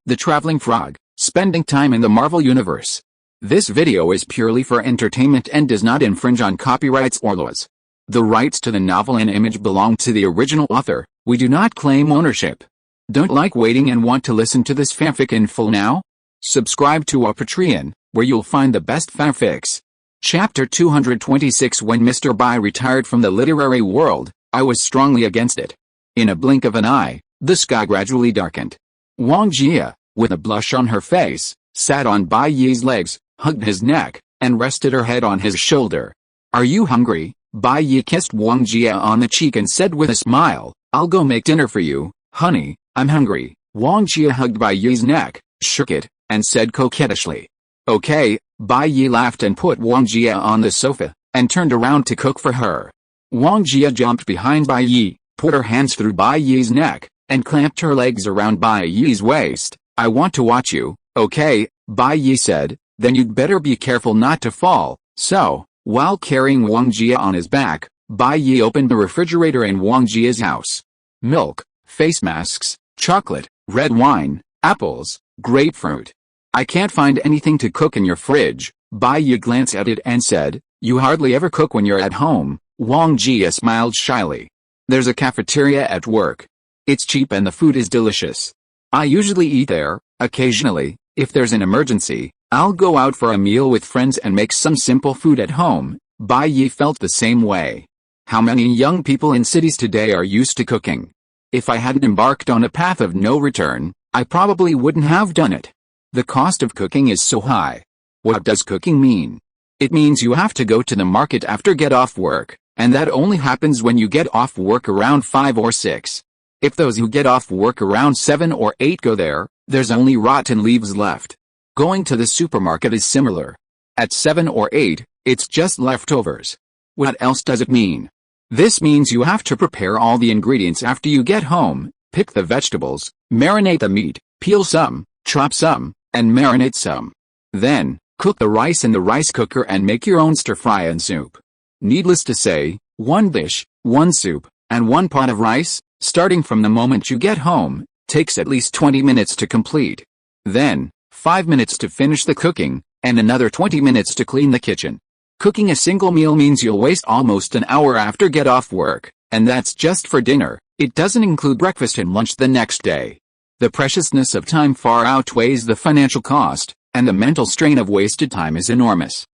the traveling frog, spending time in the Marvel Universe. This video is purely for entertainment and does not infringe on copyrights or laws. The rights to the novel and image belong to the original author. We do not claim ownership. Don't like waiting and want to listen to this fanfic in full now? Subscribe to our Patreon, where you'll find the best fanfics. Chapter 226. When Mr. Bai retired from the literary world, I was strongly against it. In a blink of an eye, the sky gradually darkened. Wang Jia, with a blush on her face, sat on Bai Yi's legs, hugged his neck, and rested her head on his shoulder. "Are you hungry?" Bai Yi kissed Wang Jia on the cheek and said with a smile, "I'll go make dinner for you, honey, I'm hungry." Wang Jia hugged Bai Yi's neck, shook it, and said coquettishly, "Okay." Bai Yi laughed and put Wang Jia on the sofa, and turned around to cook for her. Wang Jia jumped behind Bai Yi, put her hands through Bai Yi's neck, and clamped her legs around Bai Yi's waist. "I want to watch you." "Okay," Bai Yi said, "then you'd better be careful not to fall." So, while carrying Wang Jia on his back, Bai Yi opened the refrigerator in Wang Jia's house. Milk, face masks, chocolate, red wine, apples, grapefruit. "I can't find anything to cook in your fridge." Bai Yi glanced at it and said, "You hardly ever cook when you're at home." Wang Jia smiled shyly. "There's a cafeteria at work. It's cheap and the food is delicious. I usually eat there. Occasionally, if there's an emergency, I'll go out for a meal with friends and make some simple food at home." Bai Yi felt the same way. How many young people in cities today are used to cooking? If I hadn't embarked on a path of no return, I probably wouldn't have done it. The cost of cooking is so high. What does cooking mean? It means you have to go to the market after get off work, and that only happens when you get off work around 5 or 6. If those who get off work around 7 or 8 go there, there's only rotten leaves left. Going to the supermarket is similar. At 7 or 8, it's just leftovers. What else does it mean? This means you have to prepare all the ingredients after you get home, pick the vegetables, marinate the meat, peel some, chop some, and marinate some. Then, cook the rice in the rice cooker and make your own stir-fry and soup. Needless to say, one dish, one soup, and one pot of rice, starting from the moment you get home, takes at least 20 minutes to complete. Then, 5 minutes to finish the cooking, and another 20 minutes to clean the kitchen. Cooking a single meal means you'll waste almost an hour after get off work, and that's just for dinner. It doesn't include breakfast and lunch the next day. The preciousness of time far outweighs the financial cost, and the mental strain of wasted time is enormous.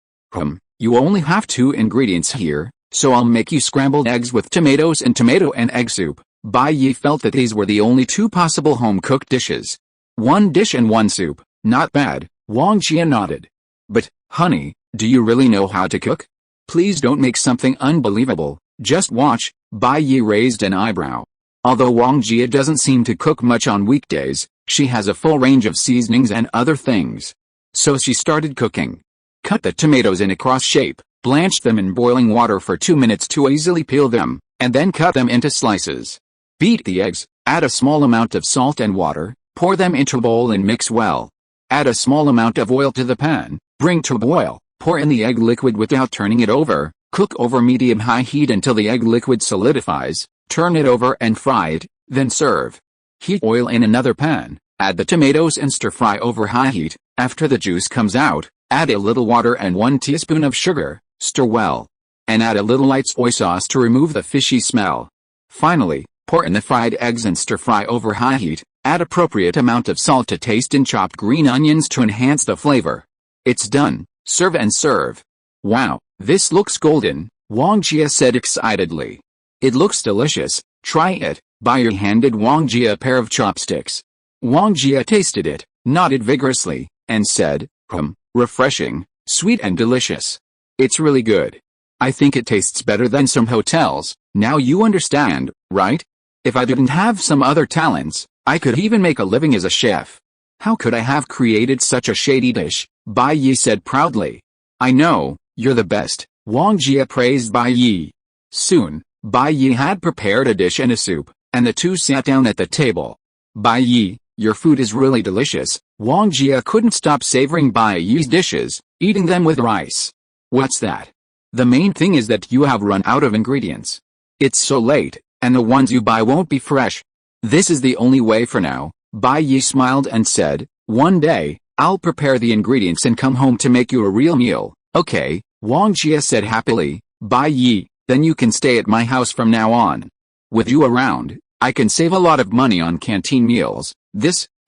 You only have 2 ingredients here, so I'll make you scrambled eggs with tomatoes and tomato and egg soup. Bai Yi felt that these were the only 2 possible home-cooked dishes. 1 dish and 1 soup, not bad. Wang Jia nodded. "But, honey, do you really know how to cook? Please don't make something unbelievable, just watch." Bai Yi raised an eyebrow. Although Wang Jia doesn't seem to cook much on weekdays, she has a full range of seasonings and other things. So she started cooking. Cut the tomatoes in a cross shape, blanch them in boiling water for 2 minutes to easily peel them, and then cut them into slices. Beat the eggs, add a small amount of salt and water, pour them into a bowl and mix well. Add a small amount of oil to the pan, bring to a boil, pour in the egg liquid without turning it over, cook over medium-high heat until the egg liquid solidifies, turn it over and fry it, then serve. Heat oil in another pan, add the tomatoes and stir-fry over high heat. After the juice comes out, add a little water and 1 teaspoon of sugar, stir well. And add a little light soy sauce to remove the fishy smell. Finally, pour in the fried eggs and stir-fry over high heat. Add appropriate amount of salt to taste and chopped green onions to enhance the flavor. It's done. Serve and serve. "Wow, this looks golden," Wang Jia said excitedly. "It looks delicious. Try it." Bai Yi handed Wang Jia a pair of chopsticks. Wang Jia tasted it, nodded vigorously, and said, "Refreshing, sweet and delicious. It's really good. I think it tastes better than some hotels." "Now you understand, right? If I didn't have some other talents, I could even make a living as a chef. How could I have created such a shady dish?" Bai Yi said proudly. "I know, you're the best," Wang Jia praised Bai Yi. Soon, Bai Yi had prepared a dish and a soup, and the 2 sat down at the table. "Bai Yi, your food is really delicious." Wang Jia couldn't stop savoring Bai Yi's dishes, eating them with rice. "What's that?" "The main thing is that you have run out of ingredients. It's so late, and the ones you buy won't be fresh. This is the only way for now. Bai Yi smiled and said, "One day, I'll prepare the ingredients and come home to make you a real meal." "Okay," Wang Jia said happily. "Bai Yi, then you can stay at my house from now on. With you around, I can save a lot of money on canteen meals."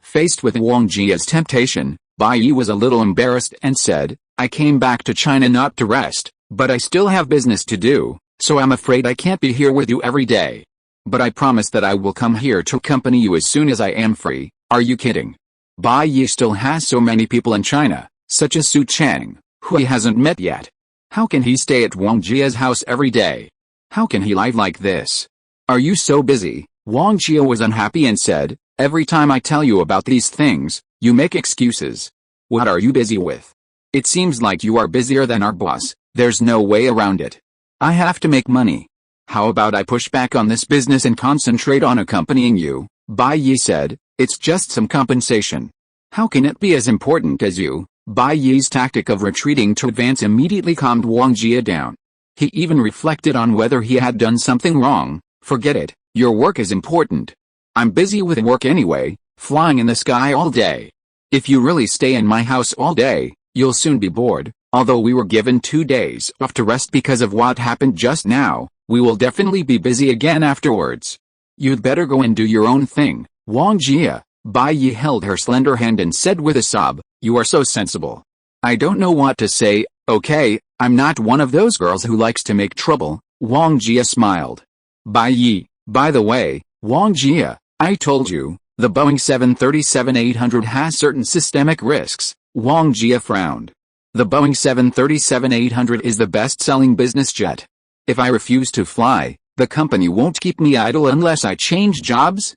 Faced with Wang Jia's temptation, Bai Yi was a little embarrassed and said, "I came back to China not to rest, but I still have business to do, so I'm afraid I can't be here with you every day. But I promise that I will come here to accompany you as soon as I am free." "Are you kidding? Bai Yi still has so many people in China, such as Su Chang, who he hasn't met yet. How can he stay at Wang Jia's house every day? How can he live like this? Are you so busy?" Wang Jia was unhappy and said, "Every time I tell you about these things, you make excuses. What are you busy with? It seems like you are busier than our boss. There's no way around it. I have to make money. How about I push back on this business and concentrate on accompanying you?" Bai Yi said, "It's just some compensation. How can it be as important as you?" Bai Yi's tactic of retreating to advance immediately calmed Wang Jia down. He even reflected on whether he had done something wrong. "Forget it, your work is important. I'm busy with work anyway, flying in the sky all day. If you really stay in my house all day, you'll soon be bored. Although we were given 2 days off to rest because of what happened just now, we will definitely be busy again afterwards. You'd better go and do your own thing." "Wang Jia," Bai Yi held her slender hand and said with a sob, "You are so sensible. I don't know what to say." "Okay, I'm not one of those girls who likes to make trouble." Wang Jia smiled. "Bai Yi, by the way, Wang Jia, I told you, the Boeing 737-800 has certain systemic risks." Wang Jia frowned. "The Boeing 737-800 is the best-selling business jet. If I refuse to fly, the company won't keep me idle unless I change jobs?"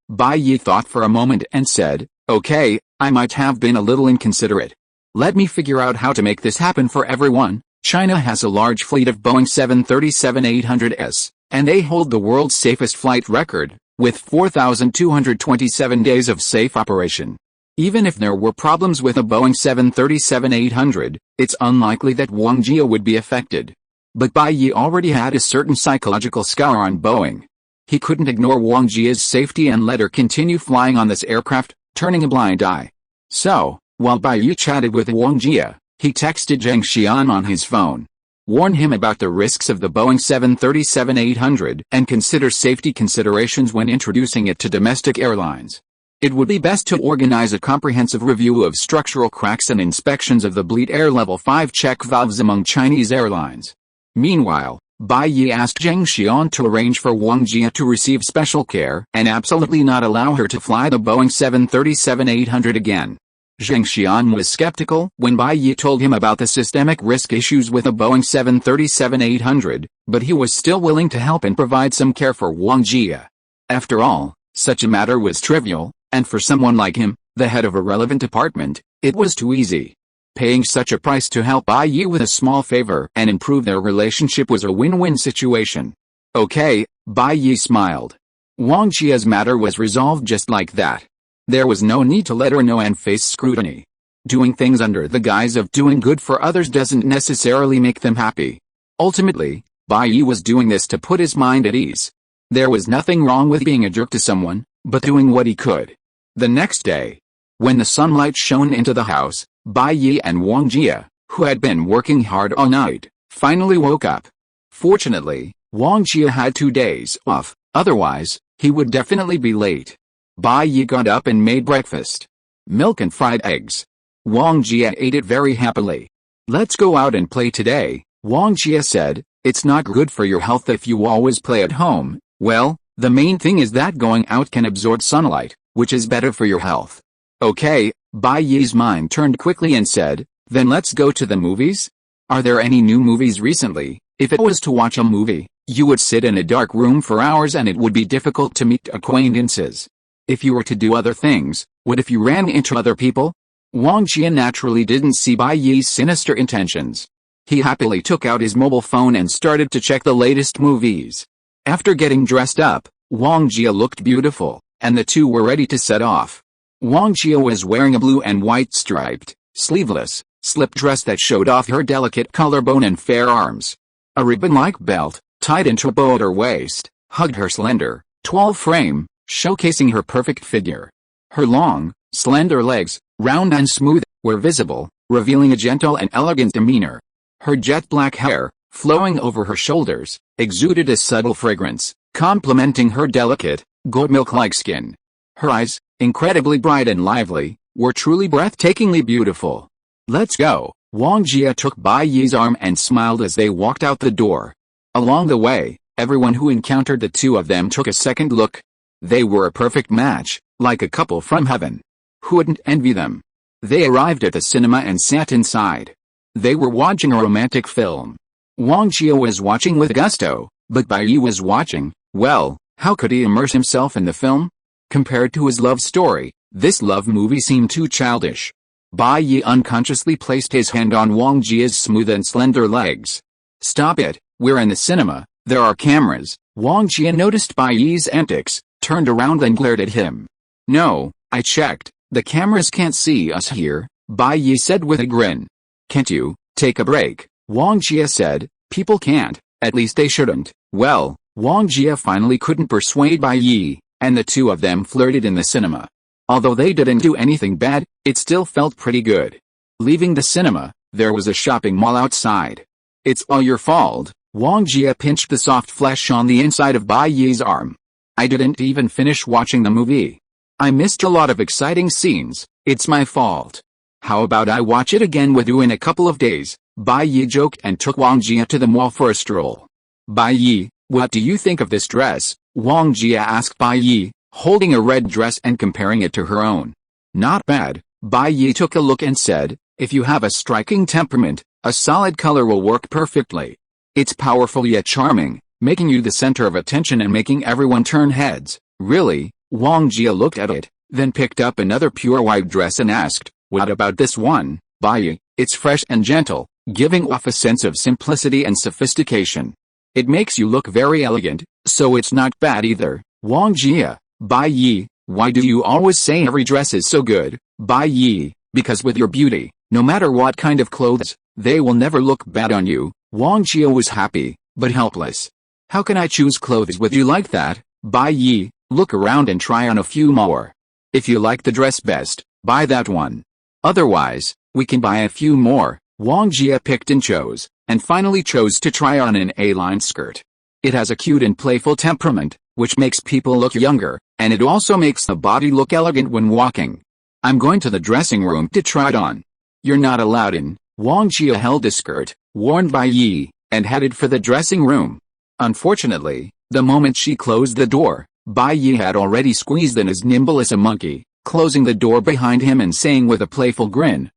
Bai Yi thought for a moment and said, "Okay, I might have been a little inconsiderate. Let me figure out how to make this happen for everyone." China has a large fleet of Boeing 737-800s, and they hold the world's safest flight record, with 4,227 days of safe operation. Even if there were problems with a Boeing 737-800, it's unlikely that Wang Jia would be affected. But Bai Yi already had a certain psychological scar on Boeing. He couldn't ignore Wang Jia's safety and let her continue flying on this aircraft, turning a blind eye. So, while Bai Yi chatted with Wang Jia, he texted Zheng Xian on his phone. Warn him about the risks of the Boeing 737-800 and consider safety considerations when introducing it to domestic airlines. It would be best to organize a comprehensive review of structural cracks and inspections of the bleed air level 5 check valves among Chinese airlines. Meanwhile, Bai Yi asked Zheng Xian to arrange for Wang Jia to receive special care and absolutely not allow her to fly the Boeing 737-800 again. Zheng Xian was skeptical when Bai Yi told him about the systemic risk issues with a Boeing 737-800, but he was still willing to help and provide some care for Wang Jia. After all, such a matter was trivial, and for someone like him, the head of a relevant department, it was too easy. Paying such a price to help Bai Yi with a small favor and improve their relationship was a win-win situation. "Okay," Bai Yi smiled. Wang Jia's matter was resolved just like that. There was no need to let her know and face scrutiny. Doing things under the guise of doing good for others doesn't necessarily make them happy. Ultimately, Bai Yi was doing this to put his mind at ease. There was nothing wrong with being a jerk to someone, but doing what he could. The next day, when the sunlight shone into the house, Bai Yi and Wang Jia, who had been working hard all night, finally woke up. Fortunately, Wang Jia had 2 days off, otherwise, he would definitely be late. Bai Yi got up and made breakfast. Milk and fried eggs. Wang Jia ate it very happily. "Let's go out and play today," Wang Jia said. "It's not good for your health if you always play at home." "Well, the main thing is that going out can absorb sunlight, which is better for your health." "Okay," Bai Yi's mind turned quickly and said, "Then let's go to the movies? Are there any new movies recently?" If it was to watch a movie, you would sit in a dark room for hours and it would be difficult to meet acquaintances. If you were to do other things, what if you ran into other people? Wang Jia naturally didn't see Bai Yi's sinister intentions. He happily took out his mobile phone and started to check the latest movies. After getting dressed up, Wang Jia looked beautiful, and the two were ready to set off. Wang Jia was wearing a blue and white striped, sleeveless, slip dress that showed off her delicate collarbone and fair arms. A ribbon-like belt, tied into a bow at her waist, hugged her slender, tall frame, showcasing her perfect figure. Her long, slender legs, round and smooth, were visible, revealing a gentle and elegant demeanor. Her jet black hair, flowing over her shoulders, exuded a subtle fragrance, complementing her delicate, goat milk-like skin. Her eyes, incredibly bright and lively, were truly breathtakingly beautiful. "Let's go." Wang Jia took Bai Yi's arm and smiled as they walked out the door. Along the way, everyone who encountered the two of them took a second look. They were a perfect match, like a couple from heaven. Who wouldn't envy them? They arrived at the cinema and sat inside. They were watching a romantic film. Wang Jia was watching with gusto, but Bai Yi was watching, well, how could he immerse himself in the film? Compared to his love story, this love movie seemed too childish. Bai Yi unconsciously placed his hand on Wang Jia's smooth and slender legs. "Stop it, we're in the cinema, there are cameras." Wang Jia noticed Bai Yi's antics, turned around and glared at him. "No, I checked, the cameras can't see us here," Bai Yi said with a grin. "Can't you take a break?" Wang Jia said. "People can't, at least they shouldn't." Well, Wang Jia finally couldn't persuade Bai Yi, and the two of them flirted in the cinema. Although they didn't do anything bad, it still felt pretty good. Leaving the cinema, there was a shopping mall outside. "It's all your fault." Wang Jia pinched the soft flesh on the inside of Bai Yi's arm. "I didn't even finish watching the movie. I missed a lot of exciting scenes, it's my fault. How about I watch it again with you in a couple of days?" Bai Yi joked and took Wang Jia to the mall for a stroll. "Bai Yi, what do you think of this dress?" Wang Jia asked Bai Yi, holding a red dress and comparing it to her own. "Not bad." Bai Yi took a look and said, "If you have a striking temperament, a solid color will work perfectly. It's powerful yet charming, making you the center of attention and making everyone turn heads." "Really?" Wang Jia looked at it, then picked up another pure white dress and asked, "What about this one, Bai Yi?" "It's fresh and gentle, giving off a sense of simplicity and sophistication. It makes you look very elegant, so it's not bad either." Wang Jia, "Bai Yi, why do you always say every dress is so good?" Bai Yi, "Because with your beauty, no matter what kind of clothes, they will never look bad on you." Wang Jia was happy, but helpless. "How can I choose clothes with you like that?" Bai Yi, "Look around and try on a few more. If you like the dress best, buy that one. Otherwise, we can buy a few more." Wang Jia picked and chose, and finally chose to try on an A-line skirt. It has a cute and playful temperament, which makes people look younger, and it also makes the body look elegant when walking. "I'm going to the dressing room to try it on." "You're not allowed in." Wang Jia held the skirt, worn by Yi, and headed for the dressing room. Unfortunately, the moment she closed the door, Bai Yi had already squeezed in as nimble as a monkey, closing the door behind him and saying with a playful grin,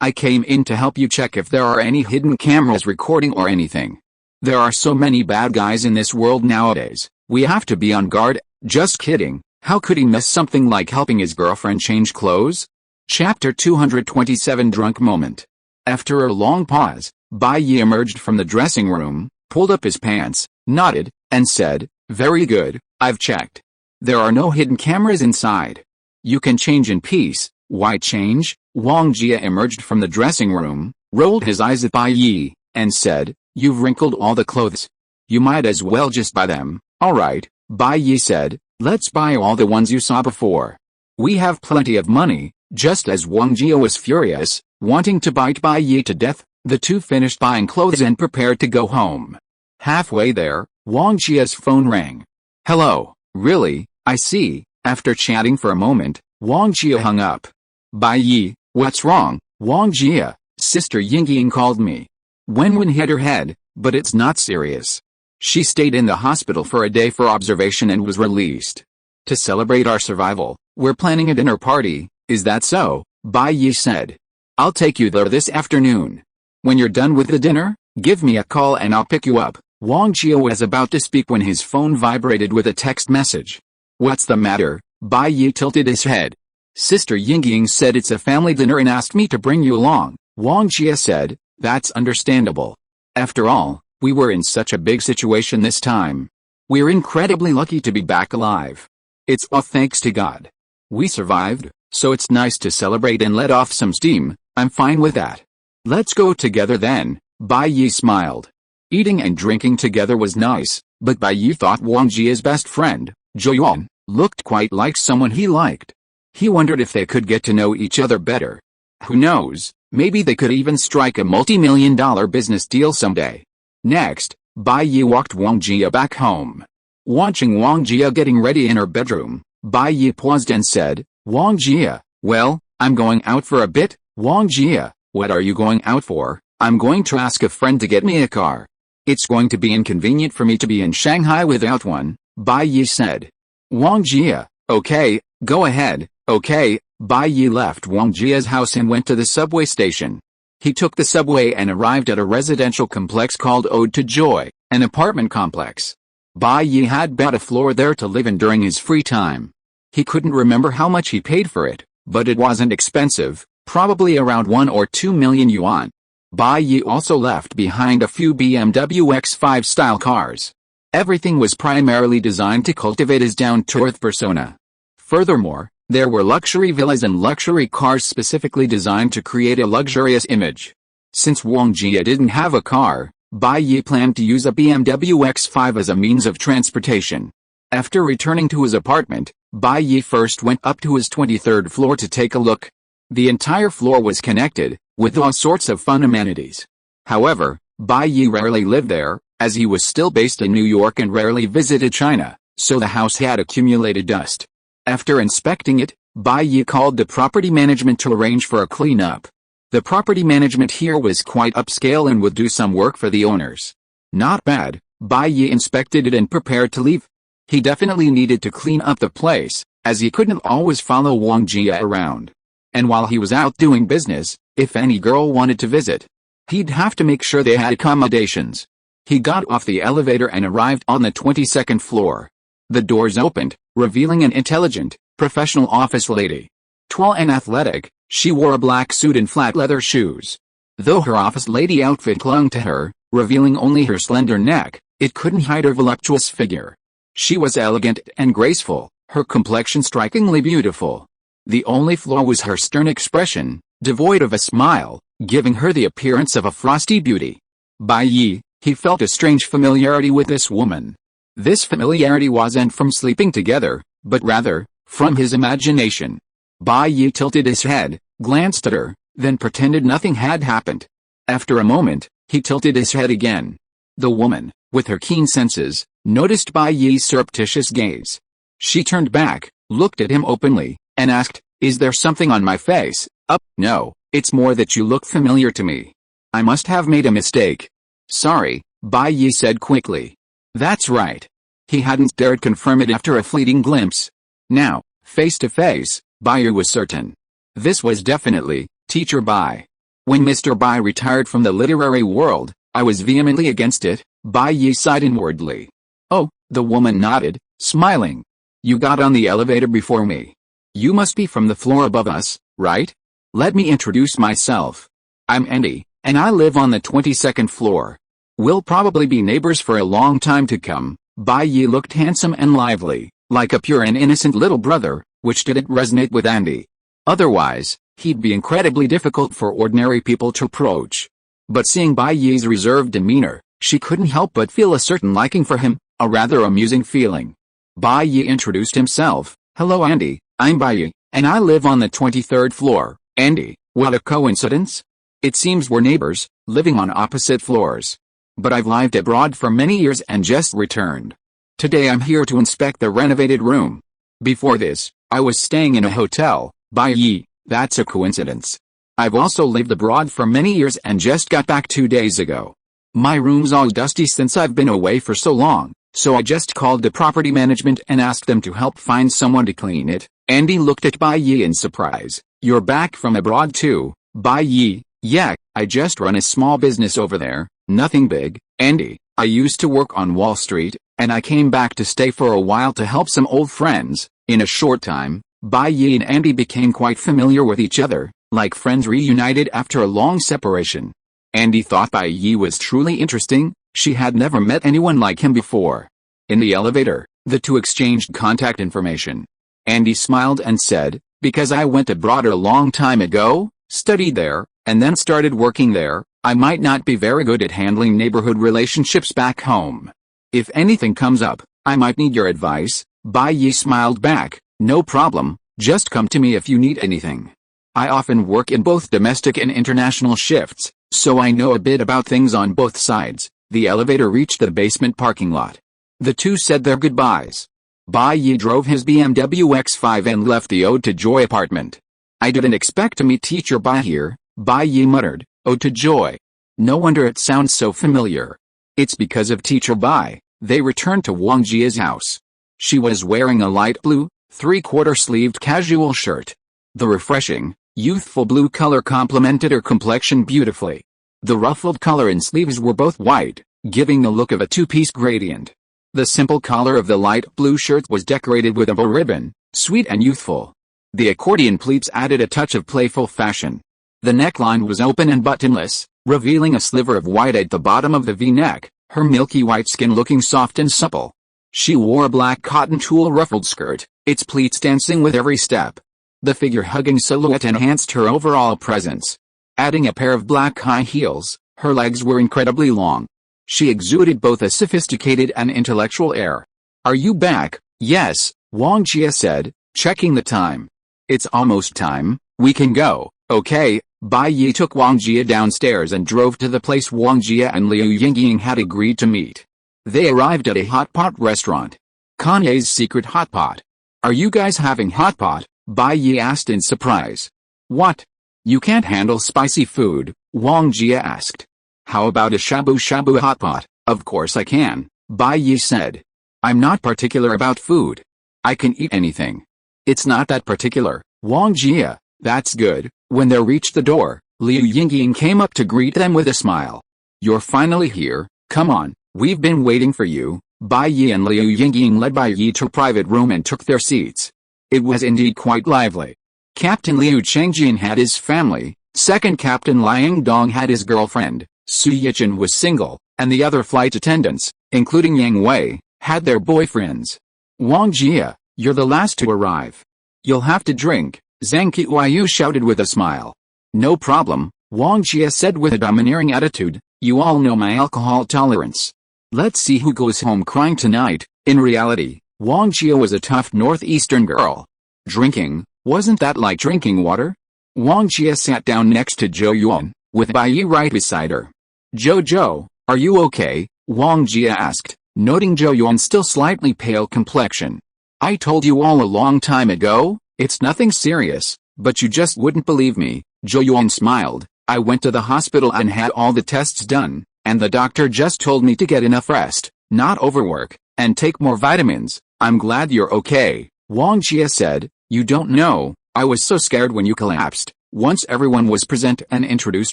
"I came in to help you check if there are any hidden cameras recording or anything. There are so many bad guys in this world nowadays, we have to be on guard." "Just kidding, how could he miss something like helping his girlfriend change clothes?" Chapter 227 Drunk Moment. After a long pause, Bai Yi emerged from the dressing room, pulled up his pants, nodded, and said, "Very good, I've checked. There are no hidden cameras inside. You can change in peace." "Why change?" Wang Jia emerged from the dressing room, rolled his eyes at Bai Yi, and said, "You've wrinkled all the clothes. You might as well just buy them." "All right," Bai Yi said, "let's buy all the ones you saw before. We have plenty of money." Just as Wang Jia was furious, wanting to bite Bai Yi to death, the two finished buying clothes and prepared to go home. Halfway there, Wang Jia's phone rang. "Hello, really, I see." After chatting for a moment, Wang Jia hung up. "Bai Yi, what's wrong?" "Wang Jia, Sister Yingying called me." Wenwen hit her head, but it's not serious. She stayed in the hospital for a day for observation and was released. "To celebrate our survival, we're planning a dinner party, is that so?" Bai Yi said. "I'll take you there this afternoon. When you're done with the dinner, give me a call and I'll pick you up." Wang Jia was about to speak when his phone vibrated with a text message. "What's the matter?" Bai Yi tilted his head. "Sister Yingying said it's a family dinner and asked me to bring you along." Wang Jia said, "That's understandable. After all, we were in such a big situation this time. We're incredibly lucky to be back alive. It's all thanks to God. We survived, so it's nice to celebrate and let off some steam." "I'm fine with that. Let's go together then." Bai Yi smiled. Eating and drinking together was nice, but Bai Yi thought Wang Jia's best friend, Joyuan, looked quite like someone he liked. He wondered if they could get to know each other better. Who knows, maybe they could even strike a multi-million-dollar business deal someday. Next, Bai Yi walked Wang Jia back home. Watching Wang Jia getting ready in her bedroom, Bai Yi paused and said, "Wang Jia, well, I'm going out for a bit." "Wang Jia, what are you going out for?" "I'm going to ask a friend to get me a car. It's going to be inconvenient for me to be in Shanghai without one," Bai Yi said. Wang Jia, "Okay, go ahead." "Okay." Bai Yi left Wang Jia's house and went to the subway station. He took the subway and arrived at a residential complex called Ode to Joy, an apartment complex. Bai Yi had bought a floor there to live in during his free time. He couldn't remember how much he paid for it, but it wasn't expensive, probably around 1 or 2 million yuan. Bai Yi also left behind a few BMW X5 style cars. Everything was primarily designed to cultivate his down-to-earth persona. Furthermore, there were luxury villas and luxury cars specifically designed to create a luxurious image. Since Wang Jia didn't have a car, Bai Yi planned to use a BMW X5 as a means of transportation. After returning to his apartment, Bai Yi first went up to his 23rd floor to take a look. The entire floor was connected, with all sorts of fun amenities. However, Bai Yi rarely lived there, as he was still based in New York and rarely visited China, so the house had accumulated dust. After inspecting it, Bai Yi called the property management to arrange for a cleanup. The property management here was quite upscale and would do some work for the owners. Not bad. Bai Yi inspected it and prepared to leave. He definitely needed to clean up the place, as he couldn't always follow Wang Jia around. And while he was out doing business, if any girl wanted to visit, he'd have to make sure they had accommodations. He got off the elevator and arrived on the 22nd floor. The doors opened, revealing an intelligent, professional office lady. Tall and athletic, she wore a black suit and flat leather shoes. Though her office lady outfit clung to her, revealing only her slender neck, it couldn't hide her voluptuous figure. She was elegant and graceful, her complexion strikingly beautiful. The only flaw was her stern expression, devoid of a smile, giving her the appearance of a frosty beauty. Bai Yi, he felt a strange familiarity with this woman. This familiarity wasn't from sleeping together, but rather, from his imagination. Bai Yi tilted his head, glanced at her, then pretended nothing had happened. After a moment, he tilted his head again. The woman, with her keen senses, noticed Bai Yi's surreptitious gaze. She turned back, looked at him openly, and asked, "Is there something on my face?" No, it's more that you look familiar to me. I must have made a mistake." "Sorry," Bai Yi said quickly. That's right. He hadn't dared confirm it after a fleeting glimpse. Now, face to face, Bai Yi was certain. This was definitely Teacher Bai. When Mr. Bai retired from the literary world, I was vehemently against it, Bai Yi sighed inwardly. "Oh," the woman nodded, smiling. "You got on the elevator before me. You must be from the floor above us, right? Let me introduce myself. I'm Andy, and I live on the 22nd floor. We'll probably be neighbors for a long time to come." Bai Yi looked handsome and lively, like a pure and innocent little brother, which didn't resonate with Andy. Otherwise, he'd be incredibly difficult for ordinary people to approach. But seeing Bai Yi's reserved demeanor, she couldn't help but feel a certain liking for him, a rather amusing feeling. Bai Yi introduced himself. "Hello Andy, I'm Bai Yi, and I live on the 23rd floor." "Andy, what a coincidence. It seems we're neighbors, living on opposite floors. But I've lived abroad for many years and just returned. Today I'm here to inspect the renovated room. Before this, I was staying in a hotel." "Bai Yi, that's a coincidence. I've also lived abroad for many years and just got back 2 days ago. My room's all dusty since I've been away for so long, so I just called the property management and asked them to help find someone to clean it." Andy looked at Bai Yi in surprise. "You're back from abroad too?" "Bai Yi, yeah, I just run a small business over there, nothing big." "Andy, I used to work on Wall Street, and I came back to stay for a while to help some old friends." In a short time, Bai Yi and Andy became quite familiar with each other, like friends reunited after a long separation. Andy thought Bai Yi was truly interesting. She had never met anyone like him before. In the elevator, the two exchanged contact information. Andy smiled and said, "Because I went abroad a long time ago, studied there, and then started working there, I might not be very good at handling neighborhood relationships back home. If anything comes up, I might need your advice." Bai Yi smiled back. "No problem, Just come to me if you need anything. I often work in both domestic and international shifts, so I know a bit about things on both sides. The elevator reached the basement parking lot. The two said their goodbyes. Bai Yi drove his BMW X5 and left the Ode to Joy apartment. I didn't expect to meet Teacher Bai here, Bai Yi muttered. Ode to Joy. No wonder it sounds so familiar. It's because of Teacher Bai. They returned to Wang Jia's house. She was wearing a light blue, three-quarter-sleeved casual shirt. The refreshing, youthful blue color complemented her complexion beautifully. The ruffled collar and sleeves were both white, giving the look of a two-piece gradient. The simple collar of the light blue shirt was decorated with a bow ribbon, sweet and youthful. The accordion pleats added a touch of playful fashion. The neckline was open and buttonless, revealing a sliver of white at the bottom of the V-neck, her milky white skin looking soft and supple. She wore a black cotton tulle ruffled skirt, its pleats dancing with every step. The figure-hugging silhouette enhanced her overall presence. Adding a pair of black high heels, her legs were incredibly long. She exuded both a sophisticated and intellectual air. Are you back? Yes, Wang Jia said, checking the time. It's almost time, we can go, okay. Bai Yi took Wang Jia downstairs and drove to the place Wang Jia and Liu Yingying had agreed to meet. They arrived at a hot pot restaurant. Kanye's secret hot pot. Are you guys having hot pot? Bai Yi asked in surprise. What? You can't handle spicy food? Wang Jia asked. How about a shabu-shabu hot pot? Of course I can, Bai Yi said. I'm not particular about food. I can eat anything. It's not that particular, Wang Jia. That's good. When they reached the door, Liu Yingying came up to greet them with a smile. You're finally here, come on, we've been waiting for you. Bai Yi and Liu Yingying led Bai Yi to a private room and took their seats. It was indeed quite lively. Captain Liu Chengjin had his family, second Captain Liang Dong had his girlfriend, Su Yichen was single, and the other flight attendants, including Yang Wei, had their boyfriends. Wang Jia, you're the last to arrive. You'll have to drink, Zhang Qiuyu shouted with a smile. No problem, Wang Jia said with a domineering attitude, you all know my alcohol tolerance. Let's see who goes home crying tonight. In reality, Wang Jia was a tough northeastern girl. Drinking, wasn't that like drinking water? Wang Jia sat down next to Zhou Yuan, with Bai Yi right beside her. Zhou, are you okay? Wang Jia asked, noting Zhou Yuan's still slightly pale complexion. I told you all a long time ago, it's nothing serious, but you just wouldn't believe me. Zhou Yuan smiled. I went to the hospital and had all the tests done, and the doctor just told me to get enough rest, not overwork, and take more vitamins. I'm glad you're okay, Wang Jia said. You don't know, I was so scared when you collapsed. Once everyone was present and introduced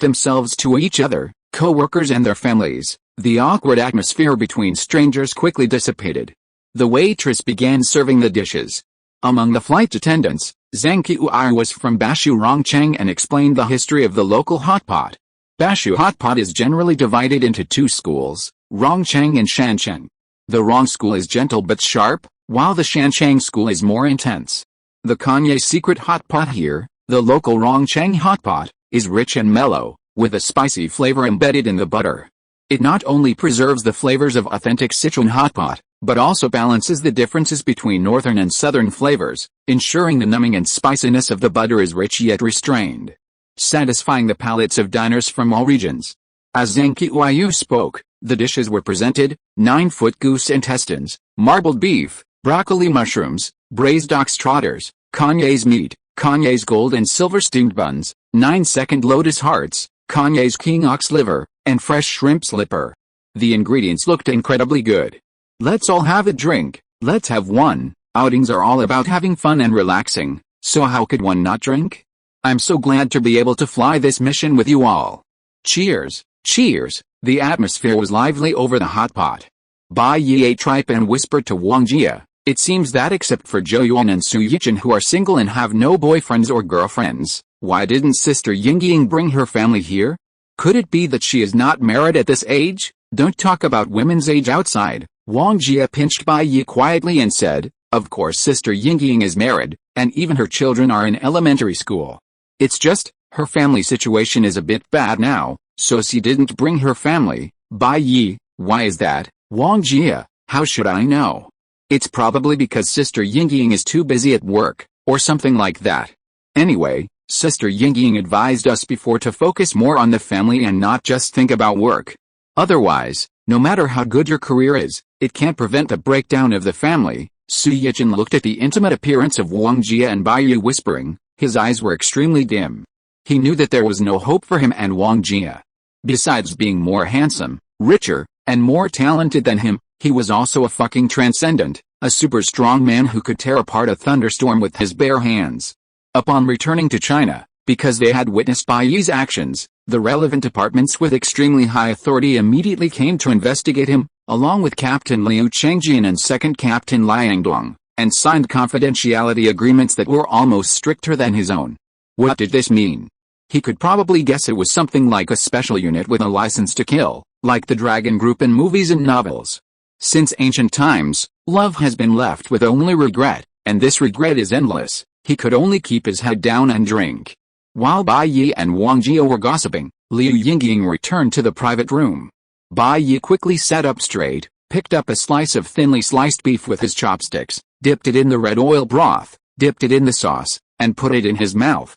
themselves to each other, co-workers and their families, the awkward atmosphere between strangers quickly dissipated. The waitress began serving the dishes. Among the flight attendants, Zhang Qiuyu was from Bashu Rongcheng and explained the history of the local hot pot. Bashu hot pot is generally divided into two schools, Rongcheng and Shancheng. The Rong school is gentle but sharp, while the Shancheng school is more intense. The Kanye secret hot pot here, the local Rongcheng hot pot, is rich and mellow, with a spicy flavor embedded in the butter. It not only preserves the flavors of authentic Sichuan hot pot, but also balances the differences between northern and southern flavors, ensuring the numbing and spiciness of the butter is rich yet restrained, satisfying the palates of diners from all regions. As Zhang Qiuyu spoke, the dishes were presented: 9-foot goose intestines, marbled beef, broccoli mushrooms, braised ox trotters, Kanye's meat, Kanye's gold and silver steamed buns, 9-second lotus hearts, Kanye's king ox liver, and fresh shrimp slipper. The ingredients looked incredibly good. Let's all have a drink, let's have one. Outings are all about having fun and relaxing, so how could one not drink? I'm so glad to be able to fly this mission with you all. Cheers, cheers. The atmosphere was lively over the hot pot. Bai Yi ate tripe and whispered to Wang Jia, it seems that except for Zhou Yuan and Su Yichen who are single and have no boyfriends or girlfriends, why didn't Sister Yingying bring her family here? Could it be that she is not married at this age? Don't talk about women's age outside. Wang Jia pinched Bai Yi quietly and said, of course Sister Yingying is married, and even her children are in elementary school. It's just, her family situation is a bit bad now, so she didn't bring her family. Bai Yi, why is that? Wang Jia, how should I know? It's probably because Sister Yingying is too busy at work, or something like that. Anyway, Sister Yingying advised us before to focus more on the family and not just think about work. Otherwise, no matter how good your career is, it can't prevent the breakdown of the family. Su Yichen looked at the intimate appearance of Wang Jia and Bai Yi whispering. His eyes were extremely dim. He knew that there was no hope for him and Wang Jia. Besides being more handsome, richer, and more talented than him, he was also a fucking transcendent, a super strong man who could tear apart a thunderstorm with his bare hands. Upon returning to China, because they had witnessed Bai Yi's actions, the relevant departments with extremely high authority immediately came to investigate him, along with Captain Liu Chengjian and Second Captain Liang Dong, and signed confidentiality agreements that were almost stricter than his own. What did this mean? He could probably guess it was something like a special unit with a license to kill, like the Dragon Group in movies and novels. Since ancient times, love has been left with only regret, and this regret is endless. He could only keep his head down and drink. While Bai Yi and Wang Jia were gossiping, Liu Yingying returned to the private room. Bai Yi quickly sat up straight, picked up a slice of thinly sliced beef with his chopsticks, dipped it in the red oil broth, dipped it in the sauce, and put it in his mouth.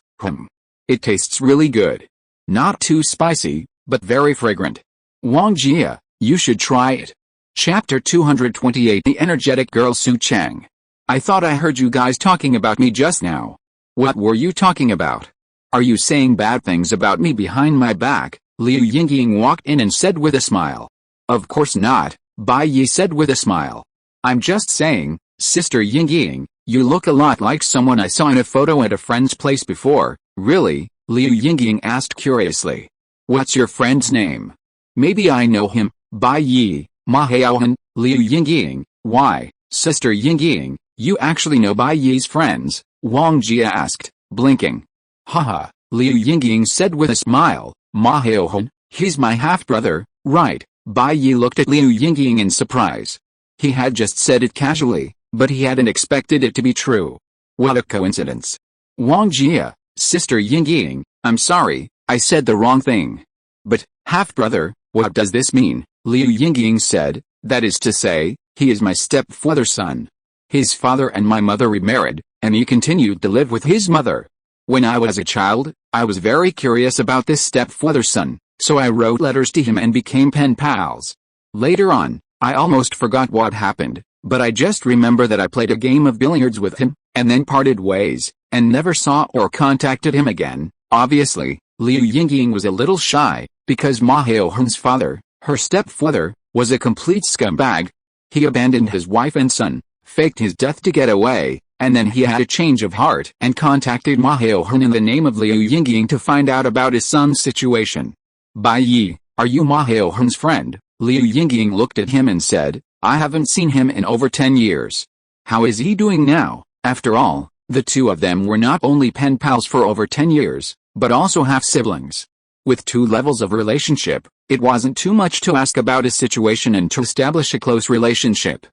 It tastes really good. Not too spicy, but very fragrant. Wang Jia, you should try it. Chapter 228. The energetic girl Su Cheng. I thought I heard you guys talking about me just now. What were you talking about? Are you saying bad things about me behind my back? Liu Yingying walked in and said with a smile. Of course not, Bai Yi said with a smile. I'm just saying, Sister Yingying, you look a lot like someone I saw in a photo at a friend's place before. Really? Liu Yingying asked curiously. What's your friend's name? Maybe I know him. Bai Yi, Ma Haohan. Liu Yingying. Why, Sister Yingying, you actually know Bai Yi's friends? Wang Jia asked, blinking. Haha, Liu Yingying said with a smile. Ma Haohan, he's my half-brother, right? Bai Yi looked at Liu Yingying in surprise. He had just said it casually, but he hadn't expected it to be true. What a coincidence. Wang Jia, Sister Yingying, I'm sorry, I said the wrong thing. But, half-brother, what does this mean? Liu Yingying said, that is to say, he is my stepfather's son. His father and my mother remarried, and he continued to live with his mother. When I was a child, I was very curious about this stepfather's son, so I wrote letters to him and became pen pals. Later on, I almost forgot what happened, but I just remember that I played a game of billiards with him, and then parted ways, and never saw or contacted him again. Obviously, Liu Yingying was a little shy, because Ma Haohan's father, her stepfather, was a complete scumbag. He abandoned his wife and son, faked his death to get away, and then he had a change of heart and contacted Ma Haohan in the name of Liu Yingying to find out about his son's situation. Bai Yi, are you Ma Haohan's friend? Liu Yingying looked at him and said, I haven't seen him in over 10 years. How is he doing now? After all, the two of them were not only pen pals for over 10 years, but also half-siblings. With 2 levels of relationship, it wasn't too much to ask about his situation and to establish a close relationship.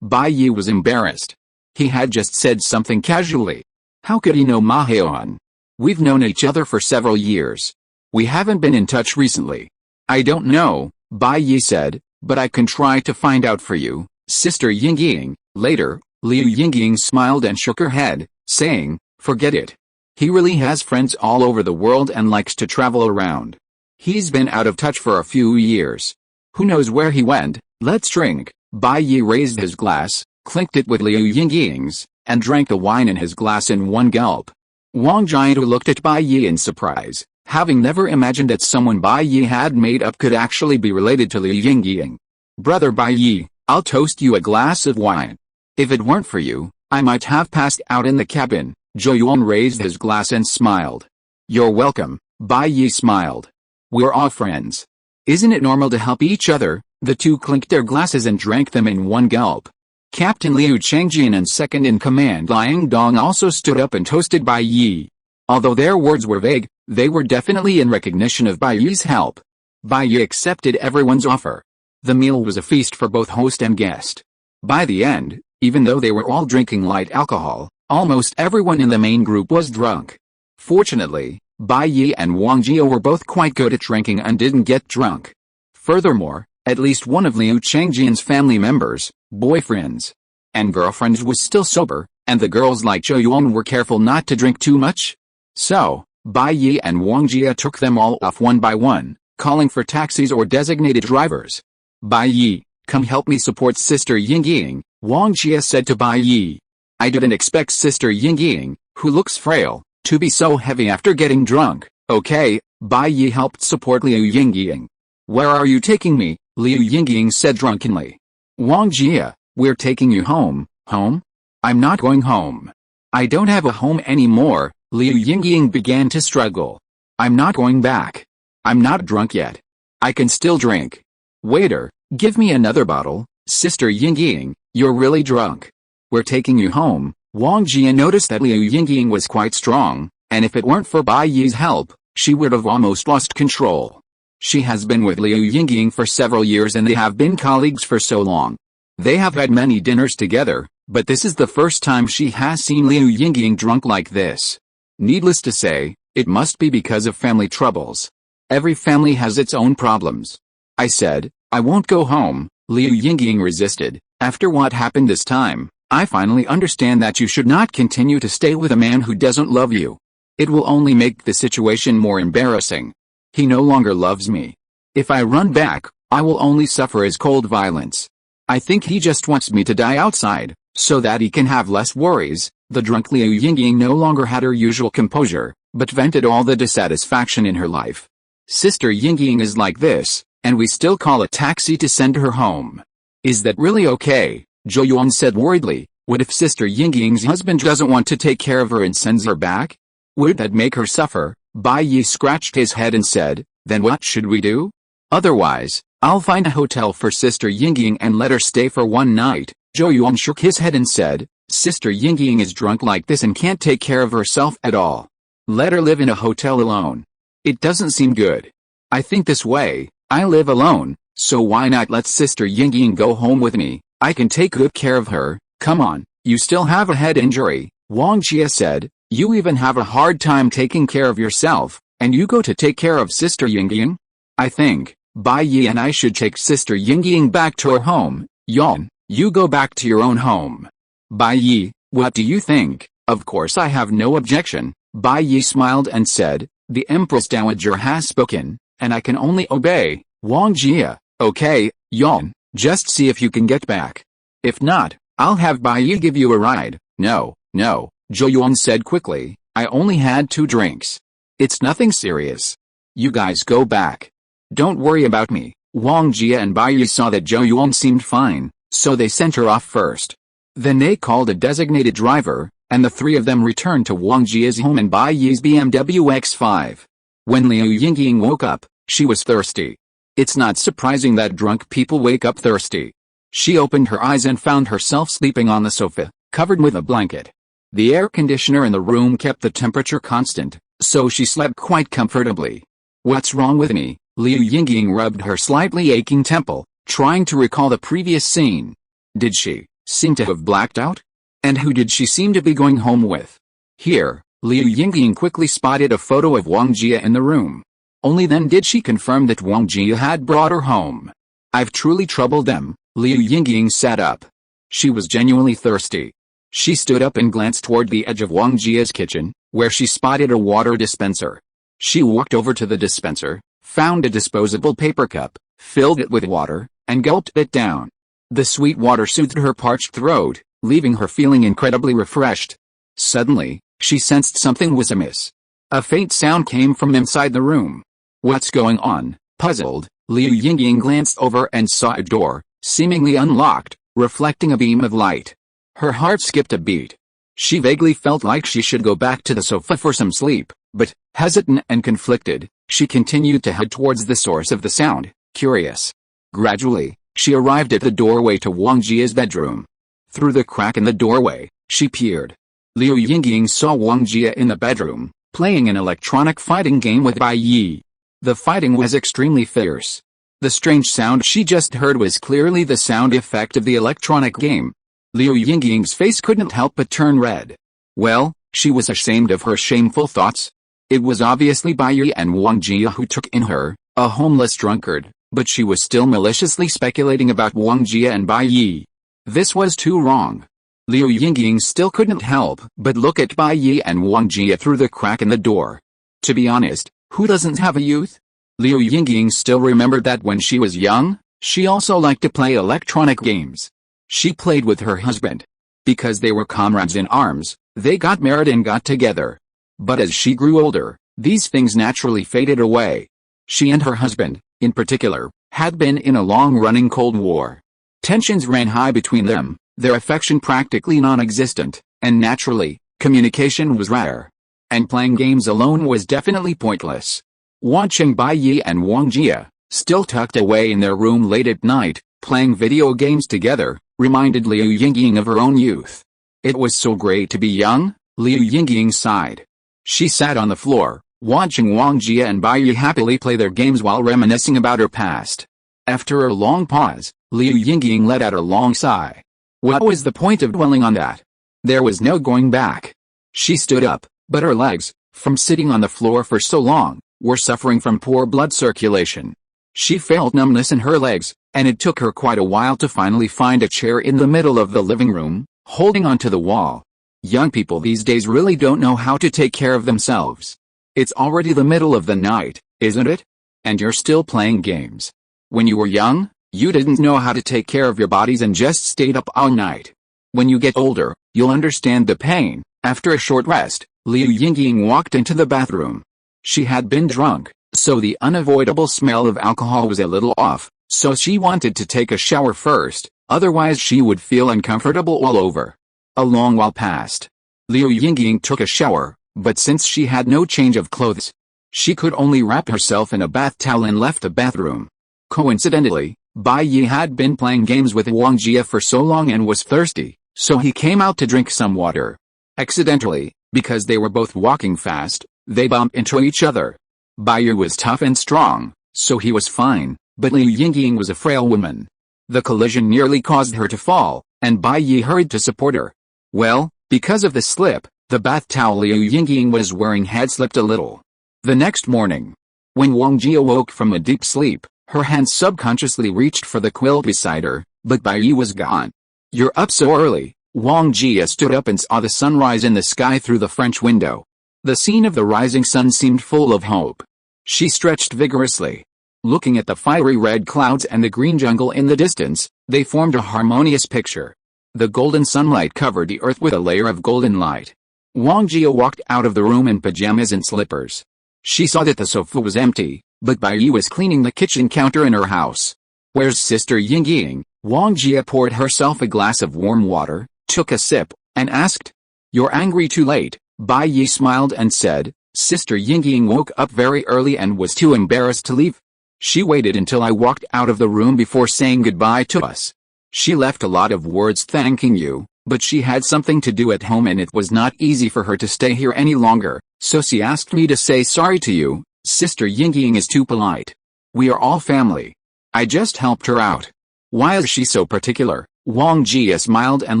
Bai Yi was embarrassed. He had just said something casually. How could he know Ma Haohan? We've known each other for several years. We haven't been in touch recently. I don't know, Bai Yi said, but I can try to find out for you, Sister Yingying. Later, Liu Yingying smiled and shook her head, saying, forget it. He really has friends all over the world and likes to travel around. He's been out of touch for a few years. Who knows where he went? Let's drink. Bai Yi raised his glass, clinked it with Liu Yingying's, and drank the wine in his glass in one gulp. Wang Jia looked at Bai Yi in surprise, having never imagined that someone Bai Yi had made up could actually be related to Liu Yingying. Brother Bai Yi, I'll toast you a glass of wine. If it weren't for you, I might have passed out in the cabin. Zhou Yuan raised his glass and smiled. You're welcome, Bai Yi smiled. We're all friends. Isn't it normal to help each other? The two clinked their glasses and drank them in one gulp. Captain Liu Chengjian and second-in-command Liang Dong also stood up and toasted Bai Yi. Although their words were vague, they were definitely in recognition of Bai Yi's help. Bai Yi accepted everyone's offer. The meal was a feast for both host and guest. By the end, even though they were all drinking light alcohol, almost everyone in the main group was drunk. Fortunately, Bai Yi and Wang Jia were both quite good at drinking and didn't get drunk. Furthermore, at least one of Liu Chengjian's family members, boyfriends, and girlfriends was still sober, And the girls like Zhou Yuan were careful not to drink too much? So, Bai Yi and Wang Jia took them all off one by one, calling for taxis or designated drivers. Bai Yi, come help me support Sister Yingying, Wang Jia said to Bai Yi. I didn't expect Sister Yingying, who looks frail, to be so heavy after getting drunk. Okay, Bai Yi helped support Liu Yingying. Where are you taking me? Liu Yingying said drunkenly. Wang Jia, we're taking you home. Home? I'm not going home. I don't have a home anymore. Liu Yingying began to struggle. I'm not going back. I'm not drunk yet. I can still drink. Waiter, give me another bottle. Sister Yingying, you're really drunk. We're taking you home. Wang Jia noticed that Liu Yingying was quite strong, and if it weren't for Bai Yi's help, she would have almost lost control. She has been with Liu Yingying for several years and they have been colleagues for so long. They have had many dinners together, but this is the first time she has seen Liu Yingying drunk like this. Needless to say, it must be because of family troubles. Every family has its own problems. I said, I won't go home. Liu Yingying resisted. After what happened this time, I finally understand that you should not continue to stay with a man who doesn't love you. It will only make the situation more embarrassing. He no longer loves me. If I run back, I will only suffer his cold violence. I think he just wants me to die outside, so that he can have less worries. The drunk Liu Yingying no longer had her usual composure, but vented all the dissatisfaction in her life. Sister Yingying is like this, and we still call a taxi to send her home. Is that really okay? Zhou Yuan said worriedly. What if Sister Yingying's husband doesn't want to take care of her and sends her back? Would that make her suffer? Bai Yi scratched his head and said, then what should we do? Otherwise, I'll find a hotel for Sister Yingying and let her stay for one night. Zhou Yuan shook his head and said, Sister Yingying is drunk like this and can't take care of herself at all. Let her live in a hotel alone. It doesn't seem good. I think this way, I live alone, so why not let Sister Yingying go home with me? I can take good care of her. Come on, you still have a head injury, Wang Jia said. You even have a hard time taking care of yourself, and you go to take care of Sister Yingying? I think Bai Yi and I should take Sister Yingying back to her home. Yan, you go back to your own home. Bai Yi, what do you think? Of course I have no objection. Bai Yi smiled and said, the Empress Dowager has spoken, and I can only obey. Wang Jia, okay, Yan, just see if you can get back. If not, I'll have Bai Yi give you a ride. No, no, Zhou Yuan said quickly, I only had 2 drinks. It's nothing serious. You guys go back. Don't worry about me. Wang Jia and Bai Yi saw that Zhou Yuan seemed fine, so they sent her off first. Then they called a designated driver, and the 3 of them returned to Wang Jia's home in Bai Yi's BMW X5. When Liu Yingying woke up, she was thirsty. It's not surprising that drunk people wake up thirsty. She opened her eyes and found herself sleeping on the sofa, covered with a blanket. The air conditioner in the room kept the temperature constant, so she slept quite comfortably. What's wrong with me? Liu Yingying rubbed her slightly aching temple, trying to recall the previous scene. Did she seem to have blacked out? And who did she seem to be going home with? Here, Liu Yingying quickly spotted a photo of Wang Jia in the room. Only then did she confirm that Wang Jia had brought her home. I've truly troubled them. Liu Yingying sat up. She was genuinely thirsty. She stood up and glanced toward the edge of Wang Jia's kitchen, where she spotted a water dispenser. She walked over to the dispenser, found a disposable paper cup, filled it with water, and gulped it down. The sweet water soothed her parched throat, leaving her feeling incredibly refreshed. Suddenly, she sensed something was amiss. A faint sound came from inside the room. What's going on? Puzzled, Liu Yingying glanced over and saw a door, seemingly unlocked, reflecting a beam of light. Her heart skipped a beat. She vaguely felt like she should go back to the sofa for some sleep, but, hesitant and conflicted, she continued to head towards the source of the sound, curious. Gradually, she arrived at the doorway to Wang Jia's bedroom. Through the crack in the doorway, she peered. Liu Yingying saw Wang Jia in the bedroom, playing an electronic fighting game with Bai Yi. The fighting was extremely fierce. The strange sound she just heard was clearly the sound effect of the electronic game. Liu Yingying's face couldn't help but turn red. Well, she was ashamed of her shameful thoughts. It was obviously Bai Yi and Wang Jia who took in her, a homeless drunkard, but she was still maliciously speculating about Wang Jia and Bai Yi. This was too wrong. Liu Yingying still couldn't help but look at Bai Yi and Wang Jie through the crack in the door. To be honest, who doesn't have a youth? Liu Yingying still remembered that when she was young, she also liked to play electronic games. She played with her husband. Because they were comrades in arms, they got married and got together. But as she grew older, these things naturally faded away. She and her husband, in particular, had been in a long-running Cold War. Tensions ran high between them, their affection practically non-existent, and naturally, communication was rare. And playing games alone was definitely pointless. Watching Bai Yi and Wang Jie, still tucked away in their room late at night, playing video games together, reminded Liu Yingying of her own youth. It was so great to be young, Liu Yingying sighed. She sat on the floor, watching Wang Jie and Bai Yi happily play their games while reminiscing about her past. After a long pause, Liu Yingying let out a long sigh. What was the point of dwelling on that? There was no going back. She stood up, but her legs, from sitting on the floor for so long, were suffering from poor blood circulation. She felt numbness in her legs, and it took her quite a while to finally find a chair in the middle of the living room, holding onto the wall. Young people these days really don't know how to take care of themselves. It's already the middle of the night, isn't it? And you're still playing games. When you were young, you didn't know how to take care of your bodies and just stayed up all night. When you get older, you'll understand the pain. After a short rest, Liu Yingying walked into the bathroom. She had been drunk, so the unavoidable smell of alcohol was a little off, so she wanted to take a shower first, otherwise she would feel uncomfortable all over. A long while passed. Liu Yingying took a shower, but since she had no change of clothes, she could only wrap herself in a bath towel and left the bathroom. Coincidentally, Bai Yi had been playing games with Wang Jie for so long and was thirsty, so he came out to drink some water. Accidentally, because they were both walking fast, they bumped into each other. Bai Yi was tough and strong, so he was fine, but Liu Yingying was a frail woman. The collision nearly caused her to fall, and Bai Yi hurried to support her. Well, because of the slip, the bath towel Liu Yingying was wearing had slipped a little. The next morning, when Wang Jie woke from a deep sleep, her hand subconsciously reached for the quilt beside her, but Bai Yi was gone. You're up so early. Wang Jie stood up and saw the sunrise in the sky through the French window. The scene of the rising sun seemed full of hope. She stretched vigorously. Looking at the fiery red clouds and the green jungle in the distance, they formed a harmonious picture. The golden sunlight covered the earth with a layer of golden light. Wang Jie walked out of the room in pajamas and slippers. She saw that the sofa was empty, but Bai Yi was cleaning the kitchen counter in her house. Where's Sister Yingying? Wang Jie poured herself a glass of warm water, took a sip, and asked. You're angry too late. Bai Yi smiled and said, Sister Yingying woke up very early and was too embarrassed to leave. She waited until I walked out of the room before saying goodbye to us. She left a lot of words thanking you, but she had something to do at home and it was not easy for her to stay here any longer, so she asked me to say sorry to you. Sister Yingying is too polite. We are all family. I just helped her out. Why is she so particular? Wang Jie smiled and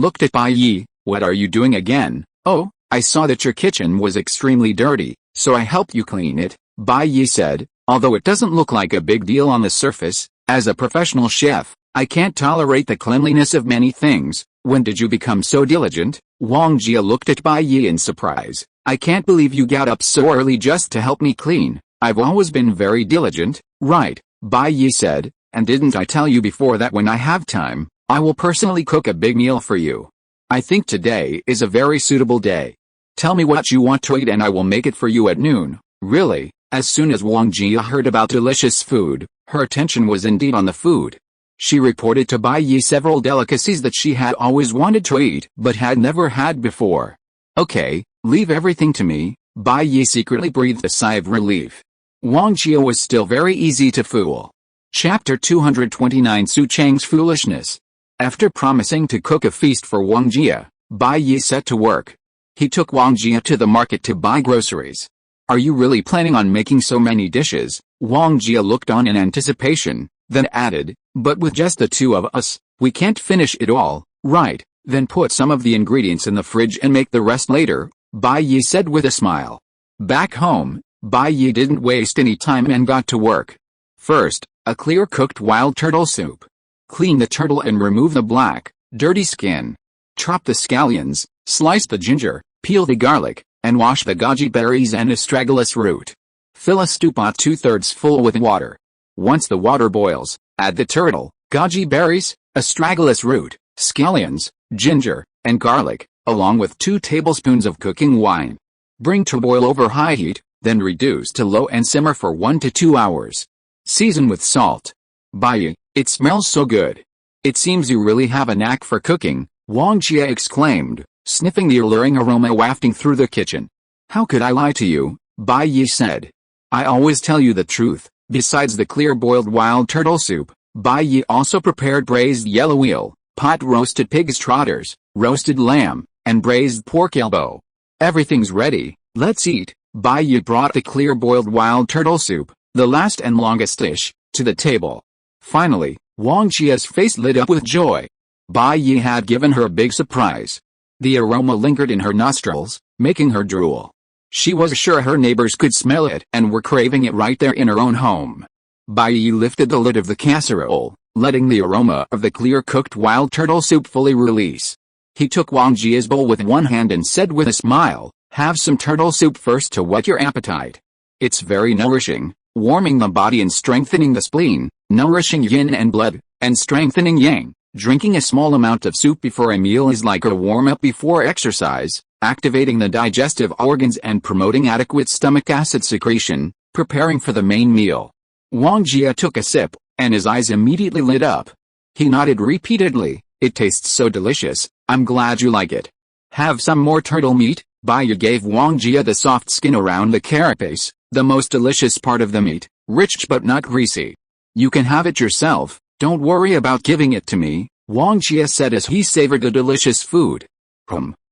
looked at Bai Yi. What are you doing again? Oh, I saw that your kitchen was extremely dirty, so I helped you clean it, Bai Yi said, although it doesn't look like a big deal on the surface. As a professional chef, I can't tolerate the cleanliness of many things. When did you become so diligent? Wang Jie looked at Bai Yi in surprise. I can't believe you got up so early just to help me clean. I've always been very diligent, right? Bai Yi said, and didn't I tell you before that when I have time, I will personally cook a big meal for you. I think today is a very suitable day. Tell me what you want to eat and I will make it for you at noon. Really? As soon as Wang Jie heard about delicious food, her attention was indeed on the food. She reported to Bai Yi several delicacies that she had always wanted to eat but had never had before. Okay, leave everything to me. Bai Yi secretly breathed a sigh of relief. Wang Jie was still very easy to fool. Chapter 229 Su Chang's Foolishness. After promising to cook a feast for Wang Jie, Bai Yi set to work. He took Wang Jie to the market to buy groceries. Are you really planning on making so many dishes? Wang Jie looked on in anticipation, then added, but with just the two of us, we can't finish it all, right? Then put some of the ingredients in the fridge and make the rest later, Bai Yi said with a smile. Back home, Bai Yi didn't waste any time and got to work. First, a clear cooked wild turtle soup. Clean the turtle and remove the black, dirty skin. Chop the scallions, slice the ginger, peel the garlic, and wash the goji berries and astragalus root. Fill a stew pot 2/3 full with water. Once the water boils, add the turtle, goji berries, astragalus root, scallions, ginger, and garlic, along with 2 tablespoons of cooking wine. Bring to boil over high heat, then reduce to low and simmer for 1 to 2 hours. Season with salt. Bai, it smells so good. It seems you really have a knack for cooking, Wang Jie exclaimed, sniffing the alluring aroma wafting through the kitchen. How could I lie to you? Bai Yi said. I always tell you the truth. Besides the clear boiled wild turtle soup, Bai Yi also prepared braised yellow eel, pot roasted pig's trotters, roasted lamb, and braised pork elbow. Everything's ready, let's eat. Bai Yi brought the clear boiled wild turtle soup, the last and longest dish, to the table. Finally, Wang Jie's face lit up with joy. Bai Yi had given her a big surprise. The aroma lingered in her nostrils, making her drool. She was sure her neighbors could smell it and were craving it right there in her own home. Bai Yi lifted the lid of the casserole, letting the aroma of the clear-cooked wild turtle soup fully release. He took Wang Jie's bowl with one hand and said with a smile, have some turtle soup first to whet your appetite. It's very nourishing, warming the body and strengthening the spleen, nourishing yin and blood, and strengthening yang. Drinking a small amount of soup before a meal is like a warm-up before exercise, activating the digestive organs and promoting adequate stomach acid secretion, preparing for the main meal. Wang Jie took a sip, and his eyes immediately lit up. He nodded repeatedly, it tastes so delicious, I'm glad you like it. Have some more turtle meat? Bai Yi gave Wang Jie the soft skin around the carapace, the most delicious part of the meat, rich but not greasy. You can have it yourself, don't worry about giving it to me, Wang Jie said as he savored the delicious food.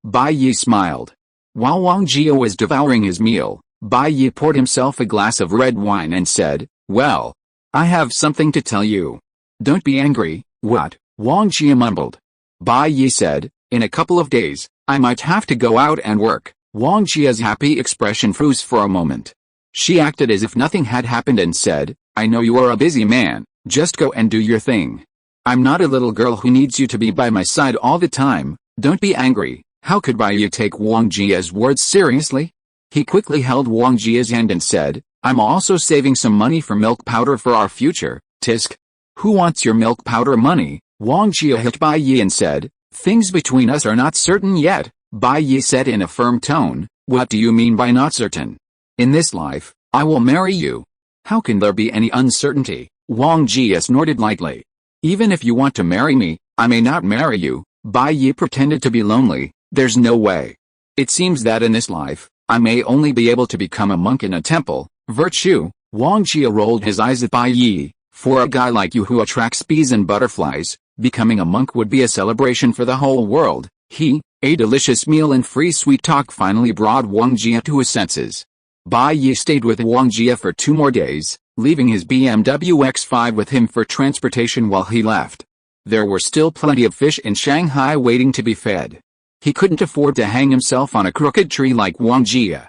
Bai Yi smiled. While Wang Jie was devouring his meal, Bai Yi poured himself a glass of red wine and said, well, I have something to tell you. Don't be angry. What? Wang Jie mumbled. Bai Yi said, in a couple of days, I might have to go out and work. Wang Jie's happy expression froze for a moment. She acted as if nothing had happened and said, I know you are a busy man, just go and do your thing. I'm not a little girl who needs you to be by my side all the time, don't be angry. How could Bai Yi take Wang Jie's words seriously? He quickly held Wang Jie's hand and said, I'm also saving some money for milk powder for our future, Tisk. Who wants your milk powder money? Wang Jie hit Bai Yi and said, things between us are not certain yet, Bai Yi said in a firm tone, what do you mean by not certain? In this life, I will marry you. How can there be any uncertainty? Wang Jie snorted lightly. Even if you want to marry me, I may not marry you. Bai Yi pretended to be lonely, there's no way. It seems that in this life, I may only be able to become a monk in a temple. Virtue. Wang Jie rolled his eyes at Bai Yi. For a guy like you who attracts bees and butterflies, becoming a monk would be a celebration for the whole world. A delicious meal and free sweet talk finally brought Wang Jie to his senses. Bai Yi stayed with Wang Jie for 2 more days, leaving his BMW X5 with him for transportation while he left. There were still plenty of fish in Shanghai waiting to be fed. He couldn't afford to hang himself on a crooked tree like Wang Jie.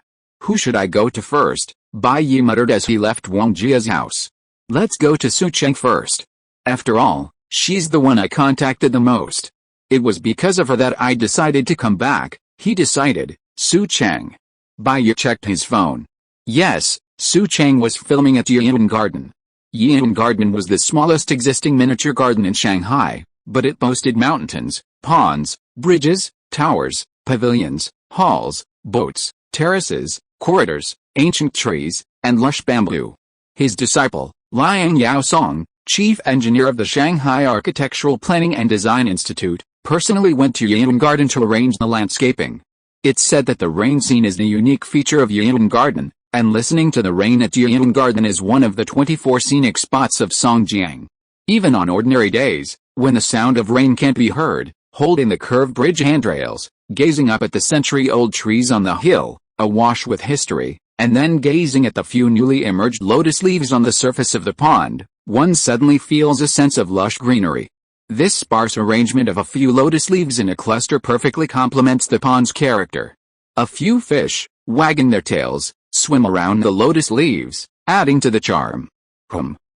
Who should I go to first? Bai Yi muttered as he left Wang Jie's house. Let's go to Su Cheng first. After all, she's the one I contacted the most. It was because of her that I decided to come back, he decided. Su Cheng. Bai Yi checked his phone. Yes, Su Cheng was filming at Yian Garden. Yian Garden was the smallest existing miniature garden in Shanghai, but it boasted mountains, ponds, bridges, towers, pavilions, halls, boats, terraces, corridors, ancient trees, and lush bamboo. His disciple, Liang Yaosong, chief engineer of the Shanghai Architectural Planning and Design Institute, personally went to Yian Garden to arrange the landscaping. It's said that the rain scene is the unique feature of Yian Garden, and listening to the rain at Yian Garden is one of the 24 scenic spots of Songjiang. Even on ordinary days, when the sound of rain can't be heard, holding the curved bridge handrails, gazing up at the century-old trees on the hill, awash with history, and then gazing at the few newly emerged lotus leaves on the surface of the pond, one suddenly feels a sense of lush greenery. This sparse arrangement of a few lotus leaves in a cluster perfectly complements the pond's character. A few fish, wagging their tails, swim around the lotus leaves, adding to the charm.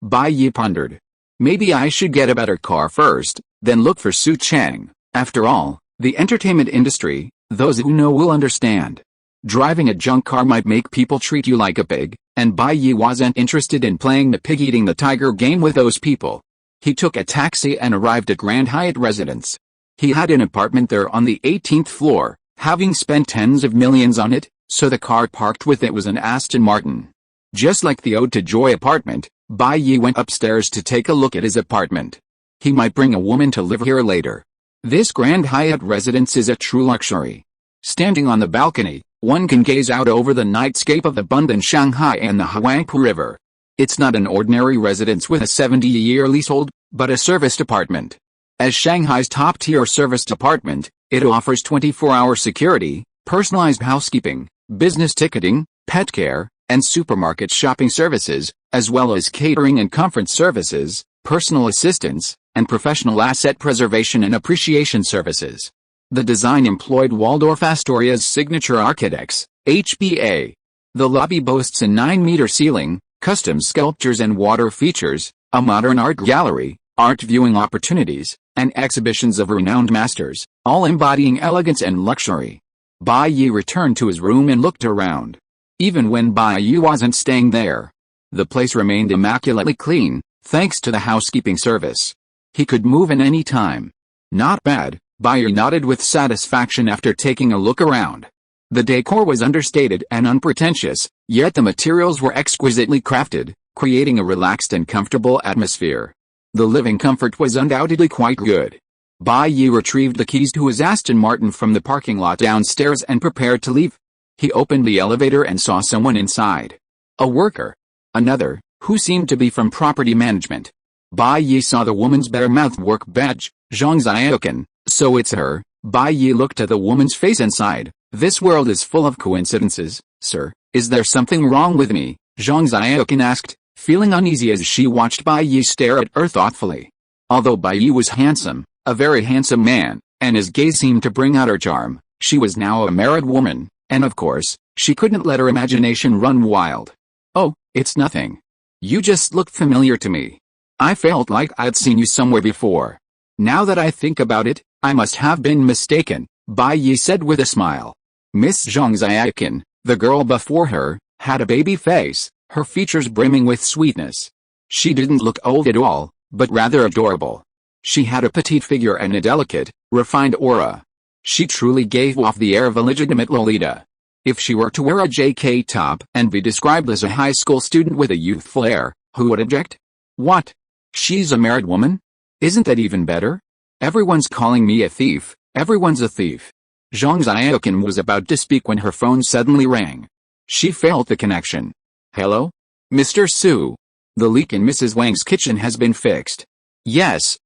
Bai Yi pondered. Maybe I should get a better car first, then look for Su Cheng. After all, The entertainment industry, those who know will understand. Driving a junk car might make people treat you like a pig, and Bai Yi wasn't interested in playing the pig-eating the tiger game with those people. He took a taxi and arrived at Grand Hyatt residence. He had an apartment there on the 18th floor, having spent tens of millions on it, so the car parked with it was an Aston Martin. Just like the Ode to Joy apartment, Bai Yi went upstairs to take a look at his apartment. He might bring a woman to live here later. This Grand Hyatt residence is a true luxury. Standing on the balcony, one can gaze out over the nightscape of abundant Shanghai and the Huangpu River. It's not an ordinary residence with a 70-year leasehold, but a serviced apartment. As Shanghai's top-tier serviced apartment, it offers 24-hour security, personalized housekeeping, business ticketing, pet care, and supermarket shopping services, as well as catering and conference services, personal assistance, and professional asset preservation and appreciation services. The design employed Waldorf Astoria's signature architects, HBA. The lobby boasts a 9-meter ceiling, custom sculptures and water features, a modern art gallery, art viewing opportunities, and exhibitions of renowned masters, all embodying elegance and luxury. Bai Yi returned to his room and looked around. Even when Bai Yi wasn't staying there, the place remained immaculately clean, thanks to the housekeeping service. He could move in any time. Not bad, Bai Yi nodded with satisfaction after taking a look around. The decor was understated and unpretentious, yet the materials were exquisitely crafted, creating a relaxed and comfortable atmosphere. The living comfort was undoubtedly quite good. Bai Yi retrieved the keys to his Aston Martin from the parking lot downstairs and prepared to leave. He opened the elevator and saw someone inside. A worker. Another, who seemed to be from property management. Bai Yi saw the woman's bare-mouthed work badge, Zhang Xiaoqin, so it's her. Bai Yi looked at the woman's face and sighed. This world is full of coincidences, sir. Is there something wrong with me? Zhang Xiaoqin asked, feeling uneasy as she watched Bai Yi stare at her thoughtfully. Although Bai Yi was handsome, a very handsome man, and his gaze seemed to bring out her charm, she was now a married woman, and of course, she couldn't let her imagination run wild. Oh, it's nothing. You just look familiar to me. I felt like I'd seen you somewhere before. Now that I think about it, I must have been mistaken, Bai Yi said with a smile. Miss Zhang Xiaoqin, the girl before her, had a baby face, her features brimming with sweetness. She didn't look old at all, but rather adorable. She had a petite figure and a delicate, refined aura. She truly gave off the air of a legitimate Lolita. If she were to wear a JK top and be described as a high school student with a youthful air, who would object? What? She's a married woman? Isn't that even better? Everyone's calling me a thief, everyone's a thief. Zhang Xiaoqin was about to speak when her phone suddenly rang. She felt the connection. Hello? Mr. Su. The leak in Mrs. Wang's kitchen has been fixed. Yes,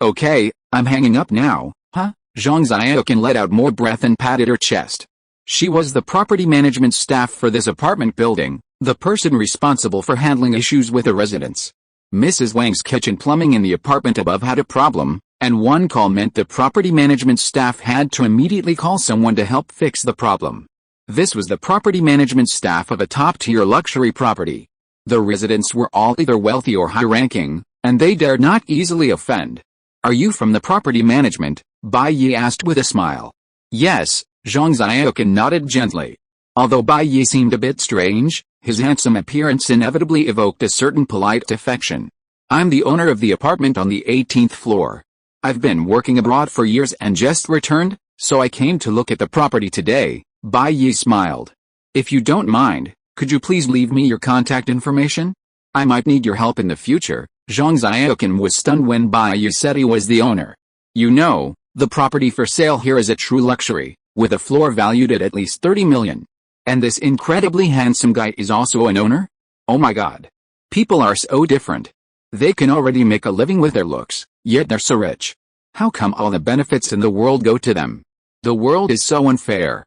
okay, I'm hanging up now, huh? Zhang Xiaoqin let out more breath and patted her chest. She was the property management staff for this apartment building, the person responsible for handling issues with the residents. Mrs. Wang's kitchen plumbing in the apartment above had a problem, and one call meant the property management staff had to immediately call someone to help fix the problem. This was the property management staff of a top-tier luxury property. The residents were all either wealthy or high-ranking, and they dared not easily offend. Are you from the property management? Bai Yi asked with a smile. Yes, Zhang Xiaoqin nodded gently. Although Bai Yi seemed a bit strange, his handsome appearance inevitably evoked a certain polite affection. I'm the owner of the apartment on the 18th floor. I've been working abroad for years and just returned, so I came to look at the property today. Bai Yi smiled. If you don't mind, could you please leave me your contact information? I might need your help in the future. Zhang Xiaoqin was stunned when Bai Yi said he was the owner. You know, the property for sale here is a true luxury, with a floor valued at least 30 million. And this incredibly handsome guy is also an owner? Oh my god. People are so different. They can already make a living with their looks, yet they're so rich. How come all the benefits in the world go to them? The world is so unfair.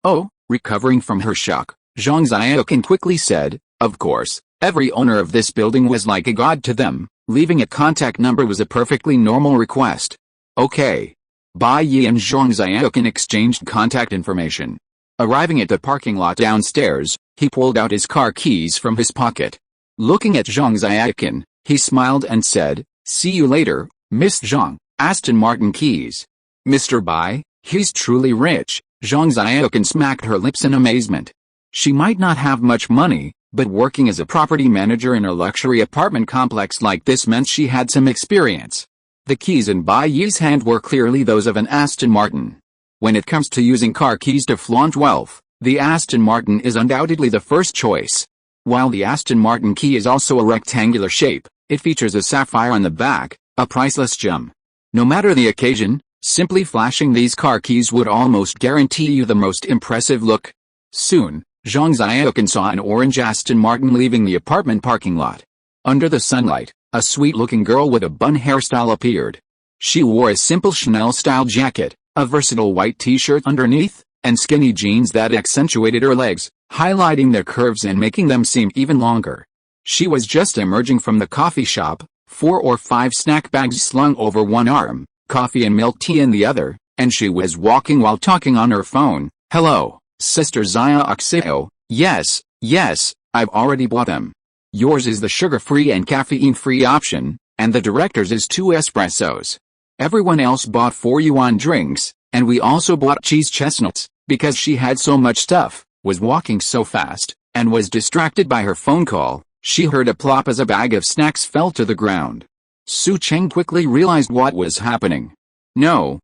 Oh, recovering from her shock, Zhang Xiaoqin quickly said, of course, every owner of this building was like a god to them. Leaving a contact number was a perfectly normal request. Okay. Bai Yi and Zhang Xiaoqin exchanged contact information. Arriving at the parking lot downstairs, he pulled out his car keys from his pocket. Looking at Zhang Xiaoqin, he smiled and said, see you later, Miss Zhang. Aston Martin keys. Mr. Bai, he's truly rich. Zhang Xiaoqun smacked her lips in amazement. She might not have much money, but working as a property manager in a luxury apartment complex like this meant she had some experience. The keys in Bai Yi's hand were clearly those of an Aston Martin. When it comes to using car keys to flaunt wealth, the Aston Martin is undoubtedly the first choice. While the Aston Martin key is also a rectangular shape, it features a sapphire on the back, a priceless gem. No matter the occasion, simply flashing these car keys would almost guarantee you the most impressive look. Soon, Zhang Xiaoqun saw an orange Aston Martin leaving the apartment parking lot. Under the sunlight, a sweet-looking girl with a bun hairstyle appeared. She wore a simple Chanel-style jacket, a versatile white t-shirt underneath, and skinny jeans that accentuated her legs, highlighting their curves and making them seem even longer. She was just emerging from the coffee shop, 4 or 5 snack bags slung over one arm, coffee and milk tea in the other, and she was walking while talking on her phone. Hello, Sister Xiaoxio. Yes, I've already bought them. Yours is the sugar-free and caffeine-free option, and the director's is 2 espressos. Everyone else bought 4 yuan drinks, and we also bought cheese chestnuts, because she had so much stuff, was walking so fast, and was distracted by her phone call. She heard a plop as a bag of snacks fell to the ground. Su Cheng quickly realized what was happening. No,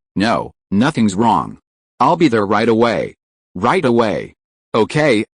nothing's wrong. I'll be there right away. Right away. Okay,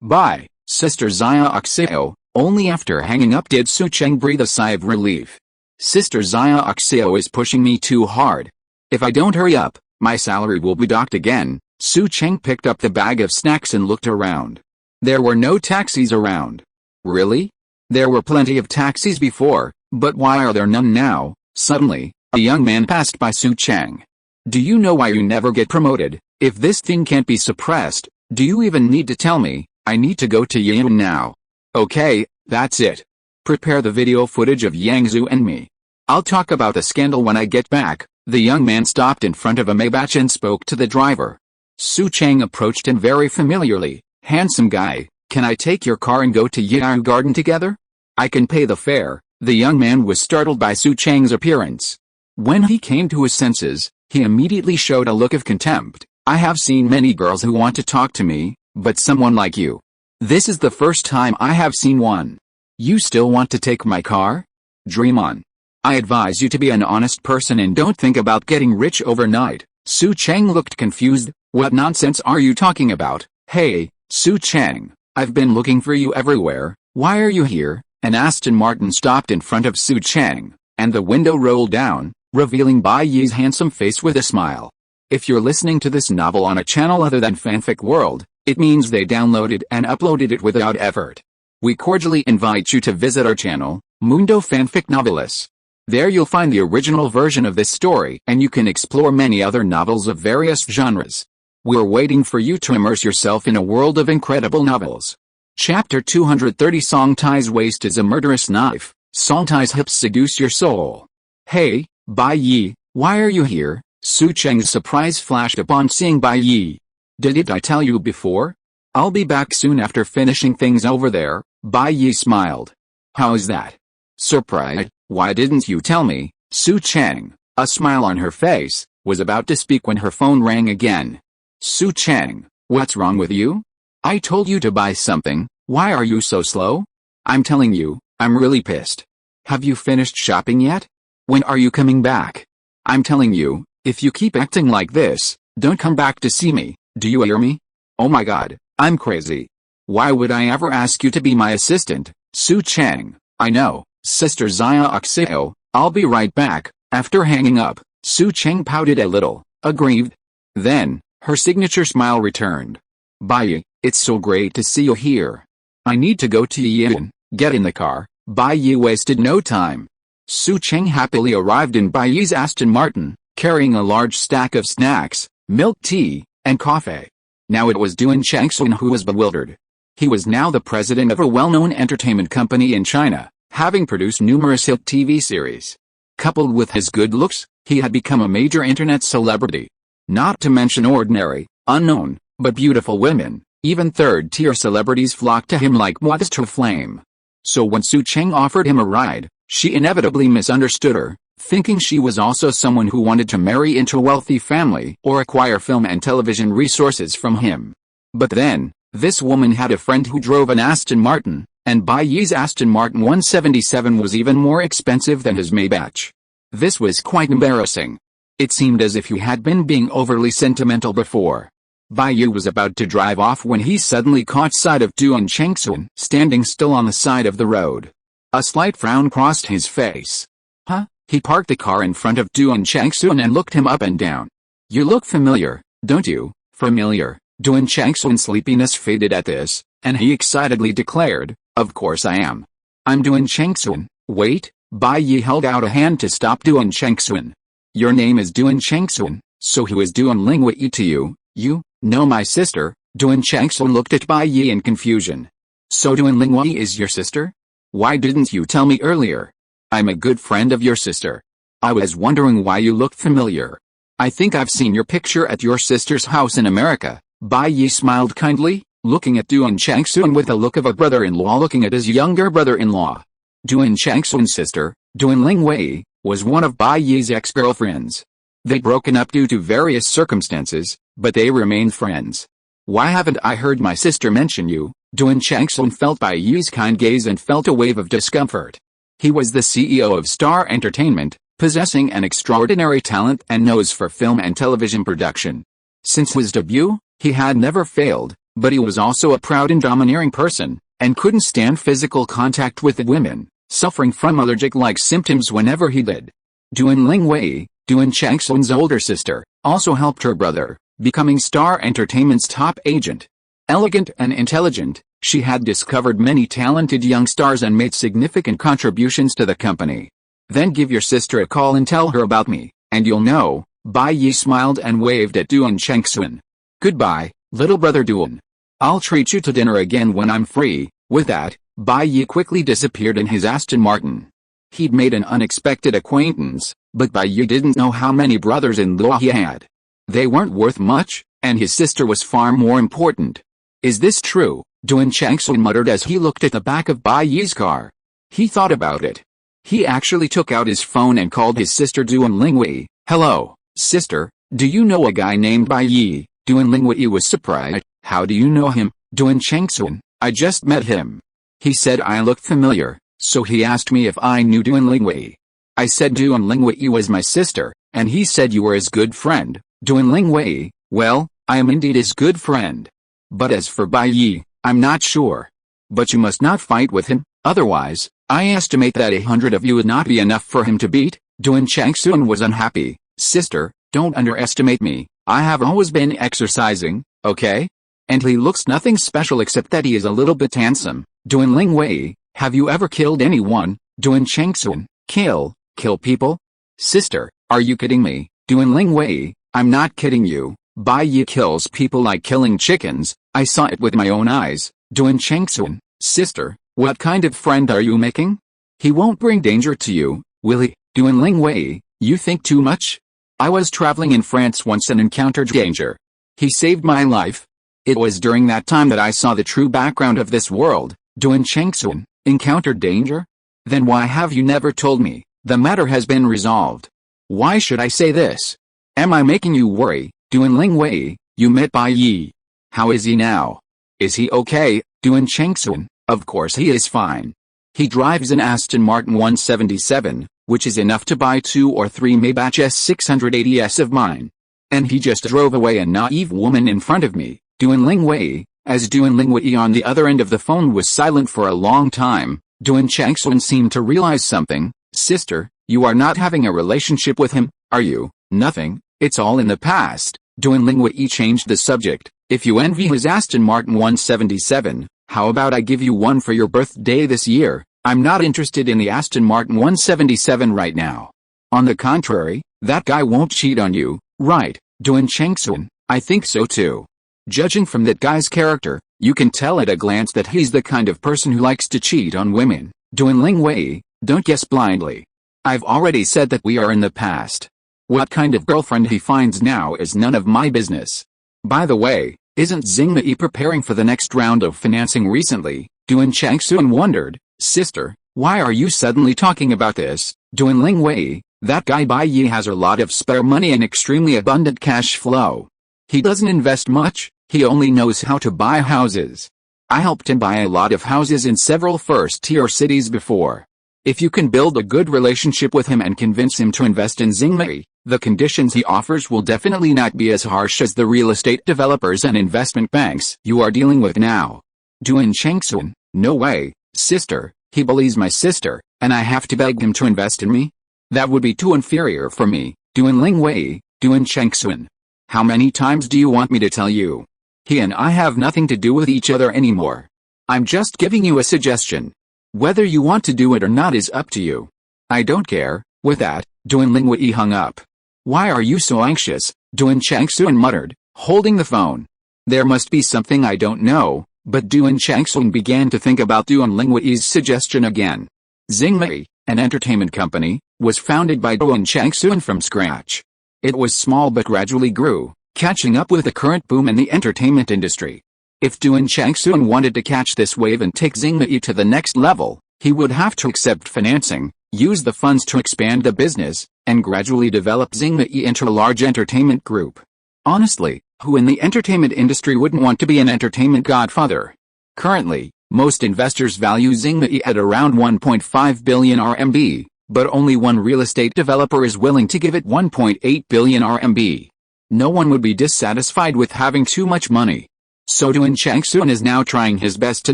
bye, Sister Xiaoxio. Only after hanging up did Su Cheng breathe a sigh of relief. Sister Xiaoxio is pushing me too hard. If I don't hurry up, my salary will be docked again. Su Cheng picked up the bag of snacks and looked around. There were no taxis around. Really? There were plenty of taxis before, but why are there none now? Suddenly, a young man passed by Su Cheng. Do you know why you never get promoted? If this thing can't be suppressed, do you even need to tell me? I need to go to Yian now. Okay, that's it. Prepare the video footage of Yangzhu and me. I'll talk about the scandal when I get back. The young man stopped in front of a Maybach and spoke to the driver. Su Cheng approached him very familiarly. Handsome guy, can I take your car and go to Yian Garden together? I can pay the fare. The young man was startled by Su Cheng's appearance. When he came to his senses, he immediately showed a look of contempt. I have seen many girls who want to talk to me, but someone like you. This is the first time I have seen one. You still want to take my car? Dream on. I advise you to be an honest person and don't think about getting rich overnight. Su Cheng looked confused. What nonsense are you talking about? Hey, Su Cheng, I've been looking for you everywhere. Why are you here? An Aston Martin stopped in front of Su Cheng, and the window rolled down, revealing Bai Yi's handsome face with a smile. If you're listening to this novel on a channel other than Fanfic World, it means they downloaded and uploaded it without effort. We cordially invite you to visit our channel, Mundo Fanfic Novelis. There you'll find the original version of this story and you can explore many other novels of various genres. We're waiting for you to immerse yourself in a world of incredible novels. Chapter 230 Song Tai's waist is a murderous knife, Song Tai's hips seduce your soul. Hey, Bai Yi, why are you here? Su Cheng's surprise flashed upon seeing Bai Yi. Didn't I tell you before? I'll be back soon after finishing things over there. Bai Yi smiled. How's that? Surprised? Why didn't you tell me? Su Cheng, a smile on her face, was about to speak when her phone rang again. Su Cheng, what's wrong with you? I told you to buy something. Why are you so slow? I'm telling you, I'm really pissed. Have you finished shopping yet? When are you coming back? I'm telling you, if you keep acting like this, don't come back to see me. Do you hear me? Oh my god, I'm crazy. Why would I ever ask you to be my assistant? Su Cheng, I know, Sister Xiaoxio, I'll be right back. After hanging up, Su Cheng pouted a little, aggrieved. Then, her signature smile returned. Bai, it's so great to see you here. I need to go to Yian. Get in the car. Bai Yi wasted no time. Su Cheng happily arrived in Bai Yi's Aston Martin, carrying a large stack of snacks, milk tea, and coffee. Now it was Duan Chengxun who was bewildered. He was now the president of a well-known entertainment company in China, having produced numerous hit TV series. Coupled with his good looks, he had become a major internet celebrity. Not to mention ordinary, unknown, but beautiful women, even third-tier celebrities flocked to him like moths to a flame. So when Su Cheng offered him a ride, she inevitably misunderstood her, thinking she was also someone who wanted to marry into a wealthy family or acquire film and television resources from him. But then, this woman had a friend who drove an Aston Martin, and Bai Yi's Aston Martin 177 was even more expensive than his Maybach. This was quite embarrassing. It seemed as if he had been being overly sentimental before. Bai Yi was about to drive off when he suddenly caught sight of Duan Chengsun standing still on the side of the road. A slight frown crossed his face. Huh? He parked the car in front of Duan Chengsun and looked him up and down. You look familiar, don't you? Familiar. Duan Chengsun's sleepiness faded at this, and he excitedly declared, of course I am. I'm Duan Chengsun. Wait, Bai Yi held out a hand to stop Duan Chengsun. Your name is Duan Chengsun, so who is Duan Lingwei to you? You? No, my sister. Duan Chengsun looked at Bai Yi in confusion. So Duan Lingwei is your sister? Why didn't you tell me earlier? I'm a good friend of your sister. I was wondering why you looked familiar. I think I've seen your picture at your sister's house in America. Bai Yi smiled kindly, looking at Duan Chengsun with the look of a brother-in-law looking at his younger brother-in-law. Duan Chengsun's sister, Duan Lingwei, was one of Bai Yi's ex-girlfriends. They'd broken up due to various circumstances, but they remained friends. Why haven't I heard my sister mention you? Duan Chengsun felt Bai Yi's kind gaze and felt a wave of discomfort. He was the CEO of Star Entertainment, possessing an extraordinary talent and nose for film and television production. Since his debut, he had never failed, but he was also a proud and domineering person, and couldn't stand physical contact with women, suffering from allergic-like symptoms whenever he did. Duan Lingwei, Duan Chengsun's older sister, also helped her brother, becoming Star Entertainment's top agent. Elegant and intelligent, she had discovered many talented young stars and made significant contributions to the company. Then give your sister a call and tell her about me, and you'll know. Bai Yi smiled and waved at Duan Chengsun. Goodbye, little brother Duan. I'll treat you to dinner again when I'm free. With that, Bai Yi quickly disappeared in his Aston Martin. He'd made an unexpected acquaintance, but Bai Yi didn't know how many brothers-in-law he had. They weren't worth much, and his sister was far more important. Is this true? Duan Chengsun muttered as he looked at the back of Bai Yi's car. He thought about it. He actually took out his phone and called his sister Duan Lingwei. Hello, sister, do you know a guy named Bai Yi? Duan Lingwei was surprised. How do you know him? Duan Chengsun, I just met him. He said I looked familiar, so he asked me if I knew Duan Lingwei. I said Duan Lingwei was my sister, and he said you were his good friend. Duan Lingwei, well, I am indeed his good friend. But as for Bai Yi, I'm not sure. But you must not fight with him, otherwise, I estimate that 100 of you would not be enough for him to beat. Duan Chengsun was unhappy. Sister, don't underestimate me. I have always been exercising, okay? And he looks nothing special except that he is a little bit handsome. Duan Lingwei, have you ever killed anyone? Duan Chengsun, kill people? Sister, are you kidding me? Duan Lingwei, I'm not kidding you. Bai Yi kills people like killing chickens. I saw it with my own eyes. Duan Chengsun, sister, what kind of friend are you making? He won't bring danger to you, will he? Duan Lingwei, you think too much? I was traveling in France once and encountered danger. He saved my life. It was during that time that I saw the true background of this world. Duan Chengsun, encountered danger? Then why have you never told me? The matter has been resolved. Why should I say this? Am I making you worry? Duan Lingwei, you met Bai Yi. How is he now? Is he okay? Duan Chengsun, of course he is fine. He drives an Aston Martin 177, which is enough to buy 2 or 3 Maybach S680s of mine. And he just drove away a naive woman in front of me. Duan Lingwei, as Duan Lingwei on the other end of the phone was silent for a long time, Duan Chengsun seemed to realize something. Sister, you are not having a relationship with him, are you? Nothing, it's all in the past. Duan Lingwei changed the subject. If you envy his Aston Martin 177, how about I give you one for your birthday this year? I'm not interested in the Aston Martin 177 right now. On the contrary, that guy won't cheat on you, right? Duan Chengsun, I think so too. Judging from that guy's character, you can tell at a glance that he's the kind of person who likes to cheat on women. Duan Lingwei, don't guess blindly. I've already said that we are in the past. What kind of girlfriend he finds now is none of my business. By the way, isn't Xingmei preparing for the next round of financing recently? Duan Chengsun wondered. Sister, why are you suddenly talking about this? Duan Lingwei, That guy Bai Yi has a lot of spare money and extremely abundant cash flow. He doesn't invest much, he only knows how to buy houses. I helped him buy a lot of houses in several first-tier cities before. If you can build a good relationship with him and convince him to invest in Xingmei, the conditions he offers will definitely not be as harsh as the real estate developers and investment banks you are dealing with now. Duan Chengxun, no way, sister, he bullies my sister, and I have to beg him to invest in me? That would be too inferior for me, Duan Lingwei, Duan Chengxun. How many times do you want me to tell you? He and I have nothing to do with each other anymore. I'm just giving you a suggestion. Whether you want to do it or not is up to you. I don't care. With that, Duan Lingwei hung up. Why are you so anxious? Duan Changxun muttered, holding the phone. There must be something I don't know, but Duan Changxun began to think about Duan Lingwei's suggestion again. Xingmei, an entertainment company, was founded by Duan Changxun from scratch. It was small but gradually grew, catching up with the current boom in the entertainment industry. If Duan Changxun wanted to catch this wave and take Xingmei to the next level, he would have to accept financing, use the funds to expand the business, and gradually develop Xingmei into a large entertainment group. Honestly, who in the entertainment industry wouldn't want to be an entertainment godfather? Currently, most investors value Xingmei at around 1.5 billion RMB, but only one real estate developer is willing to give it 1.8 billion RMB. No one would be dissatisfied with having too much money. So Duan Changxun is now trying his best to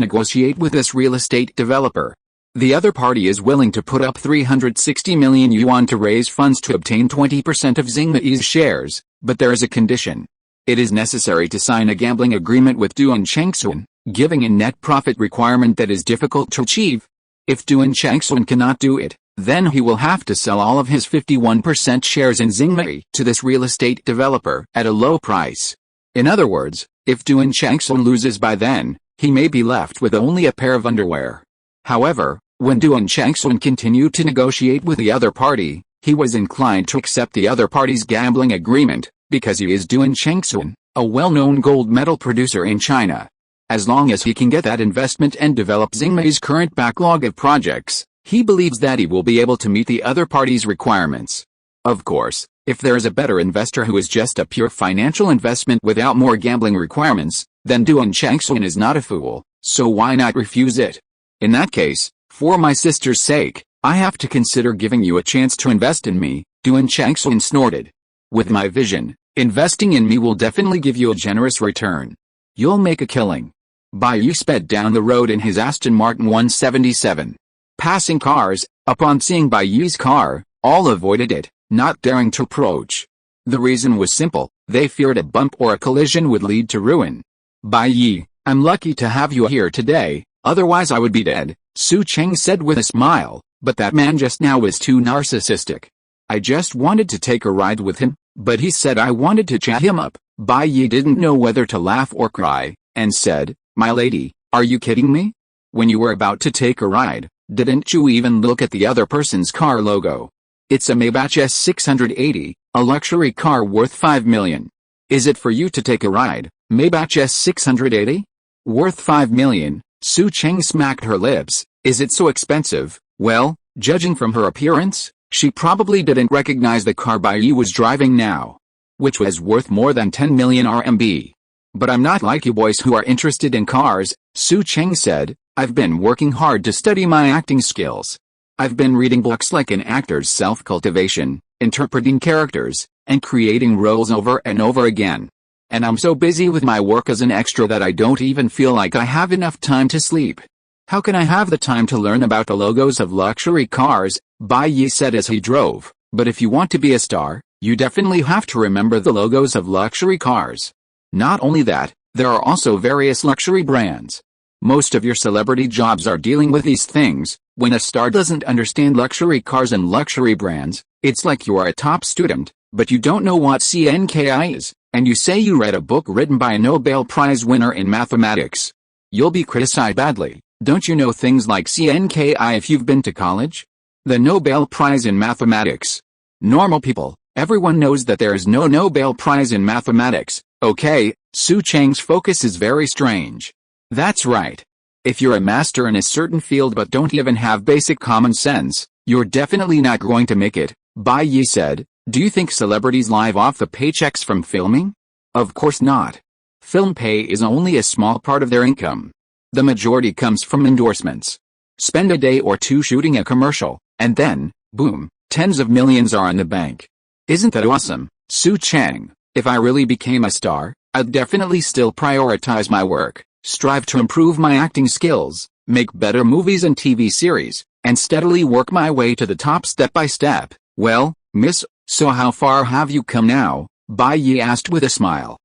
negotiate with this real estate developer. The other party is willing to put up 360 million yuan to raise funds to obtain 20% of Xingmei's shares, but there is a condition. It is necessary to sign a gambling agreement with Duan Changxun, giving a net profit requirement that is difficult to achieve. If Duan Changxun cannot do it, then he will have to sell all of his 51% shares in Xingmei to this real estate developer at a low price. In other words, if Duan Changxun loses by then, he may be left with only a pair of underwear. However, when Duan Changxun continued to negotiate with the other party, he was inclined to accept the other party's gambling agreement, because he is Duan Changxun, a well-known gold medal producer in China. As long as he can get that investment and develop Xingmei's current backlog of projects, he believes that he will be able to meet the other party's requirements. Of course, if there is a better investor who is just a pure financial investment without more gambling requirements, then Duan Changxun is not a fool, so why not refuse it? In that case, for my sister's sake, I have to consider giving you a chance to invest in me, Duan Changxun snorted. With my vision, investing in me will definitely give you a generous return. You'll make a killing. Bai Yu sped down the road in his Aston Martin 177. Passing cars, upon seeing Bai Yu's car, all avoided it, not daring to approach. The reason was simple, they feared a bump or a collision would lead to ruin. Bai Yi, I'm lucky to have you here today, otherwise I would be dead, Su Cheng said with a smile, but that man just now was too narcissistic. I just wanted to take a ride with him, but he said I wanted to chat him up. Bai Yi didn't know whether to laugh or cry, and said, my lady, are you kidding me? When you were about to take a ride, didn't you even look at the other person's car logo? It's a Maybach S680, a luxury car worth 5 million. Is it for you to take a ride, Maybach S680? Worth 5 million, Su Cheng smacked her lips. Is it so expensive? Well, judging from her appearance, she probably didn't recognize the car Bai Yi was driving now, which was worth more than 10 million RMB. But I'm not like you boys who are interested in cars, Su Cheng said. I've been working hard to study my acting skills. I've been reading books like An Actor's Self-Cultivation, interpreting characters, and creating roles over and over again. And I'm so busy with my work as an extra that I don't even feel like I have enough time to sleep. How can I have the time to learn about the logos of luxury cars? Bai Yi said as he drove. But if you want to be a star, you definitely have to remember the logos of luxury cars. Not only that, there are also various luxury brands. Most of your celebrity jobs are dealing with these things. When a star doesn't understand luxury cars and luxury brands, it's like you are a top student, but you don't know what CNKI is, and you say you read a book written by a Nobel Prize winner in mathematics. You'll be criticized badly. Don't you know things like CNKI if you've been to college? The Nobel Prize in mathematics. Normal people, everyone knows that there is no Nobel Prize in mathematics, okay? Su Cheng's focus is very strange. That's right. If you're a master in a certain field but don't even have basic common sense, you're definitely not going to make it. Bai Yi said. Do you think celebrities live off the paychecks from filming? Of course not. Film pay is only a small part of their income. The majority comes from endorsements. Spend a day or two shooting a commercial, and then, boom, tens of millions are in the bank. Isn't that awesome, Su Chang? If I really became a star, I'd definitely still prioritize my work, strive to improve my acting skills, make better movies and TV series, and steadily work my way to the top step by step. Well, miss, so how far have you come now? Bai Yi asked with a smile.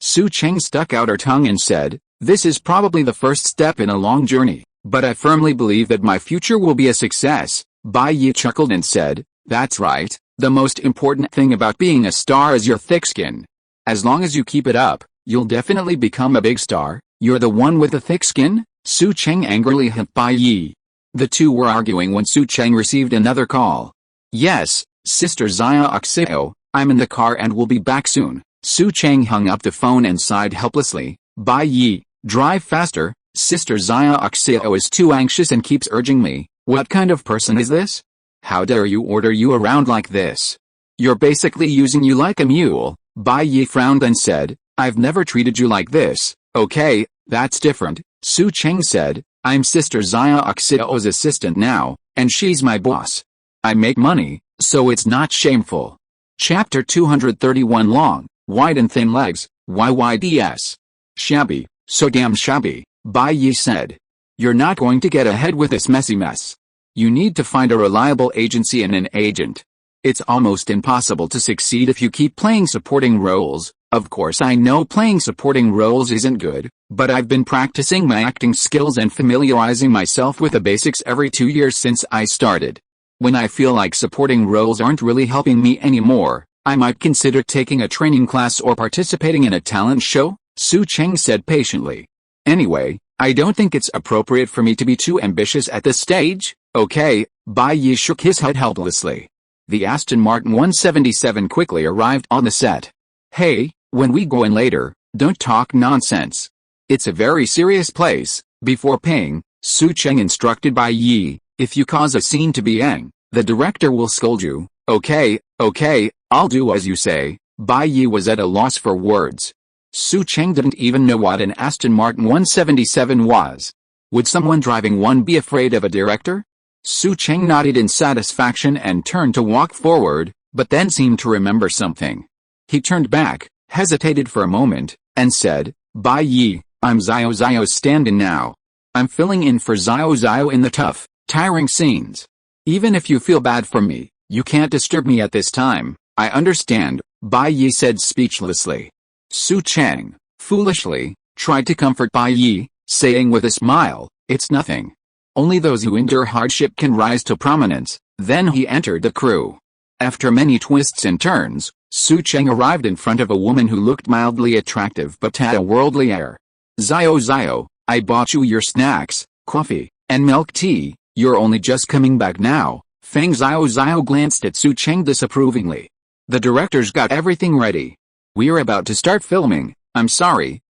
Su Chang stuck out her tongue and said, this is probably the first step in a long journey, but I firmly believe that my future will be a success. Bai Yi chuckled and said, that's right, the most important thing about being a star is your thick skin. As long as you keep it up, you'll definitely become a big star. You're the one with the thick skin? Su Chang angrily hit Bai Yi. The two were arguing when Su Chang received another call. Yes, Sister Zaya Oxeo, I'm in the car and will be back soon. Su Chang hung up the phone and sighed helplessly. Bai Yi, drive faster, Sister Zaya Oxeo is too anxious and keeps urging me. What kind of person is this? How dare you order you around like this? You're basically using you like a mule. Bai Yi frowned and said, I've never treated you like this. Okay, that's different, Su Chang said. I'm Sister Zaya Oxeo's assistant now, and she's my boss. I make money, so it's not shameful. Chapter 231 Long, wide and thin legs, YYDS. Shabby, so damn shabby, Bai Yi said. You're not going to get ahead with this messy mess. You need to find a reliable agency and an agent. It's almost impossible to succeed if you keep playing supporting roles. Of course I know playing supporting roles isn't good, but I've been practicing my acting skills and familiarizing myself with the basics every 2 years since I started. When I feel like supporting roles aren't really helping me anymore, I might consider taking a training class or participating in a talent show, Su Chang said patiently. Anyway, I don't think it's appropriate for me to be too ambitious at this stage, okay? Bai Yi shook his head helplessly. The Aston Martin 177 quickly arrived on the set. Hey, when we go in later, don't talk nonsense. It's a very serious place. Before paying, Su Chang instructed Bai Yi, if you cause a scene to be eng, the director will scold you. Okay, I'll do as you say. Bai Yi was at a loss for words. Su Chang didn't even know what an Aston Martin 177 was. Would someone driving one be afraid of a director? Su Chang nodded in satisfaction and turned to walk forward, but then seemed to remember something. He turned back, hesitated for a moment, and said, Bai Yi, I'm Zio's stand-in now. I'm filling in for Zio in the tough, tiring scenes. Even if you feel bad for me, you can't disturb me at this time. I understand, Bai Yi said speechlessly. Su Chang, foolishly, tried to comfort Bai Yi, saying with a smile, it's nothing. Only those who endure hardship can rise to prominence. Then he entered the crew. After many twists and turns, Su Chang arrived in front of a woman who looked mildly attractive but had a worldly air. Zio, I bought you your snacks, coffee, and milk tea. You're only just coming back now. Feng Zio glanced at Su Chang disapprovingly. The director's got everything ready. We're about to start filming. I'm sorry.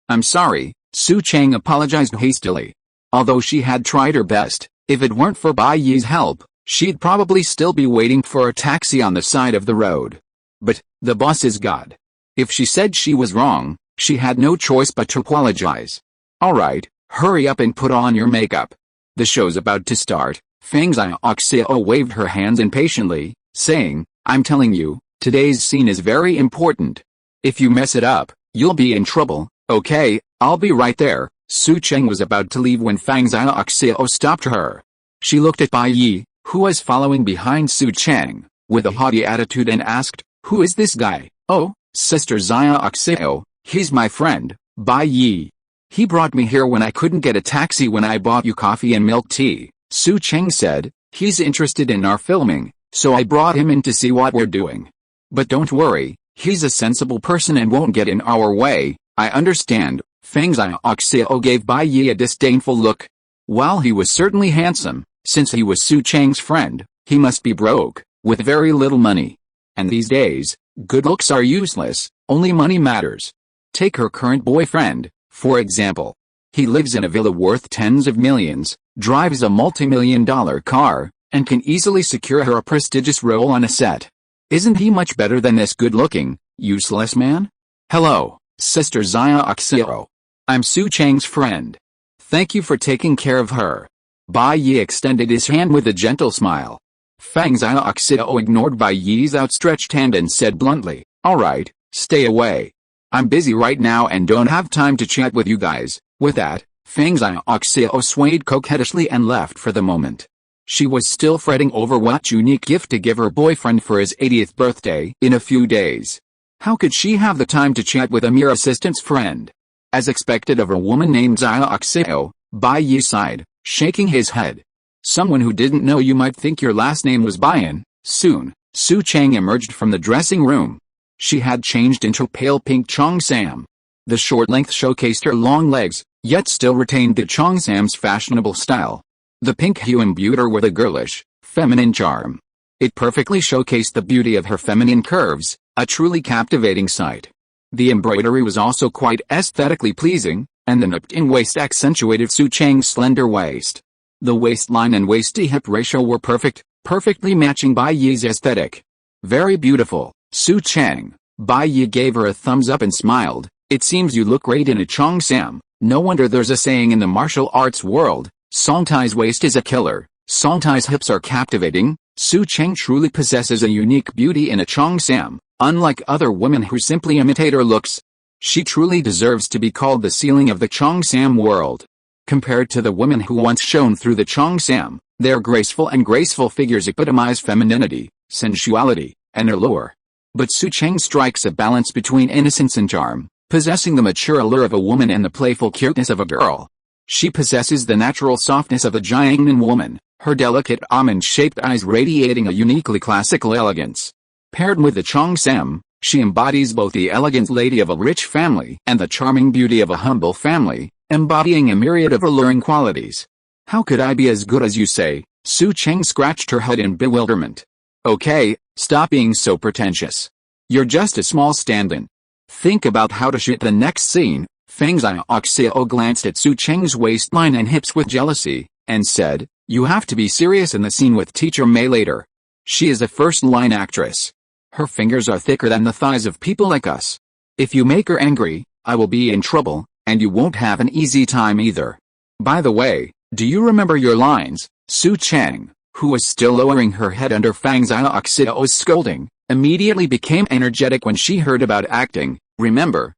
Su Chang apologized hastily. Although she had tried her best, if it weren't for Bai Yi's help, she'd probably still be waiting for a taxi on the side of the road. But, the boss is God. If she said she was wrong, she had no choice but to apologize. Alright, hurry up and put on your makeup. The show's about to start. Feng Zioxio waved her hands impatiently, saying, I'm telling you, today's scene is very important. If you mess it up, you'll be in trouble. Okay, I'll be right there. Su Chang was about to leave when Feng Zioxio stopped her. She looked at Bai Yi, who was following behind Su Chang, with a haughty attitude and asked, who is this guy? Oh, Sister Zioxio, he's my friend, Bai Yi. He brought me here when I couldn't get a taxi when I bought you coffee and milk tea. Su Chang said, he's interested in our filming, so I brought him in to see what we're doing. But don't worry, he's a sensible person and won't get in our way. I understand. Feng Zioxio gave Bai Yi a disdainful look. While he was certainly handsome, since he was Su Chang's friend, he must be broke, with very little money. And these days, good looks are useless, only money matters. Take her current boyfriend, for example. He lives in a villa worth tens of millions, drives a multi-million-dollar car, and can easily secure her a prestigious role on a set. Isn't he much better than this good-looking, useless man? Hello, Sister Zaya Oxio. I'm Su Chang's friend. Thank you for taking care of her. Bai Yi extended his hand with a gentle smile. Fang Zaya Oxio ignored Bai Yi's outstretched hand and said bluntly, "Alright, stay away. I'm busy right now and don't have time to chat with you guys." With that, Fang Zaya Oxio swayed coquettishly and left for the moment. She was still fretting over what unique gift to give her boyfriend for his 80th birthday in a few days. How could she have the time to chat with a mere assistant's friend? As expected of a woman named Zaya Oxio, Bai Yi sighed, shaking his head. Someone who didn't know you might think your last name was Bayan. Soon, Su Chang emerged from the dressing room. She had changed into pale pink cheongsam. The short length showcased her long legs, yet still retained the cheongsam's fashionable style. The pink hue imbued her with a girlish, feminine charm. It perfectly showcased the beauty of her feminine curves, a truly captivating sight. The embroidery was also quite aesthetically pleasing, and the nipped-in waist accentuated Su Chang's slender waist. The waistline and waist-to-hip ratio were perfect, perfectly matching Bai Yi's aesthetic. Very beautiful, Su Chang. Bai Yi gave her a thumbs up and smiled. It seems you look great in a cheongsam. No wonder there's a saying in the martial arts world, Song Tai's waist is a killer, Song Tai's hips are captivating. Su Chang truly possesses a unique beauty in a cheongsam, unlike other women who simply imitate her looks. She truly deserves to be called the ceiling of the cheongsam world. Compared to the women who once shone through the cheongsam, their graceful figures epitomize femininity, sensuality, and allure. But Su Chang strikes a balance between innocence and charm, possessing the mature allure of a woman and the playful cuteness of a girl. She possesses the natural softness of a Jiangnan woman, her delicate almond-shaped eyes radiating a uniquely classical elegance. Paired with the cheongsam, she embodies both the elegant lady of a rich family and the charming beauty of a humble family, embodying a myriad of alluring qualities. How could I be as good as you say? Su Chang scratched her head in bewilderment. Okay, stop being so pretentious. You're just a small stand-in. Think about how to shoot the next scene. Fang Zaya Oxio glanced at Su Chang's waistline and hips with jealousy, and said, "You have to be serious in the scene with Teacher Mei later. She is a first-line actress. Her fingers are thicker than the thighs of people like us. If you make her angry, I will be in trouble, and you won't have an easy time either. By the way, do you remember your lines?" Su Chang, who was still lowering her head under Fang Zaya Oxio's scolding, immediately became energetic when she heard about acting. Remember,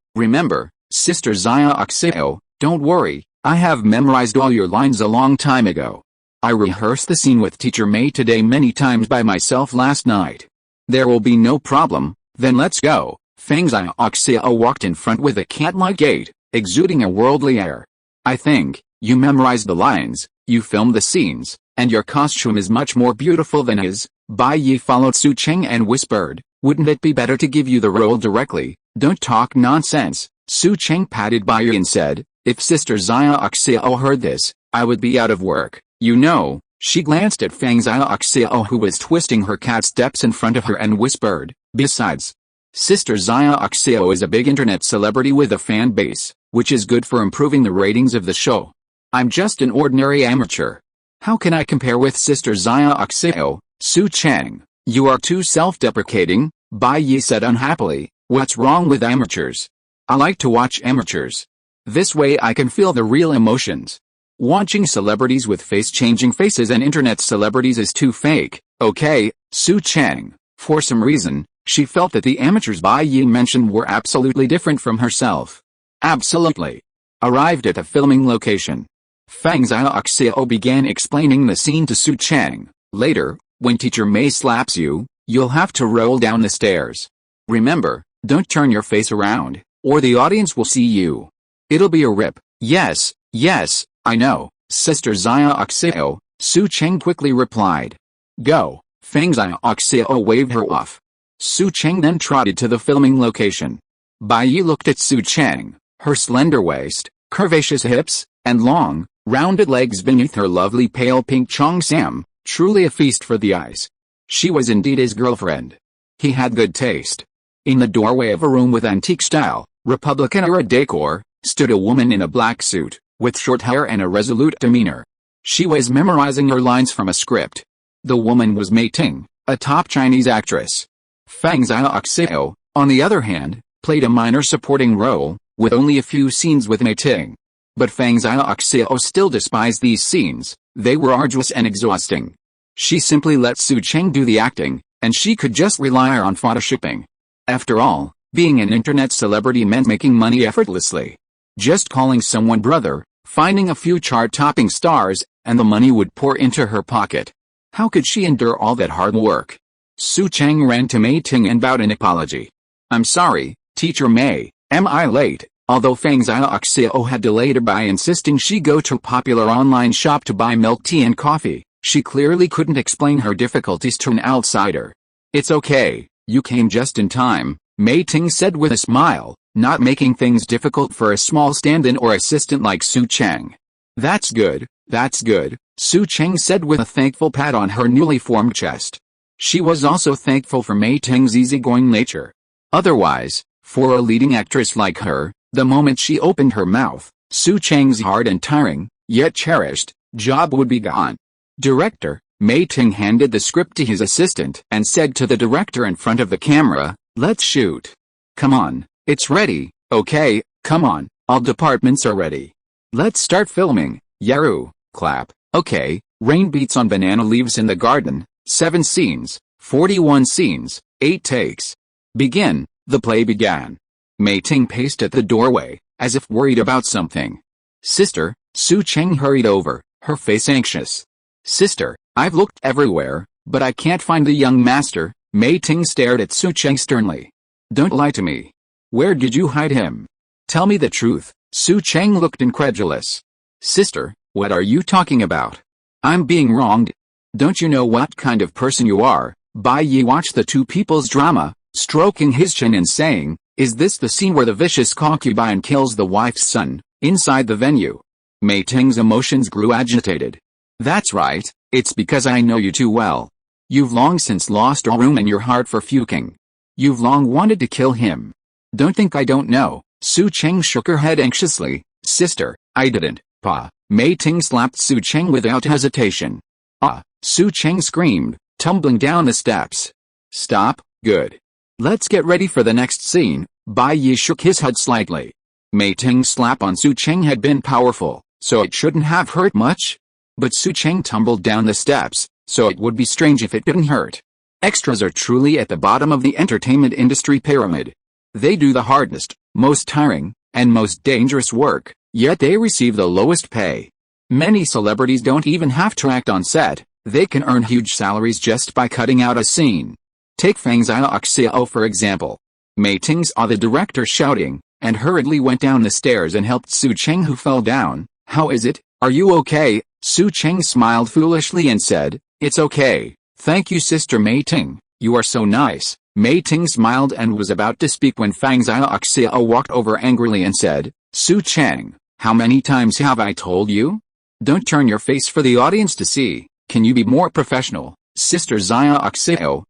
Sister Zaya Oxio, don't worry, I have memorized all your lines a long time ago. I rehearsed the scene with Teacher Mei today many times by myself last night. There will be no problem, then let's go. Fang Zaya Oxio walked in front with a cat-like gait, exuding a worldly air. I think, you memorized the lines, you filmed the scenes, and your costume is much more beautiful than his. Bai Yi followed Su Chang and whispered, wouldn't it be better to give you the role directly? Don't talk nonsense. Su Chang patted Bai Yi and said, if Sister Zaya Oxio heard this, I would be out of work. You know, she glanced at Fang Zaya Oxio who was twisting her cat steps in front of her and whispered, besides, Sister Zaya Oxio is a big internet celebrity with a fan base, which is good for improving the ratings of the show. I'm just an ordinary amateur. How can I compare with Sister Zaya Oxio? Su Chang, you are too self-deprecating, Bai Yi said unhappily. What's wrong with amateurs? I like to watch amateurs. This way I can feel the real emotions. Watching celebrities with face-changing faces and internet celebrities is too fake. Okay, Su Chang. For some reason, she felt that the amateurs Bai Yi mentioned were absolutely different from herself. Absolutely. Arrived at the filming location, Fang Zaya Oxio began explaining the scene to Su Chang. Later, when Teacher Mei slaps you, you'll have to roll down the stairs. Remember, don't turn your face around, or the audience will see you. It'll be a rip. Yes, I know, Sister Zaya Oxio, Su Chang quickly replied. Go. Fang Zaya Oxio waved her off. Su Chang then trotted to the filming location. Bai Yi looked at Su Chang, her slender waist, curvaceous hips, and long, rounded legs beneath her lovely pale pink cheongsam, truly a feast for the eyes. She was indeed his girlfriend. He had good taste. In the doorway of a room with antique-style, Republican-era decor, stood a woman in a black suit, with short hair and a resolute demeanor. She was memorizing her lines from a script. The woman was Mei Ting, a top Chinese actress. Fang Xiaoxiao, on the other hand, played a minor supporting role, with only a few scenes with Mei Ting. But Fang Xiaoxiao still despised these scenes. They were arduous and exhausting. She simply let Su Cheng do the acting, and she could just rely on photoshopping. After all, being an internet celebrity meant making money effortlessly. Just calling someone brother, finding a few chart-topping stars, and the money would pour into her pocket. How could she endure all that hard work? Su Cheng ran to Mei Ting and vowed an apology. "I'm sorry, Teacher Mei, am I late?" Although Fang Xiaoxiao had delayed her by insisting she go to a popular online shop to buy milk tea and coffee, she clearly couldn't explain her difficulties to an outsider. "It's okay, you came just in time," Mei Ting said with a smile, not making things difficult for a small stand-in or assistant like Su Cheng. That's good, Su Cheng said with a thankful pat on her newly formed chest. She was also thankful for Mei Ting's easygoing nature. Otherwise, for a leading actress like her, the moment she opened her mouth, Su Cheng's hard and tiring, yet cherished, job would be gone. "Director," Mei Ting handed the script to his assistant and said to the director in front of the camera, "Let's shoot. Come on, it's ready, okay, come on, all departments are ready. Let's start filming, Yaru." Clap. "Okay, rain beats on banana leaves in the garden, 7 scenes, 41 scenes, 8 takes. Begin." The play began. Mei Ting paced at the doorway, as if worried about something. "Sister," Su Cheng hurried over, her face anxious. "Sister, I've looked everywhere, but I can't find the young master." Mei Ting stared at Su Cheng sternly. "Don't lie to me. Where did you hide him? Tell me the truth." Su Cheng looked incredulous. "Sister, what are you talking about? I'm being wronged. Don't you know what kind of person you are?" Bai Yi watched the two people's drama, stroking his chin and saying, "Is this the scene where the vicious concubine kills the wife's son, inside the venue?" Mei Ting's emotions grew agitated. "That's right, it's because I know you too well. You've long since lost all room in your heart for Fuking. You've long wanted to kill him. Don't think I don't know." Su Cheng shook her head anxiously. "Sister, I didn't, Pa." Mei Ting slapped Su Cheng without hesitation. "Ah!" Su Cheng screamed, tumbling down the steps. "Stop, good. Let's get ready for the next scene." Bai Yi shook his head slightly. Mei Ting's slap on Su Cheng had been powerful, so it shouldn't have hurt much. But Su Cheng tumbled down the steps, so it would be strange if it didn't hurt. Extras are truly at the bottom of the entertainment industry pyramid. They do the hardest, most tiring, and most dangerous work, yet they receive the lowest pay. Many celebrities don't even have to act on set. They can earn huge salaries just by cutting out a scene. Take Fang Xiaoxiao for example. Mei Ting saw the director shouting, and hurriedly went down the stairs and helped Su Cheng, who fell down. "How is it? Are you okay?" Su Cheng smiled foolishly and said, "It's okay. Thank you, Sister Mei Ting. You are so nice." Mei Ting smiled and was about to speak when Fang Xiaoxiao walked over angrily and said, "Su Cheng, how many times have I told you? Don't turn your face for the audience to see. Can you be more professional?" Sister Xiaoxiao,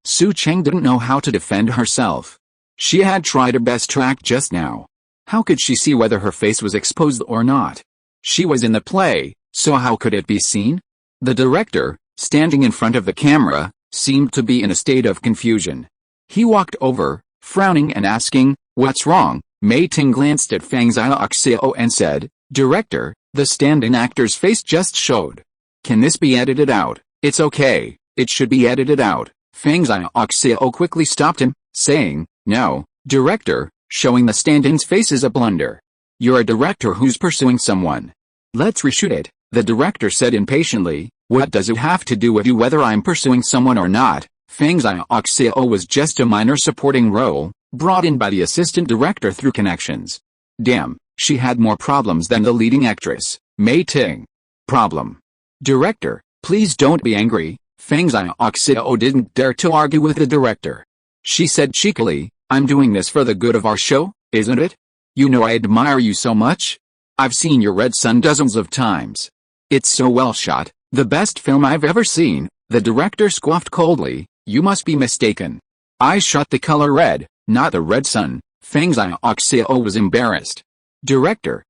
Su Cheng didn't know how to defend herself. She had tried her best to act just now. How could she see whether her face was exposed or not? She was in the play, so how could it be seen? The director, standing in front of the camera, seemed to be in a state of confusion. He walked over, frowning and asking, "What's wrong?" Mei Ting glanced at Fang Xiaoxiao and said, "Director, the stand-in actor's face just showed. Can this be edited out?" "It's okay, it should be edited out." Fang Xiaoxiao quickly stopped him, saying, "No, director, showing the stand-in's face is a blunder. You're a director who's pursuing someone. Let's reshoot it." The director said impatiently, "What does it have to do with you whether I'm pursuing someone or not?" Fang Xiaoxiao was just a minor supporting role, brought in by the assistant director through connections. Damn, she had more problems than the leading actress, Mei Ting. Problem. "Director, please don't be angry." Fang Xiaoxiao didn't dare to argue with the director. She said cheekily, "I'm doing this for the good of our show, isn't it? You know I admire you so much. I've seen your Red Sun dozens of times. It's so well shot, the best film I've ever seen." The director scoffed coldly, "You must be mistaken. I shot the color red, not the Red Sun." Fang Xiaoxiao was embarrassed. "Director,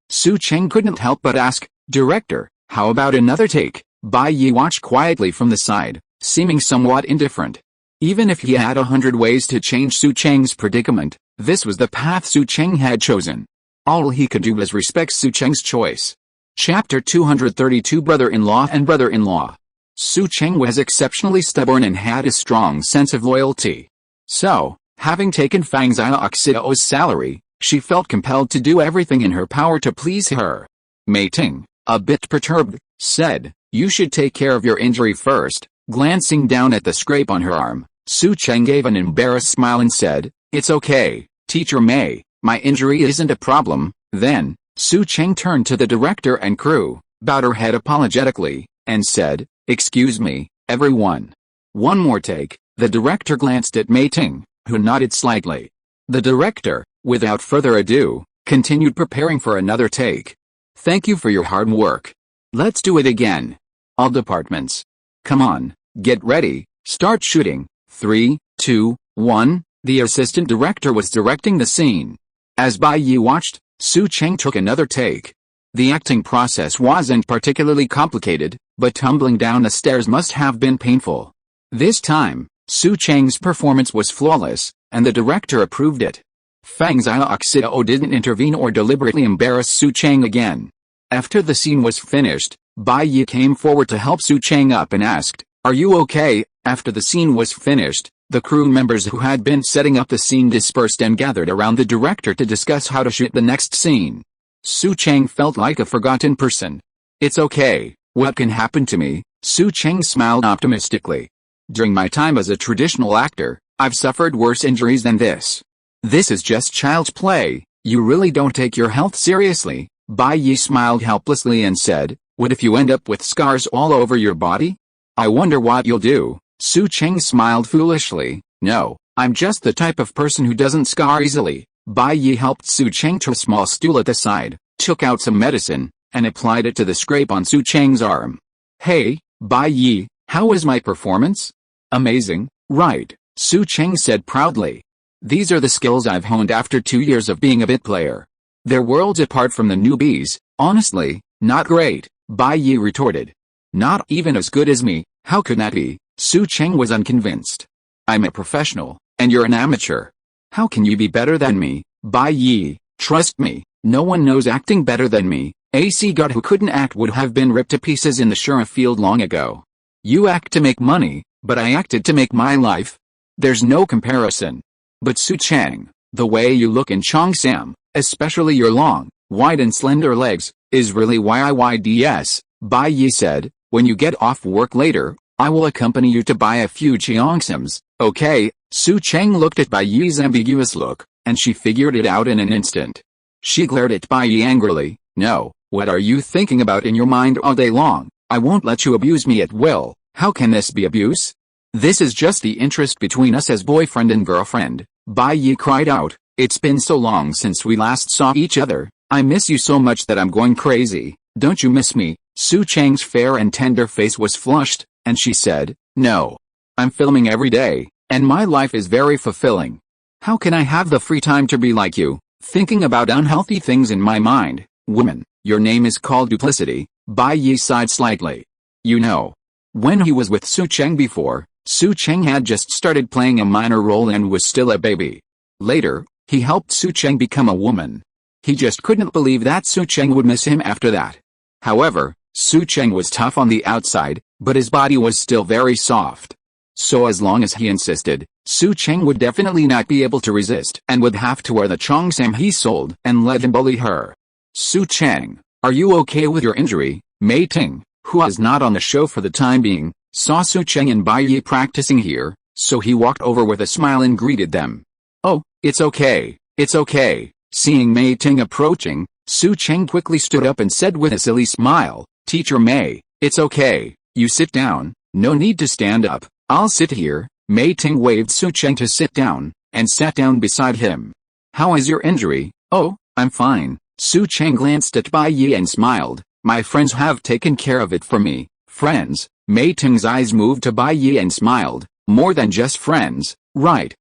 Su Cheng couldn't help but ask, 'Director, how about another take?'" Bai Yi watched quietly from the side, seeming somewhat indifferent. Even if he had 100 ways to change Su Cheng's predicament, this was the path Su Cheng had chosen. All he could do was respect Su Cheng's choice. Chapter 232 Brother-in-law and Brother-in-law. Su Cheng was exceptionally stubborn and had a strong sense of loyalty. So, having taken Fang Xiaoxiao's salary, she felt compelled to do everything in her power to please her. Mei Ting, a bit perturbed, said, "You should take care of your injury first." Glancing down at the scrape on her arm, Su Cheng gave an embarrassed smile and said, "It's okay, Teacher Mei, my injury isn't a problem." Then, Su Cheng turned to the director and crew, bowed her head apologetically, and said, "Excuse me, everyone. One more take." The director glanced at Mei Ting, who nodded slightly. The director, without further ado, continued preparing for another take. "Thank you for your hard work. Let's do it again. All departments. Come on, get ready, start shooting. 3, 2, 1, the assistant director was directing the scene. As Bai Yi watched, Su Cheng took another take. The acting process wasn't particularly complicated, but tumbling down the stairs must have been painful. This time, Su Cheng's performance was flawless, and the director approved it. Fang Xiaoxiao didn't intervene or deliberately embarrass Su Cheng again. After the scene was finished, Bai Yi came forward to help Su Cheng up and asked, "Are you okay?" After the scene was finished, the crew members who had been setting up the scene dispersed and gathered around the director to discuss how to shoot the next scene. Su Cheng felt like a forgotten person. "It's okay, what can happen to me?" Su Cheng smiled optimistically. "During my time as a traditional actor, I've suffered worse injuries than this. This is just child's play, you really don't take your health seriously." Bai Yi smiled helplessly and said, "What if you end up with scars all over your body? I wonder what you'll do." Su Cheng smiled foolishly. "No, I'm just the type of person who doesn't scar easily." Bai Yi helped Su Cheng to a small stool at the side, took out some medicine, and applied it to the scrape on Su Cheng's arm. "Hey, Bai Yi, how was my performance?" "Amazing, right?" Su Cheng said proudly. "These are the skills I've honed after 2 years of being a bit player. They're worlds apart from the newbies, honestly, not great," Bai Yi retorted. "Not even as good as me, how could that be?" Su Cheng was unconvinced. "I'm a professional, and you're an amateur. How can you be better than me?" "Bai Yi, trust me, no one knows acting better than me. AC God who couldn't act would have been ripped to pieces in the sheriff field long ago. You act to make money, but I acted to make my life. There's no comparison." "But Su Cheng, the way you look in Cheongsam, especially your long, wide and slender legs, is really YYDS, Bai Yi said. "When you get off work later, I will accompany you to buy a few Cheongsams, okay?" Su Cheng looked at Bai Yi's ambiguous look, and she figured it out in an instant. She glared at Bai Yi angrily. "No, what are you thinking about in your mind all day long? I won't let you abuse me at will." "How can this be abuse? This is just the interest between us as boyfriend and girlfriend," Bai Yi cried out. "It's been so long since we last saw each other. I miss you so much that I'm going crazy. Don't you miss me?" Su Cheng's fair and tender face was flushed, and she said, "No. I'm filming every day, and my life is very fulfilling. How can I have the free time to be like you, thinking about unhealthy things in my mind?" "Woman, your name is called duplicity," Bai Yi sighed slightly. "You know, when he was with Su Cheng before, Su Cheng had just started playing a minor role and was still a baby. Later, he helped Su Cheng become a woman. He just couldn't believe that Su Cheng would miss him after that. However, Su Cheng was tough on the outside, but his body was still very soft. So as long as he insisted, Su Cheng would definitely not be able to resist and would have to wear the Cheongsam he sold and let him bully her." "Su Cheng, are you okay with your injury?" Mei Ting, who was not on the show for the time being, saw Su Cheng and Bai Yi practicing here, so he walked over with a smile and greeted them. "Oh, it's okay, it's okay." Seeing Mei Ting approaching, Su Cheng quickly stood up and said with a silly smile, "Teacher Mei, it's okay, you sit down, no need to stand up, I'll sit here." Mei Ting waved Su Cheng to sit down, and sat down beside him. "How is your injury?" "Oh, I'm fine." Su Cheng glanced at Bai Yi and smiled. "My friends have taken care of it for me." "Friends?" Mei Ting's eyes moved to Bai Yi and smiled. "More than just friends, right?"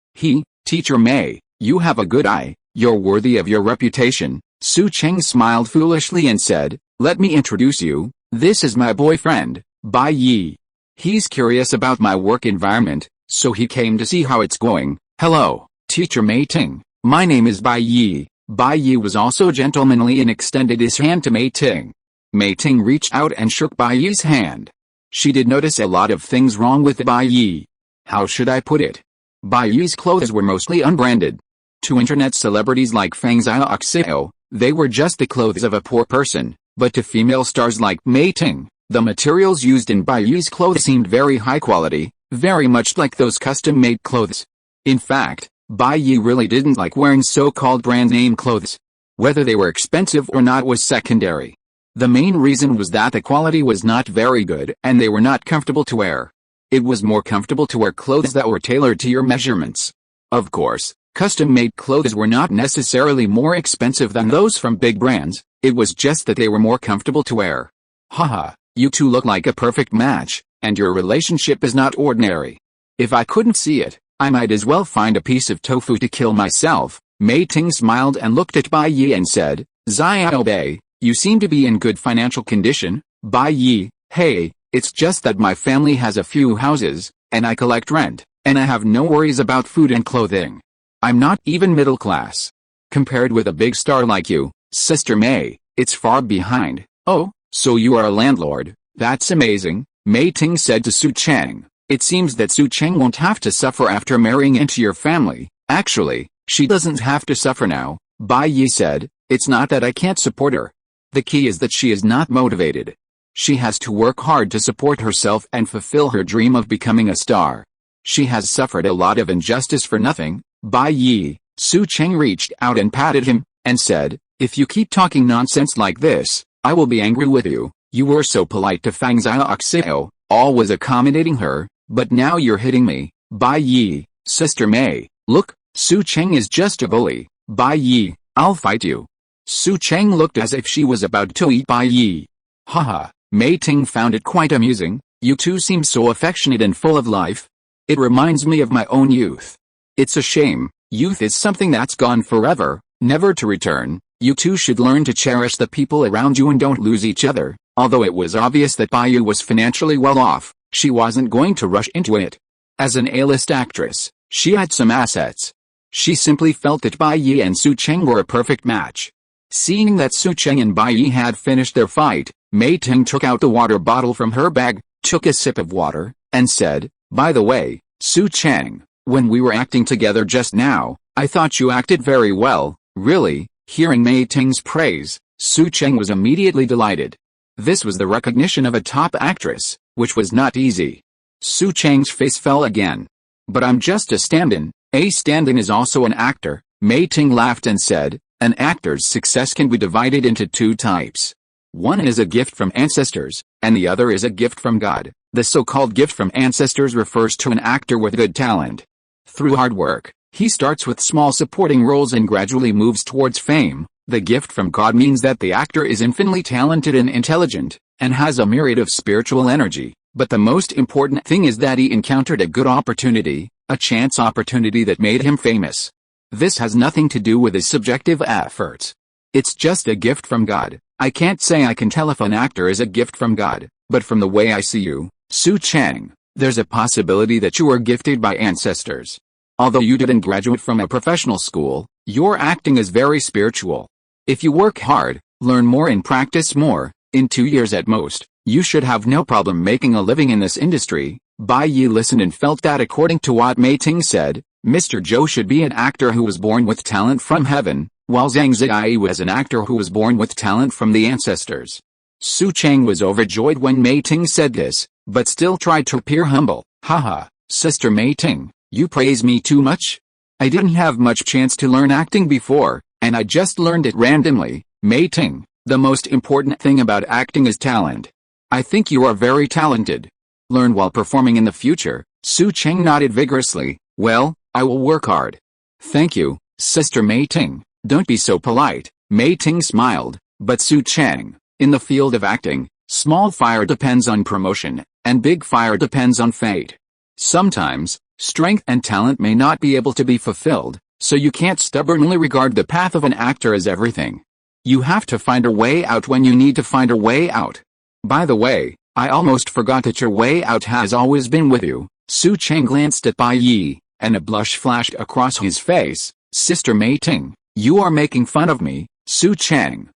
Teacher Mei, you have a good eye, you're worthy of your reputation." Su Cheng smiled foolishly and said, "Let me introduce you, this is my boyfriend, Bai Yi. He's curious about my work environment, so he came to see how it's going. Hello, Teacher Mei Ting. My name is Bai Yi. Bai Yi was also gentlemanly and extended his hand to Mei Ting. Mei Ting reached out and shook Bai Yi's hand. She did notice a lot of things wrong with Bai Yi. How should I put it? Bai Yi's clothes were mostly unbranded. To internet celebrities like Fang Xiaoxiao, they were just the clothes of a poor person, but to female stars like Mei Ting, the materials used in Bai Yi's clothes seemed very high quality, very much like those custom-made clothes. In fact, Bai Yi really didn't like wearing so-called brand-name clothes. Whether they were expensive or not was secondary. The main reason was that the quality was not very good and they were not comfortable to wear. It was more comfortable to wear clothes that were tailored to your measurements. Of course, custom-made clothes were not necessarily more expensive than those from big brands, it was just that they were more comfortable to wear. Haha, you two look like a perfect match, and your relationship is not ordinary. If I couldn't see it, I might as well find a piece of tofu to kill myself. Mei Ting smiled and looked at Bai Yi and said, Xiao Bei, you seem to be in good financial condition. Bai Yi, hey, it's just that my family has a few houses, and I collect rent, and I have no worries about food and clothing. I'm not even middle class. Compared with a big star like you, Sister Mei, it's far behind. Oh, so you are a landlord, that's amazing, Mei Ting said to Su Cheng. It seems that Su Cheng won't have to suffer after marrying into your family. Actually, she doesn't have to suffer now, Bai Yi said. It's not that I can't support her. The key is that she is not motivated. She has to work hard to support herself and fulfill her dream of becoming a star. She has suffered a lot of injustice for nothing. Bai Yi, Su Cheng reached out and patted him, and said, if you keep talking nonsense like this, I will be angry with you. You were so polite to Fang Xiaoxiao, always accommodating her, but now you're hitting me. Bai Yi, Sister Mei, look, Su Cheng is just a bully. Bai Yi, I'll fight you. Su Cheng looked as if she was about to eat Bai Yi. Haha, Mei Ting found it quite amusing. You two seem so affectionate and full of life. It reminds me of my own youth. It's a shame, youth is something that's gone forever, never to return. You two should learn to cherish the people around you and don't lose each other. Although it was obvious that Bai Yi was financially well off, she wasn't going to rush into it. As an A-list actress, she had some assets. She simply felt that Bai Yi and Su Cheng were a perfect match. Seeing that Su Cheng and Bai Yi had finished their fight, Mei Ting took out the water bottle from her bag, took a sip of water, and said, by the way, Su Cheng, when we were acting together just now, I thought you acted very well. Really? Hearing Mei Ting's praise, Su Cheng was immediately delighted. This was the recognition of a top actress, which was not easy. Su Cheng's face fell again. But I'm just a stand-in. A stand-in is also an actor. Mei Ting laughed and said, an actor's success can be divided into two types. One is a gift from ancestors, and the other is a gift from God. The so-called gift from ancestors refers to an actor with good talent. Through hard work, he starts with small supporting roles and gradually moves towards fame. The gift from God means that the actor is infinitely talented and intelligent, and has a myriad of spiritual energy. But the most important thing is that he encountered a good opportunity, a chance opportunity that made him famous. This has nothing to do with his subjective efforts. It's just a gift from God. I can't say I can tell if an actor is a gift from God, but from the way I see you, Su Cheng, there's a possibility that you were gifted by ancestors. Although you didn't graduate from a professional school, your acting is very spiritual. If you work hard, learn more and practice more, in 2 years at most, you should have no problem making a living in this industry. Bai Yi listened and felt that according to what Mei Ting said, Mr. Zhou should be an actor who was born with talent from heaven, while Zhang Ziyi was an actor who was born with talent from the ancestors. Su Cheng was overjoyed when Mei Ting said this, but still tried to appear humble. Haha, Sister Mei Ting, you praise me too much? I didn't have much chance to learn acting before, and I just learned it randomly. Mei Ting, the most important thing about acting is talent. I think you are very talented. Learn while performing in the future. Su Cheng nodded vigorously. Well, I will work hard. Thank you, Sister Mei Ting. Don't be so polite. Mei Ting smiled. But Su Cheng, in the field of acting, small fire depends on promotion, and big fire depends on fate. Sometimes, strength and talent may not be able to be fulfilled, so you can't stubbornly regard the path of an actor as everything. You have to find a way out when you need to find a way out. By the way, I almost forgot that your way out has always been with you. Su Cheng glanced at Bai Yi, and a blush flashed across his face. Sister Mei Ting, you are making fun of me. Su Cheng,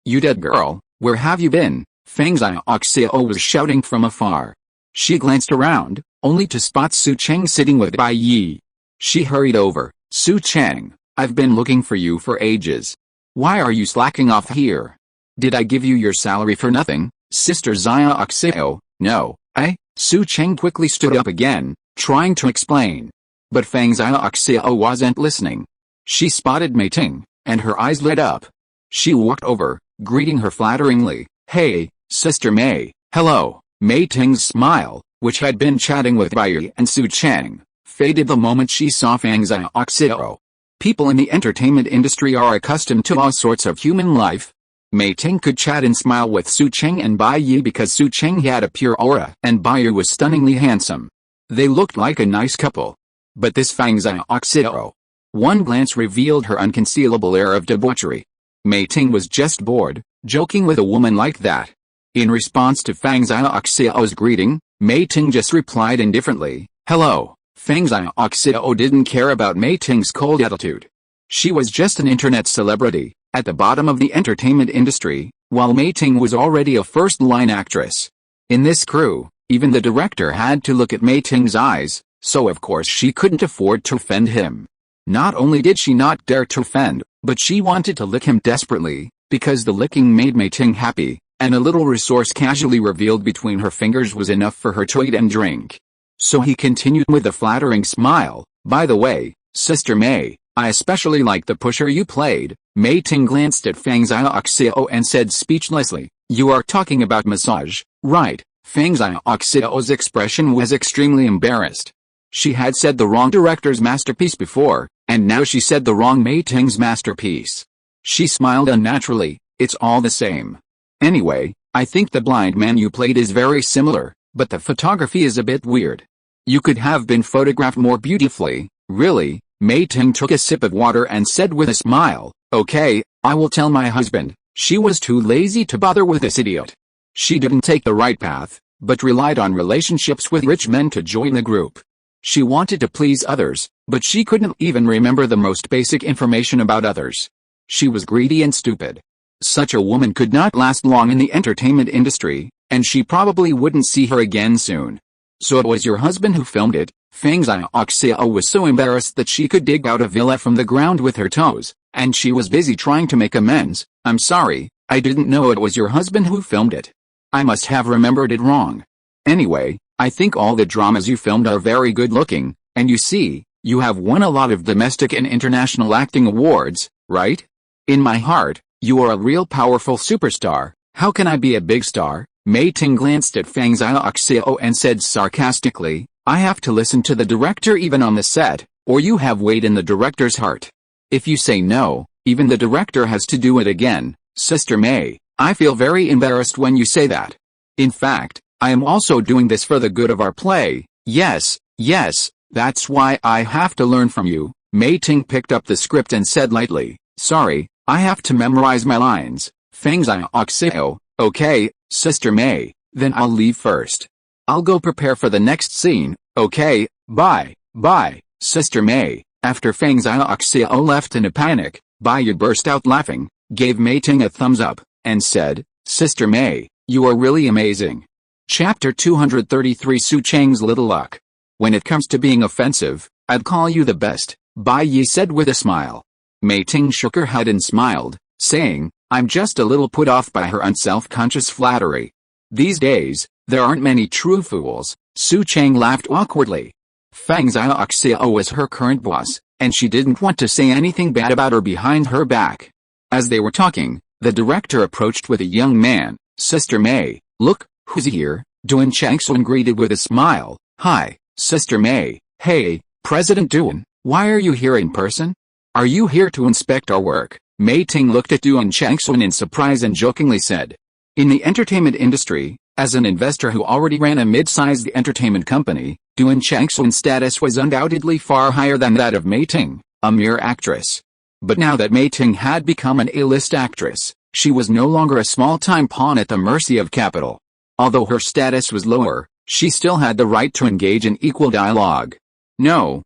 you dead girl, where have you been? Feng Xiaoxiao was shouting from afar. She glanced around, only to spot Su Cheng sitting with Bai Yi. She hurried over. Su Cheng, I've been looking for you for ages. Why are you slacking off here? Did I give you your salary for nothing? Sister Xiaoxiao, no, Su Cheng quickly stood up again, trying to explain. But Feng Xiaoxiao wasn't listening. She spotted Mei Ting, and her eyes lit up. She walked over, greeting her flatteringly. Hey, Sister Mei, hello. Mei Ting's smile, which had been chatting with Bai Yi and Su Cheng, faded the moment she saw Feng Xiaoxiao. People in the entertainment industry are accustomed to all sorts of human life. Mei Ting could chat and smile with Su Cheng and Bai Yi because Su Cheng had a pure aura and Bai Yi was stunningly handsome. They looked like a nice couple. But this Feng Xiaoxiao. One glance revealed her unconcealable air of debauchery. Mei Ting was just bored, joking with a woman like that. In response to Feng Xiaoxiao's greeting, Mei Ting just replied indifferently, hello. Feng Xiaoxiao didn't care about Mei Ting's cold attitude. She was just an internet celebrity, at the bottom of the entertainment industry, while Mei Ting was already a first-line actress. In this crew, even the director had to look at Mei Ting's eyes, so of course she couldn't afford to offend him. Not only did she not dare to offend, but she wanted to lick him desperately, because the licking made Mei Ting happy, and a little resource casually revealed between her fingers was enough for her to eat and drink. So he continued with a flattering smile, by the way, Sister Mei, I especially like the pusher you played. Mei Ting glanced at Feng Xiaoxiao and said speechlessly, you are talking about massage, right? Feng Xiaoxiao's expression was extremely embarrassed. She had said the wrong director's masterpiece before, and now she said the wrong Mei Ting's masterpiece. She smiled unnaturally, it's all the same. Anyway, I think the blind man you played is very similar, but the photography is a bit weird. You could have been photographed more beautifully, really. Mei Ting took a sip of water and said with a smile, okay, I will tell my husband. She was too lazy to bother with this idiot. She didn't take the right path, but relied on relationships with rich men to join the group. She wanted to please others, but she couldn't even remember the most basic information about others. She was greedy and stupid. Such a woman could not last long in the entertainment industry, and she probably wouldn't see her again soon. So it was your husband who filmed it? Feng Xiaoxiao was so embarrassed that she could dig out a villa from the ground with her toes, and she was busy trying to make amends. I'm sorry, I didn't know it was your husband who filmed it. I must have remembered it wrong. Anyway, I think all the dramas you filmed are very good looking, and you see, you have won a lot of domestic and international acting awards, right? In my heart, you are a real powerful superstar. How can I be a big star? Mei Ting glanced at Feng Xiaoxiao and said sarcastically, I have to listen to the director even on the set, or you have weight in the director's heart. If you say no, even the director has to do it again. Sister Mei, I feel very embarrassed when you say that. In fact, I am also doing this for the good of our play. Yes, that's why I have to learn from you. Mei Ting picked up the script and said lightly, sorry, I have to memorize my lines. Feng Xiaoxiao, okay, Sister Mei, then I'll leave first. I'll go prepare for the next scene, okay, bye. Sister Mei. After Feng Xiaoxiao left in a panic, Bai Yi burst out laughing, gave Mei Ting a thumbs up, and said, Sister Mei, you are really amazing. Chapter 233 Su Cheng's Little Luck. When it comes to being offensive, I'd call you the best, Bai Yi said with a smile. Mei Ting shook her head and smiled, saying, I'm just a little put off by her unself-conscious flattery. These days, there aren't many true fools. Su Cheng laughed awkwardly. Feng Xiaoxiao was her current boss, and she didn't want to say anything bad about her behind her back. As they were talking, the director approached with a young man. Sister Mei, look, who's here? Duan Changsun greeted with a smile. Hi, Sister Mei. Hey, President Duan, why are you here in person? Are you here to inspect our work? Mei Ting looked at Duan Changsun in surprise and jokingly said. In the entertainment industry, as an investor who already ran a mid-sized entertainment company, Duan Changsun's status was undoubtedly far higher than that of Mei Ting, a mere actress. But now that Mei Ting had become an A-list actress, she was no longer a small-time pawn at the mercy of capital. Although her status was lower, she still had the right to engage in equal dialogue. No,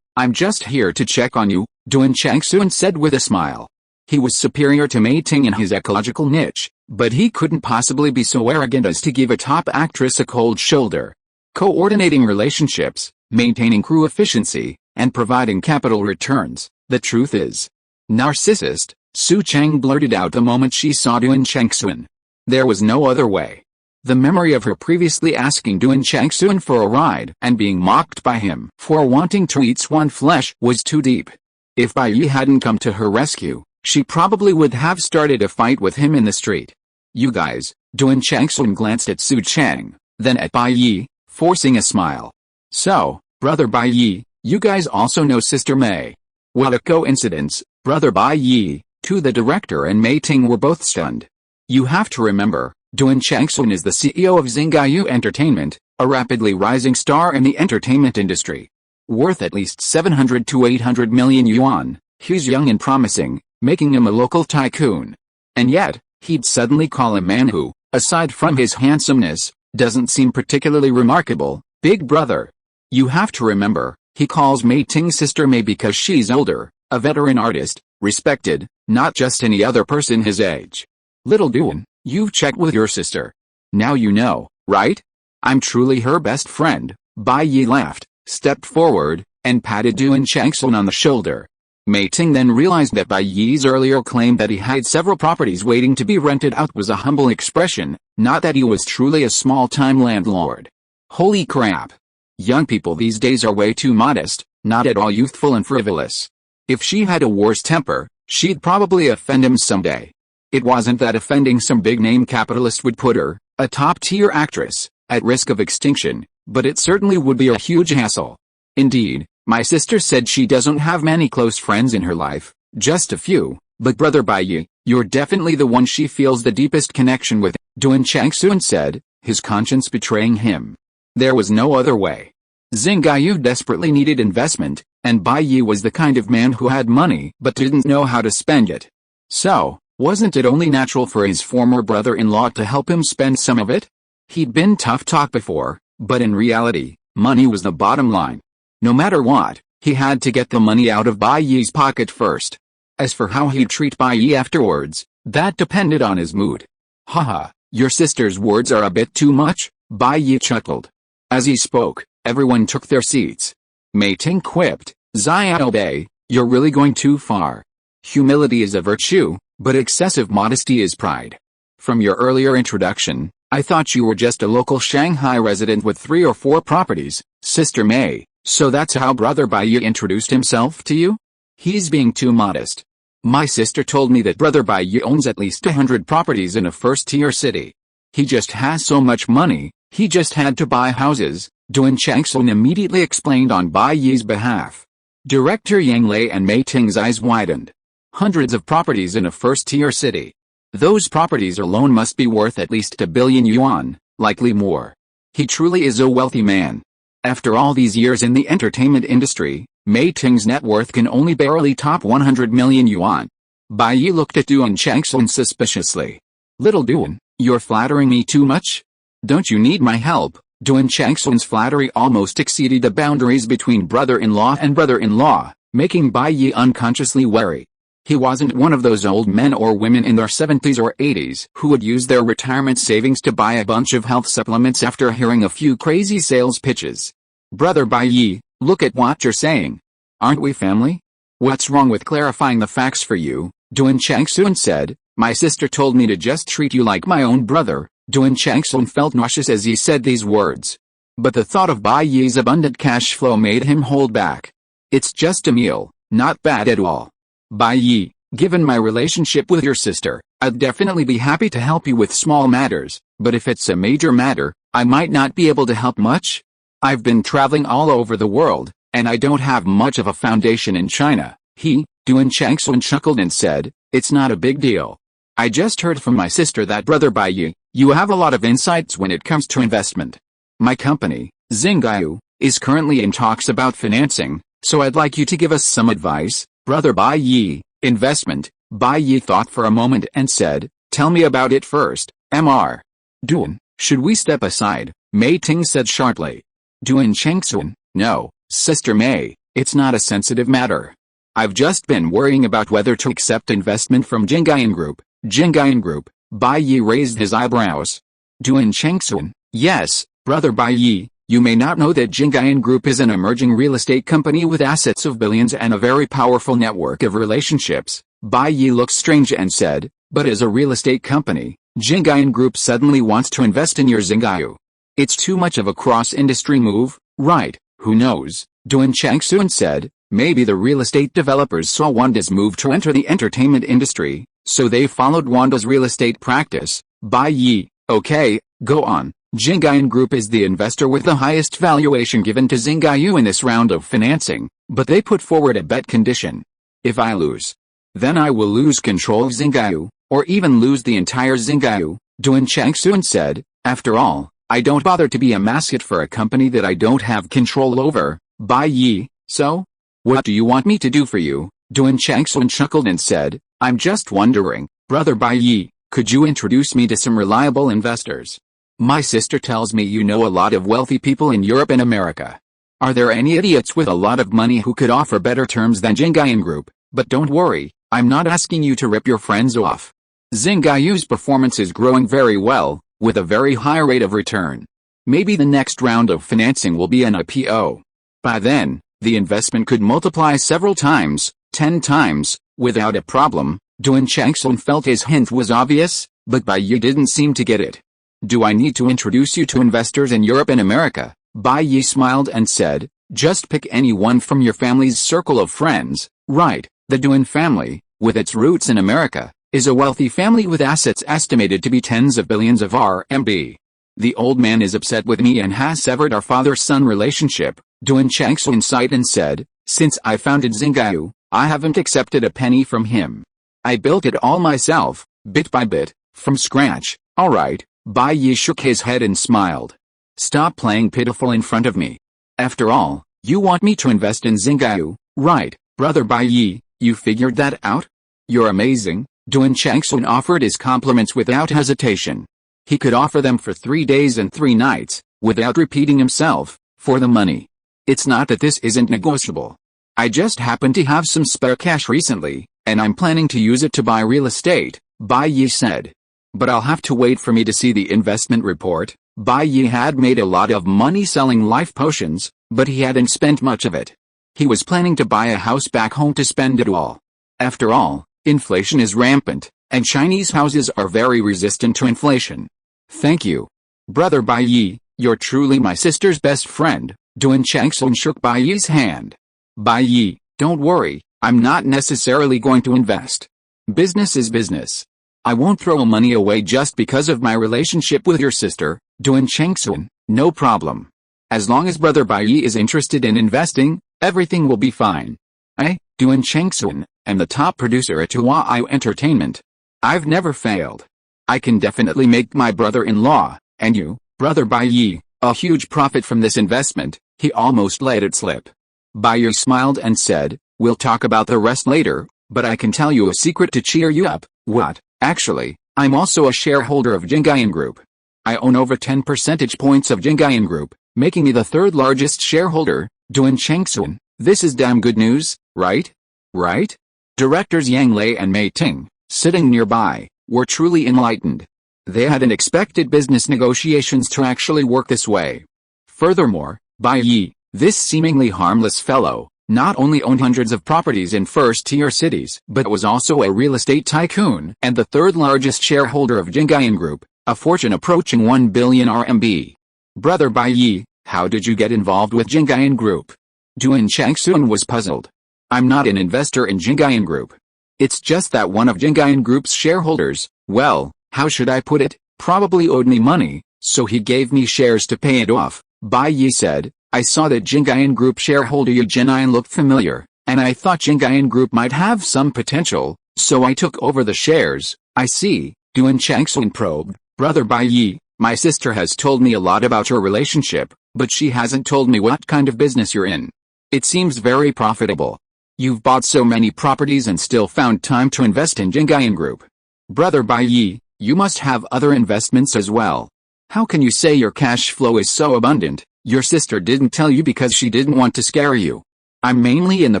I'm just here to check on you, Duan Changsun said with a smile. He was superior to Mei Ting in his ecological niche, but he couldn't possibly be so arrogant as to give a top actress a cold shoulder. Coordinating relationships, maintaining crew efficiency, and providing capital returns, the truth is. Narcissist, Su Chang blurted out the moment she saw Duan Changsun. There was no other way. The memory of her previously asking Duan Changsun for a ride and being mocked by him for wanting to eat swan flesh was too deep. If Bai Yi hadn't come to her rescue, she probably would have started a fight with him in the street. You guys, Duan Changsun glanced at Su Chang, then at Bai Yi, forcing a smile. So, Brother Bai Yi, you guys also know Sister Mei. What a coincidence, Brother Bai Yi, to the director and Mei Ting were both stunned. You have to remember, Duan Changsun is the CEO of Xingaiyu Entertainment, a rapidly rising star in the entertainment industry. Worth at least 700 to 800 million yuan, he's young and promising, making him a local tycoon. And yet, he'd suddenly call a man who, aside from his handsomeness, doesn't seem particularly remarkable, Big Brother. You have to remember, he calls Mei Ting Sister Mei because she's older, a veteran artist, respected, not just any other person his age. Little Duan, you've checked with your sister. Now you know, right? I'm truly her best friend. Bai Yi laughed, stepped forward, and patted Duan Changsun on the shoulder. Mei Ting then realized that Bai Yi's earlier claim that he had several properties waiting to be rented out was a humble expression, not that he was truly a small-time landlord. Holy crap! Young people these days are way too modest, not at all youthful and frivolous. If she had a worse temper, she'd probably offend him someday. It wasn't that offending some big-name capitalist would put her, a top-tier actress, at risk of extinction, but it certainly would be a huge hassle. Indeed, my sister said she doesn't have many close friends in her life, just a few, but Brother Bai Yi, you're definitely the one she feels the deepest connection with, Duan Changsun said, his conscience betraying him. There was no other way. Xingaiyu desperately needed investment, and Bai Yi was the kind of man who had money but didn't know how to spend it. So, wasn't it only natural for his former brother-in-law to help him spend some of it? He'd been tough talk before, but in reality, money was the bottom line. No matter what, he had to get the money out of Bai Yi's pocket first. As for how he'd treat Bai Yi afterwards, that depended on his mood. Haha, your sister's words are a bit too much, Bai Yi chuckled. As he spoke, everyone took their seats. Mei Ting quipped, Xiao Bei, you're really going too far. Humility is a virtue, but excessive modesty is pride. From your earlier introduction, I thought you were just a local Shanghai resident with 3 or 4 properties, Sister Mei, so that's how Brother Bai Yi introduced himself to you? He's being too modest. My sister told me that Brother Bai Yi owns at least 100 properties in a first-tier city. He just has so much money, he just had to buy houses, Duan Changsun immediately explained on Bai Yi's behalf. Director Yang Lei and Mei Ting's eyes widened. Hundreds of properties in a first-tier city. Those properties alone must be worth at least 1 billion yuan, likely more. He truly is a wealthy man. After all these years in the entertainment industry, Mei Ting's net worth can only barely top 100 million yuan. Bai Yi looked at Duan Changsun suspiciously. Little Duan, you're flattering me too much? Don't you need my help? Duan Changsun's flattery almost exceeded the boundaries between brother-in-law and brother-in-law, making Bai Yi unconsciously wary. He wasn't one of those old men or women in their 70s or 80s who would use their retirement savings to buy a bunch of health supplements after hearing a few crazy sales pitches. Brother Bai Yi, look at what you're saying. Aren't we family? What's wrong with clarifying the facts for you? Duan Changsun said, my sister told me to just treat you like my own brother. Duan Changsun felt nauseous as he said these words. But the thought of Bai Yi's abundant cash flow made him hold back. It's just a meal, not bad at all. Bai Yi, given my relationship with your sister, I'd definitely be happy to help you with small matters, but if it's a major matter, I might not be able to help much. I've been traveling all over the world, and I don't have much of a foundation in China. Duan Changsun chuckled and said, it's not a big deal. I just heard from my sister that Brother Bai Yi, you have a lot of insights when it comes to investment. My company, Xingaiyu, is currently in talks about financing, so I'd like you to give us some advice. Brother Bai Yi, investment. Bai Yi thought for a moment and said, tell me about it first, Mr. Duan. Should we step aside? Mei Ting said sharply. Duan Chengxun, no, Sister Mei, it's not a sensitive matter. I've just been worrying about whether to accept investment from Jingyan Group. Jingyan Group, Bai Yi raised his eyebrows. Duan Chengxun, yes, Brother Bai Yi, you may not know that Jingyan Group is an emerging real estate company with assets of billions and a very powerful network of relationships. Bai Yi looked strange and said, but as a real estate company, Jingyan Group suddenly wants to invest in your Xingyu. It's too much of a cross-industry move, right? Who knows? Duan Chengxun said, maybe the real estate developers saw Wanda's move to enter the entertainment industry, so they followed Wanda's real estate practice. Bai Yi, okay, go on. Jingyan Group is the investor with the highest valuation given to Xingyu in this round of financing, but they put forward a bet condition. If I lose, then I will lose control of Xingyu, or even lose the entire Xingyu, Duan Chengxun said. After all, I don't bother to be a mascot for a company that I don't have control over. Bai Yi, so? What do you want me to do for you? Duan Chengxun chuckled and said, I'm just wondering, Brother Bai Yi, could you introduce me to some reliable investors? My sister tells me you know a lot of wealthy people in Europe and America. Are there any idiots with a lot of money who could offer better terms than Jingyan Group? But don't worry, I'm not asking you to rip your friends off. Xingyu's performance is growing very well, with a very high rate of return. Maybe the next round of financing will be an IPO. By then, the investment could multiply several times, 10 times, without a problem. Duan Chengxun felt his hint was obvious, but Bai Yi didn't seem to get it. Do I need to introduce you to investors in Europe and America? Bai Yi smiled and said, just pick anyone from your family's circle of friends. Right, the Duan family, with its roots in America, is a wealthy family with assets estimated to be tens of billions of RMB. The old man is upset with me and has severed our father-son relationship. Duan Chengxun sighed and said, since I founded Xingyu, I haven't accepted a penny from him. I built it all myself, bit by bit, from scratch. Alright, Bai Yi shook his head and smiled. Stop playing pitiful in front of me. After all, you want me to invest in Xingyu, right, Brother Bai Yi, you figured that out? You're amazing. Duan Chengxun offered his compliments without hesitation. He could offer them for 3 days and 3 nights, without repeating himself, for the money. It's not that this isn't negotiable. I just happen to have some spare cash recently, and I'm planning to use it to buy real estate, Bai Yi said. But I'll have to wait for me to see the investment report. Bai Yi had made a lot of money selling life potions, but he hadn't spent much of it. He was planning to buy a house back home to spend it all. After all, inflation is rampant, and Chinese houses are very resistant to inflation. Thank you. Brother Bai Yi, you're truly my sister's best friend. Duan Chengxun shook Bai Yi's hand. Bai Yi, don't worry, I'm not necessarily going to invest. Business is business. I won't throw money away just because of my relationship with your sister, Duan Chengxun, no problem. As long as Brother Bai Yi is interested in investing, everything will be fine. I, Duan Chengxun, am the top producer at Huai Entertainment. I've never failed. I can definitely make my brother-in-law, and you, Brother Bai Yi, a huge profit from this investment. He almost let it slip. Bai Yi smiled and said, we'll talk about the rest later, but I can tell you a secret to cheer you up. What? Actually, I'm also a shareholder of Jingyan Group. I own over 10 percentage points of Jingyan Group, making me the 3rd largest shareholder. Duan Chengxun, this is damn good news, right? Right? Directors Yang Lei and Mei Ting, sitting nearby, were truly enlightened. They hadn't expected business negotiations to actually work this way. Furthermore, Bai Yi, this seemingly harmless fellow, not only owned hundreds of properties in first-tier cities, but was also a real estate tycoon and the 3rd largest shareholder of Jingyan Group, a fortune approaching 1 billion RMB. Brother Bai Yi, how did you get involved with Jingyan Group? Duan Chengxun was puzzled. I'm not an investor in Jingyan Group. It's just that one of Jingyan Group's shareholders, well, how should I put it, probably owed me money, so he gave me shares to pay it off. Bai Yi said, I saw that Jingyan Group shareholder Yu Jinyan looked familiar, and I thought Jingyan Group might have some potential, so I took over the shares. I see, Duan Chengxun probed. Brother Bai Yi, my sister has told me a lot about your relationship, but she hasn't told me what kind of business you're in. It seems very profitable. You've bought so many properties and still found time to invest in Jingyan Group. Brother Bai Yi, you must have other investments as well. How can you say your cash flow is so abundant? Your sister didn't tell you because she didn't want to scare you. I'm mainly in the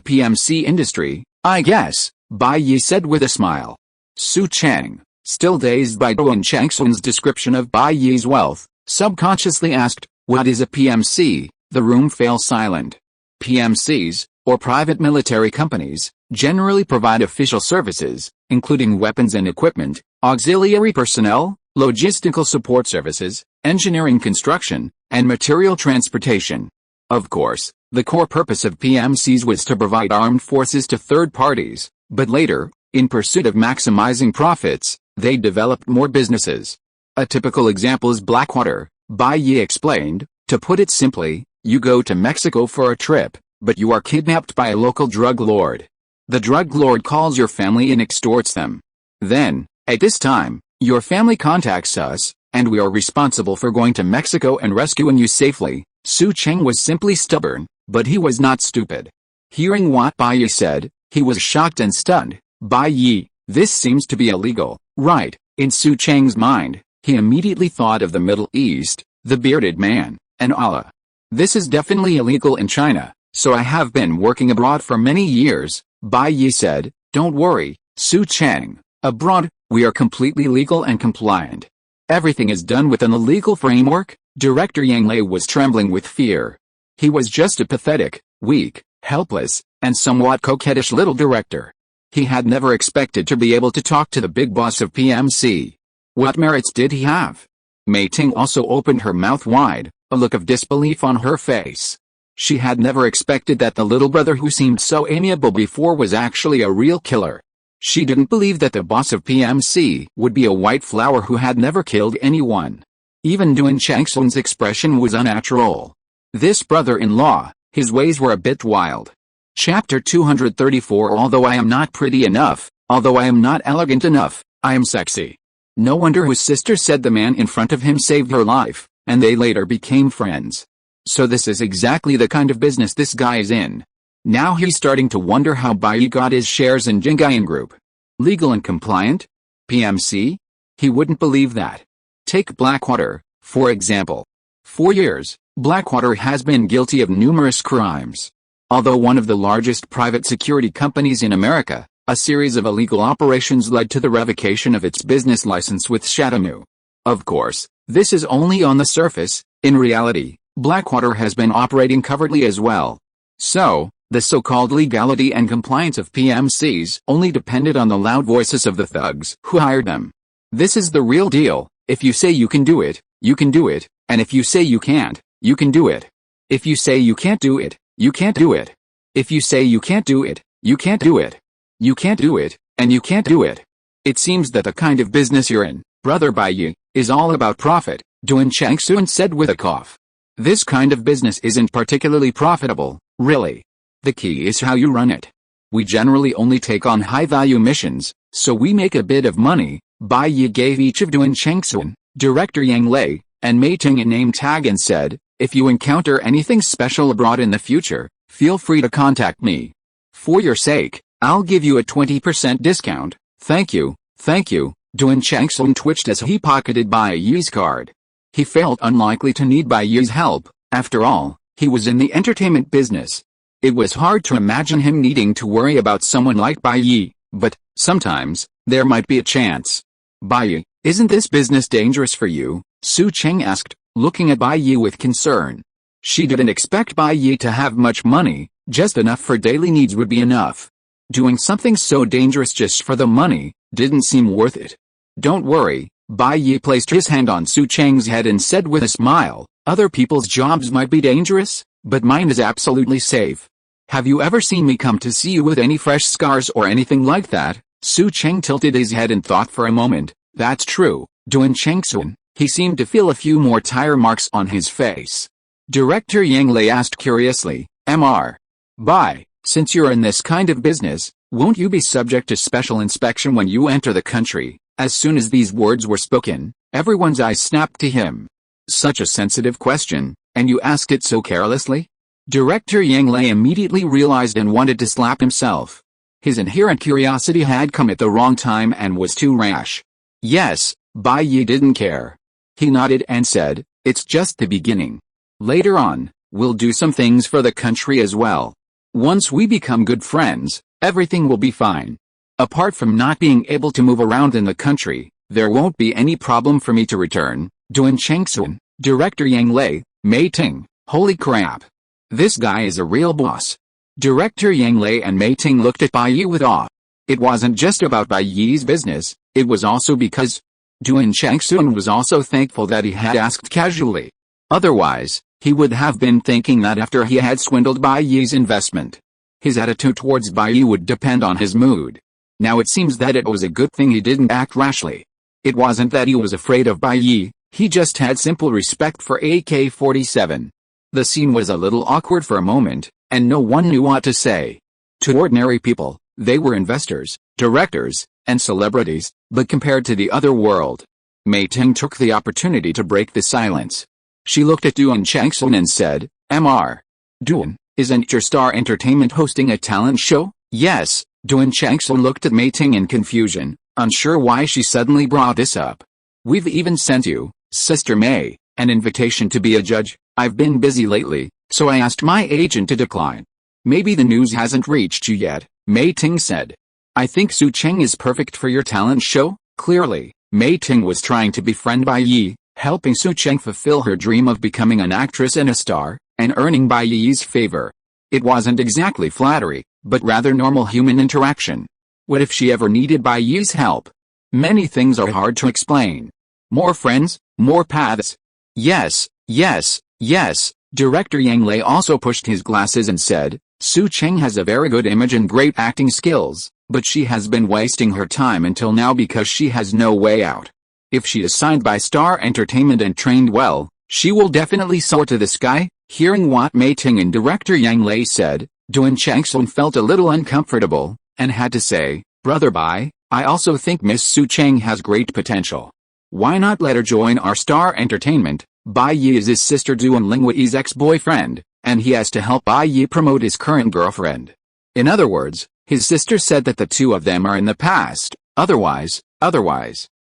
PMC industry, I guess, Bai Yi said with a smile. Su Cheng, still dazed by Duan Changsun's description of Bai Yi's wealth, subconsciously asked, what is a PMC? The room fell silent. PMCs, or private military companies, generally provide official services, including weapons and equipment, auxiliary personnel, logistical support services, engineering construction, and material transportation. Of course, the core purpose of PMCs was to provide armed forces to third parties, but later, in pursuit of maximizing profits, they developed more businesses. A typical example is Blackwater, Bai Yi explained. To put it simply, you go to Mexico for a trip, but you are kidnapped by a local drug lord. The drug lord calls your family and extorts them. Then, at this time, your family contacts us, and we are responsible for going to Mexico and rescuing you safely. Su Cheng was simply stubborn, but he was not stupid. Hearing what Bai Yi said, he was shocked and stunned. Bai Yi, this seems to be illegal, right? In Su Cheng's mind, he immediately thought of the Middle East, the bearded man, and Allah. This is definitely illegal in China, so I have been working abroad for many years, Bai Yi said. Don't worry, Su Cheng. Abroad, we are completely legal and compliant. Everything is done within a legal framework. Director Yang Lei was trembling with fear. He was just a pathetic, weak, helpless, and somewhat coquettish little director. He had never expected to be able to talk to the big boss of PMC. What merits did he have? Mei Ting also opened her mouth wide, a look of disbelief on her face. She had never expected that the little brother who seemed so amiable before was actually a real killer. She didn't believe that the boss of PMC would be a white flower who had never killed anyone. Even Duan Changsun's expression was unnatural. This brother-in-law, his ways were a bit wild. Chapter 234. Although I am not pretty enough, although I am not elegant enough, I am sexy. No wonder his sister said the man in front of him saved her life, and they later became friends. So this is exactly the kind of business this guy is in. Now he's starting to wonder how Bai Yi got his shares in Jingayan Group. Legal and compliant? PMC? He wouldn't believe that. Take Blackwater, for example. For years, Blackwater has been guilty of numerous crimes. Although one of the largest private security companies in America, a series of illegal operations led to the revocation of its business license with Shatamu. Of course, this is only on the surface. In reality, Blackwater has been operating covertly as well. So, the so-called legality and compliance of PMCs only depended on the loud voices of the thugs who hired them. This is the real deal. If you say you can do it, you can do it, and if you say you can't, you can do it. If you say you can't do it, you can't do it. If you say you can't do it, you can't do it. You can't do it, and you can't do it. It seems that the kind of business you're in, Brother Bai Yi, is all about profit, Duan Changsun said with a cough. This kind of business isn't particularly profitable, really. The key is how you run it. We generally only take on high-value missions, so we make a bit of money. Bai Yi gave each of Duan Changsun, Director Yang Lei, and Mei Ting a name tag and said, if you encounter anything special abroad in the future, feel free to contact me. For your sake, I'll give you a 20% discount. Thank you, thank you. Duan Changsun twitched as he pocketed Bai Yi's card. He felt unlikely to need Bai Yi's help. After all, he was in the entertainment business. It was hard to imagine him needing to worry about someone like Bai Yi, but sometimes there might be a chance. Bai Yi, isn't this business dangerous for you? Su Cheng asked, looking at Bai Yi with concern. She didn't expect Bai Yi to have much money, just enough for daily needs would be enough. Doing something so dangerous just for the money didn't seem worth it. Don't worry, Bai Yi placed his hand on Su Cheng's head and said with a smile, other people's jobs might be dangerous, but mine is absolutely safe. Have you ever seen me come to see you with any fresh scars or anything like that? Su Cheng tilted his head and thought for a moment. That's true, Duan Changsun. He seemed to feel a few more tire marks on his face. Director Yang Lei asked curiously, Mr. Bai, since you're in this kind of business, won't you be subject to special inspection when you enter the country? As soon as these words were spoken, everyone's eyes snapped to him. Such a sensitive question, and you asked it so carelessly? Director Yang Lei immediately realized and wanted to slap himself. His inherent curiosity had come at the wrong time and was too rash. Yes, Bai Yi didn't care. He nodded and said, "It's just the beginning. Later on, we'll do some things for the country as well. Once we become good friends, everything will be fine. Apart from not being able to move around in the country, there won't be any problem for me to return." Duan Changsun, director Yang Lei, Mei Ting, holy crap. This guy is a real boss. Director Yang Lei and Mei Ting looked at Bai Yi with awe. It wasn't just about Bai Yi's business, it was also because Duan Changsun was also thankful that he had asked casually. Otherwise, he would have been thinking that after he had swindled Bai Yi's investment, his attitude towards Bai Yi would depend on his mood. Now it seems that it was a good thing he didn't act rashly. It wasn't that he was afraid of Bai Yi, he just had simple respect for AK-47. The scene was a little awkward for a moment, and no one knew what to say. To ordinary people, they were investors, directors, and celebrities, but compared to the other world, Mei Ting took the opportunity to break the silence. She looked at Duan Changsun and said, "Mr. Duan, isn't your Star Entertainment hosting a talent show?" "Yes." Duan Changsun looked at Mei Ting in confusion, unsure why she suddenly brought this up. "We've even sent you, Sister Mei, an invitation to be a judge. I've been busy lately, so I asked my agent to decline." "Maybe the news hasn't reached you yet," Mei Ting said. "I think Su Cheng is perfect for your talent show." Clearly, Mei Ting was trying to befriend Bai Yi, helping Su Cheng fulfill her dream of becoming an actress and a star, and earning Bai Yi's favor. It wasn't exactly flattery, but rather normal human interaction. What if she ever needed Bai Yi's help? Many things are hard to explain. More friends, more paths. Yes, yes, yes. Director Yang Lei also pushed his glasses and said, "Su Cheng has a very good image and great acting skills, but she has been wasting her time until now because she has no way out. If she is signed by Star Entertainment and trained well, she will definitely soar to the sky." Hearing what Mei Ting and director Yang Lei said, Duan Changsun felt a little uncomfortable, and had to say, "Brother Bai, I also think Miss Su Cheng has great potential. Why not let her join our Star Entertainment?" Bai Yi is his sister Duan Linghui's ex-boyfriend, and he has to help Bai Yi promote his current girlfriend. In other words, his sister said that the two of them are in the past, otherwise,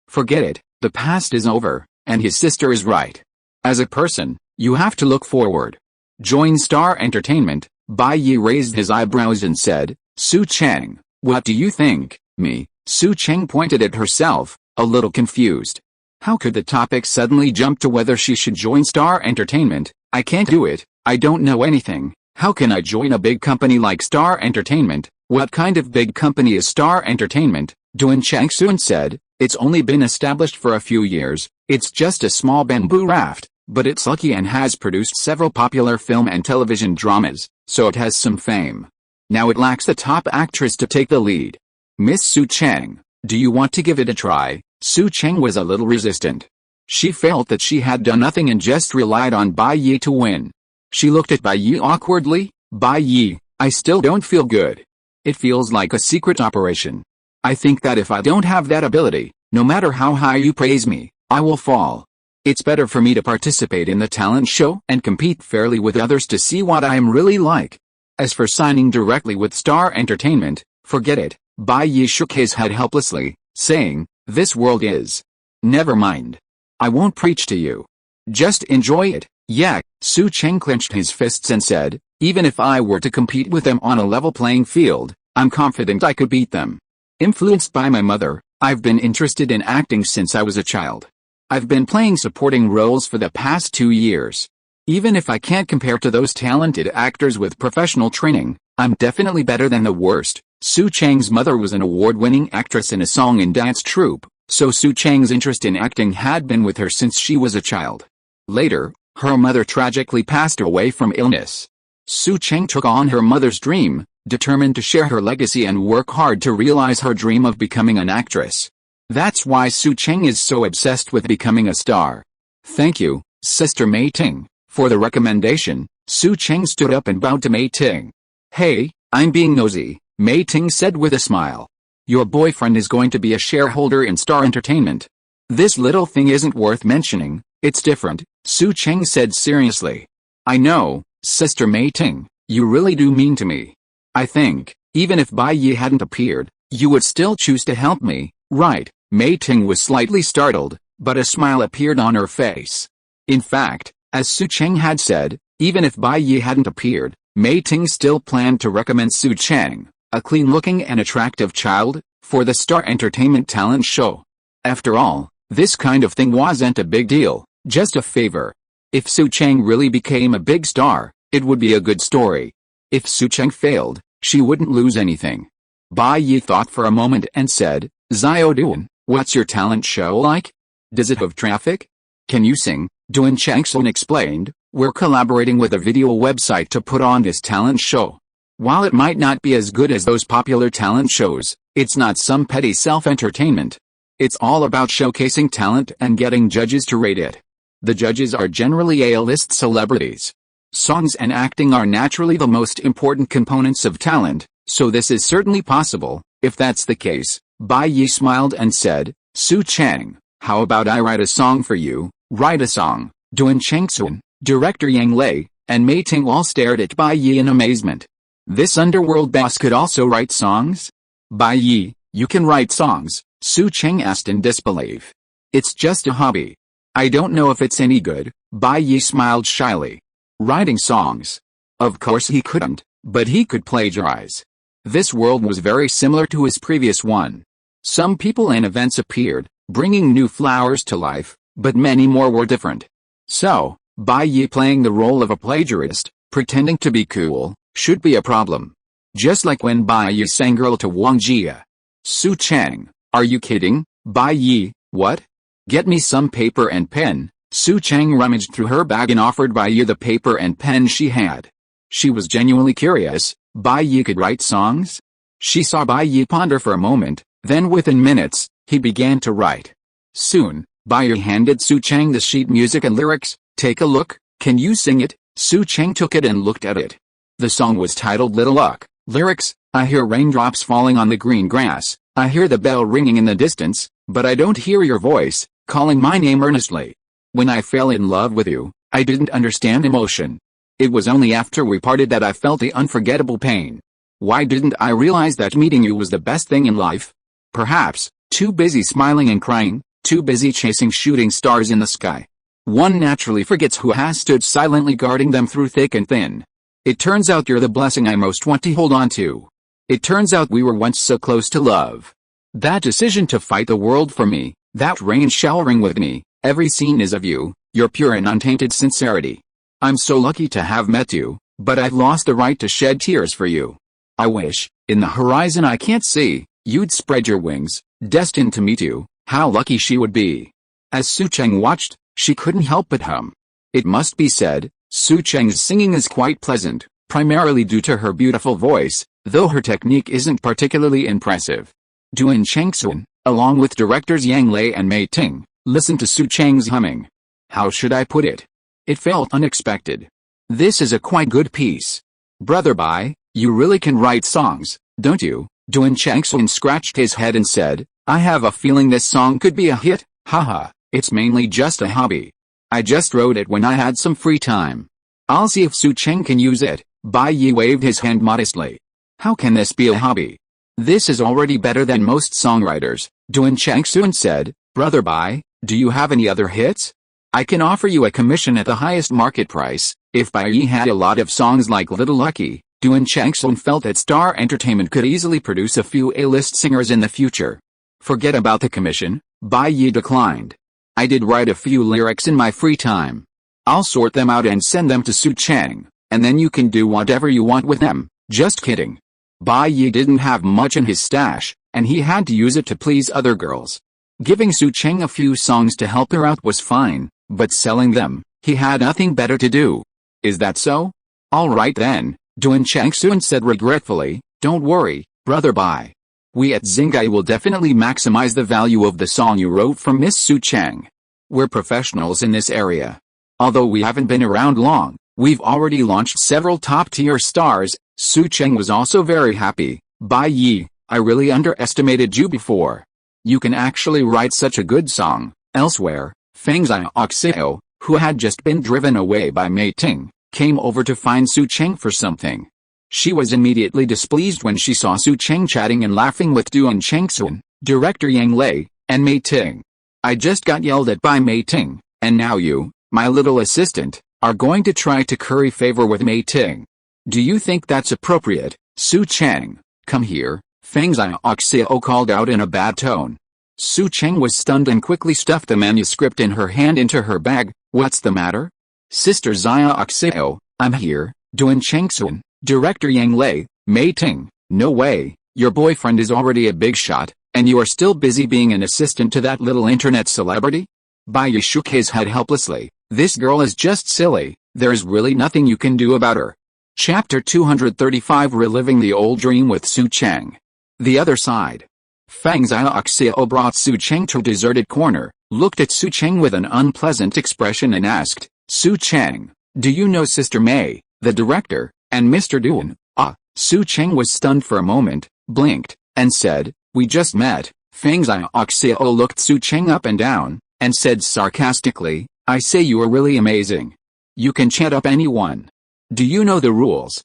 forget it, the past is over, and his sister is right. As a person, you have to look forward. Join Star Entertainment. Bai Yi raised his eyebrows and said, "Su Cheng, what do you think?" "Me?" Su Cheng pointed at herself, a little confused. How could the topic suddenly jump to whether she should join Star Entertainment? "I can't do it, I don't know anything. How can I join a big company like Star Entertainment?" "What kind of big company is Star Entertainment?" Duan Changsun said, "It's only been established for a few years, it's just a small bamboo raft, but it's lucky and has produced several popular film and television dramas, so it has some fame. Now it lacks the top actress to take the lead. Miss Su Cheng, do you want to give it a try?" Su Cheng was a little resistant. She felt that she had done nothing and just relied on Bai Yi to win. She looked at Bai Yi awkwardly. "Bai Yi, I still don't feel good. It feels like a secret operation. I think that if I don't have that ability, no matter how high you praise me, I will fall. It's better for me to participate in the talent show and compete fairly with others to see what I am really like. As for signing directly with Star Entertainment, forget it." Bai Yi shook his head helplessly, saying, "This world is. Never mind. I won't preach to you. Just enjoy it." "Yeah." Su Cheng clenched his fists and said, "Even if I were to compete with them on a level playing field, I'm confident I could beat them. Influenced by my mother, I've been interested in acting since I was a child. I've been playing supporting roles for the past 2 years. Even if I can't compare to those talented actors with professional training, I'm definitely better than the worst." Su Cheng's mother was an award-winning actress in a song and dance troupe, so Su Cheng's interest in acting had been with her since she was a child. Later, her mother tragically passed away from illness. Su Cheng took on her mother's dream, determined to share her legacy and work hard to realize her dream of becoming an actress. That's why Su Cheng is so obsessed with becoming a star. "Thank you, Sister Mei Ting, for the recommendation." Su Cheng stood up and bowed to Mei Ting. "Hey, I'm being nosy," Mei Ting said with a smile. "Your boyfriend is going to be a shareholder in Star Entertainment. This little thing isn't worth mentioning, it's different," Su Cheng said seriously. "I know, Sister Mei Ting, you really do mean to me. I think, even if Bai Yi hadn't appeared, you would still choose to help me, right?" Mei Ting was slightly startled, but a smile appeared on her face. In fact, as Su Cheng had said, even if Bai Yi hadn't appeared, Mei Ting still planned to recommend Su Cheng, a clean-looking and attractive child, for the Star Entertainment talent show. After all, this kind of thing wasn't a big deal, just a favor. If Su Cheng really became a big star, it would be a good story. If Su Cheng failed, she wouldn't lose anything. Bai Yi thought for a moment and said, Xiao Duan, what's your talent show like? Does it have traffic? Can you sing? Duan Changsun explained, we're collaborating with a video website to put on this talent show. While it might not be as good as those popular talent shows, it's not some petty self-entertainment. It's all about showcasing talent and getting judges to rate it. The judges are generally A-list celebrities. Songs and acting are naturally the most important components of talent, so this is certainly possible. If that's the case, Bai Yi smiled and said, Su Cheng, how about I write a song for you? Write a song. Duan Chengsun, Director Yang Lei, and Mei Ting all stared at Bai Yi in amazement. This underworld boss could also write songs? Bai Yi, you can write songs? Su Cheng asked in disbelief. It's just a hobby. I don't know if it's any good. Bai Yi smiled shyly. Writing songs? Of course he couldn't, but he could plagiarize. This world was very similar to his previous one. Some people and events appeared, bringing new flowers to life, but many more were different. So, Bai Yi playing the role of a plagiarist, pretending to be cool, should be a problem. Just like when Bai Yi sang Girl to Wang Jia. Su Cheng, are you kidding? Bai Yi, what? Get me some paper and pen. Su Cheng rummaged through her bag and offered Bai Yi the paper and pen she had. She was genuinely curious. Bai Yi could write songs? She saw Bai Yi ponder for a moment, then within minutes, he began to write. Soon, Bai Yi handed Su Cheng the sheet music and lyrics. Take a look, can you sing it? Su Cheng took it and looked at it. The song was titled Little Luck. Lyrics, I hear raindrops falling on the green grass, I hear the bell ringing in the distance, but I don't hear your voice, calling my name earnestly. When I fell in love with you, I didn't understand emotion. It was only after we parted that I felt the unforgettable pain. Why didn't I realize that meeting you was the best thing in life? Perhaps, too busy smiling and crying, too busy chasing shooting stars in the sky. One naturally forgets who has stood silently guarding them through thick and thin. It turns out you're the blessing I most want to hold on to. It turns out we were once so close to love. That decision to fight the world for me, that rain showering with me, every scene is of you, your pure and untainted sincerity. I'm so lucky to have met you, but I've lost the right to shed tears for you. I wish, in the horizon I can't see, you'd spread your wings, destined to meet you. How lucky she would be. As Su Cheng watched, she couldn't help but hum. It must be said, Su Cheng's singing is quite pleasant, primarily due to her beautiful voice, though her technique isn't particularly impressive. Duan Chengsun, along with directors Yang Lei and Mei Ting, listened to Su Cheng's humming. How should I put it? It felt unexpected. This is a quite good piece. Brother Bai, you really can write songs, don't you? Duan Chengsun scratched his head and said, I have a feeling this song could be a hit, haha, it's mainly just a hobby. I just wrote it when I had some free time. I'll see if Su Cheng can use it. Bai Yi waved his hand modestly. How can this be a hobby? This is already better than most songwriters, Duan Chengsun said. Brother Bai, do you have any other hits? I can offer you a commission at the highest market price. If Bai Yi had a lot of songs like Little Lucky, Duan Chengsun felt that Star Entertainment could easily produce a few A-list singers in the future. Forget about the commission, Bai Yi declined. I did write a few lyrics in my free time. I'll sort them out and send them to Su Cheng, and then you can do whatever you want with them. Just kidding. Bai Yi didn't have much in his stash, and he had to use it to please other girls. Giving Su Cheng a few songs to help her out was fine, but selling them, he had nothing better to do. Is that so? All right then, Duan Chengsun said regretfully. Don't worry, Brother Bai. We at Xingai will definitely maximize the value of the song you wrote for Miss Su Cheng. We're professionals in this area. Although we haven't been around long, we've already launched several top-tier stars. Su Cheng was also very happy. Bai Yi, I really underestimated you before. You can actually write such a good song. Elsewhere, Feng Xiaoxiao, who had just been driven away by Mei Ting, came over to find Su Cheng for something. She was immediately displeased when she saw Su Cheng chatting and laughing with Duan Chengsun, director Yang Lei, and Mei Ting. I just got yelled at by Mei Ting, and now you, my little assistant, are going to try to curry favor with Mei Ting. Do you think that's appropriate, Su Chang? Come here, Feng Xiaoxiao called out in a bad tone. Su Chang was stunned and quickly stuffed the manuscript in her hand into her bag. What's the matter? Sister Xiaoxiao, I'm here, Duan Chengxun, Director Yang Lei, Mei Ting. No way, your boyfriend is already a big shot, and you are still busy being an assistant to that little internet celebrity? Bai Yi shook his head helplessly. This girl is just silly, there's really nothing you can do about her. Chapter 235 Reliving the Old Dream with Su Chang. The other side. Feng Xiaoxiao brought Su Chang to a deserted corner, looked at Su Chang with an unpleasant expression and asked, Su Chang, do you know Sister Mei, the director, and Mr. Duan? Su Chang was stunned for a moment, blinked, and said, we just met. Feng Xiaoxiao looked Su Chang up and down, and said sarcastically, I say you are really amazing. You can chat up anyone. Do you know the rules?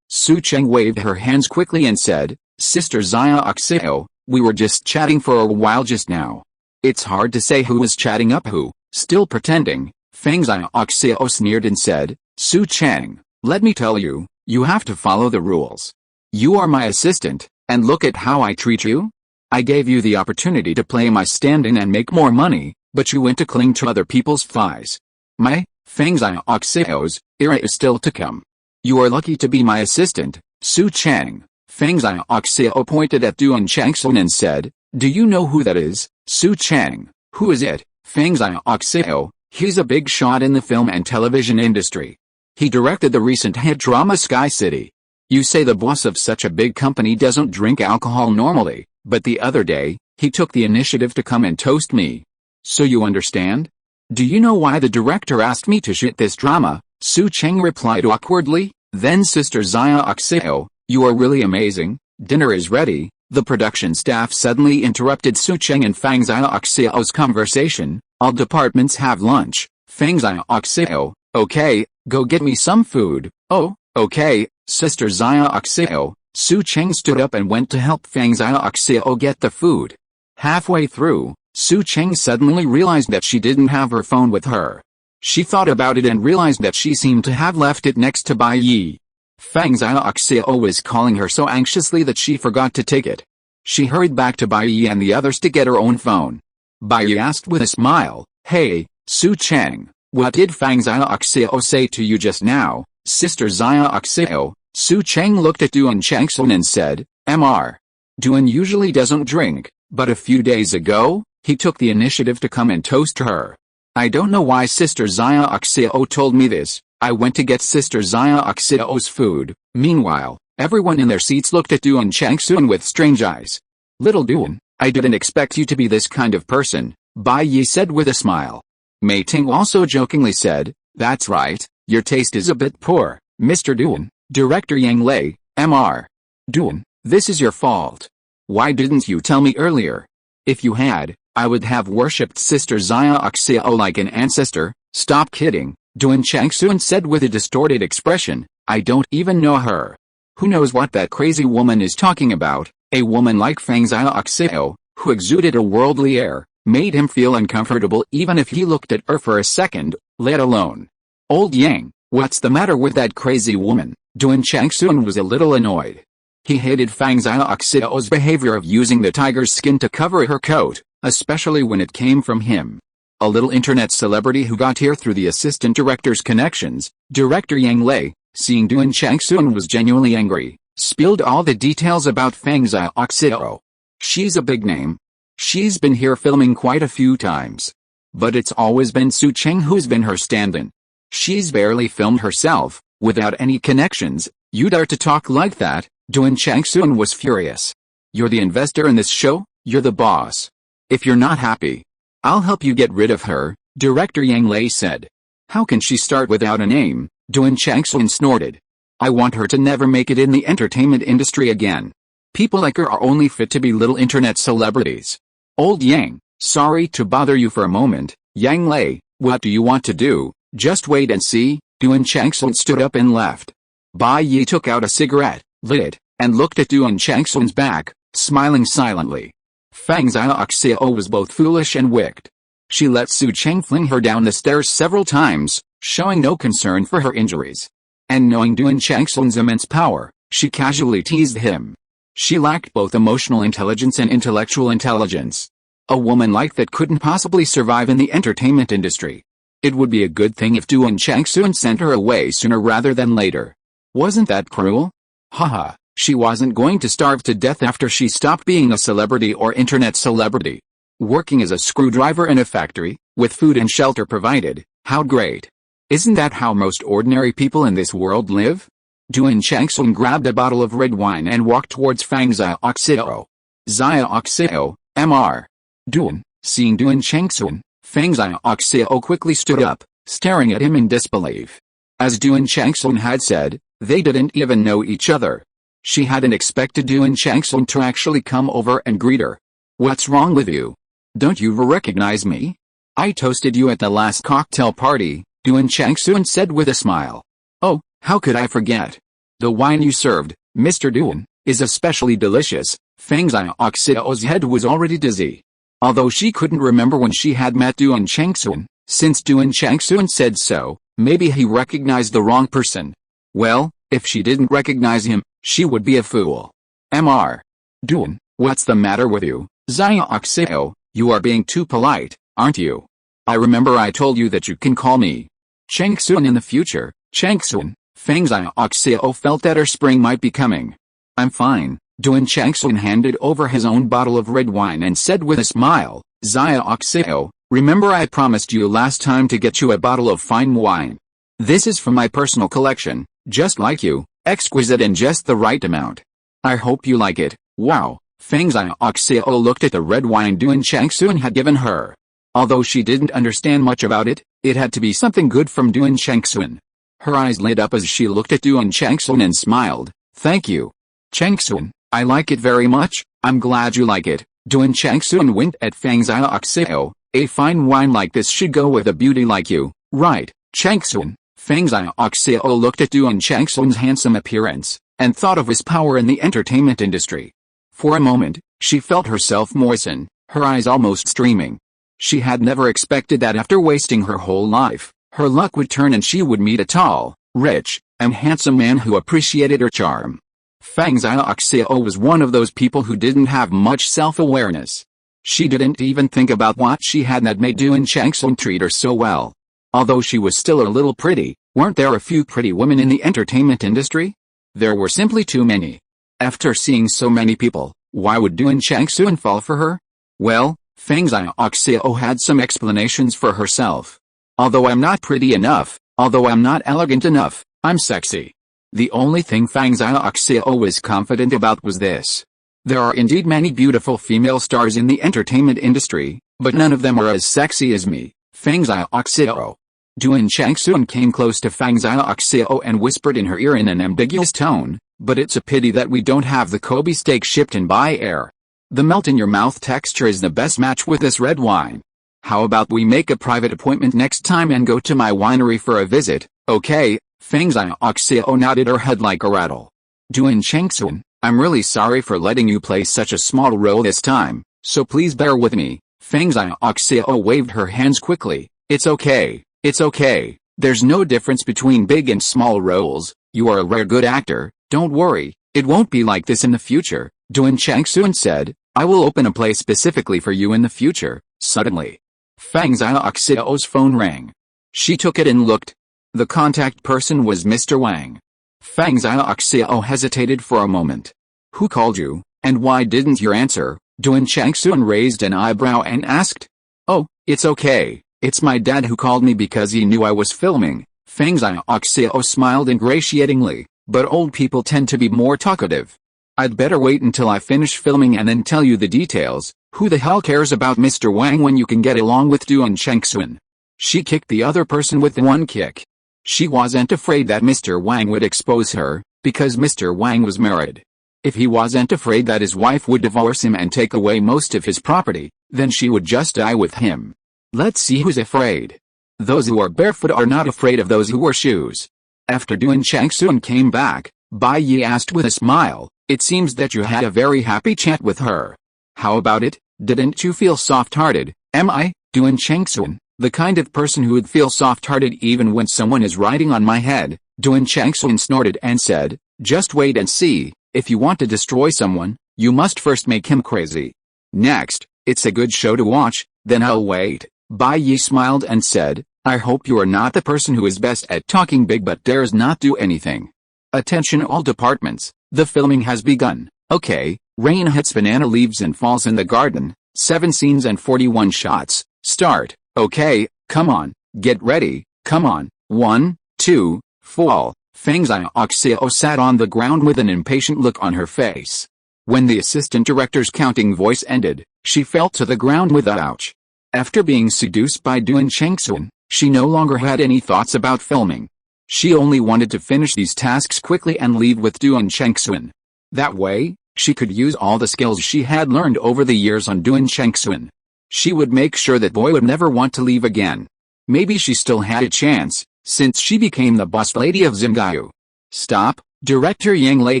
Su Chang waved her hands quickly and said, Sister Xiaoxiao, we were just chatting for a while just now. It's hard to say who was chatting up who. Still pretending, Feng Xiaoxiao sneered and said, Su Chang, let me tell you, you have to follow the rules. You are my assistant, and look at how I treat you. I gave you the opportunity to play my stand-in and make more money, but you went to cling to other people's thighs. My, Feng Xiaoxiao's, era is still to come. You are lucky to be my assistant, Su Chang. Feng Xiaoxiao pointed at Duan Changsun and said, do you know who that is, Su Chang? Who is it? Feng Xiaoxiao, he's a big shot in the film and television industry. He directed the recent hit drama Sky City. You say the boss of such a big company doesn't drink alcohol normally, but the other day, he took the initiative to come and toast me. So you understand? Do you know why the director asked me to shoot this drama? Su Chang replied awkwardly. Then Sister Xiaoxiao, you are really amazing. Dinner is ready. The production staff suddenly interrupted Su Chang and Feng Xiaoxiao's conversation. All departments have lunch. Feng Xiaoxiao, okay, go get me some food. Oh, okay, Sister Xiaoxiao. Su Chang stood up and went to help Feng Xiaoxiao get the food. Halfway through, Su Chang suddenly realized that she didn't have her phone with her. She thought about it and realized that she seemed to have left it next to Bai Yi. Feng Xiaoxiao was calling her so anxiously that she forgot to take it. She hurried back to Bai Yi and the others to get her own phone. Bai Yi asked with a smile, hey, Su Chang, what did Feng Xiaoxiao say to you just now, Sister Xiaoxiao? Su Chang looked at Duan Changsun and said, Mr. Duan usually doesn't drink, but a few days ago, he took the initiative to come and toast her. I don't know why Sister Xiaoxiao told me this. I went to get Sister Xiaoxiao's food. Meanwhile, everyone in their seats looked at Duan Changsun with strange eyes. Little Duan, I didn't expect you to be this kind of person, Bai Yi said with a smile. Mei Ting also jokingly said, that's right, your taste is a bit poor, Mr. Duan. Director Yang Lei, Mr. Duan, this is your fault. Why didn't you tell me earlier? If you had, I would have worshipped Sister Xiaoxiao like an ancestor. Stop kidding, Duan Changsun said with a distorted expression, I don't even know her. Who knows what that crazy woman is talking about? A woman like Feng Xiaoxiao, who exuded a worldly air, made him feel uncomfortable even if he looked at her for a second, let alone. Old Yang, what's the matter with that crazy woman? Duan Changsun was a little annoyed. He hated Feng Xiaoxiao's behavior of using the tiger's skin to cover her coat, especially when it came from him. A little internet celebrity who got here through the assistant director's connections. Director Yang Lei, seeing Duan Changsun was genuinely angry, spilled all the details about Feng Xiaoxiao. She's a big name. She's been here filming quite a few times. But it's always been Su Chang who's been her stand-in. She's barely filmed herself, without any connections. You dare to talk like that? Duan Changsun was furious. You're the investor in this show, you're the boss. If you're not happy, I'll help you get rid of her, Director Yang Lei said. How can she start without a name? Duan Changsun snorted. I want her to never make it in the entertainment industry again. People like her are only fit to be little internet celebrities. Old Yang, sorry to bother you for a moment. Yang Lei, what do you want to do? Just wait and see. Duan Changsun stood up and left. Bai Yi took out a cigarette, lit it, and looked at Duan Changsun's back, smiling silently. Feng Xiaoxiao was both foolish and wicked. She let Su Cheng fling her down the stairs several times, showing no concern for her injuries. And knowing Duan Chengsun's immense power, she casually teased him. She lacked both emotional intelligence and intellectual intelligence. A woman like that couldn't possibly survive in the entertainment industry. It would be a good thing if Duan Chengsun sent her away sooner rather than later. Wasn't that cruel? Haha, she wasn't going to starve to death after she stopped being a celebrity or internet celebrity. Working as a screwdriver in a factory, with food and shelter provided, how great. Isn't that how most ordinary people in this world live? Duan Chengsun grabbed a bottle of red wine and walked towards Fang Xiaoxiao. Xiaoxiao, Mr. Duan, seeing Duan Chengsun, Fang Xiaoxiao quickly stood up, staring at him in disbelief. As Duan Chengsun had said, they didn't even know each other. She hadn't expected Duan Chengsun to actually come over and greet her. What's wrong with you? Don't you recognize me? I toasted you at the last cocktail party, Duan Chengsun said with a smile. Oh, how could I forget? The wine you served, Mr. Duan, is especially delicious. Fang Xiaoxiao's head was already dizzy. Although she couldn't remember when she had met Duan Chengsun, since Duan Chengsun said so, maybe he recognized the wrong person. Well, if she didn't recognize him, she would be a fool. Mr. Duan, what's the matter with you? Xiaoxiao, you are being too polite, aren't you? I remember I told you that you can call me Chengsun in the future. Chengsun, Fang Xiaoxiao felt that her spring might be coming. I'm fine. Duan Chengsun handed over his own bottle of red wine and said with a smile, Xiaoxiao, remember I promised you last time to get you a bottle of fine wine. This is from my personal collection, just like you, exquisite in just the right amount. I hope you like it. Wow. Fang Xiaoxiao looked at the red wine Duan Chengsun had given her. Although she didn't understand much about it, it had to be something good from Duan Chengsun. Her eyes lit up as she looked at Duan Chengsun and smiled. Thank you. Chengsun, I like it very much. I'm glad you like it. Duan Chengsun winked at Fang Xiaoxiao. A fine wine like this should go with a beauty like you, right, Chengsun? Fang Xiaoxiao looked at Duan Chengsun's handsome appearance, and thought of his power in the entertainment industry. For a moment, she felt herself moisten, her eyes almost streaming. She had never expected that after wasting her whole life, her luck would turn and she would meet a tall, rich, and handsome man who appreciated her charm. Fang Xiaoxiao was one of those people who didn't have much self-awareness. She didn't even think about what she had that made Duan Chengsun treat her so well. Although she was still a little pretty, weren't there a few pretty women in the entertainment industry? There were simply too many. After seeing so many people, why would Duan Chengsun fall for her? Well, Fang Xiaoxiao had some explanations for herself. Although I'm not pretty enough, although I'm not elegant enough, I'm sexy. The only thing Fang Xiaoxiao was confident about was this. There are indeed many beautiful female stars in the entertainment industry, but none of them are as sexy as me, Fang Xiaoxiao. Duan Chengsun came close to Fang Xiaoxiao and whispered in her ear in an ambiguous tone, but it's a pity that we don't have the Kobe steak shipped in by air. The melt-in-your-mouth texture is the best match with this red wine. How about we make a private appointment next time and go to my winery for a visit, okay? Fang Xiaoxiao nodded her head like a rattle. Duan Chengsun, I'm really sorry for letting you play such a small role this time, so please bear with me. Fang Xiaoxiao waved her hands quickly. It's okay, it's okay. There's no difference between big and small roles. You are a rare good actor, don't worry, it won't be like this in the future, Duan Chengsun said. I will open a place specifically for you in the future. Suddenly, Fang Xiaoxiao's phone rang. She took it and looked. The contact person was Mr. Wang. Fang Xiaoxiao hesitated for a moment. Who called you, and why didn't you answer? Duan Chengsun raised an eyebrow and asked. Oh, it's okay, it's my dad who called me because he knew I was filming. Fang Xiaoxiao smiled ingratiatingly, but old people tend to be more talkative. I'd better wait until I finish filming and then tell you the details. Who the hell cares about Mr. Wang when you can get along with Duan Chengsun? She kicked the other person with one kick. She wasn't afraid that Mr. Wang would expose her, because Mr. Wang was married. If he wasn't afraid that his wife would divorce him and take away most of his property, then she would just die with him. Let's see who's afraid. Those who are barefoot are not afraid of those who wear shoes. After Duan Chengsun came back, Bai Yi asked with a smile, it seems that you had a very happy chat with her. How about it? Didn't you feel soft-hearted? Am I? Duen Changsun, the kind of person who would feel soft-hearted even when someone is riding on my head. Duen Changsun snorted and said, just wait and see. If you want to destroy someone, you must first make him crazy. Next, it's a good show to watch, then I'll wait. Bai Yi smiled and said, I hope you are not the person who is best at talking big but dares not do anything. Attention all departments, the filming has begun. Okay, rain hits banana leaves and falls in the garden. 7 scenes and 41 shots. Start. Okay, come on, get ready, come on. 1, 2, fall. Feng Xiaoxiao sat on the ground with an impatient look on her face. When the assistant director's counting voice ended, she fell to the ground with a ouch. After being seduced by Duen Changsun, she no longer had any thoughts about filming. She only wanted to finish these tasks quickly and leave with Duen Changsun. That way, she could use all the skills she had learned over the years on Duen Changsun. She would make sure that boy would never want to leave again. Maybe she still had a chance, since she became the boss lady of Xingayu. Stop, Director Yang Lei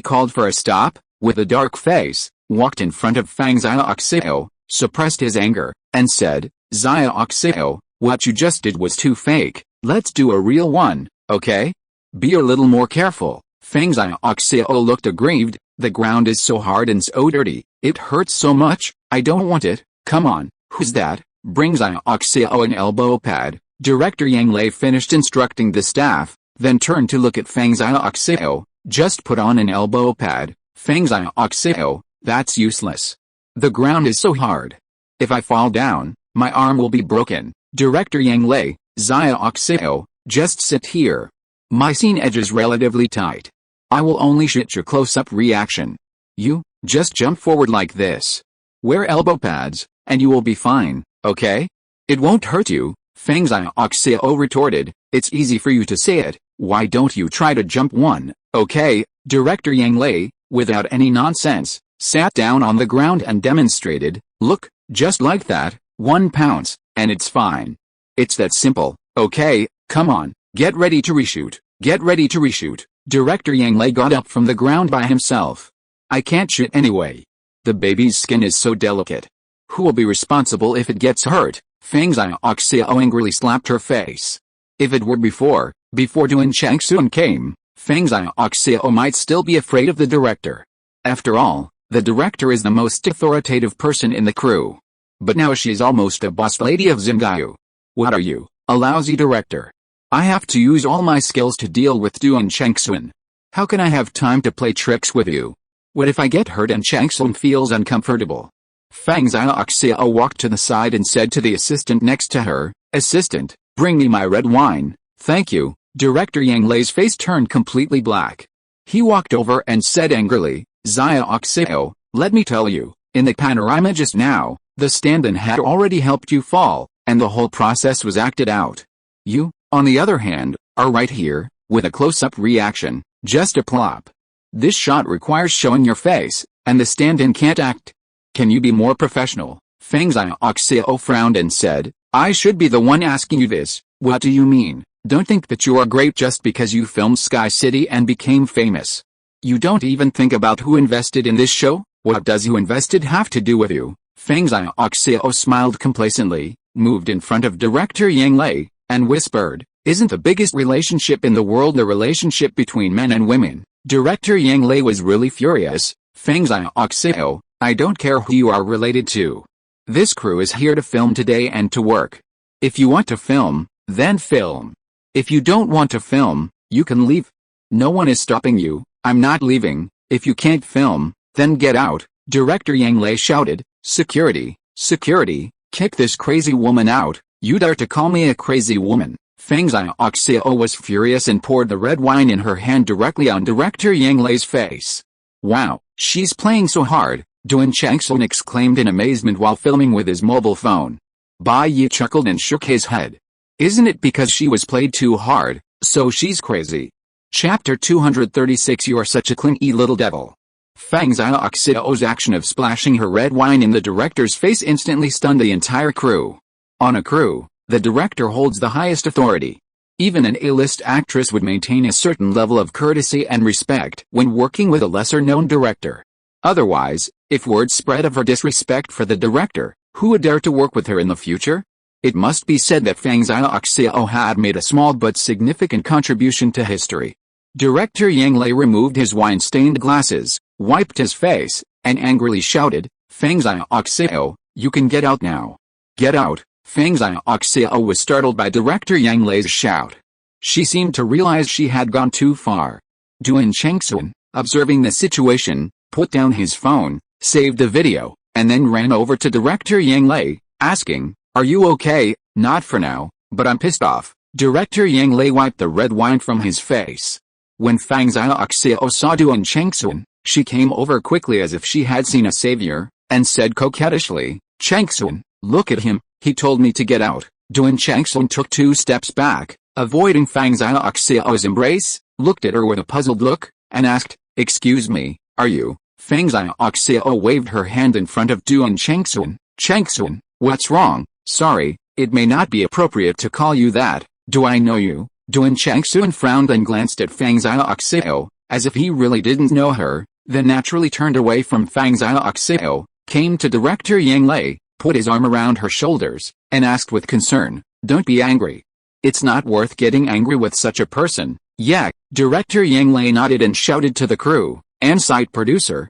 called for a stop, with a dark face, walked in front of Feng Xiaoxiao, suppressed his anger, and said, Xiaoxiao, what you just did was too fake, let's do a real one, okay? Be a little more careful. Feng Xiaoxiao looked aggrieved, the ground is so hard and so dirty, it hurts so much, I don't want it, come on. Who's that? Bring Xiaoxiao an elbow pad. Director Yang Lei finished instructing the staff, then turned to look at Feng Xiaoxiao. Just put on an elbow pad. Feng Xiaoxiao, that's useless. The ground is so hard. If I fall down, my arm will be broken. Director Yang Lei, Xiaoxiao, just sit here. My scene edge is relatively tight. I will only shoot your close-up reaction. You, just jump forward like this. Wear elbow pads, and you will be fine, okay? It won't hurt you, Feng Xiaoxiao retorted, it's easy for you to say it, why don't you try to jump one, okay? Director Yang Lei, without any nonsense, sat down on the ground and demonstrated, look, just like that, 1 pounce, and it's fine. It's that simple, okay, come on, get ready to reshoot, get ready to reshoot. Director Yang Lei got up from the ground by himself. I can't shoot anyway. The baby's skin is so delicate. Who will be responsible if it gets hurt? Feng Xiaoxiao angrily slapped her face. If it were before Duen Changsun came, Feng Xiaoxiao might still be afraid of the director. After all, the director is the most authoritative person in the crew. But now she's almost a boss lady of Xingayu. What are you, a lousy director? I have to use all my skills to deal with Duen Changsun. How can I have time to play tricks with you? What if I get hurt and Changsun feels uncomfortable? Feng Xiaoxiao walked to the side and said to the assistant next to her, Assistant, bring me my red wine. Thank you. Director Yang Lei's face turned completely black. He walked over and said angrily, Xiaoxiao, let me tell you, in the panorama just now, the stand-in had already helped you fall, and the whole process was acted out. You, on the other hand, are right here, with a close-up reaction, just a plop. This shot requires showing your face, and the stand-in can't act. Can you be more professional? Feng Xiaoxiao frowned and said, I should be the one asking you this. What do you mean? Don't think that you are great just because you filmed Sky City and became famous. You don't even think about who invested in this show? What does who invested have to do with you? Feng Xiaoxiao smiled complacently, moved in front of Director Yang Lei, and whispered, Isn't the biggest relationship in the world the relationship between men and women? Director Yang Lei was really furious. Feng Xiaoxiao, I don't care who you are related to. This crew is here to film today and to work. If you want to film, then film. If you don't want to film, you can leave. No one is stopping you. I'm not leaving. If you can't film, then get out. Director Yang Lei shouted, Security, security, kick this crazy woman out. You dare to call me a crazy woman. Feng Xiaoxiao was furious and poured the red wine in her hand directly on Director Yang Lei's face. Wow, she's playing so hard, Duen Changsun exclaimed in amazement while filming with his mobile phone. Bai Yi chuckled and shook his head. Isn't it because she was played too hard, so she's crazy? Chapter 236 You are such a clingy little devil. Feng Xiaoxiao's action of splashing her red wine in the director's face instantly stunned the entire crew. On a crew, the director holds the highest authority. Even an A-list actress would maintain a certain level of courtesy and respect when working with a lesser-known director. Otherwise, if word spread of her disrespect for the director, who would dare to work with her in the future? It must be said that Fang Xiaoxiao had made a small but significant contribution to history. Director Yang Lei removed his wine-stained glasses, wiped his face, and angrily shouted, "Fang Xiaoxiao, you can get out now." "Get out?" Fang Xiaoxiao was startled by Director Yang Lei's shout. She seemed to realize she had gone too far. Duan Chengxun, observing the situation, put down his phone, saved the video, and then ran over to Director Yang Lei, asking, "Are you okay?" "Not for now, but I'm pissed off." Director Yang Lei wiped the red wine from his face. When Fang Xiaoxiao saw Duan Chengxun, she came over quickly as if she had seen a savior, and said coquettishly, "Chengxun, look at him, he told me to get out." Duan Chengxun took 2 steps back, avoiding Fang Xiaoxiao's embrace, looked at her with a puzzled look, and asked, "Excuse me, are you?" Fang Xiaoxiao waved her hand in front of Duan Chengxun. "Chengxun, what's wrong?" "Sorry, it may not be appropriate to call you that. Do I know you?" Duan Chengxun frowned and glanced at Fang Xiaoxiao, as if he really didn't know her, then naturally turned away from Fang Xiaoxiao, came to Director Yang Lei, put his arm around her shoulders, and asked with concern, "Don't be angry. It's not worth getting angry with such a person." "Yeah." Director Yang Lei nodded and shouted to the crew, "On-site producer,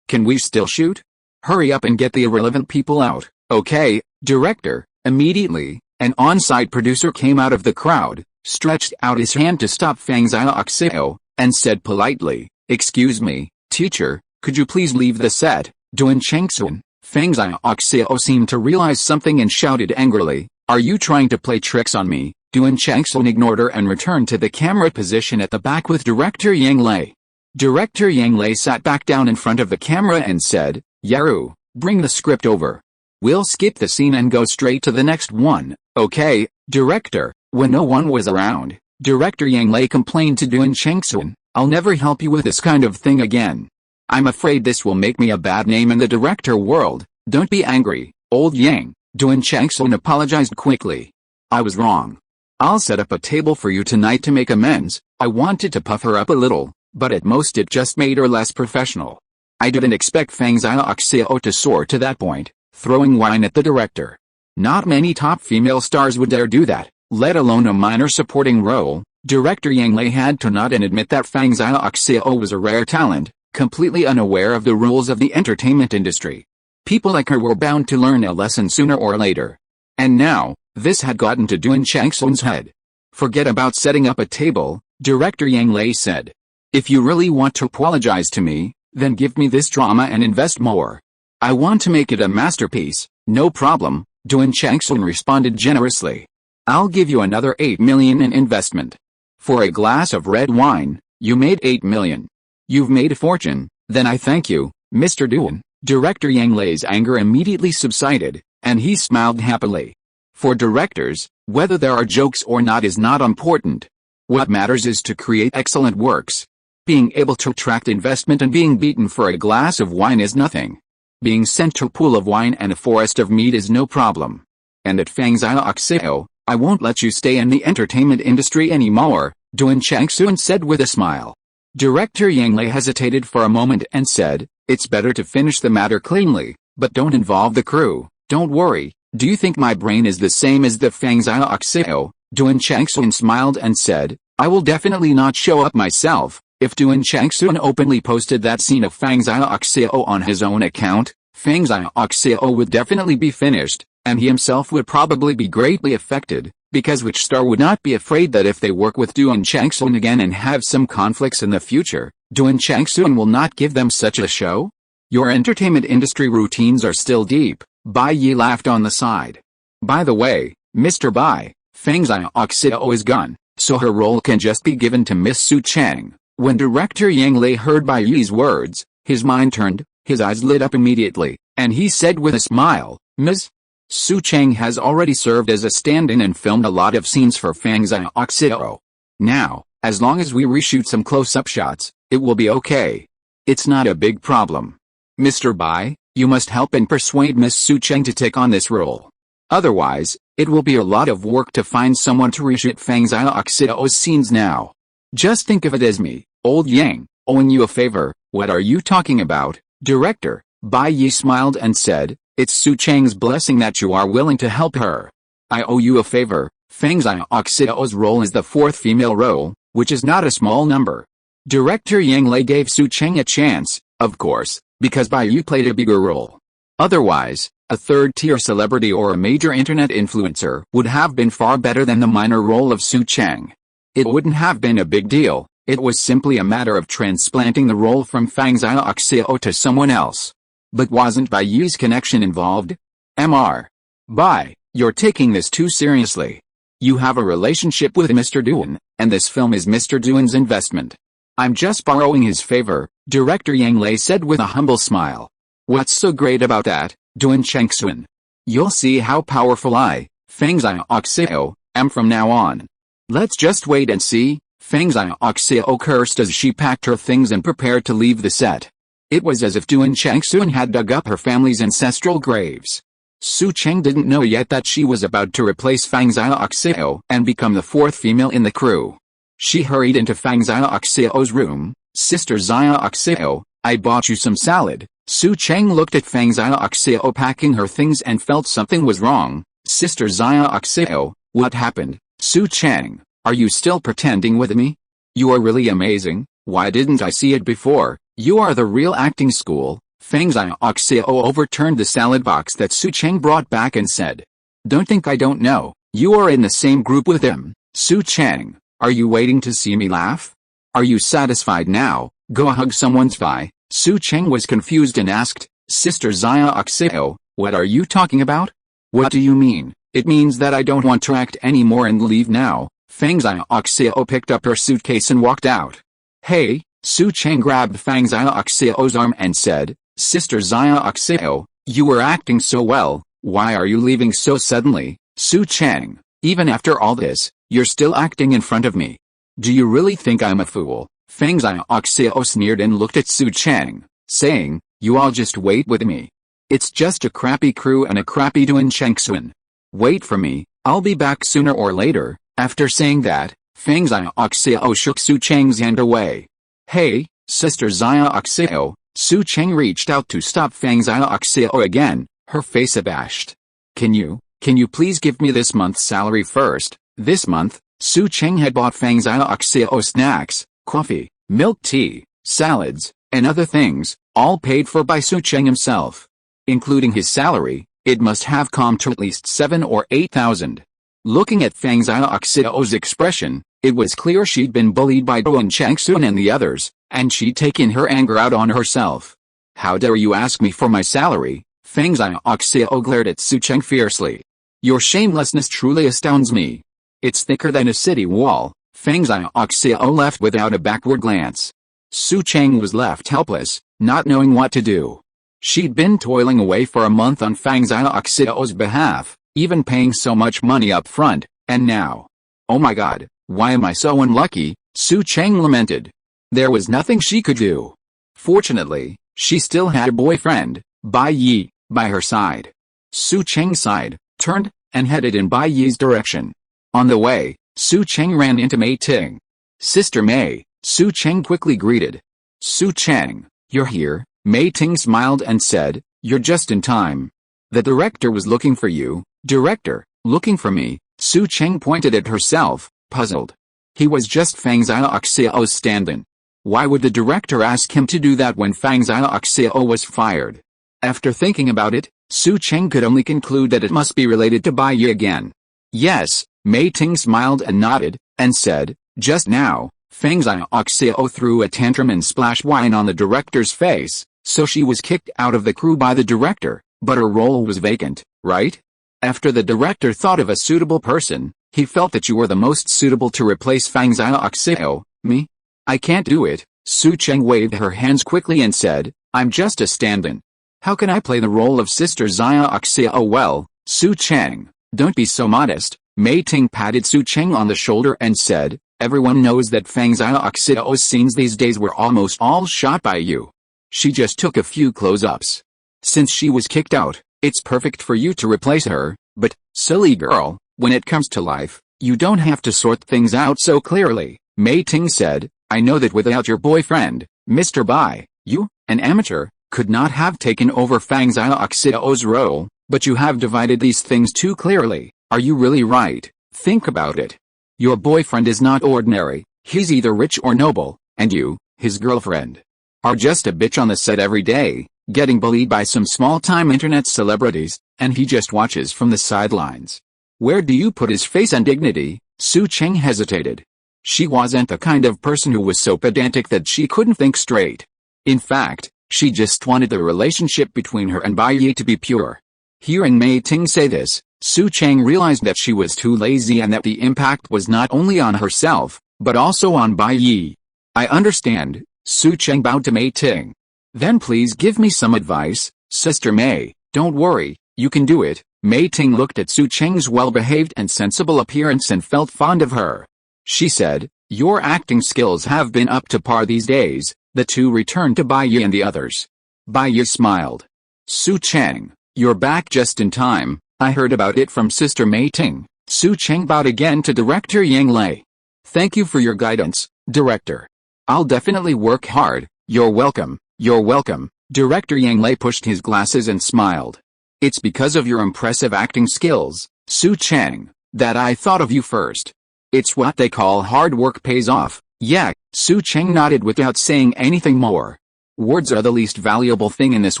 can we still shoot? Hurry up and get the irrelevant people out." "Okay, Director." Immediately, an on-site producer came out of the crowd, stretched out his hand to stop Fang Xiaoxiao, and said politely, "Excuse me, teacher, could you please leave the set?" Duan Chengxun, Fang Xiaoxiao seemed to realize something and shouted angrily, "Are you trying to play tricks on me?" Duan Chengxun ignored her and returned to the camera position at the back with Director Yang Lei. Director Yang Lei sat back down in front of the camera and said, "Yaru, bring the script over. We'll skip the scene and go straight to the next one." "Okay, Director." When no one was around, Director Yang Lei complained to Duan Chengxun, "I'll never help you with this kind of thing again. I'm afraid this will make me a bad name in the director world." "Don't be angry, old Yang." Duan Chengxun apologized quickly. "I was wrong. I'll set up a table for you tonight to make amends." I wanted to puff her up a little, but at most it just made her less professional. I didn't expect Fang Xiaoxiao to soar to that point, throwing wine at the director. Not many top female stars would dare do that, let alone a minor supporting role. Director Yang Lei had to nod and admit that Fang Xiaoxiao was a rare talent, completely unaware of the rules of the entertainment industry. People like her were bound to learn a lesson sooner or later. And now, this had gotten to Duan Chengxun's head. "Forget about setting up a table," Director Yang Lei said. "If you really want to apologize to me, then give me this drama and invest more. I want to make it a masterpiece." "No problem," Duan Chengxun responded generously. "I'll give you another 8 million in investment. For a glass of red wine, you made 8 million. You've made a fortune." "Then I thank you, Mr. Duan." Director Yang Lei's anger immediately subsided, and he smiled happily. For directors, whether there are jokes or not is not important. What matters is to create excellent works. Being able to attract investment and being beaten for a glass of wine is nothing. Being sent to a pool of wine and a forest of meat is no problem. "And at Fang Xiaoxiao, I won't let you stay in the entertainment industry anymore," Duan Chengxun said with a smile. Director Yang Lei hesitated for a moment and said, "It's better to finish the matter cleanly, but don't involve the crew." "Don't worry, do you think my brain is the same as the Fang Xiaoxiao?" Duan Chengxun smiled and said, "I will definitely not show up myself." If Duan Chengxun openly posted that scene of Fang Xiaoxiao on his own account, Fang Xiaoxiao would definitely be finished, and he himself would probably be greatly affected, because which star would not be afraid that if they work with Duan Chengxun again and have some conflicts in the future, Duan Chengxun will not give them such a show? "Your entertainment industry routines are still deep," Bai Yi laughed on the side. "By the way, Mr. Bai, Fang Xiaoxiao is gone, so her role can just be given to Miss Su Chang." When Director Yang Lei heard Bai Yi's words, his mind turned, his eyes lit up immediately, and he said with a smile, "Ms. Su Chang has already served as a stand-in and filmed a lot of scenes for Fang Xiaoxiao. Now, as long as we reshoot some close-up shots, it will be okay. It's not a big problem. Mr. Bai, you must help and persuade Miss Su Chang to take on this role. Otherwise, it will be a lot of work to find someone to reshoot Fang Xiaoxiao's scenes now. Just think of it as me, old Yang, owing you a favor." "What are you talking about, Director?" Bai Yi smiled and said, It's Su Chang's blessing that you are willing to help her. I owe you a favor. Feng Xiaoxiao's role is the fourth female role, which is not a small number. Director Yang Lei gave Su Chang a chance, of course, because Bai Yu played a bigger role. Otherwise, a third-tier celebrity or a major internet influencer would have been far better than the minor role of Su Chang. It wouldn't have been a big deal, it was simply a matter of transplanting the role from Feng Xiaoxiao to someone else. But wasn't Bai Yu's connection involved? Mr. Bai, you're taking this too seriously. You have a relationship with Mr. Duan, and this film is Mr. Duan's investment. I'm just borrowing his favor, Director Yang Lei said with a humble smile. What's so great about that, Duan Chengxuan? You'll see how powerful I, Feng Xiaoxiao, am from now on. Let's just wait and see. Feng Xiaoxiao cursed as she packed her things and prepared to leave the set. It was as if Duan Chengxuan had dug up her family's ancestral graves. Su Chang didn't know yet that she was about to replace Feng Xiaoxiao and become the fourth female in the crew. She hurried into Feng Xiaoxiao's room. Sister Xiaoxiao, I bought you some salad. Su Chang looked at Feng Xiaoxiao packing her things and felt something was wrong. Sister Xiaoxiao, what happened? Su Chang, are you still pretending with me? You are really amazing. Why didn't I see it before? You are the real acting school. Feng Xiaoxiao overturned the salad box that Su Chang brought back and said. Don't think I don't know. You are in the same group with him. Su Chang, are you waiting to see me laugh? Are you satisfied now? Go hug someone's thigh. Su Chang was confused and asked, Sister Xiaoxiao, what are you talking about? What do you mean? It means that I don't want to act anymore and leave now. Feng Xiaoxiao picked up her suitcase and walked out. Hey, Su Chang grabbed Feng Xiaoxiao's arm and said, Sister Xiaoxiao, you were acting so well, why are you leaving so suddenly? Su Chang, even after all this, you're still acting in front of me. Do you really think I'm a fool? Feng Xiaoxiao sneered and looked at Su Chang, saying, you all just wait with me. It's just a crappy crew and a crappy Duan Chengxuan. Wait for me, I'll be back sooner or later. After saying that, Feng Xiaoxiao shook Su Chang's hand away. Hey, Sister Xiaoxiao. Su Chang reached out to stop Feng Xiaoxiao again, her face abashed. Can you please give me this month's salary first? This month, Su Chang had bought Feng Xiaoxiao snacks, coffee, milk tea, salads, and other things, all paid for by Su Chang himself. Including his salary, it must have come to at least 7,000 or 8,000. Looking at Feng Xiaoxiao's expression, it was clear she'd been bullied by Duan Chengxuan and the others, and she'd taken her anger out on herself. How dare you ask me for my salary? Feng Xiaoxiao glared at Su Chang fiercely. Your shamelessness truly astounds me. It's thicker than a city wall. Feng Xiaoxiao left without a backward glance. Su Chang was left helpless, not knowing what to do. She'd been toiling away for a month on Feng Xiaoxiao's behalf, even paying so much money up front, and now. Oh my god, why am I so unlucky? Su Chang lamented. There was nothing she could do. Fortunately, she still had a boyfriend, Bai Yi, by her side. Su Chang sighed, turned, and headed in Bai Yi's direction. On the way, Su Chang ran into Mei Ting. Sister Mei, Su Chang quickly greeted. Su Chang, you're here. Mei Ting smiled and said, you're just in time. The director was looking for you. Director, looking for me? Su Chang pointed at herself, puzzled. He was just Feng Xiaoxiao's stand-in. Why would the director ask him to do that when Feng Xiaoxiao was fired? After thinking about it, Su Chang could only conclude that it must be related to Bai Yi again. Yes, Mei Ting smiled and nodded, and said, just now, Feng Xiaoxiao threw a tantrum and splashed wine on the director's face, so she was kicked out of the crew by the director, but her role was vacant, right? After the director thought of a suitable person, he felt that you were the most suitable to replace Feng Xiaoxiao. Me? I can't do it. Su Chang waved her hands quickly and said, I'm just a stand-in. How can I play the role of Sister Xiaoxiao well? Su Chang, don't be so modest. Mei Ting patted Su Chang on the shoulder and said, everyone knows that Feng Xiaoxiao's scenes these days were almost all shot by you. She just took a few close-ups. Since she was kicked out, it's perfect for you to replace her, but, silly girl, when it comes to life, you don't have to sort things out so clearly. Mei Ting said, I know that without your boyfriend, Mr. Bai, you, an amateur, could not have taken over Fang Xiaoxiao's role, but you have divided these things too clearly. Are you really right? Think about it. Your boyfriend is not ordinary, he's either rich or noble, and you, his girlfriend, are just a bitch on the set every day, getting bullied by some small-time internet celebrities, and he just watches from the sidelines. Where do you put his face and dignity? Su Cheng hesitated. She wasn't the kind of person who was so pedantic that she couldn't think straight. In fact, she just wanted the relationship between her and Bai Yi to be pure. Hearing Mei Ting say this, Su Cheng realized that she was too lazy and that the impact was not only on herself, but also on Bai Yi. I understand, Su Cheng bowed to Mei Ting. Then please give me some advice, Sister Mei. Don't worry, you can do it. Mei Ting looked at Su Cheng's well-behaved and sensible appearance and felt fond of her. She said, your acting skills have been up to par these days. The two returned to Bai Yi and the others. Bai Yi smiled. Su Cheng, you're back just in time. I heard about it from Sister Mei Ting. Su Cheng bowed again to Director Yang Lei. Thank you for your guidance, Director. I'll definitely work hard. You're welcome, you're welcome. Director Yang Lei pushed his glasses and smiled. It's because of your impressive acting skills, Su Cheng, that I thought of you first. It's what they call hard work pays off. Yeah, Su Cheng nodded without saying anything more. Words are the least valuable thing in this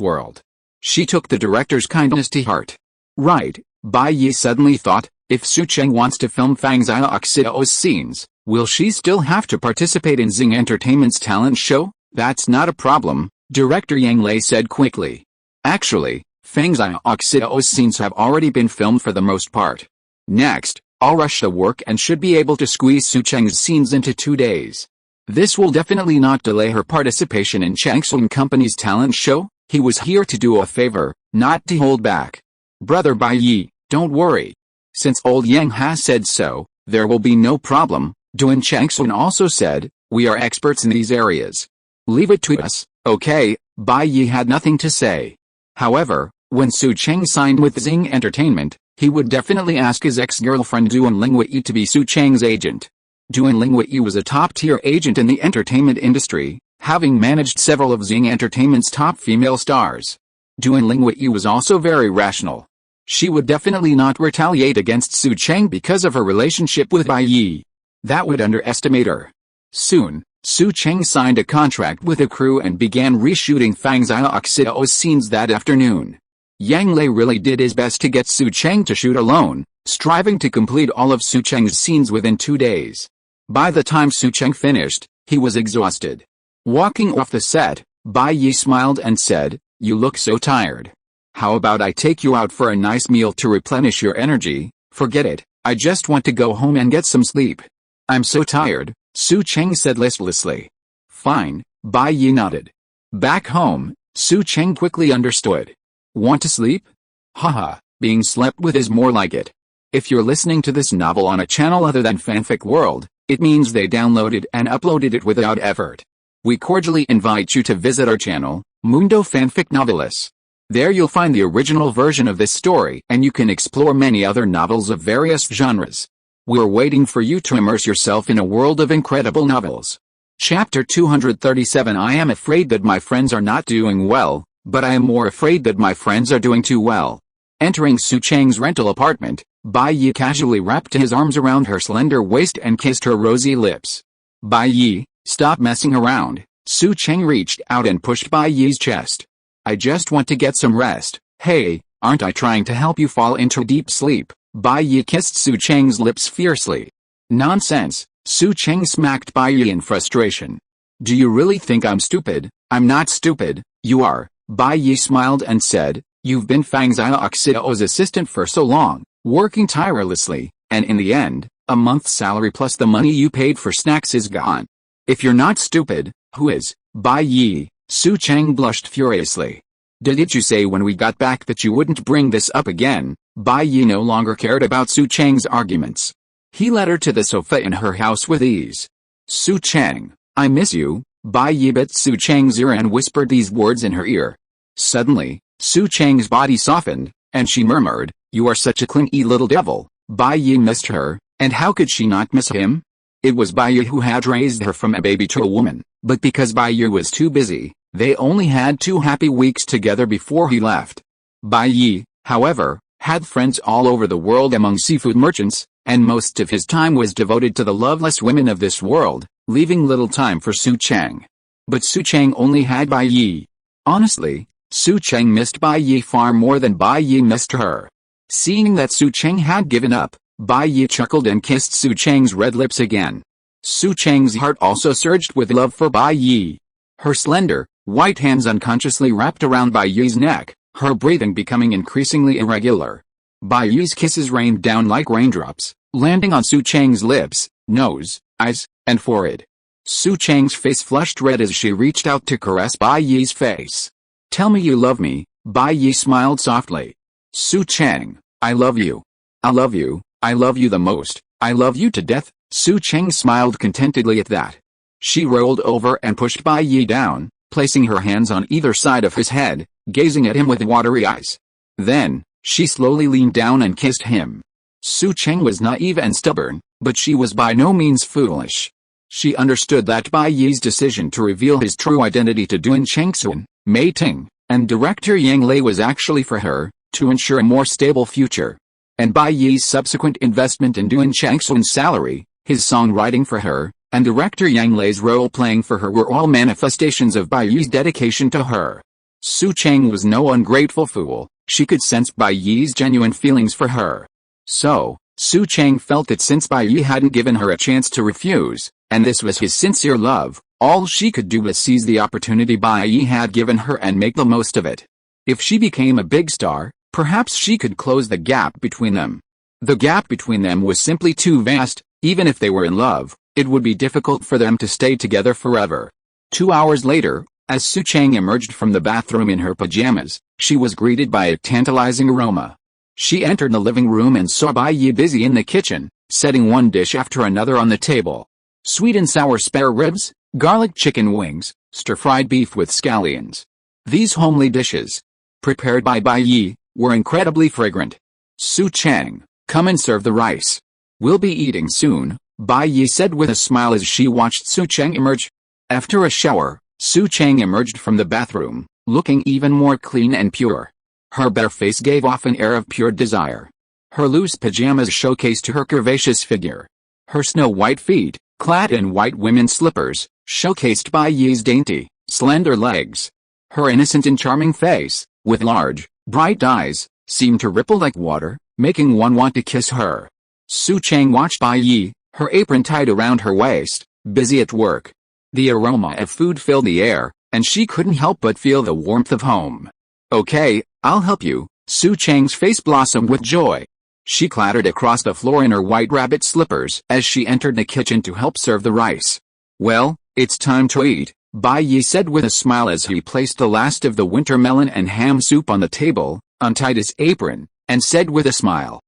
world. She took the director's kindness to heart. Right, Bai Yi suddenly thought, if Su Cheng wants to film Fang Xiaoxiao's scenes, will she still have to participate in Xing Entertainment's talent show? That's not a problem, Director Yang Lei said quickly. Actually, Fang Xiaoxiao's scenes have already been filmed for the most part. Next, I'll rush the work and should be able to squeeze Su Cheng's scenes into 2 days. This will definitely not delay her participation in Changsung Company's talent show. He was here to do a favor, not to hold back. Brother Bai Yi, don't worry. Since old Yang has said so, there will be no problem. Duan Changsung also said, we are experts in these areas. Leave it to us, okay? Bai Yi had nothing to say. However, when Su Cheng signed with Xing Entertainment, he would definitely ask his ex-girlfriend Duan Lingwei to be Su Cheng's agent. Duan Lingwei was a top-tier agent in the entertainment industry, having managed several of Xing Entertainment's top female stars. Duan Lingwei was also very rational. She would definitely not retaliate against Su Cheng because of her relationship with Bai Yi. That would underestimate her. Soon, Su Cheng signed a contract with a crew and began reshooting Fang Xiaoxiao's scenes that afternoon. Yang Lei really did his best to get Su Cheng to shoot alone, striving to complete all of Su Cheng's scenes within 2 days. By the time Su Cheng finished, he was exhausted. Walking off the set, Bai Yi smiled and said, you look so tired. How about I take you out for a nice meal to replenish your energy? Forget it, I just want to go home and get some sleep. I'm so tired, Su Cheng said listlessly. Fine, Bai Yi nodded. Back home, Su Cheng quickly understood. Want to sleep? Haha, being slept with is more like it. If you're listening to this novel on a channel other than Fanfic World, it means they downloaded and uploaded it without effort. We cordially invite you to visit our channel, Mundo Fanfic Novelists. There you'll find the original version of this story and you can explore many other novels of various genres. We're waiting for you to immerse yourself in a world of incredible novels. Chapter 237 I am afraid that my friends are not doing well, but I am more afraid that my friends are doing too well. Entering Su Cheng's rental apartment, Bai Yi casually wrapped his arms around her slender waist and kissed her rosy lips. Bai Yi, stop messing around. Su Cheng reached out and pushed Bai Yi's chest. I just want to get some rest. Hey, aren't I trying to help you fall into deep sleep? Bai Yi kissed Su Cheng's lips fiercely. Nonsense, Su Cheng smacked Bai Yi in frustration. Do you really think I'm stupid? I'm not stupid, you are. Bai Yi smiled and said, you've been Fang Xiaoxiao's assistant for so long, working tirelessly, and in the end, a month's salary plus the money you paid for snacks is gone. If you're not stupid, who is? Bai Yi, Su Cheng blushed furiously. Did you say when we got back that you wouldn't bring this up again? Bai Yi no longer cared about Su Cheng's arguments. He led her to the sofa in her house with ease. Su Cheng, I miss you. Bai Yi bit Su Cheng's ear and whispered these words in her ear. Suddenly, Su Cheng's body softened, and she murmured, you are such a clingy little devil. Bai Yi missed her, and how could she not miss him? It was Bai Yi who had raised her from a baby to a woman, but because Bai Yi was too busy, They only had 2 happy weeks together before he left. Bai Yi, however, had friends all over the world among seafood merchants, and most of his time was devoted to the loveless women of this world, leaving little time for Su Cheng. But Su Cheng only had Bai Yi. Honestly, Su Cheng missed Bai Yi far more than Bai Yi missed her. Seeing that Su Cheng had given up, Bai Yi chuckled and kissed Su Cheng's red lips again. Su Cheng's heart also surged with love for Bai Yi. Her slender, white hands unconsciously wrapped around Bai Yi's neck, her breathing becoming increasingly irregular. Bai Yi's kisses rained down like raindrops, landing on Su Cheng's lips, nose, eyes, and forehead. Su Cheng's face flushed red as she reached out to caress Bai Yi's face. "Tell me you love me," Bai Yi smiled softly. "Su Cheng, I love you. I love you, I love you the most, I love you to death." Su Cheng smiled contentedly at that. She rolled over and pushed Bai Yi down, placing her hands on either side of his head, gazing at him with watery eyes. Then, she slowly leaned down and kissed him. Su Cheng was naive and stubborn, but she was by no means foolish. She understood that Bai Yi's decision to reveal his true identity to Dun Chengsun, Mei Ting, and director Yang Lei was actually for her, to ensure a more stable future. And Bai Yi's subsequent investment in Dun Chengsun's salary, his songwriting for her, and director Yang Lei's role playing for her were all manifestations of Bai Yi's dedication to her. Su Cheng was no ungrateful fool, she could sense Bai Yi's genuine feelings for her. So, Su Cheng felt that since Bai Yi hadn't given her a chance to refuse, and this was his sincere love, all she could do was seize the opportunity Bai Yi had given her and make the most of it. If she became a big star, perhaps she could close the gap between them. The gap between them was simply too vast. Even if they were in love, it would be difficult for them to stay together forever. 2 hours later, as Su Cheng emerged from the bathroom in her pajamas, she was greeted by a tantalizing aroma. She entered the living room and saw Bai Yi busy in the kitchen, setting one dish after another on the table. Sweet and sour spare ribs, garlic chicken wings, stir-fried beef with scallions. These homely dishes, prepared by Bai Yi, were incredibly fragrant. "Su Cheng, come and serve the rice. We'll be eating soon," Bai Yi said with a smile as she watched Su Cheng emerge. After a shower, Su Cheng emerged from the bathroom, looking even more clean and pure. Her bare face gave off an air of pure desire. Her loose pajamas showcased her curvaceous figure. Her snow-white feet, clad in white women's slippers, showcased Bai Yi's dainty, slender legs. Her innocent and charming face, with large, bright eyes, seemed to ripple like water, making one want to kiss her. Su Cheng watched Bai Yi, her apron tied around her waist, busy at work. The aroma of food filled the air, and she couldn't help but feel the warmth of home. "Okay, I'll help you." Su Cheng's face blossomed with joy. She clattered across the floor in her white rabbit slippers as she entered the kitchen to help serve the rice. "Well, it's time to eat," Bai Yi said with a smile as he placed the last of the winter melon and ham soup on the table, untied his apron, and said with a smile,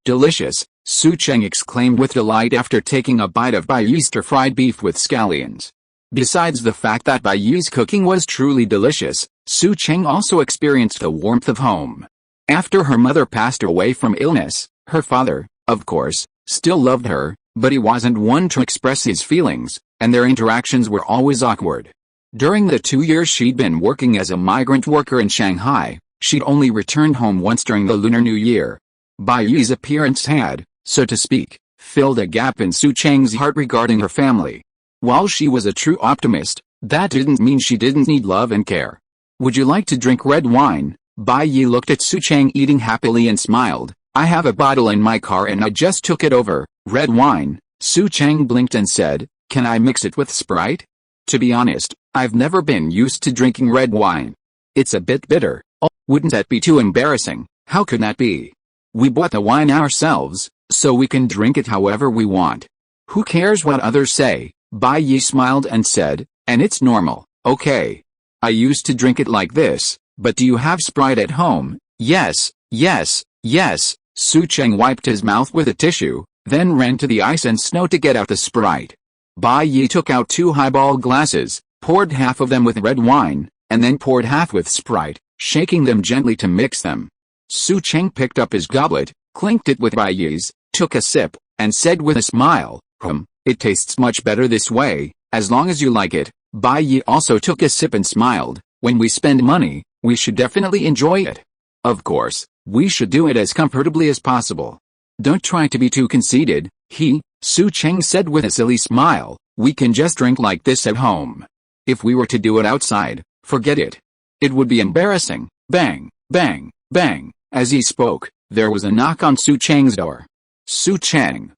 "Delicious," Su Cheng exclaimed with delight after taking a bite of Bai Yi's stir-fried beef with scallions. Besides the fact that Bai Yi's cooking was truly delicious, Su Cheng also experienced the warmth of home. After her mother passed away from illness, her father, of course, still loved her, but he wasn't one to express his feelings, and their interactions were always awkward. During the 2 years she'd been working as a migrant worker in Shanghai, she'd only returned home once during the Lunar New Year. Bai Yi's appearance had, so to speak, filled a gap in Su Cheng's heart regarding her family. While she was a true optimist, that didn't mean she didn't need love and care. "Would you like to drink red wine?" Bai Yi looked at Su Cheng eating happily and smiled. "I have a bottle in my car and I just took it over." "Red wine?" Su Cheng blinked and said, "Can I mix it with Sprite? To be honest, I've never been used to drinking red wine. It's a bit bitter." "Oh, wouldn't that be too embarrassing?" "How could that be? We bought the wine ourselves, so we can drink it however we want. Who cares what others say?" Bai Yi smiled and said, "And it's normal, okay? I used to drink it like this, but do you have Sprite at home?" Yes, yes. Su Cheng wiped his mouth with a tissue, then ran to the ice and snow to get out the Sprite. Bai Yi took out 2 highball glasses, poured half of them with red wine, and then poured half with Sprite, shaking them gently to mix them. Su Cheng picked up his goblet, clinked it with Bai Yi's, took a sip, and said with a smile, "It tastes much better this way, as long as you like it." Bai Yi also took a sip and smiled. When we spend money, we should definitely enjoy it. Of course, we should do it as comfortably as possible. Don't try to be too conceited, Su Cheng said with a silly smile. We can just drink like this at home. If we were to do it outside, forget it. It would be embarrassing. Bang, bang, bang. As he spoke, there was a knock on Su Cheng's door. Su Cheng,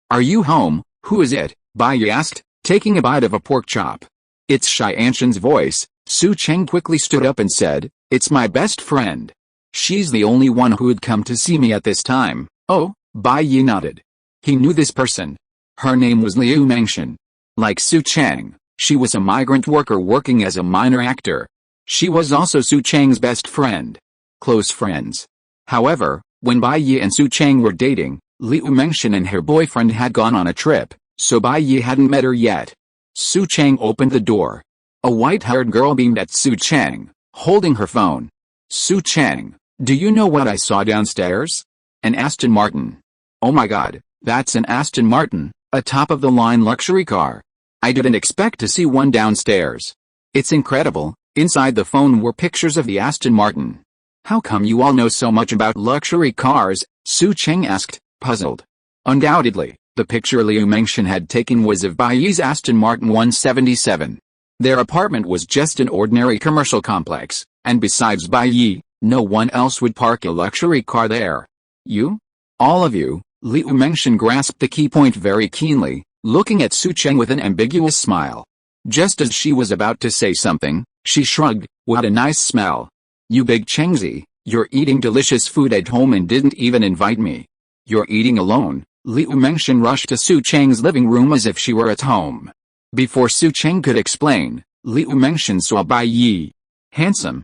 are you home? Who is it? Bai Yi asked, taking a bite of a pork chop. It's Xianshan's voice. Su Cheng quickly stood up and said, it's my best friend. She's the only one who would come to see me at this time. Oh, Bai Yi nodded. He knew this person. Her name was Liu Mengshan. Like Su Cheng, she was a migrant worker working as a minor actor. She was also Su Cheng's best friend. Close friends. However, when Bai Yi and Su Cheng were dating, Liu Mengshan and her boyfriend had gone on a trip, so Bai Yi hadn't met her yet. Su Cheng opened the door. A white-haired girl beamed at Su Cheng, holding her phone. Su Cheng, do you know what I saw downstairs? An Aston Martin. Oh my god, that's an Aston Martin, a top-of-the-line luxury car. I didn't expect to see one downstairs. It's incredible. Inside the phone were pictures of the Aston Martin. How come you all know so much about luxury cars? Su Cheng asked, puzzled. Undoubtedly, the picture Liu Mengshan had taken was of Bai Yi's Aston Martin 177. Their apartment was just an ordinary commercial complex, and besides Bai Yi, no one else would park a luxury car there. You? All of you? Liu Mengshan grasped the key point very keenly, looking at Su Cheng with an ambiguous smile. Just as she was about to say something, she shrugged. What a nice smell. You big Chengzi, you're eating delicious food at home and didn't even invite me. You're eating alone. Liu Mengshan rushed to Su Cheng's living room as if she were at home. Before Su Cheng could explain, Liu Mengshan saw Bai Yi. Handsome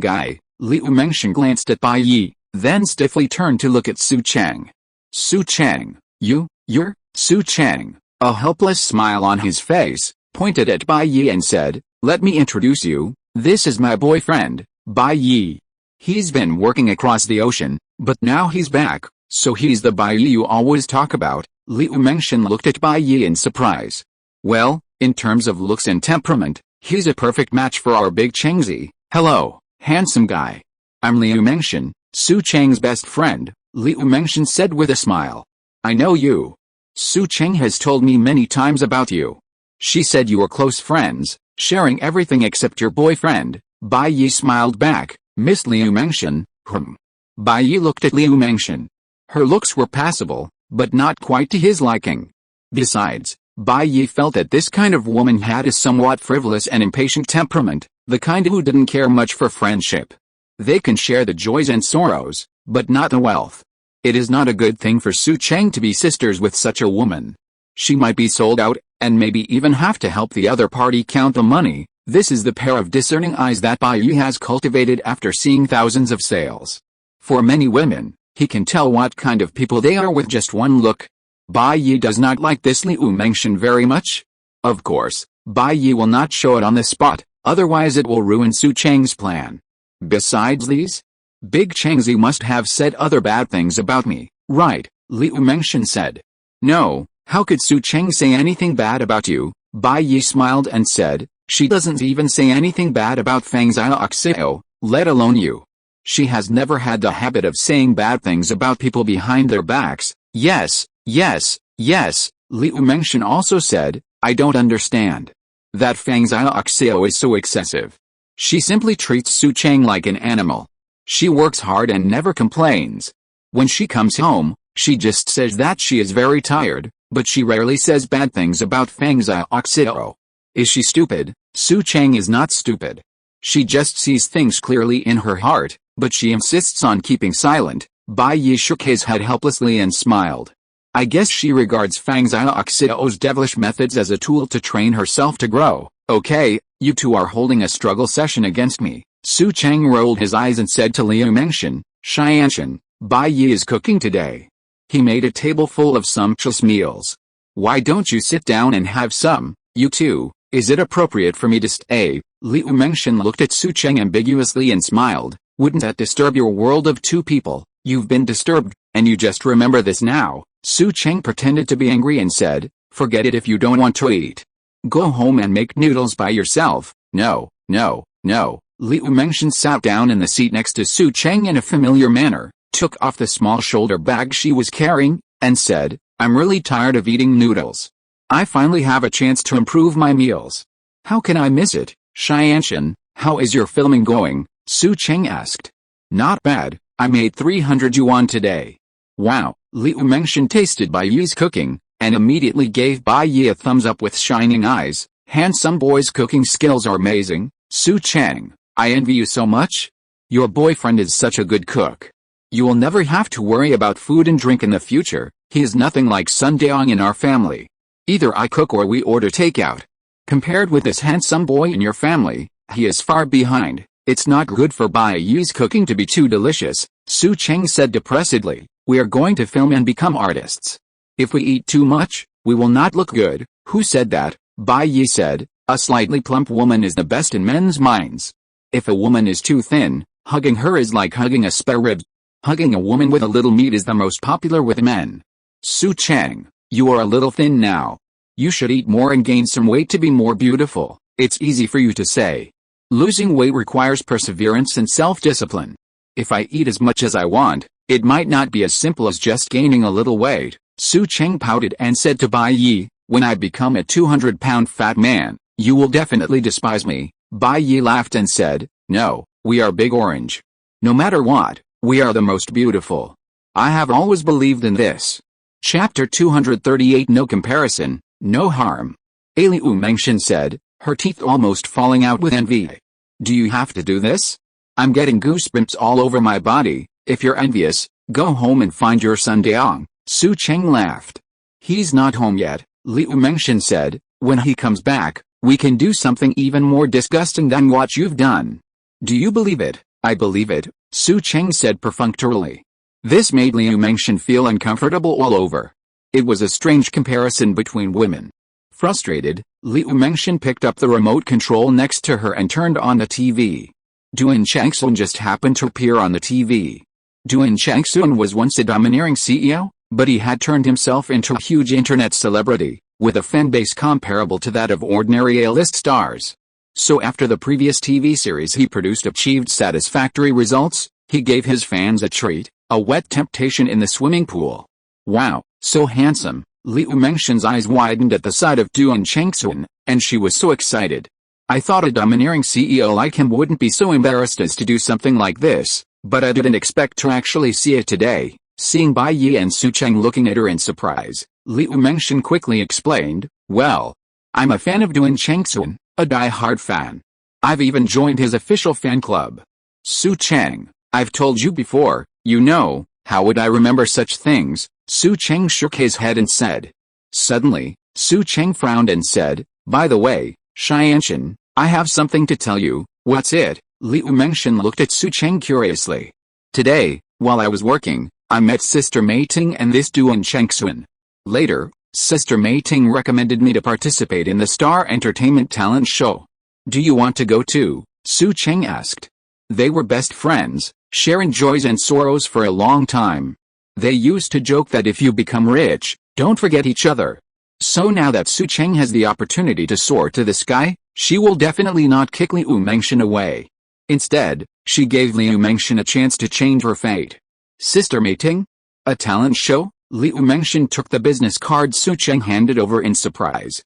guy. Liu Mengshan glanced at Bai Yi, then stiffly turned to look at Su Cheng. Su Cheng, you're, Su Cheng, a helpless smile on his face, pointed at Bai Yi and said, let me introduce you, this is my boyfriend, Bai Yi. He's been working across the ocean, but now he's back, so he's the Bai Yi you always talk about. Liu Mengshan looked at Bai Yi in surprise. Well, in terms of looks and temperament, he's a perfect match for our big Chengzi. Hello, handsome guy. I'm Liu Mengshan, Su Cheng's best friend, Liu Mengshan said with a smile. I know you. Su Cheng has told me many times about you. She said you were close friends, sharing everything except your boyfriend. Bai Yi smiled back. Miss Liu Mengshan, Bai Yi looked at Liu Mengshan. Her looks were passable, but not quite to his liking. Besides, Bai Yi felt that this kind of woman had a somewhat frivolous and impatient temperament, the kind who didn't care much for friendship. They can share the joys and sorrows, but not the wealth. It is not a good thing for Su Cheng to be sisters with such a woman. She might be sold out, and maybe even have to help the other party count the money. This is the pair of discerning eyes that Bai Yi has cultivated after seeing thousands of sales. For many women, he can tell what kind of people they are with just one look. Bai Yi does not like this Liu Mengshan very much. Of course, Bai Yi will not show it on the spot, otherwise it will ruin Su Cheng's plan. Besides these, Big Chengzi must have said other bad things about me, right? Liu Mengshan said. No, how could Su Cheng say anything bad about you? Bai Yi smiled and said, she doesn't even say anything bad about Fang Xiaoxiao, let alone you. She has never had the habit of saying bad things about people behind their backs. Yes, Liu Mengshan also said, I don't understand. That Fang Xiaoxiao is so excessive. She simply treats Su Cheng like an animal. She works hard and never complains. When she comes home, she just says that she is very tired, but she rarely says bad things about Fang Xiaoxiao. Is she stupid? Su Cheng is not stupid. She just sees things clearly in her heart, but she insists on keeping silent. Bai Yi shook his head helplessly and smiled. I guess she regards Fang Xiaoxiao's devilish methods as a tool to train herself to grow. Okay, you two are holding a struggle session against me. Su Cheng rolled his eyes and said to Liu Mengshan, Xianshan, Bai Yi is cooking today. He made a table full of sumptuous meals. Why don't you sit down and have some, you two? Is it appropriate for me to stay? Liu Mengshan looked at Su Cheng ambiguously and smiled. Wouldn't that disturb your world of two people? You've been disturbed, and you just remember this now. Su Cheng pretended to be angry and said, forget it if you don't want to eat. Go home and make noodles by yourself. No, no, no. Liu Mengshan sat down in the seat next to Su Cheng in a familiar manner, took off the small shoulder bag she was carrying, and said, I'm really tired of eating noodles. I finally have a chance to improve my meals. How can I miss it? Xianshan, how is your filming going? Su Cheng asked. Not bad, I made 300 yuan today. Wow, Liu Mengshan tasted Bai Yi's cooking, and immediately gave Bai Yi a thumbs up with shining eyes. Handsome boy's cooking skills are amazing. Su Cheng, I envy you so much. Your boyfriend is such a good cook. You will never have to worry about food and drink in the future. He is nothing like Sun Deong in our family. Either I cook or we order takeout. Compared with this handsome boy in your family, he is far behind. It's not good for Bai Yi's cooking to be too delicious, Su Cheng said depressedly. We are going to film and become artists. If we eat too much, we will not look good. Who said that? Bai Yi said, a slightly plump woman is the best in men's minds. If a woman is too thin, hugging her is like hugging a spare rib. Hugging a woman with a little meat is the most popular with men. Su Cheng, you are a little thin now. You should eat more and gain some weight to be more beautiful. It's easy for you to say. Losing weight requires perseverance and self-discipline. If I eat as much as I want, it might not be as simple as just gaining a little weight. Su Cheng pouted and said to Bai Yi, when I become a 200-pound fat man, you will definitely despise me. Bai Yi laughed and said, no, we are Big Orange. No matter what, we are the most beautiful. I have always believed in this. Chapter 238 No comparison, no harm. Liu Mengshan said, her teeth almost falling out with envy. Do you have to do this? I'm getting goosebumps all over my body. If you're envious, go home and find your Sun Deong. Su Cheng laughed. He's not home yet, Liu Mengshan said. When he comes back, we can do something even more disgusting than what you've done. Do you believe it? I believe it, Su Cheng said perfunctorily. This made Liu Mengshan feel uncomfortable all over. It was a strange comparison between women. Frustrated, Liu Mengshan picked up the remote control next to her and turned on the TV. Duan Changsun just happened to appear on the TV. Duan Changsun was once a domineering CEO, but he had turned himself into a huge internet celebrity, with a fan base comparable to that of ordinary A-list stars. So after the previous TV series he produced achieved satisfactory results, he gave his fans a treat, a wet temptation in the swimming pool. Wow, so handsome. Liu Mengshan's eyes widened at the sight of Duan Changsun, and she was so excited. I thought a domineering CEO like him wouldn't be so embarrassed as to do something like this, but I didn't expect to actually see it today. Seeing Bai Yi and Su Cheng looking at her in surprise, Liu Mengshan quickly explained, well, I'm a fan of Duan Changsun, a die-hard fan. I've even joined his official fan club. Su Cheng, I've told you before, you know, how would I remember such things? Su Cheng shook his head and said. Suddenly, Su Cheng frowned and said, by the way, Xianshan, I have something to tell you. What's it? Liu Mengshan looked at Su Cheng curiously. Today, while I was working, I met Sister Mei Ting and this Duan Changsun. Later, Sister Mei Ting recommended me to participate in the Star Entertainment talent show. Do you want to go too? Su Cheng asked. They were best friends, sharing joys and sorrows for a long time. They used to joke that if you become rich, don't forget each other. So now that Su Cheng has the opportunity to soar to the sky, she will definitely not kick Liu Mengshan away. Instead, she gave Liu Mengshan a chance to change her fate. Sister Mei Ting? A talent show? Liu Mengshan took the business card Su Cheng handed over in surprise.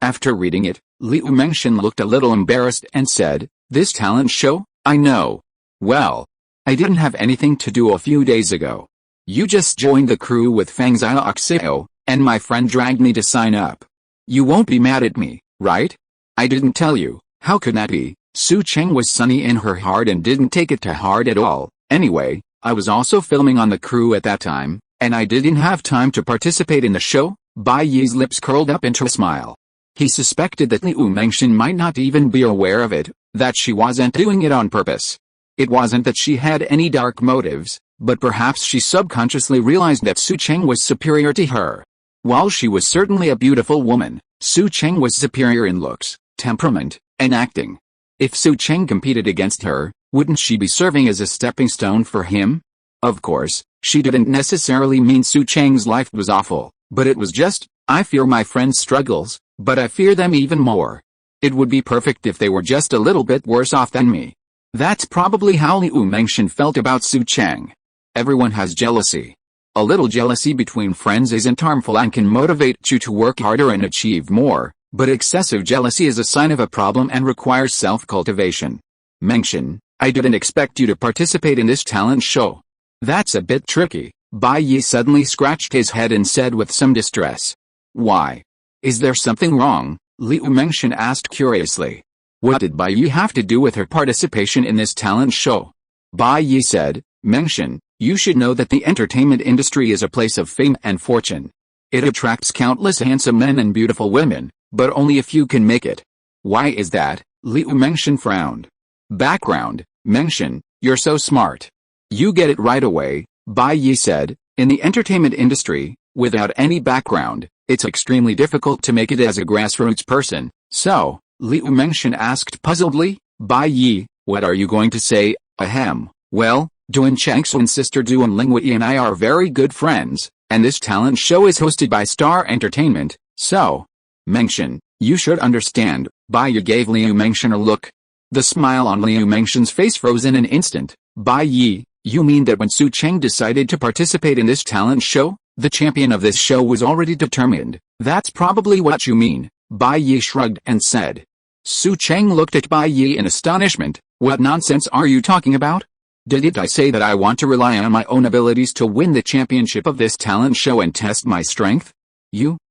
After reading it, Liu Mengshan looked a little embarrassed and said, this talent show? I know. Well, I didn't have anything to do a few days ago. You just joined the crew with Fang Xiaoxiao, and my friend dragged me to sign up. You won't be mad at me, right? I didn't tell you. How could that be? Su Cheng was sunny in her heart and didn't take it to heart at all. Anyway, I was also filming on the crew at that time, and I didn't have time to participate in the show. Bai Yi's lips curled up into a smile. He suspected that Liu Mengshan might not even be aware of it, that she wasn't doing it on purpose. It wasn't that she had any dark motives, but perhaps she subconsciously realized that Su Cheng was superior to her. While she was certainly a beautiful woman, Su Cheng was superior in looks, temperament, and acting. If Su Cheng competed against her, wouldn't she be serving as a stepping stone for him? Of course, she didn't necessarily mean Su Cheng's life was awful, but it was just, I fear my friend's struggles, but I fear them even more. It would be perfect if they were just a little bit worse off than me. That's probably how Liu Mengxian felt about Su Cheng. Everyone has jealousy. A little jealousy between friends isn't harmful and can motivate you to work harder and achieve more, but excessive jealousy is a sign of a problem and requires self-cultivation. Mengxian, I didn't expect you to participate in this talent show. That's a bit tricky. Bai Yi suddenly scratched his head and said with some distress. Why? Is there something wrong? Liu Mengxian asked curiously. What did Bai Yi have to do with her participation in this talent show? Bai Yi said, Mengxian, you should know that the entertainment industry is a place of fame and fortune. It attracts countless handsome men and beautiful women, but only a few can make it. Why is that? Liu Mengxian frowned. Background, Mengxian, you're so smart. You get it right away, Bai Yi said. In the entertainment industry, without any background, it's extremely difficult to make it as a grassroots person. So, Liu Mengxian asked puzzledly, Bai Yi, what are you going to say? Ahem. Well, Duan Changxuan's sister Duan Lingwei and I are very good friends, and this talent show is hosted by Star Entertainment, so. Mengxian, you should understand. Bai Yi gave Liu Mengxian a look. The smile on Liu Mengxian's face froze in an instant. Bai Yi, you mean that when Su Cheng decided to participate in this talent show, the champion of this show was already determined? That's probably what you mean. Bai Yi shrugged and said. Su Cheng looked at Bai Yi in astonishment. What nonsense are you talking about? Didn't I say that I want to rely on my own abilities to win the championship of this talent show and test my strength?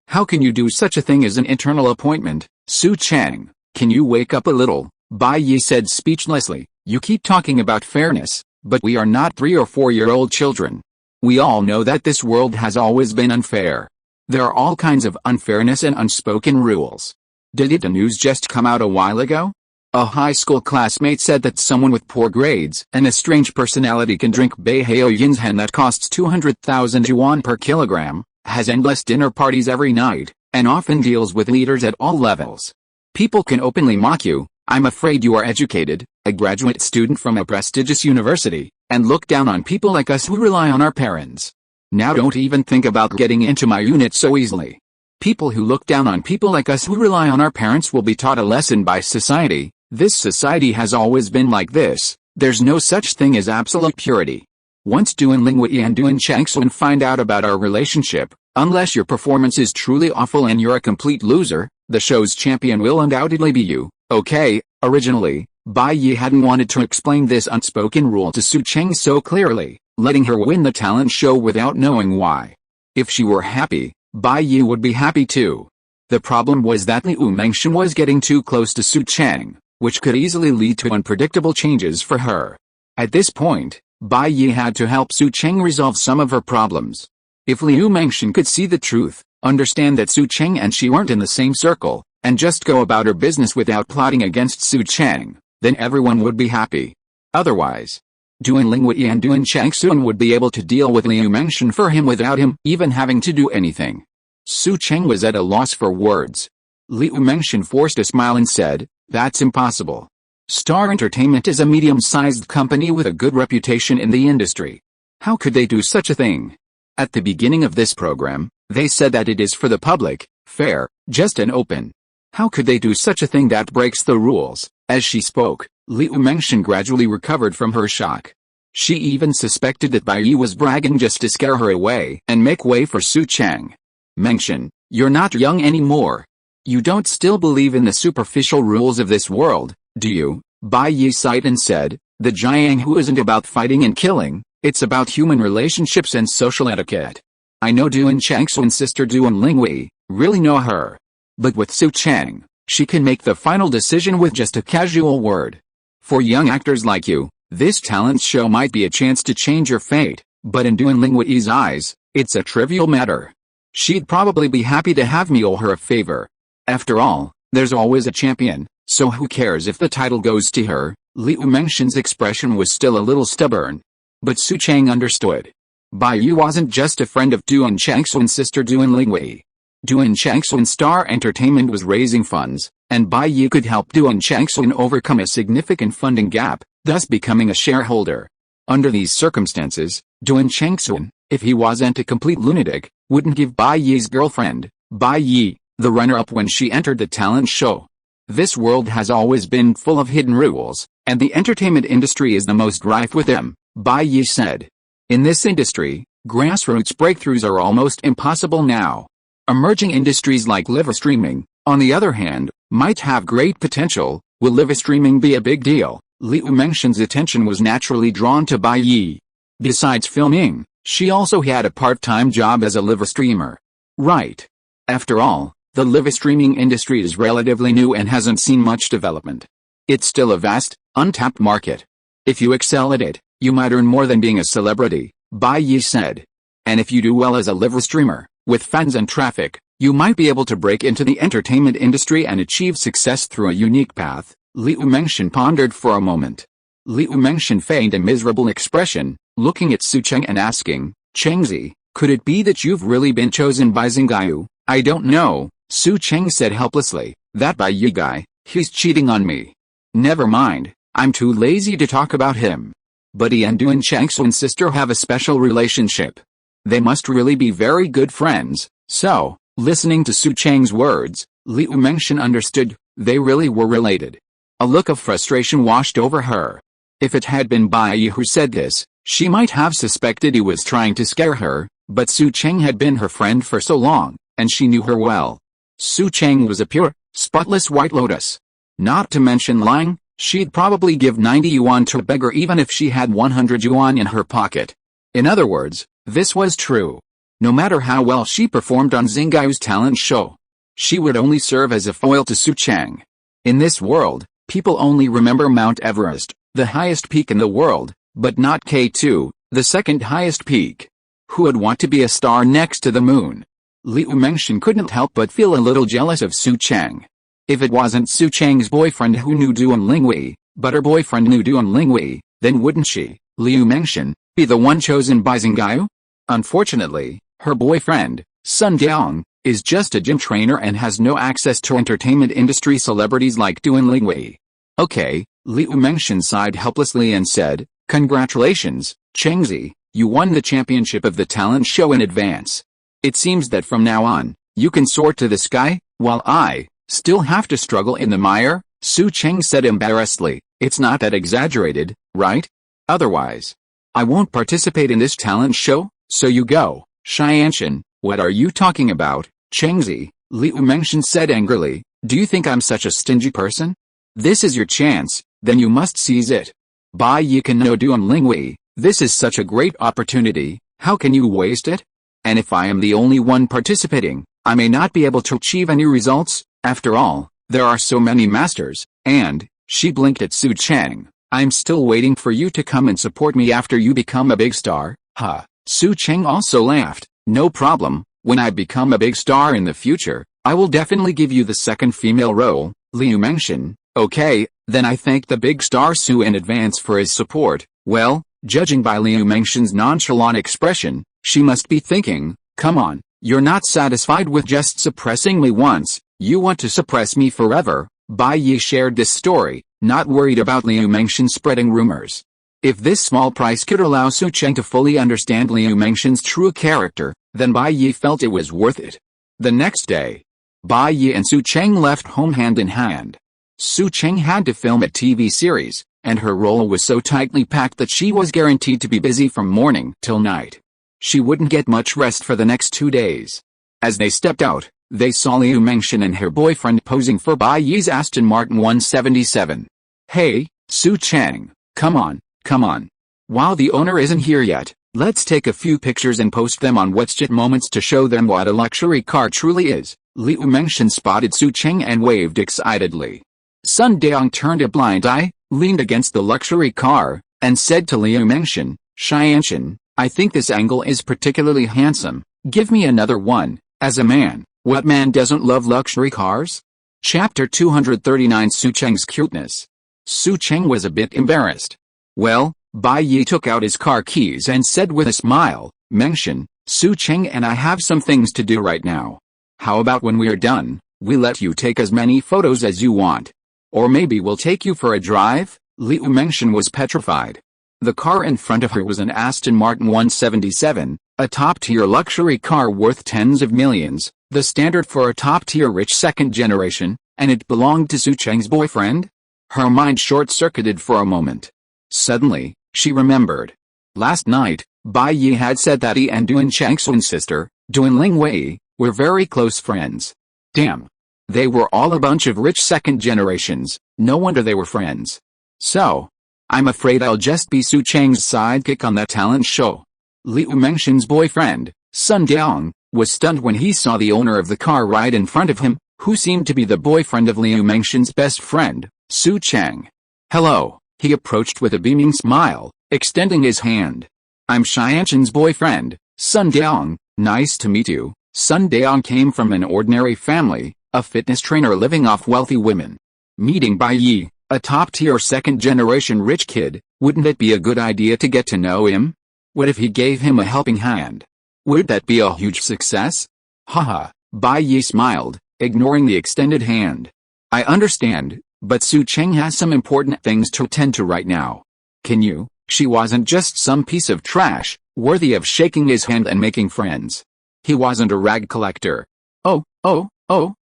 How can you do such a thing as an internal appointment? Su Cheng, can you wake up a little? Bai Yi said speechlessly. You keep talking about fairness, but we are not 3 or 4-year-old children. We all know that this world has always been unfair. There are all kinds of unfairness and unspoken rules. Didn't the news just come out a while ago? A high school classmate said that someone with poor grades and a strange personality can drink Beihao Yinshen that costs 200,000 yuan per kilogram, has endless dinner parties every night, and often deals with leaders at all levels. People can openly mock you. I'm afraid you are educated, a graduate student from a prestigious university, and look down on people like us who rely on our parents. Now don't even think about getting into my unit so easily. People who look down on people like us who rely on our parents will be taught a lesson by society. This society has always been like this. There's no such thing as absolute purity. Once Duan Lingwei and Duan Changxuan find out about our relationship, unless your performance is truly awful and you're a complete loser, the show's champion will undoubtedly be you. Okay, originally, Bai Yi hadn't wanted to explain this unspoken rule to Su Cheng so clearly, letting her win the talent show without knowing why. If she were happy, Bai Yi would be happy too. The problem was that Liu Mengxian was getting too close to Su Cheng, which could easily lead to unpredictable changes for her. At this point, Bai Yi had to help Su Cheng resolve some of her problems. If Liu Mengxian could see the truth, understand that Su Cheng and she weren't in the same circle, and just go about her business without plotting against Su Cheng, then everyone would be happy. Otherwise, Duan Lingwei and Duan Changxuan would be able to deal with Liu Mengxian for him without him even having to do anything. Su Cheng was at a loss for words. Liu Mengxian forced a smile and said, That's impossible. Star Entertainment is a medium-sized company with a good reputation in the industry. How could they do such a thing? At the beginning of this program, they said that it is for the public, fair, just and open. How could they do such a thing that breaks the rules? As she spoke, Liu Mengxian gradually recovered from her shock. She even suspected that Bai Yi was bragging just to scare her away and make way for Su Cheng. Mengxian, you're not young anymore. You don't still believe in the superficial rules of this world, do you? Bai Yi sighed and said, the Jianghu isn't about fighting and killing, it's about human relationships and social etiquette. I know Duan Changxuan's sister Duan Lingwei, really know her. But with Su Cheng, she can make the final decision with just a casual word. For young actors like you, this talent show might be a chance to change your fate, but in Duan Lingwei's eyes, it's a trivial matter. She'd probably be happy to have me owe her a favor. After all, there's always a champion, so who cares if the title goes to her? Liu Mengxian's expression was still a little stubborn. But Su Cheng understood. Bai Yi wasn't just a friend of Duan Changxuan's sister Duan Lingwei. Duan Changxuan Star Entertainment was raising funds, and Bai Yi could help Duan Changxuan overcome a significant funding gap, thus becoming a shareholder. Under these circumstances, Duan Changxuan, if he wasn't a complete lunatic, wouldn't give Bai Yi's girlfriend, Bai Yi, the runner-up when she entered the talent show. This world has always been full of hidden rules, and the entertainment industry is the most rife with them, Bai Yi said. In this industry, grassroots breakthroughs are almost impossible now. Emerging industries like live streaming, on the other hand, might have great potential. Will live streaming be a big deal? Liu Mengshen's attention was naturally drawn to Bai Yi. Besides filming, she also had a part-time job as a live streamer. Right. After all, the live streaming industry is relatively new and hasn't seen much development. It's still a vast, untapped market. If you excel at it, you might earn more than being a celebrity, Bai Yi said. And if you do well as a live streamer, with fans and traffic, you might be able to break into the entertainment industry and achieve success through a unique path. Liu Mengshen pondered for a moment. Liu Mengshen feigned a miserable expression, looking at Su Cheng and asking, Chengzi, could it be that you've really been chosen by Xingyu? I don't know, Su Cheng said helplessly. That Bai Yi guy, he's cheating on me. Never mind, I'm too lazy to talk about him. But he and Duan Changsun's sister have a special relationship. They must really be very good friends. So, listening to Su Cheng's words, Liu Mengshen understood, they really were related. A look of frustration washed over her. If it had been Bai Yi who said this, she might have suspected he was trying to scare her, but Su Cheng had been her friend for so long, and she knew her well. Su Cheng was a pure, spotless white lotus. Not to mention lying, she'd probably give 90 yuan to a beggar even if she had 100 yuan in her pocket. In other words, this was true. No matter how well she performed on Xingyu's talent show, she would only serve as a foil to Su Cheng. In this world, people only remember Mount Everest, the highest peak in the world, but not K2, the second highest peak. Who would want to be a star next to the moon? Liu Mengshen couldn't help but feel a little jealous of Su Cheng. If it wasn't Su Cheng's boyfriend who knew Duan Lingwei, but her boyfriend knew Duan Lingwei, then wouldn't she, Liu Mengshen, be the one chosen by Xingyu? Unfortunately, her boyfriend, Sun Diang, is just a gym trainer and has no access to entertainment industry celebrities like Duan Lingwei. Okay, Liu Mengshen sighed helplessly and said, Congratulations, Chengzi, you won the championship of the talent show in advance. It seems that from now on, you can soar to the sky, while I still have to struggle in the mire, Su Cheng said embarrassedly. It's not that exaggerated, right? Otherwise, I won't participate in this talent show, so you go. Xianshan, what are you talking about, Chengzi? Liu Mengshen said angrily. Do you think I'm such a stingy person? This is your chance, then you must seize it. Bai Yi can know Duan Lingwei, this is such a great opportunity, how can you waste it? And if I am the only one participating, I may not be able to achieve any results. After all, there are so many masters, and, she blinked at Su Cheng, I'm still waiting for you to come and support me after you become a big star. Huh. Su Cheng also laughed. No problem, when I become a big star in the future, I will definitely give you the second female role. Liu Mengshen, okay, then I thank the big star Su in advance for his support. Well, judging by Liu Mengshen's nonchalant expression, she must be thinking, come on, you're not satisfied with just suppressing me once, you want to suppress me forever. Bai Yi shared this story, not worried about Liu Mengshen spreading rumors. If this small price could allow Su Cheng to fully understand Liu Mengshen's true character, then Bai Yi felt it was worth it. The next day, Bai Yi and Su Cheng left home hand in hand. Su Cheng had to film a TV series, and her role was so tightly packed that she was guaranteed to be busy from morning till night. She wouldn't get much rest for the next 2 days. As they stepped out, they saw Liu Mengshen and her boyfriend posing for Bai Yi's Aston Martin 177. Hey, Su Cheng, come on. Come on. While the owner isn't here yet, let's take a few pictures and post them on WeChat Moments to show them what a luxury car truly is. Liu Mengshen spotted Su Cheng and waved excitedly. Sun Diang turned a blind eye, leaned against the luxury car, and said to Liu Mengshen, Xianshan, I think this angle is particularly handsome, give me another one. As a man, what man doesn't love luxury cars? Chapter 239 Su Cheng's cuteness. Su Cheng was a bit embarrassed. Well, Bai Yi took out his car keys and said with a smile, Mengshen, Su Cheng and I have some things to do right now. How about when we're done, we let you take as many photos as you want? Or maybe we'll take you for a drive? Liu Mengshen was petrified. The car in front of her was an Aston Martin 177, a top-tier luxury car worth tens of millions, the standard for a top-tier rich second generation, and it belonged to Su Cheng's boyfriend? Her mind short-circuited for a moment. Suddenly, she remembered. Last night, Bai Yi had said that he and Duan Changsun's sister, Duan Lingwei, were very close friends. Damn. They were all a bunch of rich second generations, no wonder they were friends. So, I'm afraid I'll just be Su Cheng's sidekick on that talent show. Liu Mengshen's boyfriend, Sun Diang, was stunned when he saw the owner of the car right in front of him, who seemed to be the boyfriend of Liu Mengshen's best friend, Su Cheng. Hello, he approached with a beaming smile, extending his hand. I'm Xianshen's boyfriend, Sun Diang, nice to meet you. Sun Diang came from an ordinary family, a fitness trainer living off wealthy women. Meeting Bai Yi, a top-tier second-generation rich kid, wouldn't it be a good idea to get to know him? What if he gave him a helping hand? Would that be a huge success? Haha, Bai Yi smiled, ignoring the extended hand. I understand, but Su Cheng has some important things to attend to right now. Can you? She wasn't just some piece of trash, worthy of shaking his hand and making friends. He wasn't a rag collector. Oh,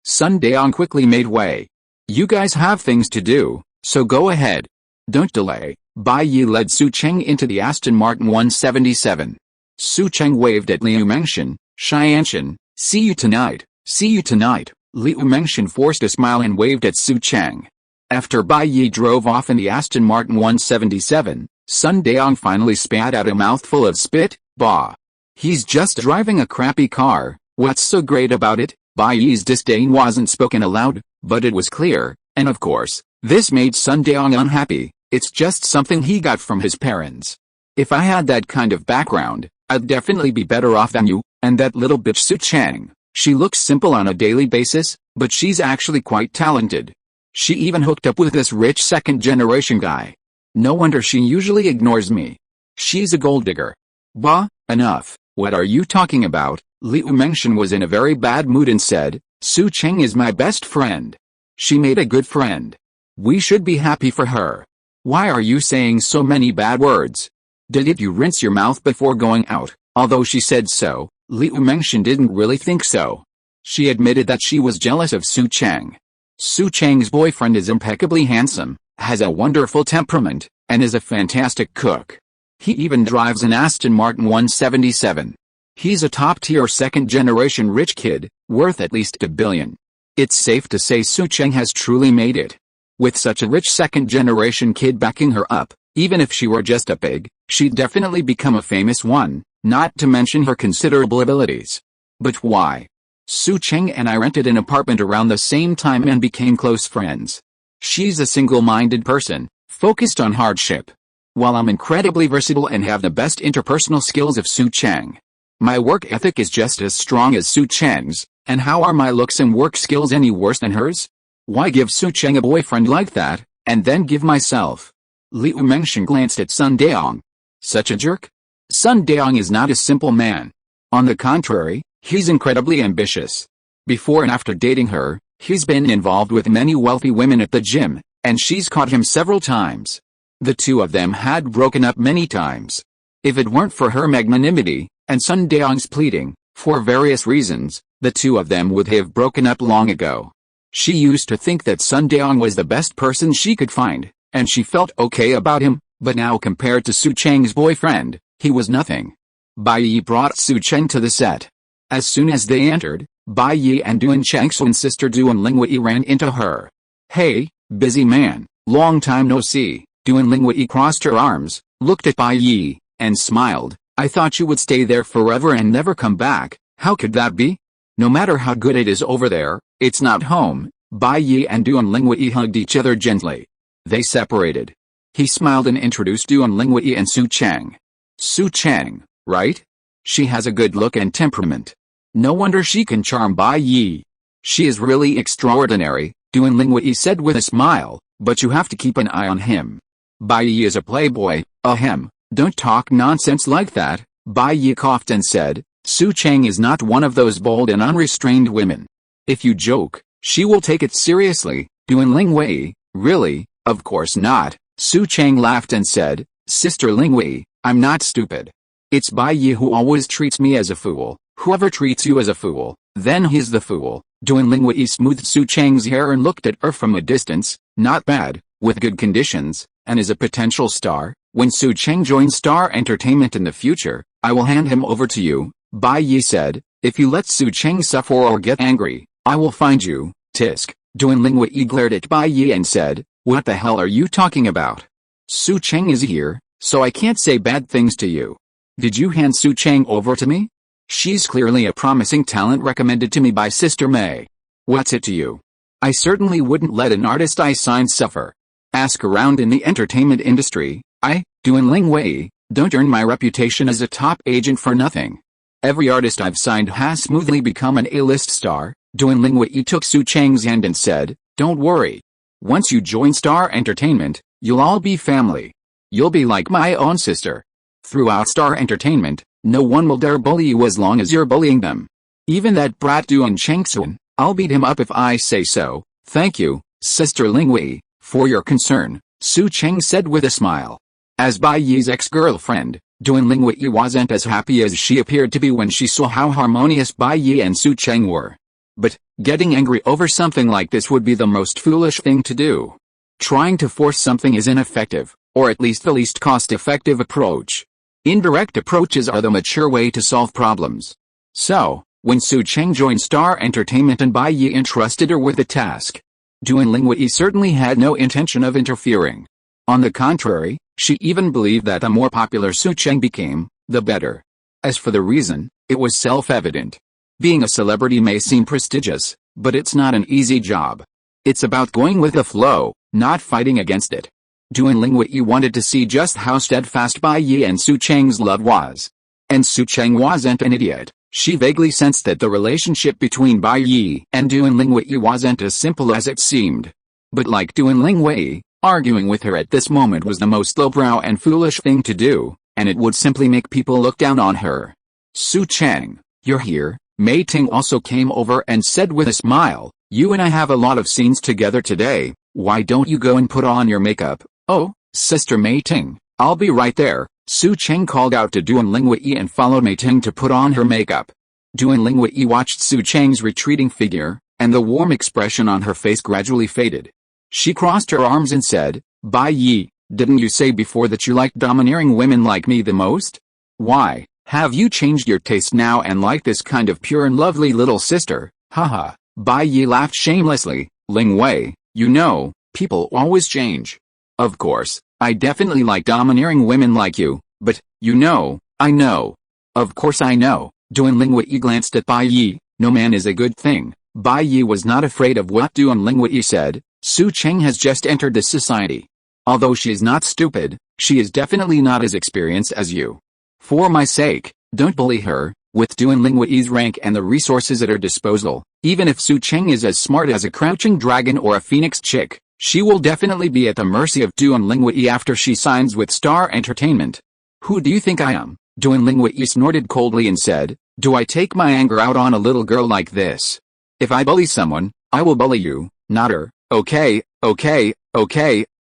Sun Diang quickly made way. You guys have things to do, so go ahead. Don't delay. Bai Yi led Su Cheng into the Aston Martin 177. Su Cheng waved at Liu Mengshen. Xianshen, see you tonight. See you tonight. Liu Mengshen forced a smile and waved at Su Cheng. After Bai Yi drove off in the Aston Martin 177, Sun Diang finally spat out a mouthful of spit. Bah. He's just driving a crappy car, what's so great about it? Bai Yi's disdain wasn't spoken aloud, but it was clear, and of course, this made Sun Diang unhappy. It's just something he got from his parents. If I had that kind of background, I'd definitely be better off than you, and that little bitch Su Cheng. She looks simple on a daily basis, but she's actually quite talented. She even hooked up with this rich second-generation guy. No wonder she usually ignores me. She's a gold digger. Bah, enough. What are you talking about? Liu Mengshen was in a very bad mood and said, Su Cheng is my best friend. She made a good friend. We should be happy for her. Why are you saying so many bad words? Did you rinse your mouth before going out? Although she said so, Liu Mengshen didn't really think so. She admitted that she was jealous of Su Cheng. Su Cheng's boyfriend is impeccably handsome, has a wonderful temperament, and is a fantastic cook. He even drives an Aston Martin 177. He's a top-tier second-generation rich kid, worth at least $1 billion. It's safe to say Su Cheng has truly made it. With such a rich second-generation kid backing her up, even if she were just a pig, she'd definitely become a famous one, not to mention her considerable abilities. But why? Su Cheng and I rented an apartment around the same time and became close friends. She's a single-minded person, focused on hardship. While I'm incredibly versatile and have the best interpersonal skills of Su Cheng. My work ethic is just as strong as Su Cheng's, and how are my looks and work skills any worse than hers? Why give Su Cheng a boyfriend like that, and then give myself? Liu Mengshen glanced at Sun Diang. Such a jerk? Sun Diang is not a simple man. On the contrary, he's incredibly ambitious. Before and after dating her, he's been involved with many wealthy women at the gym, and she's caught him several times. The two of them had broken up many times. If it weren't for her magnanimity, and Sun Diang's pleading, for various reasons, the two of them would have broken up long ago. She used to think that Sun Diang was the best person she could find, and she felt okay about him, but now compared to Su Cheng's boyfriend, he was nothing. Bai Yi brought Su Cheng to the set. As soon as they entered, Bai Yi and Duan Changsun's sister Duan Lingwei ran into her. Hey, busy man, long time no see. Duan Lingwei crossed her arms, looked at Bai Yi, and smiled. I thought you would stay there forever and never come back. How could that be? No matter how good it is over there, it's not home. Bai Yi and Duan Lingwei hugged each other gently. They separated. He smiled and introduced Duan Lingwei and Su Cheng. Su Cheng, right? She has a good look and temperament. No wonder she can charm Bai Yi. She is really extraordinary, Duan Lingwei said with a smile, but you have to keep an eye on him. Bai Yi is a playboy. Ahem, don't talk nonsense like that. Bai Yi coughed and said, Su Cheng is not one of those bold and unrestrained women. If you joke, she will take it seriously. Duan Lingwei, really? Of course not. Su Cheng laughed and said, Sister Lingwei, I'm not stupid. It's Bai Yi who always treats me as a fool. Whoever treats you as a fool, then he's the fool. Duan Lingwei smoothed Su Cheng's hair and looked at her from a distance. Not bad, with good conditions, and is a potential star. When Su Cheng joins Star Entertainment in the future, I will hand him over to you, Bai Yi said. If you let Su Cheng suffer or get angry, I will find you. Tisk. Duan Lingwei glared at Bai Yi and said, what the hell are you talking about? Su Cheng is here, so I can't say bad things to you. Did you hand Su Cheng over to me? She's clearly a promising talent recommended to me by Sister May. What's it to you? I certainly wouldn't let an artist I signed suffer. Ask around in the entertainment industry. Duan Lingwei, don't earn my reputation as a top agent for nothing. Every artist I've signed has smoothly become an A-list star. Duan Lingwei took Su Cheng's hand and said, don't worry. Once you join Star Entertainment, you'll all be family. You'll be like my own sister. Throughout Star Entertainment, no one will dare bully you as long as you're bullying them. Even that brat Duan Chengxuan, I'll beat him up if I say so. Thank you, Sister Lingwei, for your concern, Su Cheng said with a smile. As Bai Yi's ex-girlfriend, Duan Lingwei wasn't as happy as she appeared to be when she saw how harmonious Bai Yi and Su Cheng were. But, getting angry over something like this would be the most foolish thing to do. Trying to force something is ineffective, or at least the least cost-effective approach. Indirect approaches are the mature way to solve problems. So, when Su Cheng joined Star Entertainment and Bai Yi entrusted her with the task, Duan Lingwei certainly had no intention of interfering. On the contrary, she even believed that the more popular Su Cheng became, the better. As for the reason, it was self-evident. Being a celebrity may seem prestigious, but it's not an easy job. It's about going with the flow, not fighting against it. Duan Lingwei wanted to see just how steadfast Bai Yi and Su Cheng's love was. And Su Cheng wasn't an idiot. She vaguely sensed that the relationship between Bai Yi and Duan Lingwei wasn't as simple as it seemed. But like Duan Lingwei, arguing with her at this moment was the most lowbrow and foolish thing to do, and it would simply make people look down on her. Su Cheng, you're here. Mei Ting also came over and said with a smile, you and I have a lot of scenes together today, why don't you go and put on your makeup? Oh, Sister Mei Ting, I'll be right there. Su Cheng called out to Duan Lingwei and followed Mei Ting to put on her makeup. Duan Lingwei watched Su Cheng's retreating figure, and the warm expression on her face gradually faded. She crossed her arms and said, Bai Yi, didn't you say before that you liked domineering women like me the most? Why, have you changed your taste now and like this kind of pure and lovely little sister? Haha. Bai Yi laughed shamelessly. Lingwei, you know, people always change. Of course, I definitely like domineering women like you, but, you know, I know. Of course I know. Duan Lingwei glanced at Bai Yi. No man is a good thing. Bai Yi was not afraid of what Duan Lingwei said. Su Cheng has just entered this society. Although she is not stupid, she is definitely not as experienced as you. For my sake, don't bully her. With Duan Lingwei's rank and the resources at her disposal, even if Su Cheng is as smart as a crouching dragon or a phoenix chick, she will definitely be at the mercy of Duan Lingwei after she signs with Star Entertainment. Who do you think I am? Duan Lingwei snorted coldly and said, do I take my anger out on a little girl like this? If I bully someone, I will bully you, not her. Okay,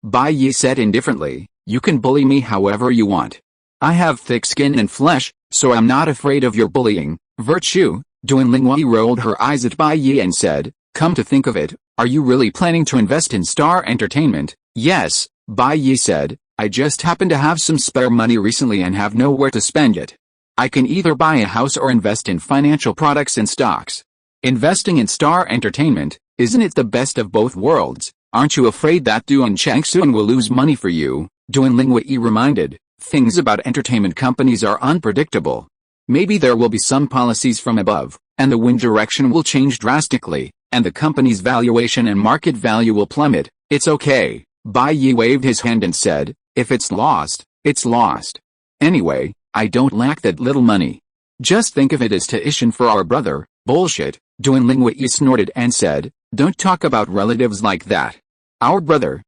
Bai Yi said indifferently, you can bully me however you want. I have thick skin and flesh, so I'm not afraid of your bullying. Virtue. Duan Lingwei rolled her eyes at Bai Yi and said, come to think of it, are you really planning to invest in Star Entertainment? Yes, Bai Yi said, I just happen to have some spare money recently and have nowhere to spend it. I can either buy a house or invest in financial products and stocks. Investing in Star Entertainment, isn't it the best of both worlds? Aren't you afraid that Duan Changxun will lose money for you? Duan Lingwei reminded, things about entertainment companies are unpredictable. Maybe there will be some policies from above, and the wind direction will change drastically, and the company's valuation and market value will plummet. It's okay. Bai Yi waved his hand and said, if it's lost, it's lost. Anyway, I don't lack that little money. Just think of it as tuition for our brother. Bullshit. Duan Lingwei snorted and said, don't talk about relatives like that. Our brother?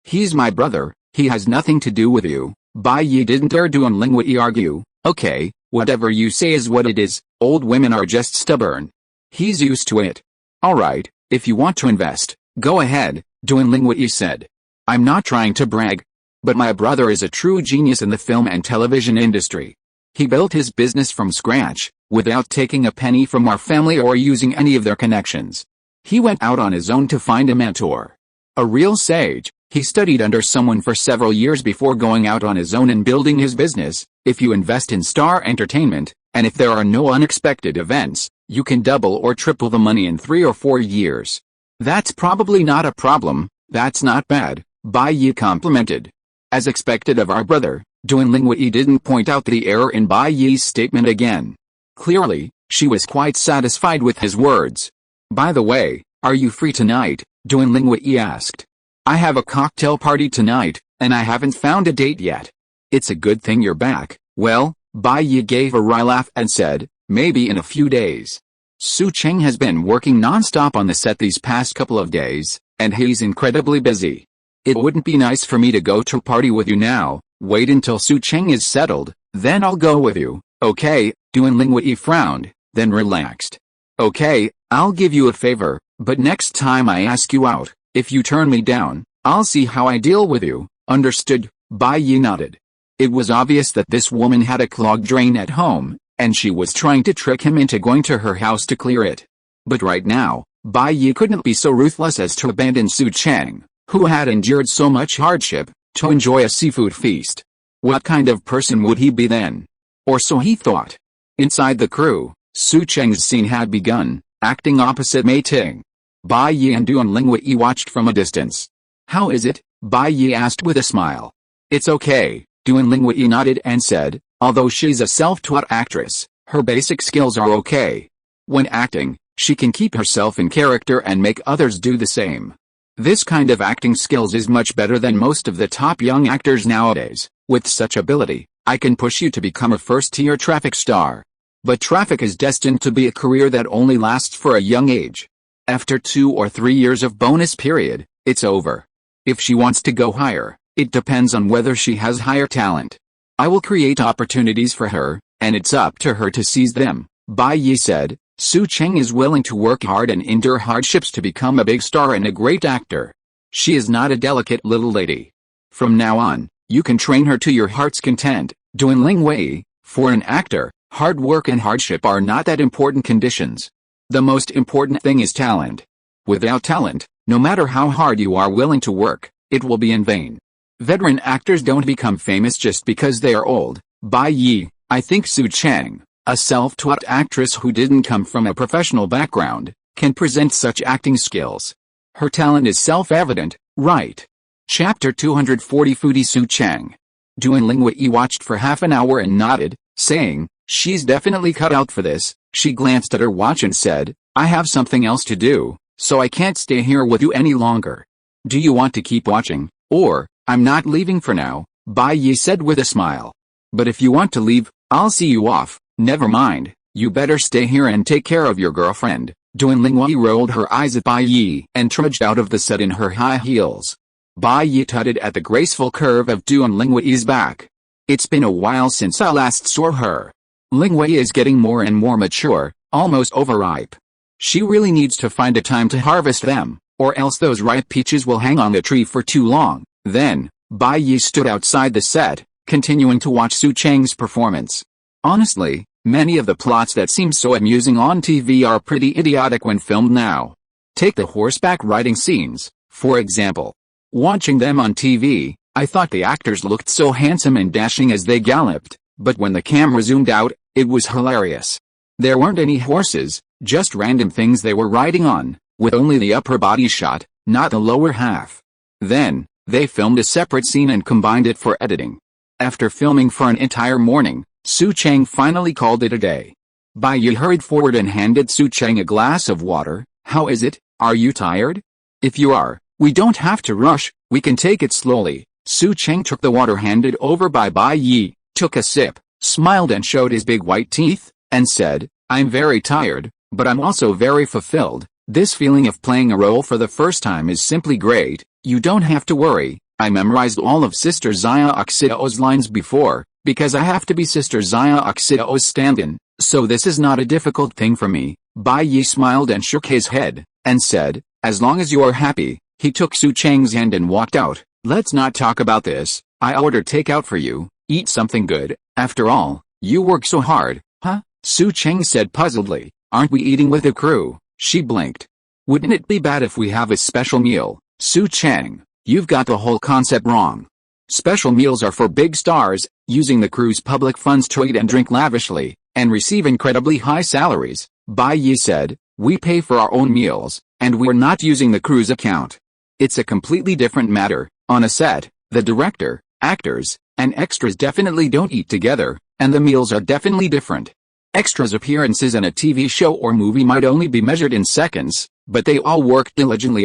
He's my brother, he has nothing to do with you. Bai Yi didn't dare Duan Lingwei argue. Okay, whatever you say is what it is, old women are just stubborn. He's used to it. Alright, if you want to invest, go ahead, Duan Lingwei said. I'm not trying to brag. But my brother is a true genius in the film and television industry. He built his business from scratch, without taking a penny from our family or using any of their connections. He went out on his own to find a mentor. A real sage. He studied under someone for several years before going out on his own and building his business. If you invest in star entertainment, and if there are no unexpected events, you can double or triple the money in 3 or 4 years. That's probably not a problem. That's not bad, Bai Yi complimented. As expected of our brother, Duan Lingwei didn't point out the error in Bai Yi's statement again. Clearly, she was quite satisfied with his words. By the way, are you free tonight? Duan Lingwei asked. I have a cocktail party tonight, and I haven't found a date yet. It's a good thing you're back. Well, Bai Yi gave a wry laugh and said, maybe in a few days. Su Cheng has been working non-stop on the set these past couple of days, and he's incredibly busy. It wouldn't be nice for me to go to a party with you now. Wait until Su Cheng is settled, then I'll go with you. Okay, Duan Lingwei frowned, then relaxed. Okay, I'll give you a favor, but next time I ask you out, if you turn me down, I'll see how I deal with you. Understood? Bai Yi nodded. It was obvious that this woman had a clogged drain at home, and she was trying to trick him into going to her house to clear it. But right now, Bai Yi couldn't be so ruthless as to abandon Su Cheng, who had endured so much hardship, to enjoy a seafood feast. What kind of person would he be then? Or so he thought. Inside the crew, Su Cheng's scene had begun, acting opposite Mei Ting. Bai Yi and Duan Lingwei watched from a distance. How is it? Bai Yi asked with a smile. It's okay, Duan Lingwei nodded and said, although she's a self-taught actress, her basic skills are okay. When acting, she can keep herself in character and make others do the same. This kind of acting skills is much better than most of the top young actors nowadays. With such ability, I can push you to become a first-tier traffic star. But traffic is destined to be a career that only lasts for a young age. After 2 or 3 years of bonus period, it's over. If she wants to go higher, it depends on whether she has higher talent. I will create opportunities for her, and it's up to her to seize them, Bai Yi said. Su Cheng is willing to work hard and endure hardships to become a big star and a great actor. She is not a delicate little lady. From now on, you can train her to your heart's content. Duan Lingwei, for an actor, hard work and hardship are not that important conditions. The most important thing is talent. Without talent, no matter how hard you are willing to work, it will be in vain. Veteran actors don't become famous just because they are old. Bai Yi, I think Su Cheng, a self-taught actress who didn't come from a professional background, can present such acting skills. Her talent is self-evident, right? Chapter 240 Foodie Su Cheng. Duan Lingwei watched for half an hour and nodded, saying, she's definitely cut out for this. She glanced at her watch and said, I have something else to do, so I can't stay here with you any longer. Do you want to keep watching, or, I'm not leaving for now, Bai Yi said with a smile. But if you want to leave, I'll see you off. Never mind, you better stay here and take care of your girlfriend. Duan Lingwei rolled her eyes at Bai Yi and trudged out of the set in her high heels. Bai Yi tutted at the graceful curve of Duan Lingwei's back. It's been a while since I last saw her. Lingwei is getting more and more mature, almost overripe. She really needs to find a time to harvest them, or else those ripe peaches will hang on the tree for too long. Then, Bai Yi stood outside the set, continuing to watch Su Cheng's performance. Honestly, many of the plots that seem so amusing on TV are pretty idiotic when filmed now. Take the horseback riding scenes, for example. Watching them on TV, I thought the actors looked so handsome and dashing as they galloped, but when the camera zoomed out, it was hilarious. There weren't any horses, just random things they were riding on, with only the upper body shot, not the lower half. Then, they filmed a separate scene and combined it for editing. After filming for an entire morning, Su Cheng finally called it a day. Bai Yi hurried forward and handed Su Cheng a glass of water. How is it? Are you tired? If you are, we don't have to rush, we can take it slowly. Su Cheng took the water handed over by Bai Yi, took a sip, smiled and showed his big white teeth, and said, I'm very tired, but I'm also very fulfilled. This feeling of playing a role for the first time is simply great. You don't have to worry. I memorized all of Sister Xia Oxidao's lines before, because I have to be Sister Xia Oxidao's stand-in, so this is not a difficult thing for me. Bai Yi smiled and shook his head, and said, as long as you are happy. He took Su Cheng's hand and walked out. Let's not talk about this, I ordered takeout for you. Eat something good. After all, you work so hard, huh? Su Cheng said puzzledly. Aren't we eating with the crew? She blinked. Wouldn't it be bad if we have a special meal? Su Cheng, you've got the whole concept wrong. Special meals are for big stars, using the crew's public funds to eat and drink lavishly, and receive incredibly high salaries. Bai Yi said, we pay for our own meals, and we're not using the crew's account. It's a completely different matter. On a set, the director, actors, and extras definitely don't eat together, and the meals are definitely different. Extras' appearances in a TV show or movie might only be measured in seconds, but they all work diligently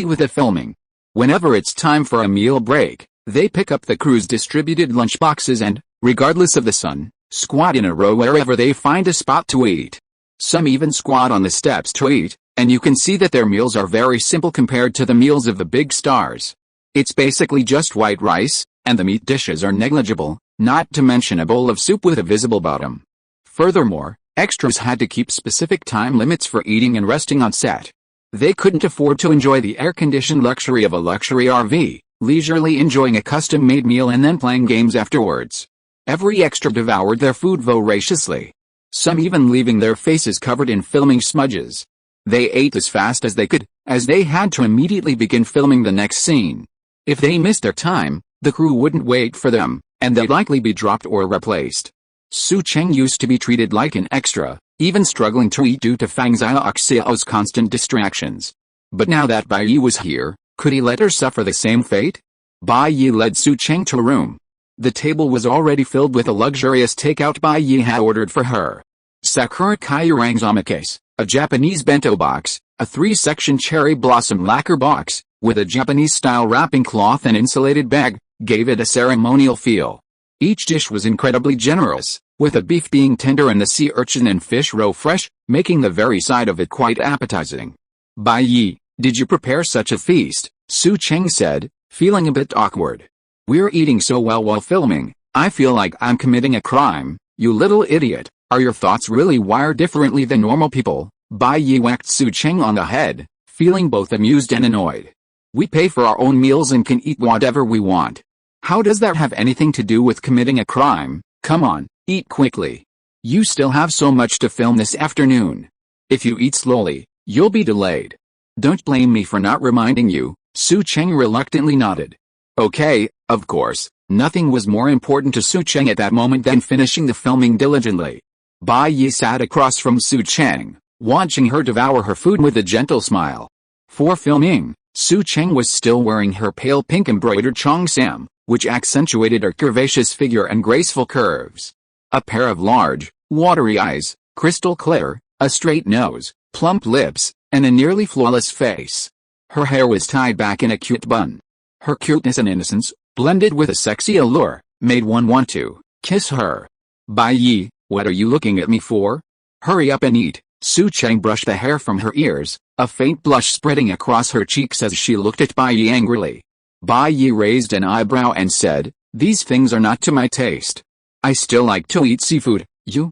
with the filming. Whenever it's time for a meal break, they pick up the crew's distributed lunchboxes and, regardless of the sun, squat in a row wherever they find a spot to eat. Some even squat on the steps to eat, and you can see that their meals are very simple compared to the meals of the big stars. It's basically just white rice, and the meat dishes are negligible, not to mention a bowl of soup with a visible bottom. Furthermore, extras had to keep specific time limits for eating and resting on set. They couldn't afford to enjoy the air-conditioned luxury of a luxury RV, leisurely enjoying a custom-made meal and then playing games afterwards. Every extra devoured their food voraciously. Some even leaving their faces covered in filming smudges. They ate as fast as they could, as they had to immediately begin filming the next scene. If they missed their time, the crew wouldn't wait for them, and they'd likely be dropped or replaced. Su Cheng used to be treated like an extra, even struggling to eat due to Fang Xiaoxiao's constant distractions. But now that Bai Yi was here, could he let her suffer the same fate? Bai Yi led Su Cheng to a room. The table was already filled with a luxurious takeout Bai Yi had ordered for her. Sakura Kairanzamacase, a Japanese bento box, a 3-section cherry blossom lacquer box, with a Japanese-style wrapping cloth and insulated bag, gave it a ceremonial feel. Each dish was incredibly generous, with the beef being tender and the sea urchin and fish roe fresh, making the very sight of it quite appetizing. Bai Yi, did you prepare such a feast? Su Cheng said, feeling a bit awkward. We're eating so well while filming, I feel like I'm committing a crime. You little idiot, are your thoughts really wired differently than normal people? Bai Yi whacked Su Cheng on the head, feeling both amused and annoyed. We pay for our own meals and can eat whatever we want. How does that have anything to do with committing a crime? Come on, eat quickly. You still have so much to film this afternoon. If you eat slowly, you'll be delayed. Don't blame me for not reminding you. Su Cheng reluctantly nodded. Okay, of course, nothing was more important to Su Cheng at that moment than finishing the filming diligently. Bai Yi sat across from Su Cheng, watching her devour her food with a gentle smile. For filming, Su Cheng was still wearing her pale pink embroidered cheongsam, which accentuated her curvaceous figure and graceful curves. A pair of large, watery eyes, crystal clear, a straight nose, plump lips, and a nearly flawless face. Her hair was tied back in a cute bun. Her cuteness and innocence, blended with a sexy allure, made one want to kiss her. Bai Yi, what are you looking at me for? Hurry up and eat. Su Cheng brushed the hair from her ears, a faint blush spreading across her cheeks as she looked at Bai Yi angrily. Bai Yi raised an eyebrow and said, these things are not to my taste. I still like to eat seafood. You.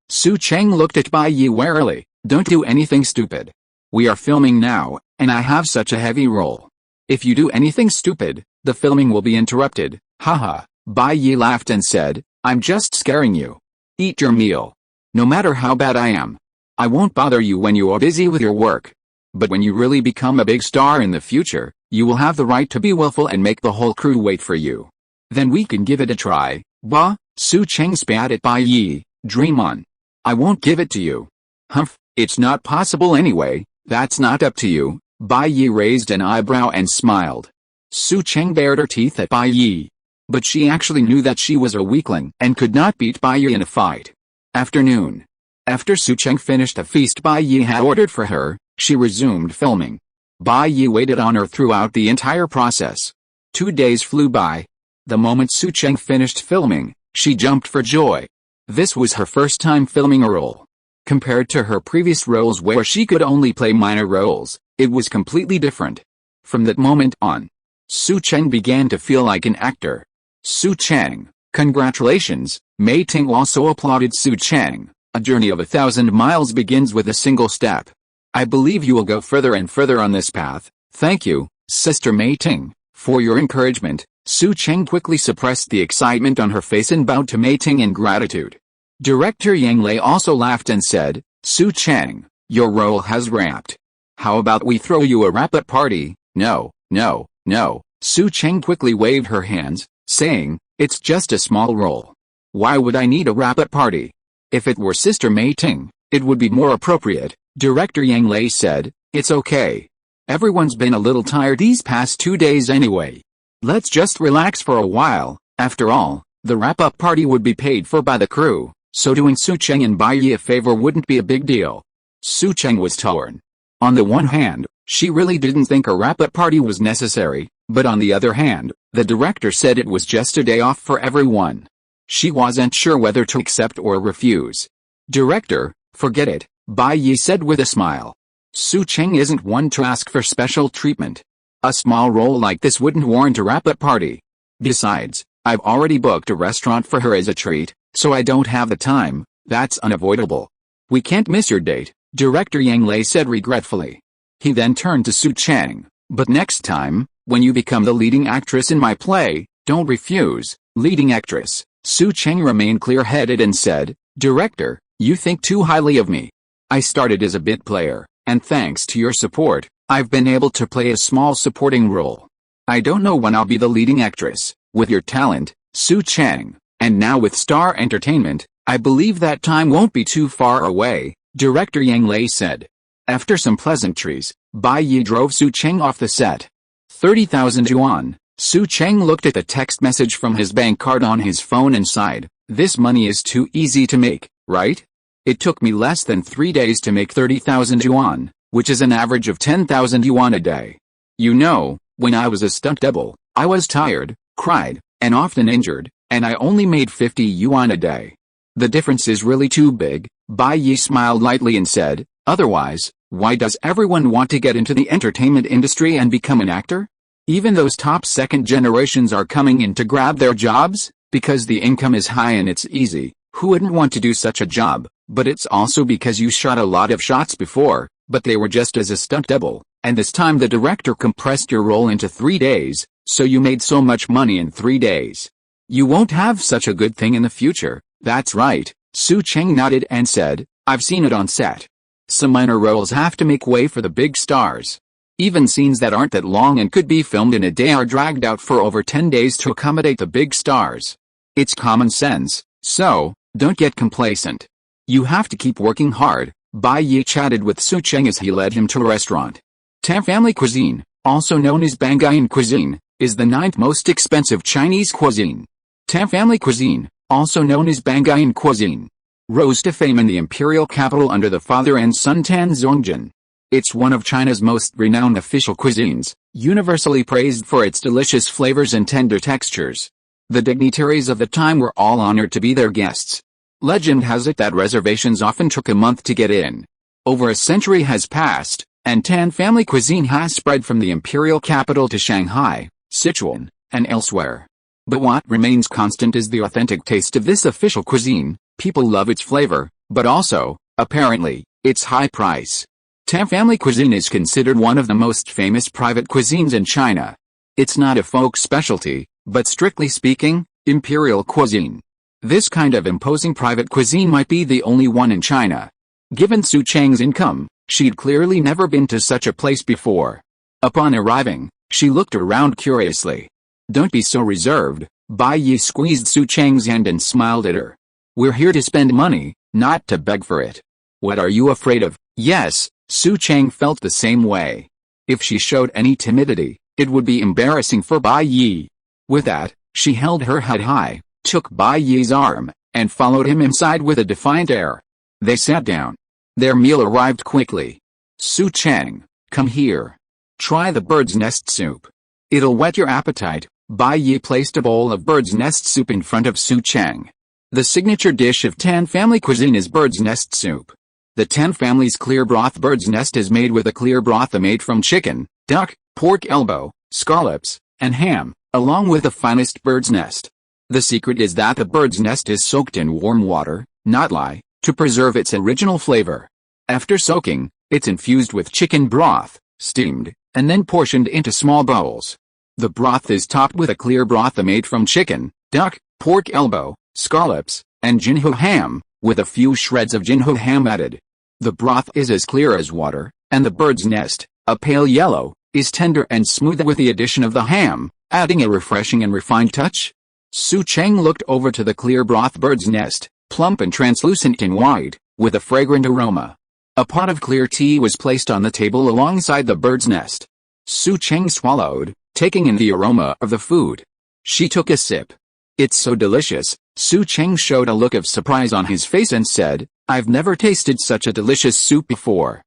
Su Cheng looked at Bai Yi warily. Don't do anything stupid. We are filming now, and I have such a heavy role. If you do anything stupid, the filming will be interrupted. Haha. Bai Yi laughed and said, I'm just scaring you. Eat your meal. No matter how bad I am, I won't bother you when you are busy with your work. But when you really become a big star in the future, you will have the right to be willful and make the whole crew wait for you. Then we can give it a try. Bah, Su Cheng spat at Bai Yi, dream on. I won't give it to you. Humph, it's not possible anyway, that's not up to you. Bai Yi raised an eyebrow and smiled. Su Cheng bared her teeth at Bai Yi. But she actually knew that she was a weakling and could not beat Bai Yi in a fight. Afternoon. After Su Cheng finished the feast Bai Yi had ordered for her, she resumed filming. Bai Yi waited on her throughout the entire process. 2 days flew by. The moment Su Cheng finished filming, she jumped for joy. This was her first time filming a role. Compared to her previous roles where she could only play minor roles, it was completely different. From that moment on, Su Cheng began to feel like an actor. Su Cheng, congratulations. Mei Ting also applauded Su Cheng. A journey of 1,000 miles begins with a single step. I believe you will go further and further on this path. Thank you, Sister Mei Ting, for your encouragement. Su Cheng quickly suppressed the excitement on her face and bowed to Mei Ting in gratitude. Director Yang Lei also laughed and said, Su Cheng, your role has wrapped. How about we throw you a wrap-up party? No, no, no. Su Cheng quickly waved her hands, saying, it's just a small role. Why would I need a wrap-up party? If it were Sister Mei Ting, it would be more appropriate. Director Yang Lei said, it's okay. Everyone's been a little tired these past 2 days anyway. Let's just relax for a while. After all, the wrap-up party would be paid for by the crew, so doing Su Cheng and Bai Yi a favor wouldn't be a big deal. Su Cheng was torn. On the one hand, she really didn't think a wrap-up party was necessary, but on the other hand, the director said it was just a day off for everyone. She wasn't sure whether to accept or refuse. Director, forget it, Bai Yi said with a smile. Su Cheng isn't one to ask for special treatment. A small role like this wouldn't warrant a wrap-up party. Besides, I've already booked a restaurant for her as a treat, so I don't have the time. That's unavoidable. We can't miss your date, Director Yang Lei said regretfully. He then turned to Su Cheng. But next time, when you become the leading actress in my play, don't refuse. Leading actress. Su Cheng remained clear-headed and said, Director, you think too highly of me. I started as a bit player, and thanks to your support, I've been able to play a small supporting role. I don't know when I'll be the leading actress. With your talent, Su Cheng, and now with Star Entertainment, I believe that time won't be too far away, Director Yang Lei said. After some pleasantries, Bai Yi drove Su Cheng off the set. 30,000 yuan. Su Cheng looked at the text message from his bank card on his phone and sighed. This money is too easy to make, right? It took me less than 3 days to make 30,000 yuan, which is an average of 10,000 yuan a day. You know, when I was a stunt double, I was tired, cried, and often injured, and I only made 50 yuan a day. The difference is really too big. Bai Yi smiled lightly and said, otherwise, why does everyone want to get into the entertainment industry and become an actor? Even those top second generations are coming in to grab their jobs, because the income is high and it's easy. Who wouldn't want to do such a job? But it's also because you shot a lot of shots before, but they were just as a stunt double, and this time the director compressed your role into 3 days, so you made so much money in 3 days. You won't have such a good thing in the future. That's right, Su Cheng nodded and said, I've seen it on set. Some minor roles have to make way for the big stars. Even scenes that aren't that long and could be filmed in a day are dragged out for over 10 days to accommodate the big stars. It's common sense, so, don't get complacent. You have to keep working hard. Bai Yi chatted with Su Cheng as he led him to a restaurant. Tan family cuisine, also known as Bangayan cuisine, is the 9th most expensive Chinese cuisine. Tan family cuisine, also known as Bangayan cuisine, rose to fame in the imperial capital under the father and son Tan Zongjin. It's one of China's most renowned official cuisines, universally praised for its delicious flavors and tender textures. The dignitaries of the time were all honored to be their guests. Legend has it that reservations often took a month to get in. Over a century has passed, and Tan family cuisine has spread from the imperial capital to Shanghai, Sichuan, and elsewhere. But what remains constant is the authentic taste of this official cuisine. People love its flavor, but also, apparently, its high price. Tan family cuisine is considered one of the most famous private cuisines in China. It's not a folk specialty, but strictly speaking, imperial cuisine. This kind of imposing private cuisine might be the only one in China. Given Su Cheng's income, she'd clearly never been to such a place before. Upon arriving, she looked around curiously. Don't be so reserved. Bai Yi squeezed Su Cheng's hand and smiled at her. We're here to spend money, not to beg for it. What are you afraid of? Yes, Su Cheng felt the same way. If she showed any timidity, it would be embarrassing for Bai Yi. With that, she held her head high, took Bai Yi's arm, and followed him inside with a defiant air. They sat down. Their meal arrived quickly. Su Cheng, come here. Try the bird's nest soup. It'll whet your appetite. Bai Yi placed a bowl of bird's nest soup in front of Su Cheng. The signature dish of Tan family cuisine is bird's nest soup. The Tan family's clear broth bird's nest is made with a clear broth made from chicken, duck, pork elbow, scallops, and ham, along with the finest bird's nest. The secret is that the bird's nest is soaked in warm water, not lye, to preserve its original flavor. After soaking, it's infused with chicken broth, steamed, and then portioned into small bowls. The broth is topped with a clear broth made from chicken, duck, pork elbow, scallops, and jinho ham, with a few shreds of jinho ham added. The broth is as clear as water, and the bird's nest, a pale yellow, is tender and smooth with the addition of the ham, adding a refreshing and refined touch. Su Cheng looked over to the clear broth bird's nest, plump and translucent and wide, with a fragrant aroma. A pot of clear tea was placed on the table alongside the bird's nest. Su Cheng swallowed, taking in the aroma of the food. She took a sip. "It's so delicious." Su Cheng showed a look of surprise on his face and said, "I've never tasted such a delicious soup before.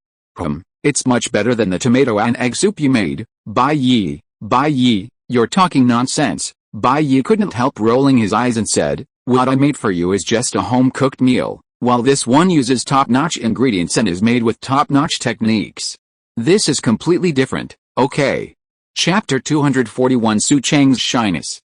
It's much better than the tomato and egg soup you made." Bai Yi, you're talking nonsense." Bai Yi couldn't help rolling his eyes and said, "What I made for you is just a home-cooked meal, while this one uses top-notch ingredients and is made with top-notch techniques. This is completely different, okay?" Chapter 241 Su Cheng's Shyness.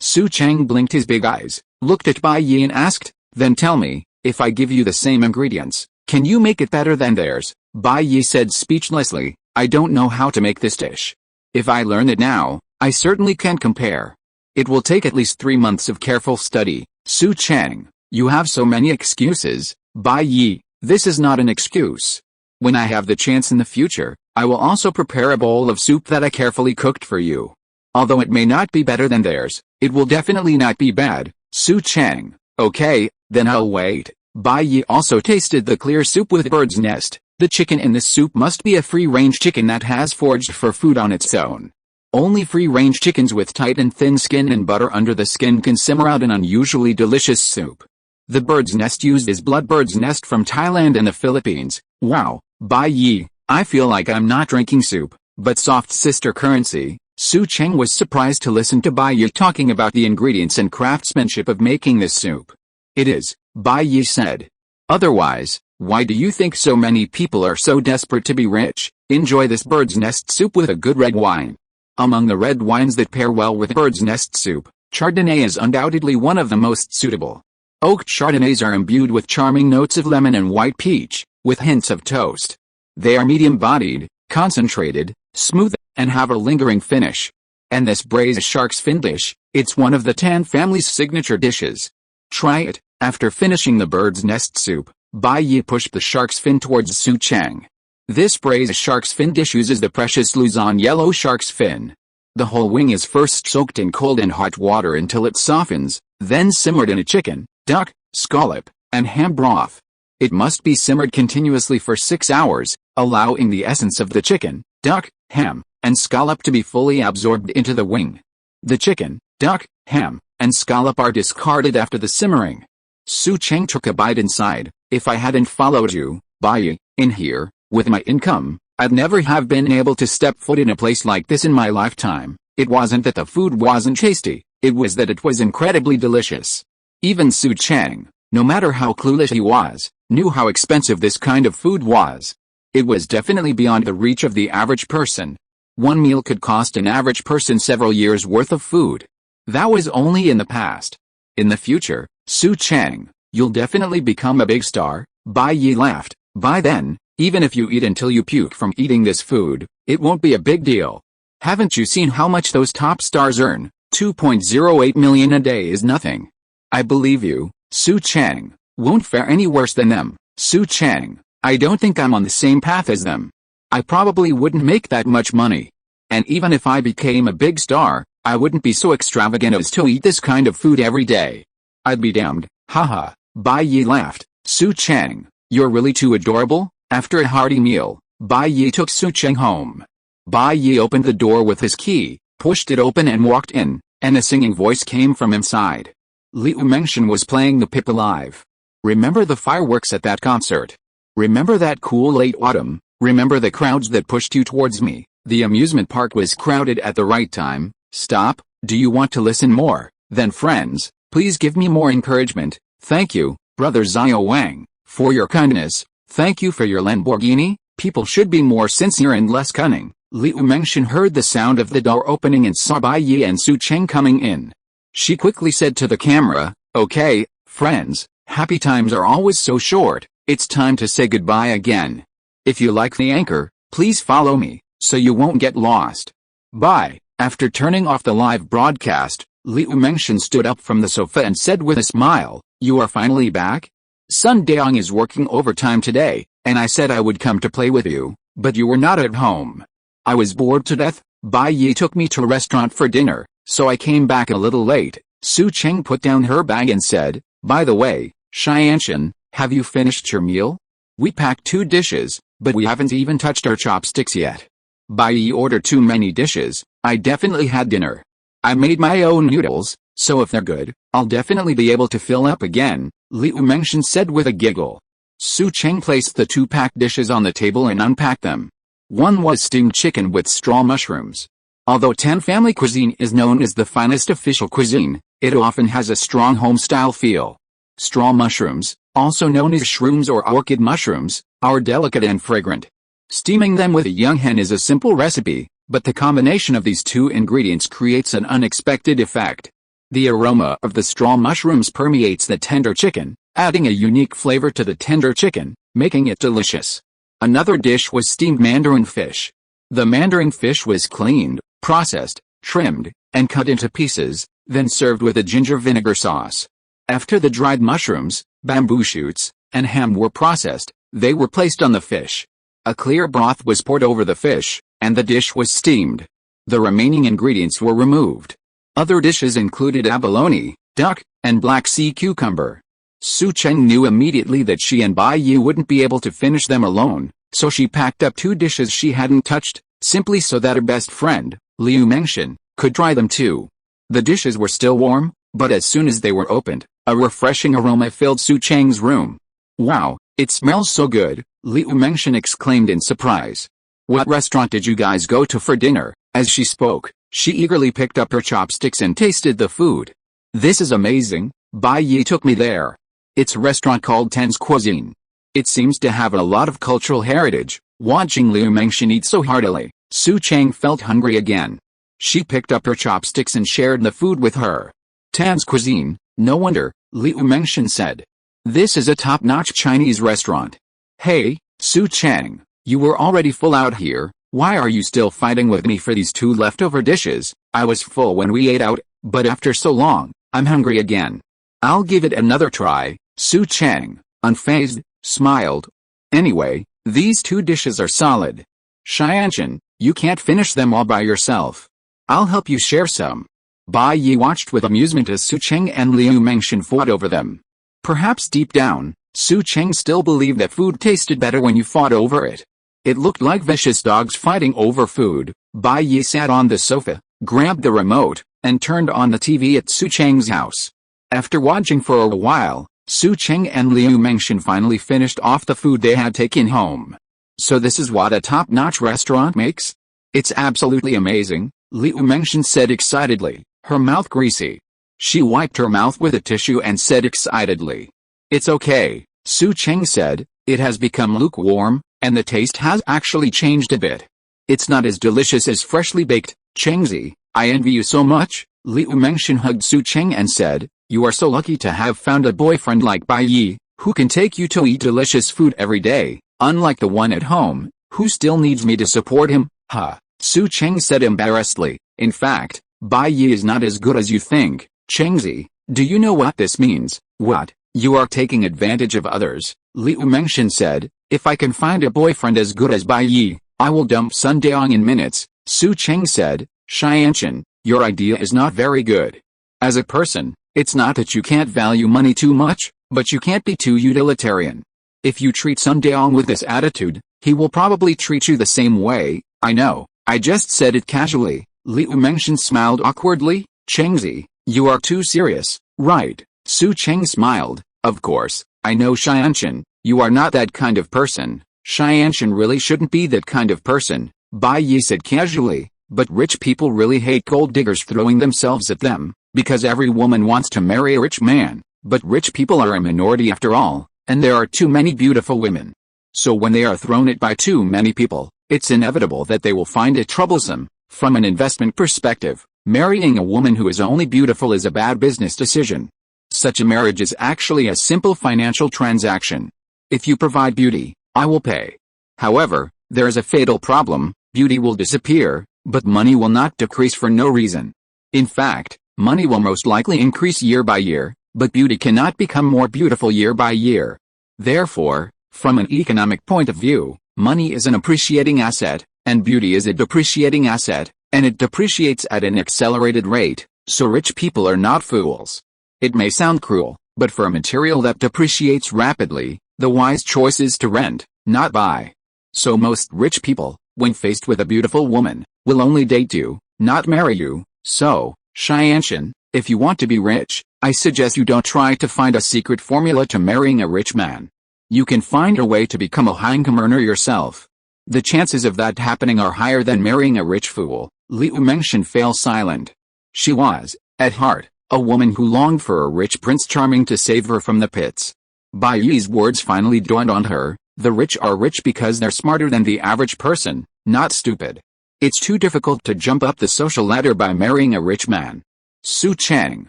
Su Cheng blinked his big eyes, looked at Bai Yi and asked, "Then tell me, if I give you the same ingredients, can you make it better than theirs?" Bai Yi said speechlessly, "I don't know how to make this dish. If I learn it now, I certainly can compare. It will take at least 3 months of careful study." "Su Cheng, you have so many excuses." "Bai Yi, this is not an excuse. When I have the chance in the future, I will also prepare a bowl of soup that I carefully cooked for you. Although it may not be better than theirs, it will definitely not be bad." Su Cheng, "Okay, then I'll wait." Bai Yi also tasted the clear soup with bird's nest. The chicken in this soup must be a free-range chicken that has foraged for food on its own. Only free-range chickens with tight and thin skin and butter under the skin can simmer out an unusually delicious soup. The bird's nest used is blood bird's nest from Thailand and the Philippines. Wow, Bai Yi, I feel like I'm not drinking soup, but soft sister currency. Su Cheng was surprised to listen to Bai Yi talking about the ingredients and craftsmanship of making this soup. "It is," Bai Yi said. "Otherwise, why do you think so many people are so desperate to be rich? Enjoy this bird's nest soup with a good red wine." Among the red wines that pair well with bird's nest soup, Chardonnay is undoubtedly one of the most suitable. Oak Chardonnays are imbued with charming notes of lemon and white peach, with hints of toast. They are medium-bodied, concentrated, smooth, and have a lingering finish. And this braised shark's fin dish, it's one of the Tan family's signature dishes. Try it. After finishing the bird's nest soup, Bai Yi pushed the shark's fin towards Su Cheng. This braised shark's fin dish uses the precious Luzon yellow shark's fin. The whole wing is first soaked in cold and hot water until it softens, then simmered in a chicken, duck, scallop, and ham broth. It must be simmered continuously for 6 hours, allowing the essence of the chicken, duck, ham, and scallop to be fully absorbed into the wing. The chicken, duck, ham, and scallop are discarded after the simmering. Su Cheng took a bite inside. "If I hadn't followed you, Bai Yi, in here, with my income, I'd never have been able to step foot in a place like this in my lifetime." It wasn't that the food wasn't tasty, it was that it was incredibly delicious. Even Su Cheng, no matter how clueless he was, knew how expensive this kind of food was. It was definitely beyond the reach of the average person. One meal could cost an average person several years' worth of food. That was only in the past. In the future, Su Cheng, you'll definitely become a big star. Bai Yi laughed. By then, even if you eat until you puke from eating this food, it won't be a big deal. Haven't you seen how much those top stars earn? 2.08 million a day is nothing. I believe you. Su Cheng won't fare any worse than them. Su Cheng, I don't think I'm on the same path as them. I probably wouldn't make that much money. And even if I became a big star, I wouldn't be so extravagant as to eat this kind of food every day. I'd be damned. Haha. Bai Yi laughed. Su Cheng, you're really too adorable. After a hearty meal, Bai Yi took Su Cheng home. Bai Yi opened the door with his key, pushed it open and walked in, and a singing voice came from inside. Liu Mengshan was playing the Pip Alive. Remember the fireworks at that concert? Remember that cool late autumn? Remember the crowds that pushed you towards me? The amusement park was crowded at the right time. Stop. Do you want to listen more? Then friends, please give me more encouragement. Thank you, Brother Xiao Wang, for your kindness. Thank you for your Lamborghini. People should be more sincere and less cunning. Liu Mengshan heard the sound of the door opening and saw Bai Yi and Su Cheng coming in. She quickly said to the camera, "Okay, friends, happy times are always so short, it's time to say goodbye again. If you like the anchor, please follow me, so you won't get lost. Bye." After turning off the live broadcast, Liu Mengshan stood up from the sofa and said with a smile, "You are finally back? Sun Daong is working overtime today, and I said I would come to play with you, but you were not at home. I was bored to death. Bai Yi took me to a restaurant for dinner, so I came back a little late." Su Cheng put down her bag and said, "By the way, Xianshan, have you finished your meal? We packed 2 dishes, but we haven't even touched our chopsticks yet. Bai Yi ordered too many dishes. I definitely had dinner. I made my own noodles, so if they're good, I'll definitely be able to fill up again," Liu Mengshan said with a giggle. Su Cheng placed the 2 packed dishes on the table and unpacked them. One was steamed chicken with straw mushrooms. Although Tan family cuisine is known as the finest official cuisine, it often has a strong home-style feel. Straw mushrooms, also known as shrooms or orchid mushrooms, are delicate and fragrant. Steaming them with a young hen is a simple recipe, but the combination of these 2 ingredients creates an unexpected effect. The aroma of the straw mushrooms permeates the tender chicken, adding a unique flavor to the tender chicken, making it delicious. Another dish was steamed mandarin fish. The mandarin fish was cleaned, processed, trimmed, and cut into pieces, then served with a ginger vinegar sauce. After the dried mushrooms, bamboo shoots, and ham were processed, they were placed on the fish. A clear broth was poured over the fish, and the dish was steamed. The remaining ingredients were removed. Other dishes included abalone, duck, and black sea cucumber. Su Cheng knew immediately that she and Bai Yi wouldn't be able to finish them alone, so she packed up 2 dishes she hadn't touched, simply so that her best friend, Liu Mengshan, could try them too. The dishes were still warm, but as soon as they were opened, a refreshing aroma filled Su Cheng's room. "Wow, it smells so good," Liu Mengshan exclaimed in surprise. "What restaurant did you guys go to for dinner?" As she spoke, she eagerly picked up her chopsticks and tasted the food. "This is amazing. Bai Yi took me there. It's a restaurant called Tan's Cuisine. It seems to have a lot of cultural heritage." Watching Liu Mengshan eat so heartily, Su Cheng felt hungry again. She picked up her chopsticks and shared the food with her. "Tan's Cuisine, no wonder," Liu Mengshan said. "This is a top-notch Chinese restaurant. Hey, Su Cheng, you were already full out here. Why are you still fighting with me for these 2 leftover dishes? I was full when we ate out, but after so long, I'm hungry again." "I'll give it another try," Su Cheng, unfazed, smiled. "Anyway, these 2 dishes are solid. Xianshan, you can't finish them all by yourself. I'll help you share some." Bai Yi watched with amusement as Su Cheng and Liu Mengshan fought over them. Perhaps deep down, Su Cheng still believed that food tasted better when you fought over it. It looked like vicious dogs fighting over food. Bai Yi sat on the sofa, grabbed the remote, and turned on the TV at Su Cheng's house. After watching for a while, Su Cheng and Liu Mengshan finally finished off the food they had taken home. "So this is what a top-notch restaurant makes? It's absolutely amazing," Liu Mengshan said excitedly, her mouth greasy. She wiped her mouth with a tissue and said excitedly. "It's okay," Su Cheng said. "It has become lukewarm, and the taste has actually changed a bit. It's not as delicious as freshly baked. Chengzi, I envy you so much." Liu Mengshan hugged Su Cheng and said, "You are so lucky to have found a boyfriend like Bai Yi, who can take you to eat delicious food every day, unlike the one at home, who still needs me to support him." "Huh," Su Cheng said embarrassedly. "In fact, Bai Yi is not as good as you think." "Chengzi, do you know what this means?" "What? You are taking advantage of others," Liu Mengshan said. "If I can find a boyfriend as good as Bai Yi, I will dump Sun Daong in minutes," Su Cheng said. "Xianshan, your idea is not very good. As a person, it's not that you can't value money too much, but you can't be too utilitarian. If you treat Sun Daong with this attitude, he will probably treat you the same way." "I know, I just said it casually," Liu Mengshan smiled awkwardly. "Chengzi, you are too serious, right?" Su Cheng smiled. "Of course, I know Xianshan, you are not that kind of person. Xianshan really shouldn't be that kind of person," Bai Yi said casually, "but rich people really hate gold diggers throwing themselves at them, because every woman wants to marry a rich man, but rich people are a minority after all, and there are too many beautiful women. So when they are thrown at by too many people, it's inevitable that they will find it troublesome. From an investment perspective, marrying a woman who is only beautiful is a bad business decision. Such a marriage is actually a simple financial transaction. If you provide beauty, I will pay. However, there is a fatal problem: beauty will disappear, But money will not decrease for no reason. In fact, money will most likely increase year by year, but beauty cannot become more beautiful year by year. Therefore, from an economic point of view, money is an appreciating asset, and beauty is a depreciating asset, and it depreciates at an accelerated rate, so rich people are not fools. It may sound cruel, but for a material that depreciates rapidly, the wise choice is to rent, not buy. So most rich people, when faced with a beautiful woman, will only date you, not marry you. So, Cheyenne, if you want to be rich, I suggest you don't try to find a secret formula to marrying a rich man. You can find a way to become a high-income earner yourself. The chances of that happening are higher than marrying a rich fool. Liu Mengshan fell silent. She was, at heart, a woman who longed for a rich Prince Charming to save her from the pits. Bai Yi's words finally dawned on her. The rich are rich because they're smarter than the average person, not stupid. It's too difficult to jump up the social ladder by marrying a rich man. Su Chang,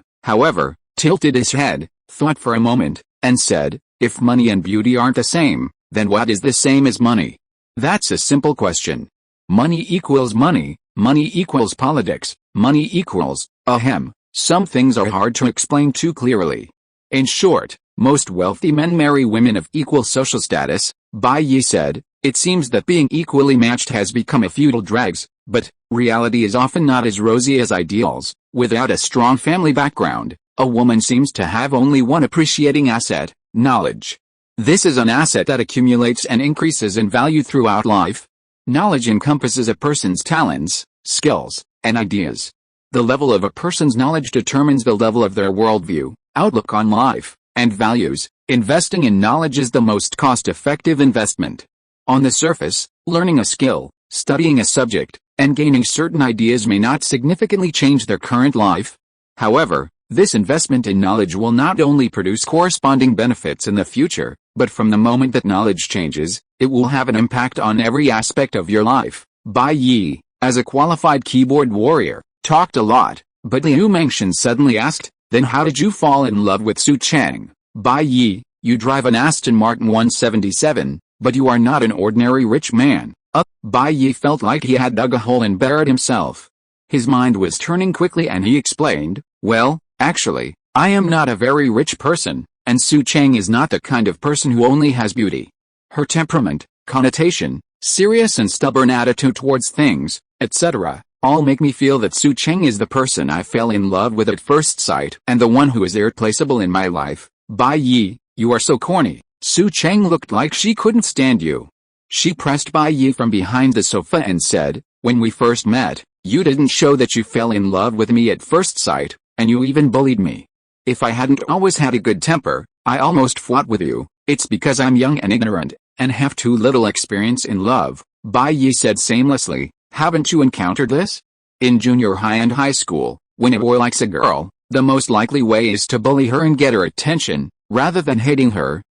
however, tilted his head, thought for a moment, and said, if money and beauty aren't the same, then what is the same as money? That's a simple question. Money equals money, money equals politics, money equals, ahem. Some things are hard to explain too clearly. In short, most wealthy men marry women of equal social status, Bai Yi said. It seems that being equally matched has become a feudal dregs, but reality is often not as rosy as ideals. Without a strong family background, a woman seems to have only one appreciating asset, knowledge. This is an asset that accumulates and increases in value throughout life. Knowledge encompasses a person's talents, skills, and ideas. The level of a person's knowledge determines the level of their worldview, outlook on life, and values. Investing in knowledge is the most cost-effective investment. On the surface, learning a skill, studying a subject, and gaining certain ideas may not significantly change their current life. However, this investment in knowledge will not only produce corresponding benefits in the future, but from the moment that knowledge changes, it will have an impact on every aspect of your life. Bai Yi, as a qualified keyboard warrior, talked a lot, but Liu Mengshan suddenly asked, then how did you fall in love with Su Chang? Bai Yi, you drive an Aston Martin 177, but you are not an ordinary rich man. Bai Yi felt like he had dug a hole and buried himself. His mind was turning quickly and he explained, well, actually, I am not a very rich person, and Su Chang is not the kind of person who only has beauty. Her temperament, connotation, serious and stubborn attitude towards things, etc., all make me feel that Su Chang is the person I fell in love with at first sight and the one who is irreplaceable in my life. Bai Yi, you are so corny. Su Chang looked like she couldn't stand you. She pressed Bai Yi from behind the sofa and said, when we first met, you didn't show that you fell in love with me at first sight, and you even bullied me. If I hadn't always had a good temper, I almost fought with you. It's because I'm young and ignorant, and have too little experience in love. Bai Yi said shamelessly, haven't you encountered this? In junior high and high school, when a boy likes a girl, the most likely way is to bully her and get her attention, rather than hating her.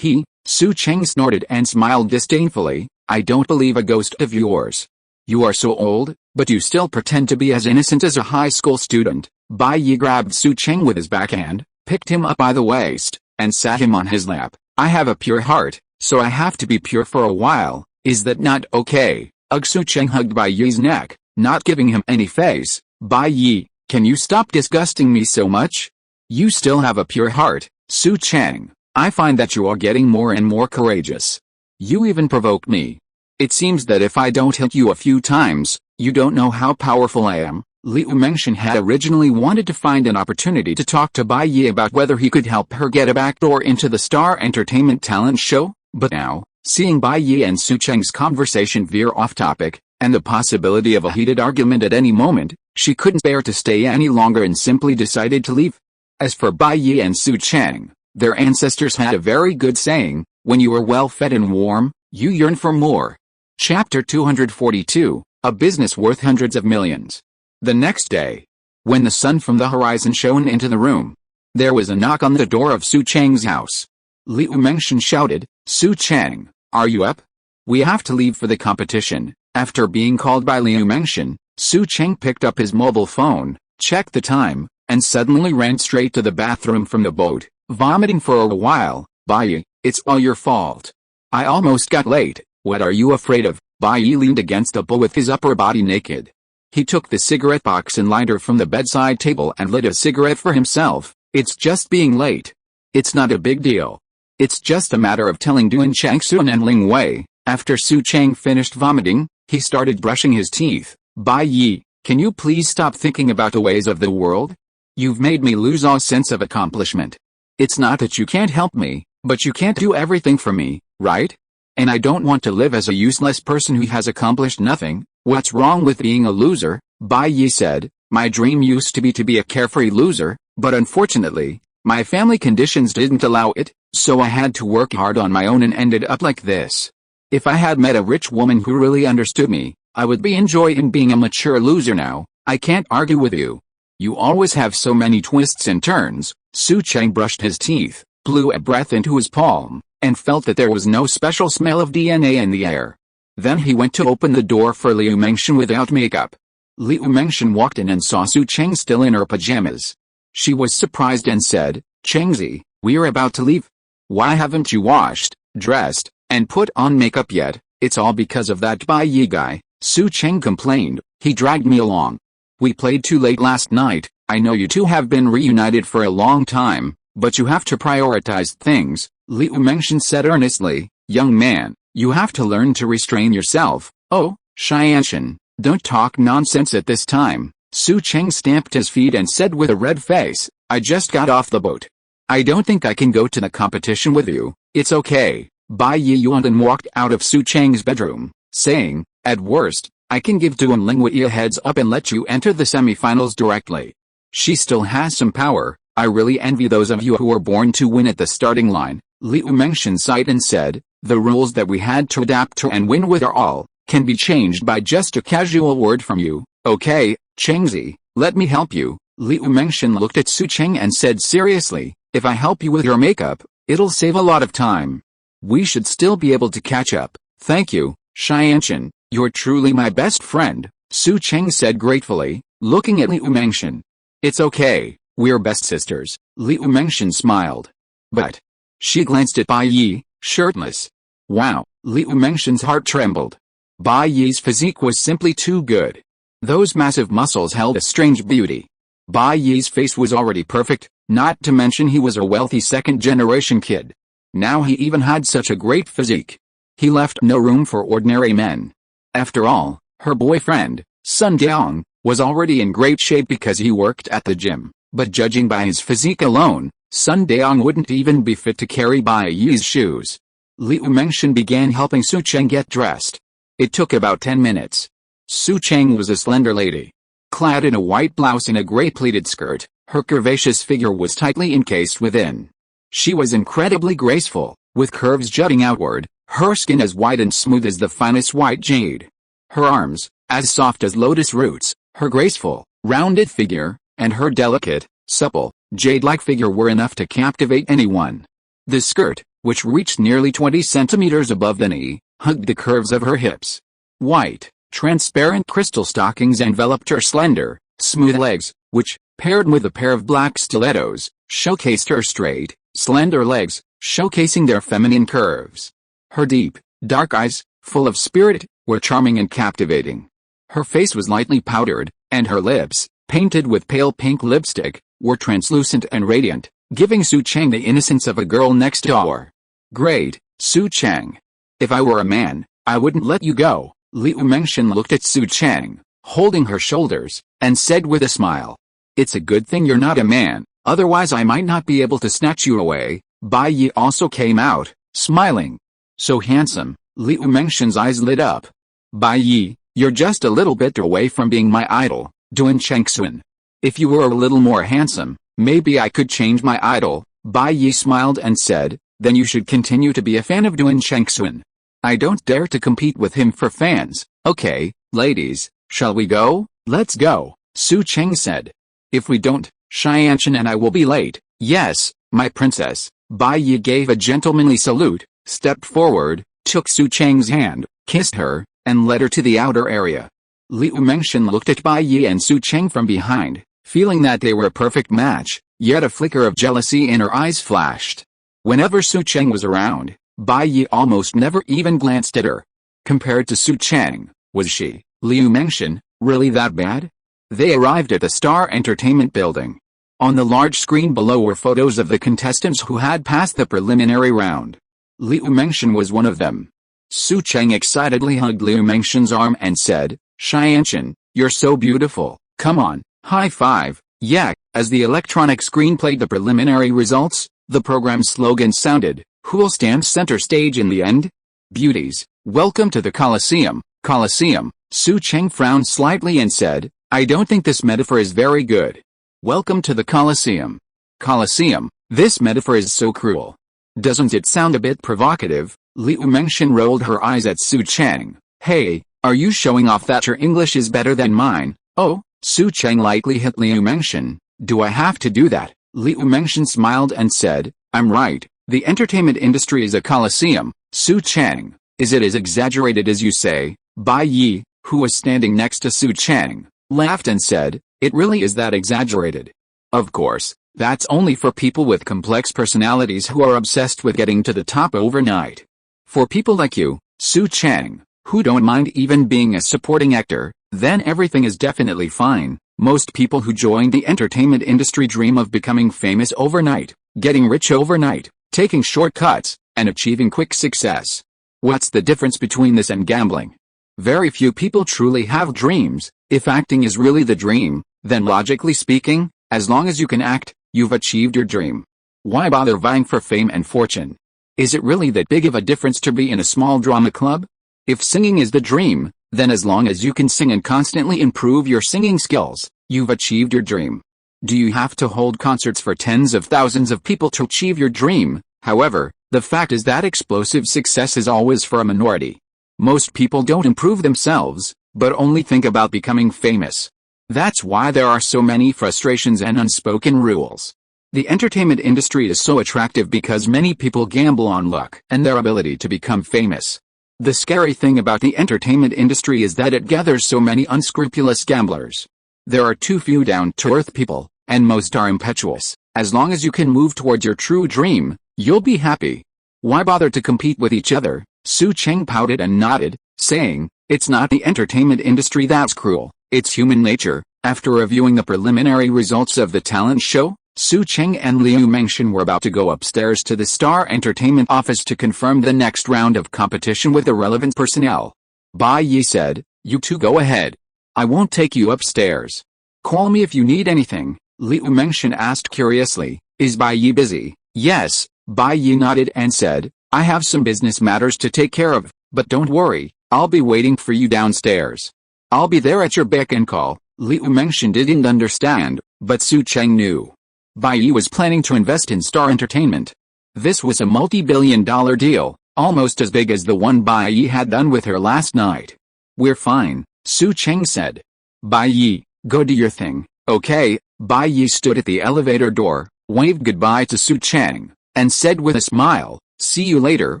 Su Chang snorted and smiled disdainfully, I don't believe a ghost of yours. You are so old, but you still pretend to be as innocent as a high school student. Bai Yi grabbed Su Chang with his backhand, picked him up by the waist, and sat him on his lap. I have a pure heart, so I have to be pure for a while. Is that not okay? Su Chang hugged Bai Yi's neck, not giving him any face. Bai Yi, can you stop disgusting me so much? You still have a pure heart, Su Chang. I find that you are getting more and more courageous. You even provoke me. It seems that if I don't hit you a few times, you don't know how powerful I am. Liu Mengshan had originally wanted to find an opportunity to talk to Bai Yi about whether he could help her get a backdoor into the Star Entertainment talent show, but now, seeing Bai Yi and Su Chang's conversation veer off topic, and the possibility of a heated argument at any moment, she couldn't bear to stay any longer and simply decided to leave. As for Bai Yi and Su Chang, their ancestors had a very good saying, when you are well fed and warm, you yearn for more. Chapter 242, A Business Worth Hundreds of Millions. The next day, when the sun from the horizon shone into the room, there was a knock on the door of Su Chang's house. Liu Mengshan shouted, Su Chang, are you up? We have to leave for the competition. After being called by Liu Mengshan, Su Chang picked up his mobile phone, checked the time, and suddenly ran straight to the bathroom from the boat, vomiting for a while. Bai Yi, it's all your fault. I almost got late. What are you afraid of? Bai Yi leaned against the bull with his upper body naked. He took the cigarette box and lighter from the bedside table and lit a cigarette for himself. It's just being late. It's not a big deal. It's just a matter of telling Duan Changsun and Ling Wei. After Su Cheng finished vomiting, he started brushing his teeth. Bai Yi, can you please stop thinking about the ways of the world? You've made me lose all sense of accomplishment. It's not that you can't help me, but you can't do everything for me, right? And I don't want to live as a useless person who has accomplished nothing. What's wrong with being a loser? Bai Yi said, my dream used to be a carefree loser, but unfortunately, my family conditions didn't allow it, so I had to work hard on my own and ended up like this. If I had met a rich woman who really understood me, I would be enjoying being a mature loser now. I can't argue with you. You always have so many twists and turns. Su Cheng brushed his teeth, blew a breath into his palm, and felt that there was no special smell of DNA in the air. Then he went to open the door for Liu Mengshan without makeup. Liu Mengshan walked in and saw Su Cheng still in her pajamas. She was surprised and said, Chengzi, we are about to leave. Why haven't you washed, dressed, and put on makeup yet? It's all because of that Bai Yi guy, Su Cheng complained. He dragged me along. We played too late last night. I know you two have been reunited for a long time, but you have to prioritize things, Liu Mengshan said earnestly. Young man, you have to learn to restrain yourself. Oh, Xianshan, don't talk nonsense at this time. Su Cheng stamped his feet and said with a red face, I just got off the boat. I don't think I can go to the competition with you. It's okay. Bai Yi yawned and walked out of Su Cheng's bedroom, saying, at worst, I can give Duan Lingwei a heads up and let you enter the semifinals directly. She still has some power. I really envy those of you who were born to win at the starting line. Liu Mengshan sighed and said, the rules that we had to adapt to and win with are all can be changed by just a casual word from you. Okay, Chengzi, let me help you. Liu Mengshan looked at Su Cheng and said seriously, if I help you with your makeup, it'll save a lot of time. We should still be able to catch up. Thank you, Xianshan, you're truly my best friend, Su Cheng said gratefully, looking at Liu Mengshan. It's okay, we're best sisters, Liu Mengshan smiled. But she glanced at Bai Yi, shirtless. Wow, Liu Mengshan's heart trembled. Bai Yi's physique was simply too good. Those massive muscles held a strange beauty. Bai Yi's face was already perfect, not to mention he was a wealthy second-generation kid. Now he even had such a great physique. He left no room for ordinary men. After all, her boyfriend, Sun Deong, was already in great shape because he worked at the gym, but judging by his physique alone, Sun Deong wouldn't even be fit to carry Bai Yi's shoes. Liu Mengshan began helping Su Cheng get dressed. It took about 10 minutes. Su Cheng was a slender lady. Clad in a white blouse and a gray pleated skirt, her curvaceous figure was tightly encased within. She was incredibly graceful, with curves jutting outward, her skin as white and smooth as the finest white jade. Her arms, as soft as lotus roots, her graceful, rounded figure, and her delicate, supple, jade-like figure were enough to captivate anyone. The skirt, which reached nearly 20 centimeters above the knee, hugged the curves of her hips. White, transparent crystal stockings enveloped her slender, smooth legs, which, paired with a pair of black stilettos, showcased her straight, slender legs, showcasing their feminine curves. Her deep, dark eyes, full of spirit, were charming and captivating. Her face was lightly powdered, and her lips, painted with pale pink lipstick, were translucent and radiant, giving Su Cheng the innocence of a girl next door. Great, Su Cheng. If I were a man, I wouldn't let you go. Liu Mengshan looked at Su Cheng, holding her shoulders, and said with a smile. It's a good thing you're not a man, otherwise I might not be able to snatch you away. Bai Yi also came out, smiling. So handsome, Liu Mengshan's eyes lit up. Bai Yi, you're just a little bit away from being my idol, Duan Chengxun. If you were a little more handsome, maybe I could change my idol. Bai Yi smiled and said, then you should continue to be a fan of Duan Chengxun. I don't dare to compete with him for fans. Okay, ladies, shall we go? Let's go, Su Cheng said. If we don't, Xianshan and I will be late. Yes, my princess. Bai Yi gave a gentlemanly salute, stepped forward, took Su Cheng's hand, kissed her, and led her to the outer area. Liu Mengshan looked at Bai Yi and Su Cheng from behind, feeling that they were a perfect match, yet a flicker of jealousy in her eyes flashed. Whenever Su Cheng was around, Bai Yi almost never even glanced at her. Compared to Su Cheng, was she, Liu Mengshan, Really that bad? They arrived at the Star Entertainment building. On the large screen below were photos of the contestants who had passed the preliminary round. Liu Mengshan was one of them. Su Cheng excitedly hugged Liu Mengshan's arm and said, "Xianshan, you're so beautiful, come on, high five." Yeah, as the electronic screen played the preliminary results, the program's slogan sounded, "Who'll stand center stage in the end? Beauties, welcome to the Colosseum." Colosseum. Su Cheng frowned slightly and said, "I don't think this metaphor is very good. Welcome to the Colosseum. Colosseum, this metaphor is so cruel. Doesn't it sound a bit provocative?" Liu Mengshan rolled her eyes at Su Cheng. "Hey, are you showing off that your English is better than mine?" "Oh," Su Cheng lightly hit Liu Mengshan. "Do I have to do that?" Liu Mengshan smiled and said, "I'm right. The entertainment industry is a Colosseum, Su Cheng. Is it as exaggerated as you say?" Bai Yi, who was standing next to Su Cheng, laughed and said, "It really is that exaggerated. Of course, that's only for people with complex personalities who are obsessed with getting to the top overnight. For people like you, Su Cheng, who don't mind even being a supporting actor, then everything is definitely fine. Most people who join the entertainment industry dream of becoming famous overnight, getting rich overnight, taking shortcuts, and achieving quick success. What's the difference between this and gambling? Very few people truly have dreams. If acting is really the dream, then logically speaking, as long as you can act, you've achieved your dream. Why bother vying for fame and fortune? Is it really that big of a difference to be in a small drama club? If singing is the dream, then as long as you can sing and constantly improve your singing skills, you've achieved your dream. Do you have to hold concerts for tens of thousands of people to achieve your dream? However, the fact is that explosive success is always for a minority. Most people don't improve themselves, but only think about becoming famous. That's why there are so many frustrations and unspoken rules. The entertainment industry is so attractive because many people gamble on luck and their ability to become famous. The scary thing about the entertainment industry is that it gathers so many unscrupulous gamblers. There are too few down-to-earth people, and most are impetuous. As long as you can move towards your true dream, you'll be happy. Why bother to compete with each other? Su Cheng pouted and nodded, saying, "It's not the entertainment industry that's cruel, it's human nature." After reviewing the preliminary results of the talent show, Su Cheng and Liu Mengshan were about to go upstairs to the Star Entertainment office to confirm the next round of competition with the relevant personnel. Bai Yi said, "You two go ahead. I won't take you upstairs. Call me if you need anything." Liu Mengshan asked curiously, "Is Bai Yi busy?" "Yes," Bai Yi nodded and said, "I have some business matters to take care of, but don't worry, I'll be waiting for you downstairs. I'll be there at your beck and call." Liu Mengshan didn't understand, but Su Cheng knew. Bai Yi was planning to invest in Star Entertainment. This was a multi-billion-dollar deal, almost as big as the one Bai Yi had done with her last night. "We're fine," Su Cheng said. "Bai Yi, go do your thing, okay?" Bai Yi stood at the elevator door, waved goodbye to Su Cheng, and said with a smile, "See you later."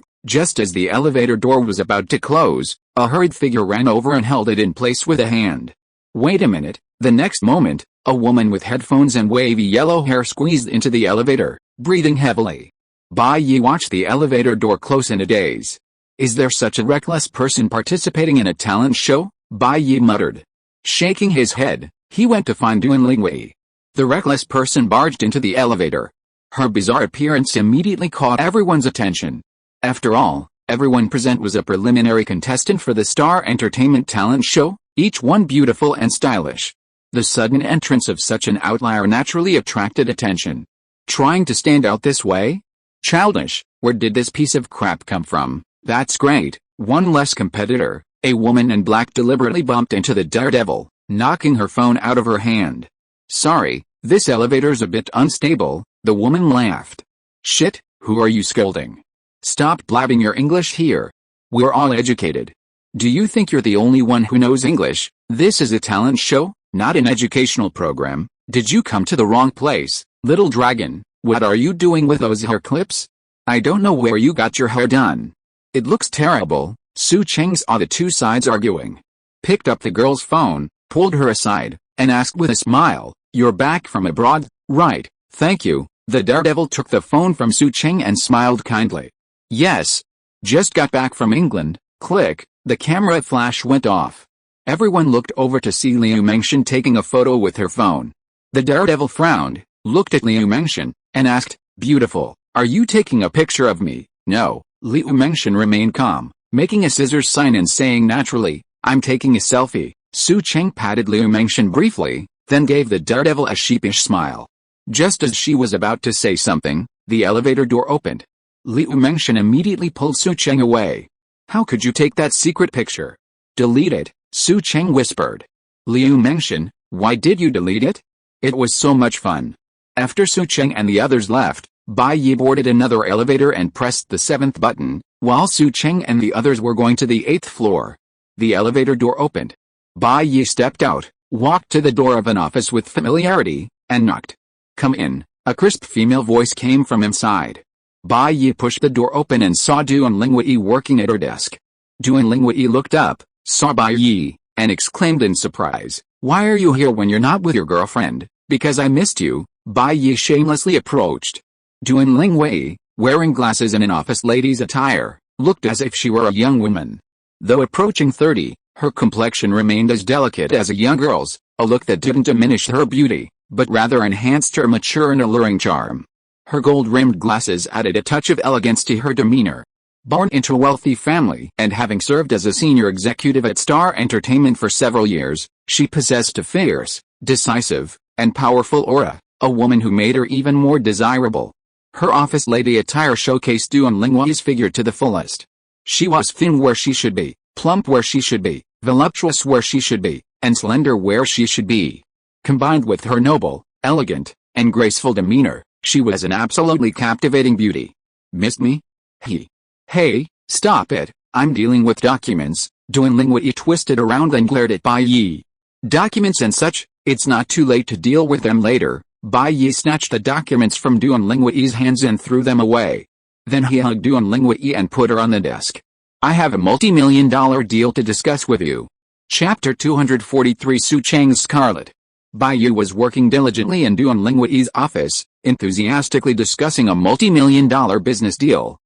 Just as the elevator door was about to close, a hurried figure ran over and held it in place with a hand. Wait a minute. The next moment, a woman with headphones and wavy yellow hair squeezed into the elevator, breathing heavily. Bai Yi watched the elevator door close in a daze. "Is there such a reckless person participating in a talent show?" Bai Yi muttered. Shaking his head, he went to find Duan Lingwei. The reckless person barged into the elevator. Her bizarre appearance immediately caught everyone's attention. After all, everyone present was a preliminary contestant for the Star Entertainment talent show, each one beautiful and stylish. The sudden entrance of such an outlier naturally attracted attention. Trying to stand out this way? Childish. Where did this piece of crap come from? That's great. One less competitor. A woman in black deliberately bumped into the daredevil, knocking her phone out of her hand. "Sorry, this elevator's a bit unstable," the woman laughed. "Shit, who are you scolding? Stop blabbing your English here. We're all educated. Do you think you're the only one who knows English? This is a talent show, not an educational program. Did you come to the wrong place, little dragon? What are you doing with those hair clips? I don't know where you got your hair done. It looks terrible." Su Cheng saw the two sides arguing. Picked up the girl's phone, pulled her aside, and asked with a smile, "You're back from abroad, right?" "Thank you." The daredevil took the phone from Su Cheng and smiled kindly. "Yes. Just got back from England." Click. The camera flash went off. Everyone looked over to see Liu Mengshan taking a photo with her phone. The daredevil frowned, looked at Liu Mengshan, and asked, "Beautiful, are you taking a picture of me?" "No." Liu Mengshan remained calm, making a scissors sign and saying naturally, "I'm taking a selfie." Su Cheng patted Liu Mengshan briefly, then gave the daredevil a sheepish smile. Just as she was about to say something, the elevator door opened. Liu Mengshan immediately pulled Su Cheng away. "How could you take that secret picture?" "Delete it," Su Cheng whispered. "Liu Mengshan, why did you delete it?" "It was so much fun." After Su Cheng and the others left, Bai Yi boarded another elevator and pressed the 7th button, while Su Cheng and the others were going to the 8th floor. The elevator door opened. Bai Yi stepped out, walked to the door of an office with familiarity, and knocked. "Come in," a crisp female voice came from inside. Bai Yi pushed the door open and saw Duan Lingwei working at her desk. Duan Lingwei looked up, saw Bai Yi, and exclaimed in surprise, "Why are you here when you're not with your girlfriend?" "Because I missed you," Bai Yi shamelessly approached. Duan Lingwei, wearing glasses and an office lady's attire, looked as if she were a young woman. Though approaching 30, her complexion remained as delicate as a young girl's, a look that didn't diminish her beauty, but rather enhanced her mature and alluring charm. Her gold-rimmed glasses added a touch of elegance to her demeanor. Born into a wealthy family and having served as a senior executive at Star Entertainment for several years, she possessed a fierce, decisive, and powerful aura, a woman who made her even more desirable. Her office lady attire showcased Duan Lingwei's figure to the fullest. She was thin where she should be, plump where she should be, voluptuous where she should be, and slender where she should be. Combined with her noble, elegant, and graceful demeanor, she was an absolutely captivating beauty. "Missed me?" Hey, stop it, I'm dealing with documents." Duan Lingwei twisted around and glared at Bai Yi. "Documents and such, it's not too late to deal with them later." Bai Yi snatched the documents from Duan Lingwei's hands and threw them away. Then he hugged Duan Lingwei and put her on the desk. "I have a multi-million-dollar deal to discuss with you." Chapter 243 Su Cheng's Scarlet. Bai Yi was working diligently in Duan Lingwei's office, enthusiastically discussing a multi-million-dollar business deal,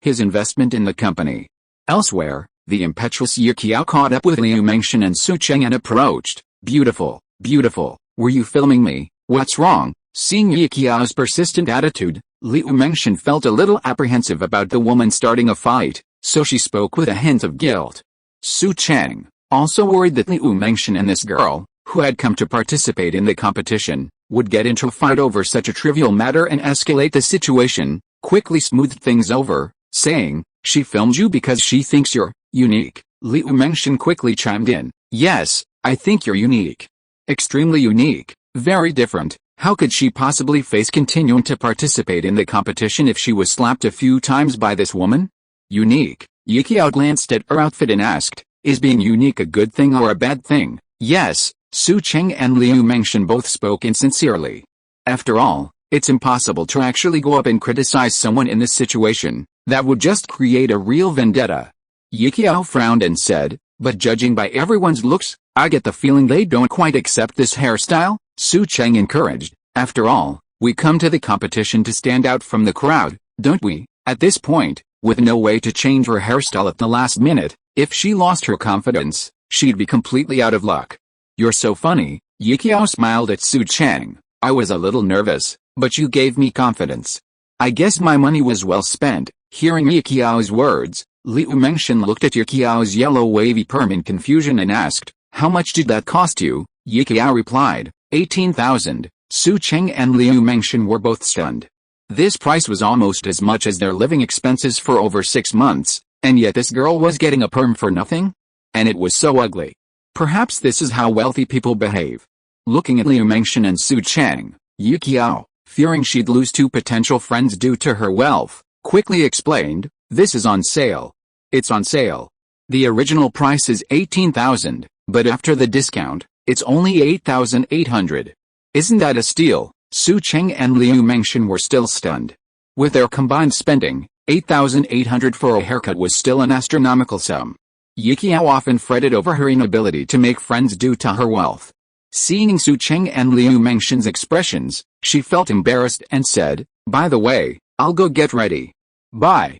his investment in the company. Elsewhere, the impetuous Ye Qiao caught up with Liu Mengshan and Su Cheng and approached. "Beautiful, beautiful, were you filming me? What's wrong?" Seeing Ye Qiao's persistent attitude, Liu Mengshan felt a little apprehensive about the woman starting a fight, so she spoke with a hint of guilt. Su Cheng, also worried that Liu Mengshan and this girl, who had come to participate in the competition, would get into a fight over such a trivial matter and escalate the situation, quickly smoothed things over, saying, "She filmed you because she thinks you're unique." Liu Mengshan quickly chimed in, "Yes, I think you're unique. Extremely unique, very different. How could she possibly face continuing to participate in the competition if she was slapped a few times by this woman?" "Unique." Ye Qiao glanced at her outfit and asked, "Is being unique a good thing or a bad thing?" "Yes." Su Cheng and Liu Mengshan both spoke insincerely. After all, it's impossible to actually go up and criticize someone in this situation. That would just create a real vendetta. Ye Qiao frowned and said, "But judging by everyone's looks, I get the feeling they don't quite accept this hairstyle." Su Cheng encouraged, "After all, we come to the competition to stand out from the crowd, don't we?" At this point, with no way to change her hairstyle at the last minute, if she lost her confidence, she'd be completely out of luck. "You're so funny." Ye Qiao smiled at Su Cheng. "I was a little nervous, but you gave me confidence. I guess my money was well spent." Hearing Ye Qiao's words, Liu Mengshan looked at Ye Qiao's yellow wavy perm in confusion and asked, "How much did that cost you?" Ye Qiao replied, 18,000. Su Cheng and Liu Mengshan were both stunned. This price was almost as much as their living expenses for over 6 months, and yet this girl was getting a perm for nothing? And it was so ugly. Perhaps this is how wealthy people behave. Looking at Liu Mengshan and Su Cheng, Ye Qiao, fearing she'd lose 2 potential friends due to her wealth, quickly explained, "This is on sale. It's on sale. The original price is 18,000, but after the discount, it's only 8,800. Isn't that a steal?" Su Cheng and Liu Mengshan were still stunned. With their combined spending, 8,800 for a haircut was still an astronomical sum. Ye Qiao often fretted over her inability to make friends due to her wealth. Seeing Su Cheng and Liu Mengshan's expressions, she felt embarrassed and said, "By the way, I'll go get ready. Bye."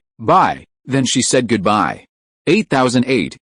Then she said goodbye. 8,008.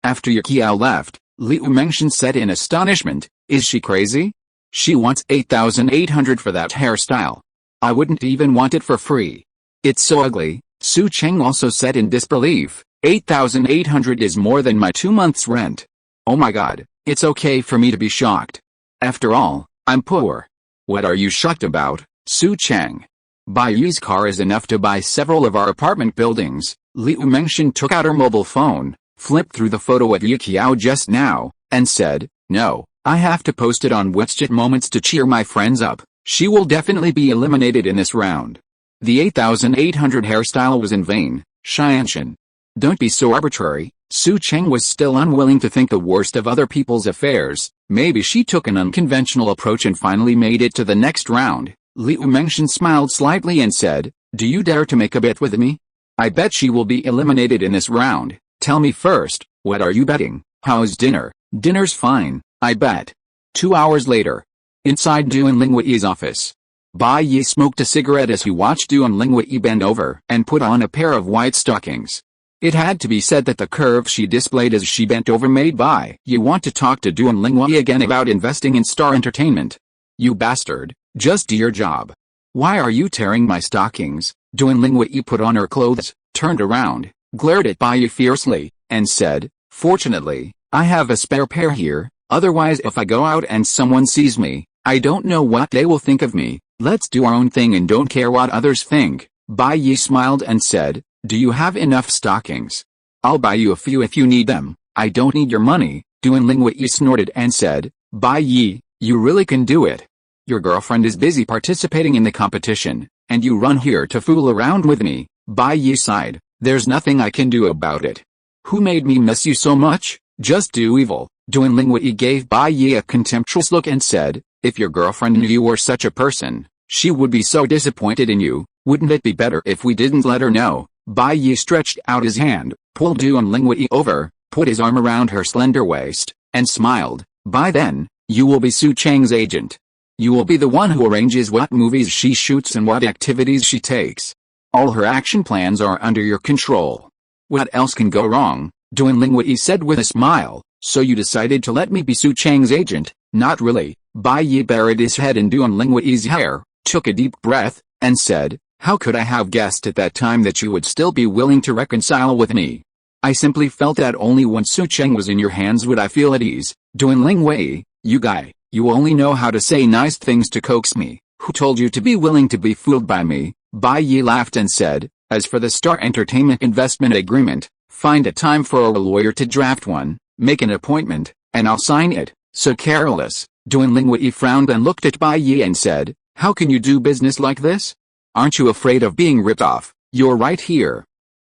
After Yukiao left, Liu Mengshan said in astonishment, "Is she crazy? She wants 8,800 for that hairstyle. I wouldn't even want it for free. It's so ugly." Su Cheng also said in disbelief, 8,800 is more than my 2 months' rent. Oh my god, it's okay for me to be shocked. After all, I'm poor. What are you shocked about, Su Cheng? Bai Yi's car is enough to buy several of our apartment buildings. Liu Mengshan took out her mobile phone, flipped through the photo of Yukiao just now, and said, "No, I have to post it on WeChat Moments to cheer my friends up. She will definitely be eliminated in this round." The 8,800 hairstyle was in vain, Xianshan. Don't be so arbitrary. Su Cheng was still unwilling to think the worst of other people's affairs. Maybe she took an unconventional approach and finally made it to the next round. Liu Mengshan smiled slightly and said, "Do you dare to make a bet with me? I bet she will be eliminated in this round. Tell me first, what are you betting? How's dinner?" "Dinner's fine, I bet." 2 hours later. Inside Duan Linghui's office. Bai Yi smoked a cigarette as he watched Duan Linghui bend over and put on a pair of white stockings. It had to be said that the curve she displayed as she bent over made Bai Yi want to talk to Duan Linghui again about investing in Star Entertainment. "You bastard, just do your job. Why are you tearing my stockings?" Duan Linghui put on her clothes, turned around, glared at Bai Yi fiercely, and said, "Fortunately, I have a spare pair here, otherwise if I go out and someone sees me, I don't know what they will think of me. Let's do our own thing and don't care what others think." Bai Yi smiled and said, "Do you have enough stockings? I'll buy you a few if you need them." "I don't need your money," Duan Linghui snorted and said, "Bai Yi, you really can do it. Your girlfriend is busy participating in the competition, and you run here to fool around with me." Bai Yi sighed, "There's nothing I can do about it. Who made me miss you so much? Just do evil." Duan Linghui gave Bai Yi a contemptuous look and said, "If your girlfriend knew you were such a person, she would be so disappointed in you. Wouldn't it be better if we didn't let her know?" Bai Yi stretched out his hand, pulled Duan Linghui over, put his arm around her slender waist, and smiled. "By then, you will be Su Cheng's agent. You will be the one who arranges what movies she shoots and what activities she takes. All her action plans are under your control. What else can go wrong?" Duan Linghui said with a smile. "So you decided to let me be Su Cheng's agent?" "Not really." Bai Yi buried his head in Duan Linghui's hair, took a deep breath, and said, "How could I have guessed at that time that you would still be willing to reconcile with me? I simply felt that only when Su Cheng was in your hands would I feel at ease." "Duan Linghui, you guy, you only know how to say nice things to coax me. Who told you to be willing to be fooled by me?" Bai Yi laughed and said, "As for the Star Entertainment investment agreement, find a time for a lawyer to draft one, make an appointment, and I'll sign it." "So careless." Duan Linghui frowned and looked at Bai Yi and said, "How can you do business like this? Aren't you afraid of being ripped off? You're right here.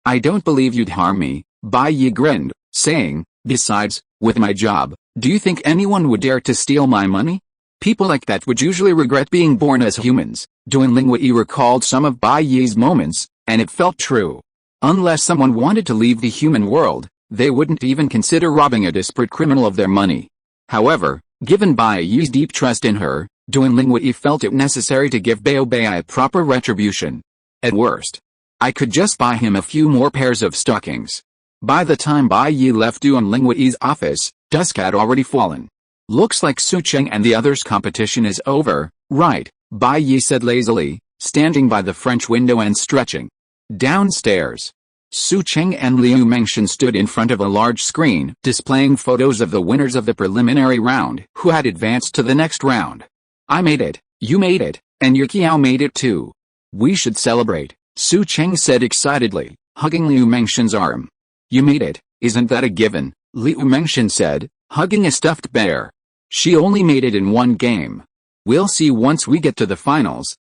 I don't believe you'd harm me." Bai Yi grinned, saying, "Besides, with my job, do you think anyone would dare to steal my money? People like that would usually regret being born as humans." Duan Linghui recalled some of Bai Yi's moments, and it felt true. Unless someone wanted to leave the human world, they wouldn't even consider robbing a desperate criminal of their money. However, given Bai Yi's deep trust in her, Duan Linghui felt it necessary to give Bao Bai a proper retribution. At worst, I could just buy him a few more pairs of stockings. By the time Bai Yi left Duan Linghui's office, dusk had already fallen. "Looks like Su Cheng and the others' competition is over, right?" Bai Yi said lazily, standing by the French window and stretching. Downstairs, Su Cheng and Liu Mengshan stood in front of a large screen displaying photos of the winners of the preliminary round who had advanced to the next round. "I made it, you made it, and Yukiao made it too. We should celebrate," Su Cheng said excitedly, hugging Liu Mengshan's arm. "You made it, isn't that a given?" Liu Mengshan said, hugging a stuffed bear. "She only made it in one game. We'll see once we get to the finals."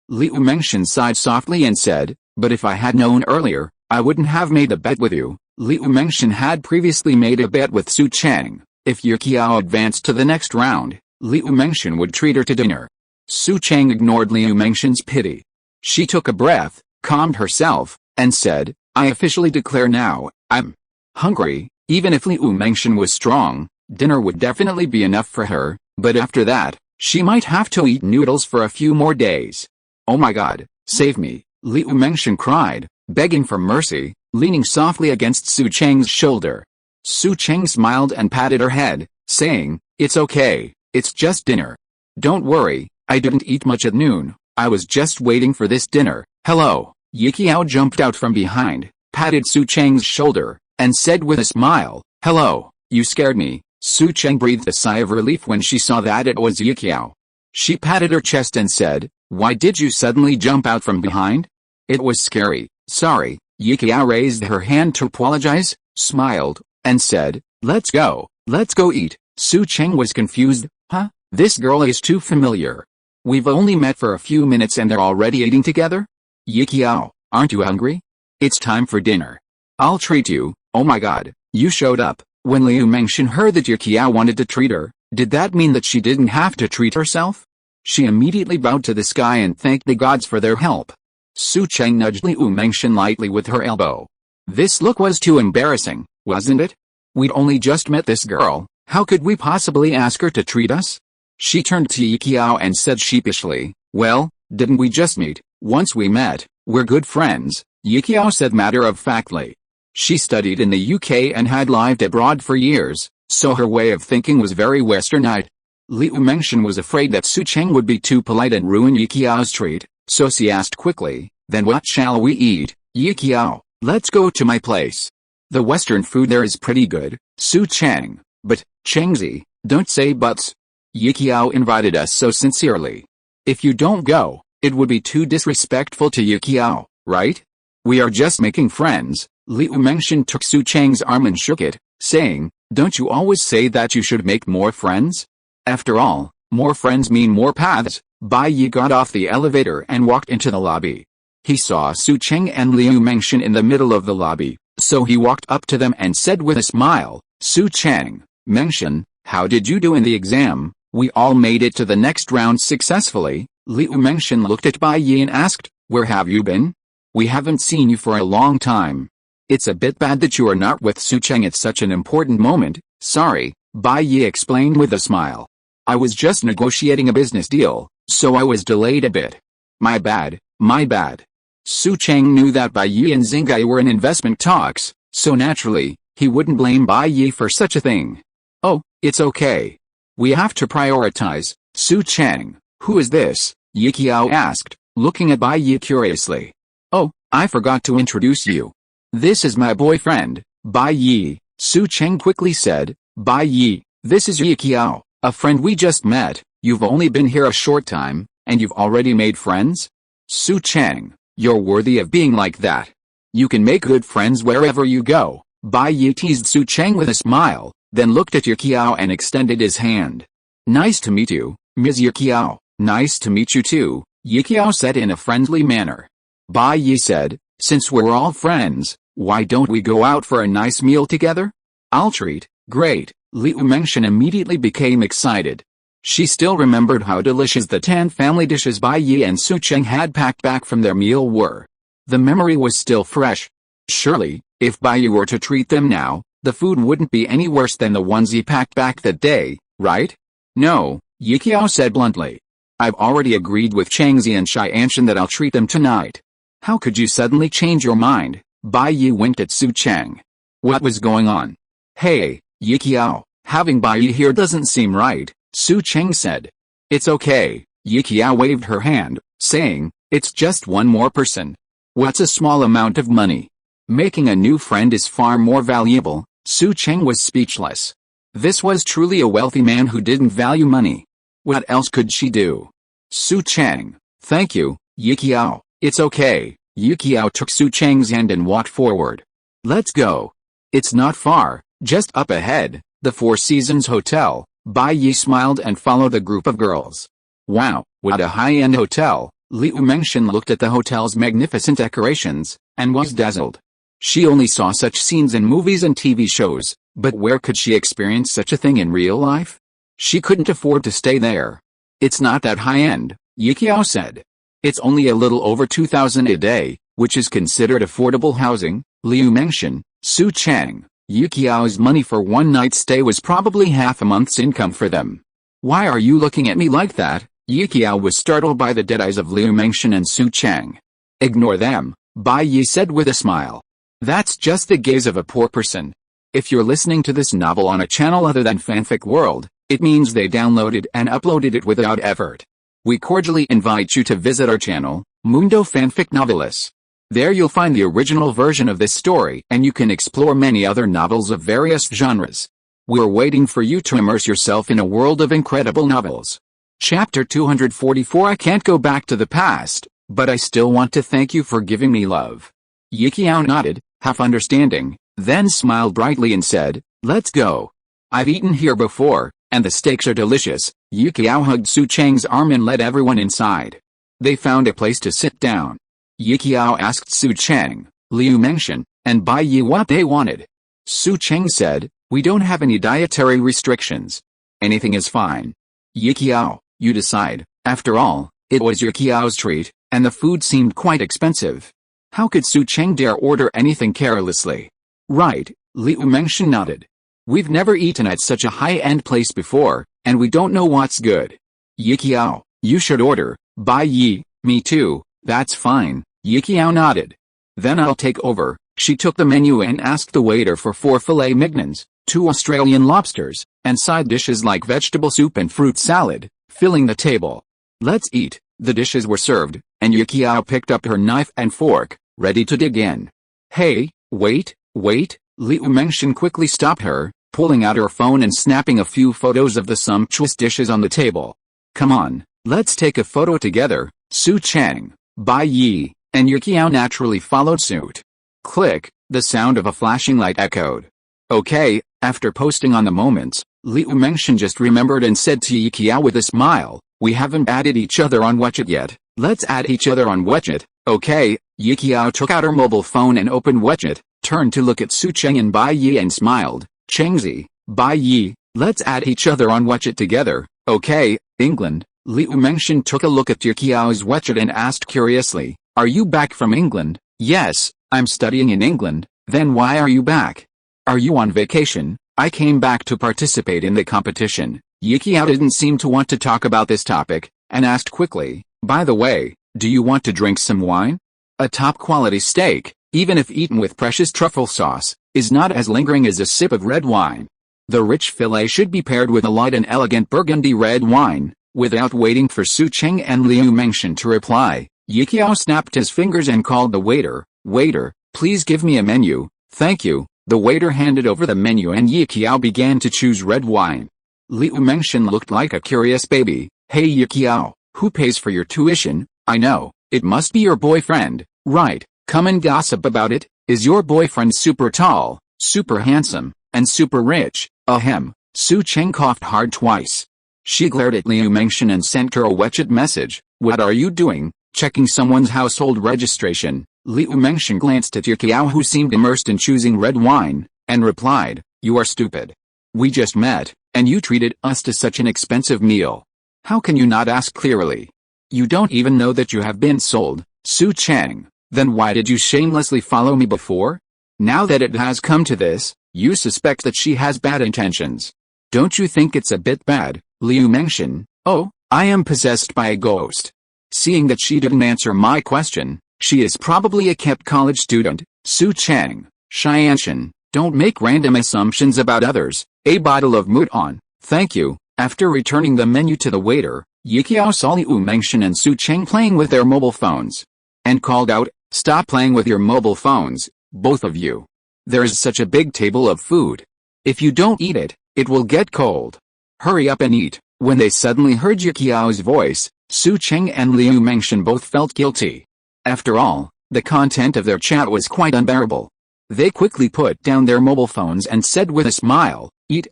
Liu Mengshan sighed softly and said, "But if I had known earlier, I wouldn't have made a bet with you." Liu Mengshan had previously made a bet with Su Cheng. If Yukiao advanced to the next round, Liu Mengshan would treat her to dinner. Su Cheng ignored Liu Mengshan's pity. She took a breath, calmed herself, and said, "I officially declare now, I'm hungry." Even if Liu Mengshan was strong, dinner would definitely be enough for her, but after that, she might have to eat noodles for a few more days. "Oh my god, save me," Liu Mengshan cried, begging for mercy, leaning softly against Su Cheng's shoulder. Su Cheng smiled and patted her head, saying, "It's okay, it's just dinner. Don't worry, I didn't eat much at noon, I was just waiting for this dinner." "Hello." Yi Qiao jumped out from behind, patted Su Cheng's shoulder, and said with a smile, "Hello, you scared me." Su Cheng breathed a sigh of relief when she saw that it was Yi Qiao. She patted her chest and said, "Why did you suddenly jump out from behind?" "It was scary, sorry." Yi Qiao raised her hand to apologize, smiled, and said, let's go eat." Su Cheng was confused. "Huh? This girl is too familiar. We've only met for a few minutes and they're already eating together?" "Yi Qiao, aren't you hungry? It's time for dinner. I'll treat you." "Oh my god, you showed up." When Liu Mengshan heard that Yi Qiao wanted to treat her, did that mean that she didn't have to treat herself? She immediately bowed to the sky and thanked the gods for their help. Su Cheng nudged Liu Mengshan lightly with her elbow. This look was too embarrassing, wasn't it? We'd only just met this girl, how could we possibly ask her to treat us? She turned to Yi Qiao and said sheepishly, "Well, didn't we just meet? Once we met, we're good friends," Yi Qiao said matter-of-factly. She studied in the UK and had lived abroad for years, so her way of thinking was very westernized. Liu Mengshan was afraid that Su Cheng would be too polite and ruin Yi Qiao's treat, so she asked quickly, "Then what shall we eat, Yi Qiao?" "Let's go to my place. The Western food there is pretty good." Su Cheng, "But, Chengzi, don't say buts. Yi Qiao invited us so sincerely. If you don't go, it would be too disrespectful to Yi Qiao, right? We are just making friends." Liu Mengshan took Su Cheng's arm and shook it, saying, "Don't you always say that you should make more friends? After all, more friends mean more paths." Bai Yi got off the elevator and walked into the lobby. He saw Su Cheng and Liu Mengshan in the middle of the lobby, so he walked up to them and said with a smile, "Su Cheng, Mengshan, how did you do in the exam?" "We all made it to the next round successfully." Liu Mengshan looked at Bai Yi and asked, "Where have you been? We haven't seen you for a long time." "It's a bit bad that you are not with Su Cheng at such an important moment." "Sorry," Bai Yi explained with a smile. "I was just negotiating a business deal, so I was delayed a bit. My bad, my bad." Su Cheng knew that Bai Yi and Xingai were in investment talks, so naturally, he wouldn't blame Bai Yi for such a thing. "Oh, it's okay. We have to prioritize." "Su Cheng, who is this?" Yi Qiao asked, looking at Bai Yi curiously. "Oh, I forgot to introduce you. This is my boyfriend, Bai Yi," Su Cheng quickly said. "Bai Yi, this is Yi Qiao, a friend we just met. You've only been here a short time, and you've already made friends? Su Cheng, you're worthy of being like that. You can make good friends wherever you go." Bai Yi teased Su Cheng with a smile, then looked at Yi Qiao and extended his hand. "Nice to meet you, Ms. Yi Qiao." "Nice to meet you too," Yi Qiao said in a friendly manner. Bai Yi said, "Since we're all friends, why don't we go out for a nice meal together?" "I'll treat." "Great." Liu Mengshan immediately became excited. She still remembered how delicious the 10 family dishes Bai Yi and Su Cheng had packed back from their meal were. The memory was still fresh. Surely, if Bai Yi were to treat them now, the food wouldn't be any worse than the ones he packed back that day, right? "No," Yi Qiao said bluntly. "I've already agreed with Changzi and Xianshan that I'll treat them tonight." "How could you suddenly change your mind?" Bai Yi winked at Su Cheng. What was going on? "Hey, Yi Qiao, having Bai Yi here doesn't seem right," Su Cheng said. "It's okay," Yi Qiao waved her hand, saying, "It's just one more person. What's a small amount of money? Making a new friend is far more valuable." Su Cheng was speechless. This was truly a wealthy man who didn't value money. What else could she do? "Su Cheng, thank you, Yi Qiao." "It's okay." Yi Qiao took Su Cheng's hand and walked forward. "Let's go. It's not far, just up ahead, the Four Seasons Hotel." Bai Yi smiled and followed the group of girls. Wow, what a high-end hotel. Liu Mengshan looked at the hotel's magnificent decorations, and was dazzled. She only saw such scenes in movies and TV shows, but where could she experience such a thing in real life? She couldn't afford to stay there. "It's not that high-end," Yi Qiao said. "It's only a little over 2,000 a day, which is considered affordable housing." Liu Mengshan, Su Cheng, Yi Qiao's money for one night's stay was probably half a month's income for them. "Why are you looking at me like that?" Yi Qiao was startled by the dead eyes of Liu Mengshan and Su Cheng. "Ignore them," Bai Yi said with a smile. "That's just the gaze of a poor person. If you're listening to this novel on a channel other than Fanfic World, it means they downloaded and uploaded it without effort. We cordially invite you to visit our channel, Mundo Fanfic Novelis. There you'll find the original version of this story and you can explore many other novels of various genres. We're waiting for you to immerse yourself in a world of incredible novels. Chapter 244. I can't go back to the past, but I still want to thank you for giving me love. Yikiao nodded, half understanding, then smiled brightly and said, let's go. I've eaten here before, and the steaks are delicious. Yikiao hugged Su Cheng's arm and led everyone inside. They found a place to sit down. Yikiao asked Su Cheng, Liu Mengshan, and Bai Yi what they wanted. Su Cheng said, we don't have any dietary restrictions. Anything is fine. Yikiao, you decide. After all, it was Yikiao's treat, and the food seemed quite expensive. How could Su Cheng dare order anything carelessly? Right, Liu Mengshan nodded. We've never eaten at such a high-end place before, and we don't know what's good. Yikiao, you should order. Bai Yi, me too, that's fine. Yikiao nodded. Then I'll take over. She took the menu and asked the waiter for 4 filet mignons, 2 Australian lobsters, and side dishes like vegetable soup and fruit salad, filling the table. Let's eat. The dishes were served, and Yikiao picked up her knife and fork, ready to dig in. Hey, wait, Liu Mengshan quickly stopped her, pulling out her phone and snapping a few photos of the sumptuous dishes on the table. Come on, let's take a photo together. Su Cheng, Bai Yi, and Yikiao naturally followed suit. Click, the sound of a flashing light echoed. Okay, after posting on the moments, Liu Mengshan just remembered and said to Yikiao with a smile, we haven't added each other on WeChat yet, let's add each other on WeChat. Okay, Yikiao took out her mobile phone and opened WeChat, turned to look at Su Cheng and Bai Yi and smiled. Chengzi, Bai Yi, let's add each other on WeChat together. Okay, England. Liu Mengshan took a look at Yikiao's WeChat and asked curiously, are you back from England? Yes, I'm studying in England. Then why are you back? Are you on vacation? I came back to participate in the competition. Yikiao didn't seem to want to talk about this topic, and asked quickly, by the way, do you want to drink some wine? A top-quality steak, even if eaten with precious truffle sauce, is not as lingering as a sip of red wine. The rich fillet should be paired with a light and elegant burgundy red wine. Without waiting for Su Cheng and Liu Mengshan to reply, Yikiao snapped his fingers and called the waiter. Waiter, please give me a menu. Thank you. The waiter handed over the menu and Yikiao began to choose red wine. Liu Mengshan looked like a curious baby. Hey Yikiao, who pays for your tuition? I know, it must be your boyfriend, right? Come and gossip about it. Is your boyfriend super tall, super handsome, and super rich? Ahem. Su Cheng coughed hard twice. She glared at Liu Mengshan and sent her a WeChat message. What are you doing? Checking someone's household registration. Liu Mengshan glanced at Yikiao who seemed immersed in choosing red wine, and replied, you are stupid. We just met, and you treated us to such an expensive meal. How can you not ask clearly? You don't even know that you have been sold, Su Cheng. Then why did you shamelessly follow me before? Now that it has come to this, you suspect that she has bad intentions. Don't you think it's a bit bad, Liu Mengshan? Oh, I am possessed by a ghost. Seeing that she didn't answer my question, she is probably a kept college student. Su Cheng, Xianshan, don't make random assumptions about others. A bottle of Mouton, thank you. After returning the menu to the waiter, Yikiao saw Liu Mengshan and Su Cheng playing with their mobile phones, and called out, stop playing with your mobile phones, both of you. There is such a big table of food. If you don't eat it, it will get cold. Hurry up and eat. When they suddenly heard Yikiao's voice, Su Cheng and Liu Mengshan both felt guilty. After all, the content of their chat was quite unbearable. They quickly put down their mobile phones and said with a smile, eat,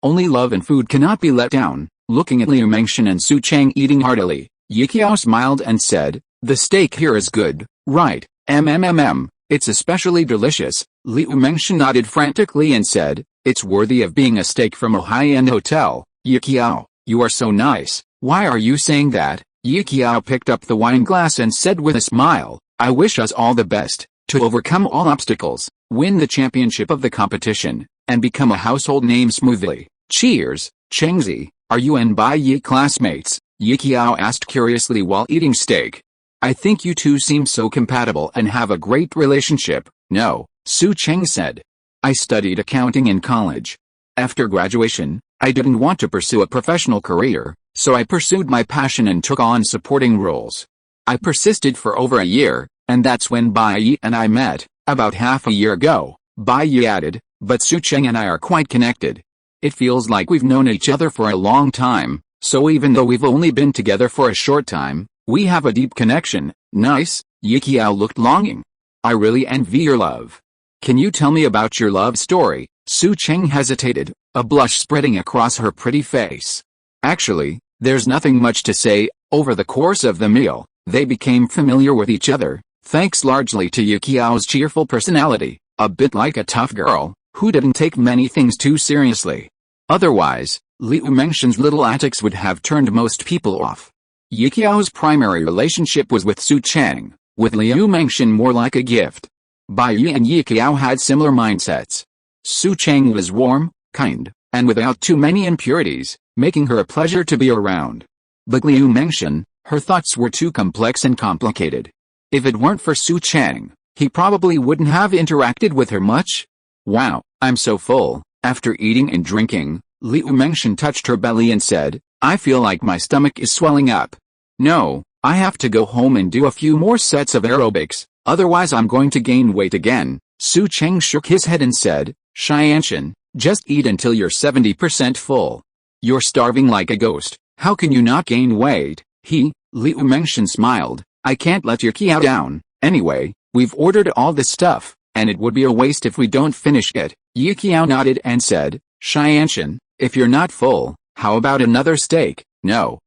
only love and food cannot be let down. Looking at Liu Mengshan and Su Cheng eating heartily, Yikiao smiled and said, the steak here is good, right? It's especially delicious. Liu Mengshan nodded frantically and said, it's worthy of being a steak from a high-end hotel. Yikiao, you are so nice. Why are you saying that? Yikiao picked up the wine glass and said with a smile, I wish us all the best, to overcome all obstacles, win the championship of the competition, and become a household name smoothly. Cheers. Chengzi, are you and Bai Yi classmates? Yikiao asked curiously while eating steak. I think you two seem so compatible and have a great relationship. No, Su Cheng said. I studied accounting in college. After graduation, I didn't want to pursue a professional career, so I pursued my passion and took on supporting roles. I persisted for over a year, and that's when Bai Yi and I met, about half a year ago. Bai Yi added, but Su Cheng and I are quite connected. It feels like we've known each other for a long time, so even though we've only been together for a short time, we have a deep connection. Nice. Yi Qiao looked longing. I really envy your love. Can you tell me about your love story? Su Cheng hesitated, a blush spreading across her pretty face. Actually, there's nothing much to say. Over the course of the meal, they became familiar with each other, thanks largely to Yi Qiao's cheerful personality, a bit like a tough girl, who didn't take many things too seriously. Otherwise, Liu Mengshen's little antics would have turned most people off. Yi Qiao's primary relationship was with Su Cheng, with Liu Mengshen more like a gift. Bai Yi and Yi Qiao had similar mindsets. Su Cheng was warm, kind, and without too many impurities, making her a pleasure to be around. But Liu Mengshen, her thoughts were too complex and complicated. If it weren't for Su Cheng, he probably wouldn't have interacted with her much. Wow, I'm so full. After eating and drinking, Liu Mengshen touched her belly and said, I feel like my stomach is swelling up. No, I have to go home and do a few more sets of aerobics, otherwise I'm going to gain weight again. Su Cheng shook his head and said, Xianshan, just eat until you're 70% full. You're starving like a ghost, how can you not gain weight? Liu Mengshen smiled, I can't let your Qiao down. Anyway, we've ordered all this stuff, and it would be a waste if we don't finish it. Yi Qiao nodded and said, Xianshan, if you're not full, how about another steak? No.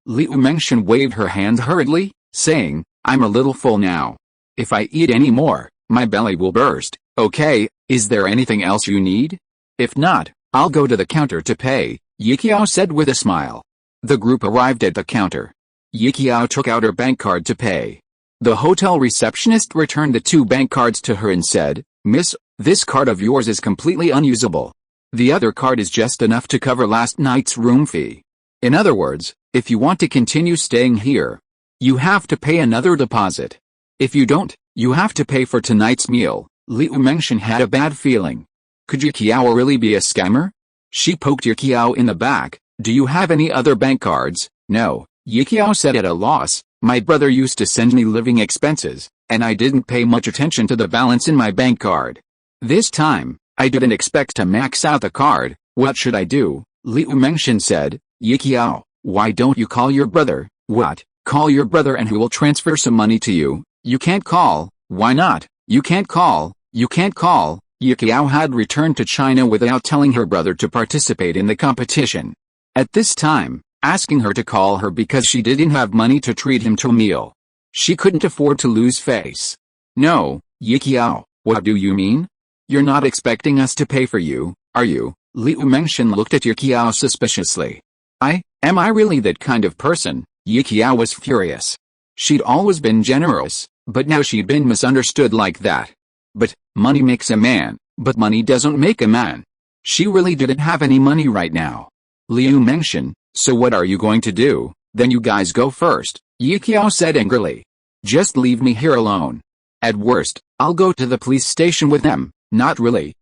Liu Mengshen waved her hand hurriedly, saying, I'm a little full now. If I eat any more, my belly will burst. Okay, is there anything else you need? If not, I'll go to the counter to pay, Yi Qiao said with a smile. The group arrived at the counter. Yi Qiao took out her bank card to pay. The hotel receptionist returned the 2 bank cards to her and said, Miss, this card of yours is completely unusable. The other card is just enough to cover last night's room fee. In other words, if you want to continue staying here, you have to pay another deposit. If you don't, you have to pay for tonight's meal. Liu Mengshen had a bad feeling. Could Yi Qiao really be a scammer? She poked Yi Qiao in the back. Do you have any other bank cards? No, Yi Qiao said at a loss. My brother used to send me living expenses, and I didn't pay much attention to the balance in my bank card. This time, I didn't expect to max out the card. What should I do? Liu Mengshen said. Yi Qiao, why don't you call your brother? What? Call your brother and he will transfer some money to you? You can't call. Why not? You can't call. Yi Qiao had returned to China without telling her brother to participate in the competition. At this time, asking her to call her because she didn't have money to treat him to a meal. She couldn't afford to lose face. No, Yi Qiao, what do you mean? You're not expecting us to pay for you, are you? Liu Mengshen looked at Yi Qiao suspiciously. Am I really that kind of person? Yi Qiao was furious. She'd always been generous, but now she'd been misunderstood like that. But, money makes a man, but money doesn't make a man. She really didn't have any money right now. Liu Mengshen, so what are you going to do? Then you guys go first, Yi Qiao said angrily. Just leave me here alone. At worst, I'll go to the police station with them. Not really.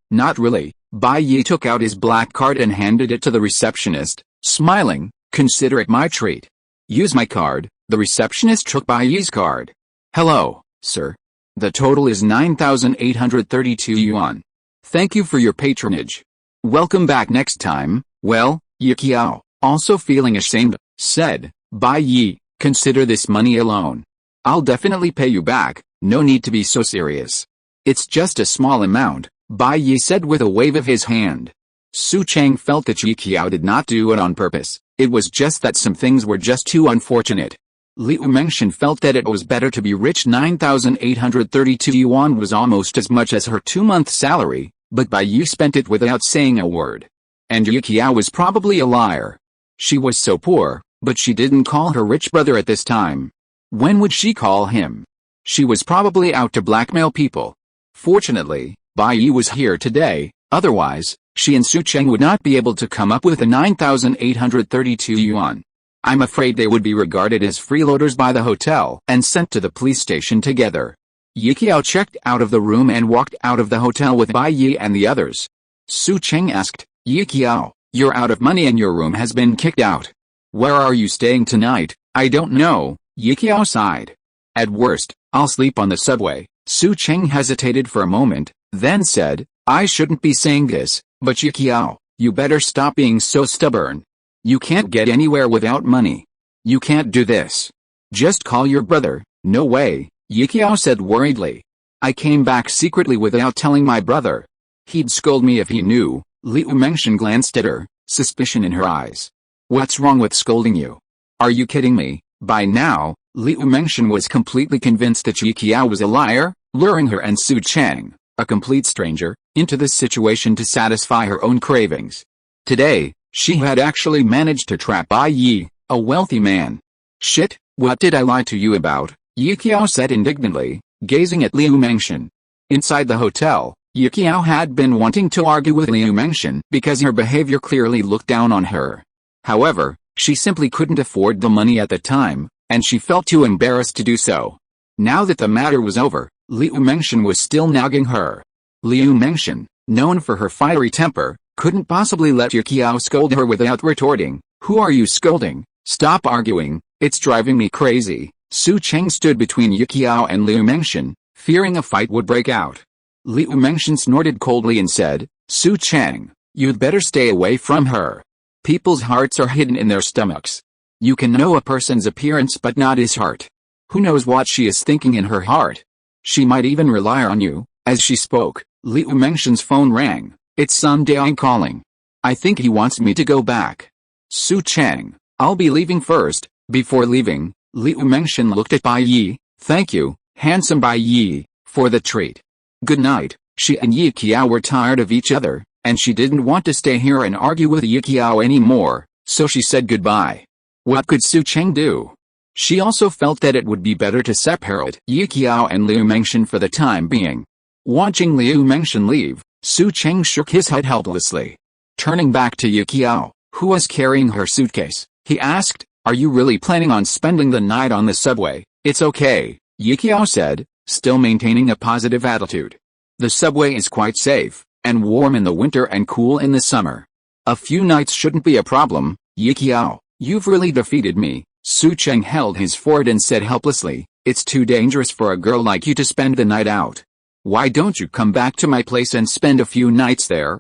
Bai Yi took out his black card and handed it to the receptionist, smiling, consider it my treat. Use my card. The receptionist took Bai Yi's card. Hello, sir. The total is 9,832 yuan. Thank you for your patronage. Welcome back next time. Well, Yi Qiao, also feeling ashamed, said, Bai Yi, consider this money alone. I'll definitely pay you back, no need to be so serious. It's just a small amount, Bai Yi said with a wave of his hand. Su Cheng felt that Yi Qiao did not do it on purpose, it was just that some things were just too unfortunate. Liu Mengshen felt that it was better to be rich. 9,832 yuan was almost as much as her 2-month salary, but Bai Yi spent it without saying a word. And Yi Qiao was probably a liar. She was so poor, but she didn't call her rich brother at this time. When would she call him? She was probably out to blackmail people. Fortunately, Bai Yi was here today, otherwise, she and Su Cheng would not be able to come up with the 9,832 yuan. I'm afraid they would be regarded as freeloaders by the hotel and sent to the police station together. Yiqiao checked out of the room and walked out of the hotel with Bai Yi and the others. Su Cheng asked, Yiqiao, you're out of money and your room has been kicked out. Where are you staying tonight? I don't know, Yiqiao sighed. At worst, I'll sleep on the subway. Su Cheng hesitated for a moment, then said, I shouldn't be saying this, but Yiqiao, you better stop being so stubborn. You can't get anywhere without money. You can't do this. Just call your brother. No way, Yiqiao said worriedly. I came back secretly without telling my brother. He'd scold me if he knew. Liu Mengshan glanced at her, suspicion in her eyes. What's wrong with scolding you? Are you kidding me? By now, Liu Mengshan was completely convinced that Yiqiao was a liar, luring her and Su Cheng, a complete stranger, into this situation to satisfy her own cravings. Today, she had actually managed to trap Bai Yi, a wealthy man. Shit, what did I lie to you about? Yiqiao said indignantly, gazing at Liu Mengshan. Inside the hotel, Yiqiao had been wanting to argue with Liu Mengshan because her behavior clearly looked down on her. However, she simply couldn't afford the money at the time, and she felt too embarrassed to do so. Now that the matter was over, Liu Mengshan was still nagging her. Liu Mengshan, known for her fiery temper, couldn't possibly let Yiqiao scold her without retorting, Who are you scolding? Stop arguing, it's driving me crazy. Su Cheng stood between Yiqiao and Liu Mengshan, fearing a fight would break out. Liu Mengshan snorted coldly and said, Su Cheng, you'd better stay away from her. People's hearts are hidden in their stomachs. You can know a person's appearance but not his heart. Who knows what she is thinking in her heart? She might even rely on you. As she spoke, Liu Mengshan's phone rang. It's Sun Dai calling. I think he wants me to go back. Su Cheng, I'll be leaving first. Before leaving, Liu Mengshan looked at Bai Yi. Thank you, handsome Bai Yi, for the treat. Good night. She and Yiqiao were tired of each other, and she didn't want to stay here and argue with Yiqiao anymore, so she said goodbye. What could Su Cheng do? She also felt that it would be better to separate Yiqiao and Liu Mengshan for the time being. Watching Liu Mengshan leave, Su Cheng shook his head helplessly. Turning back to Yiqiao, who was carrying her suitcase, he asked, Are you really planning on spending the night on the subway? It's okay, Yiqiao said, still maintaining a positive attitude. The subway is quite safe, and warm in the winter and cool in the summer. A few nights shouldn't be a problem, Yiqiao, you've really defeated me. Su Cheng held his forehead and said helplessly, It's too dangerous for a girl like you to spend the night out. Why don't you come back to my place and spend a few nights there?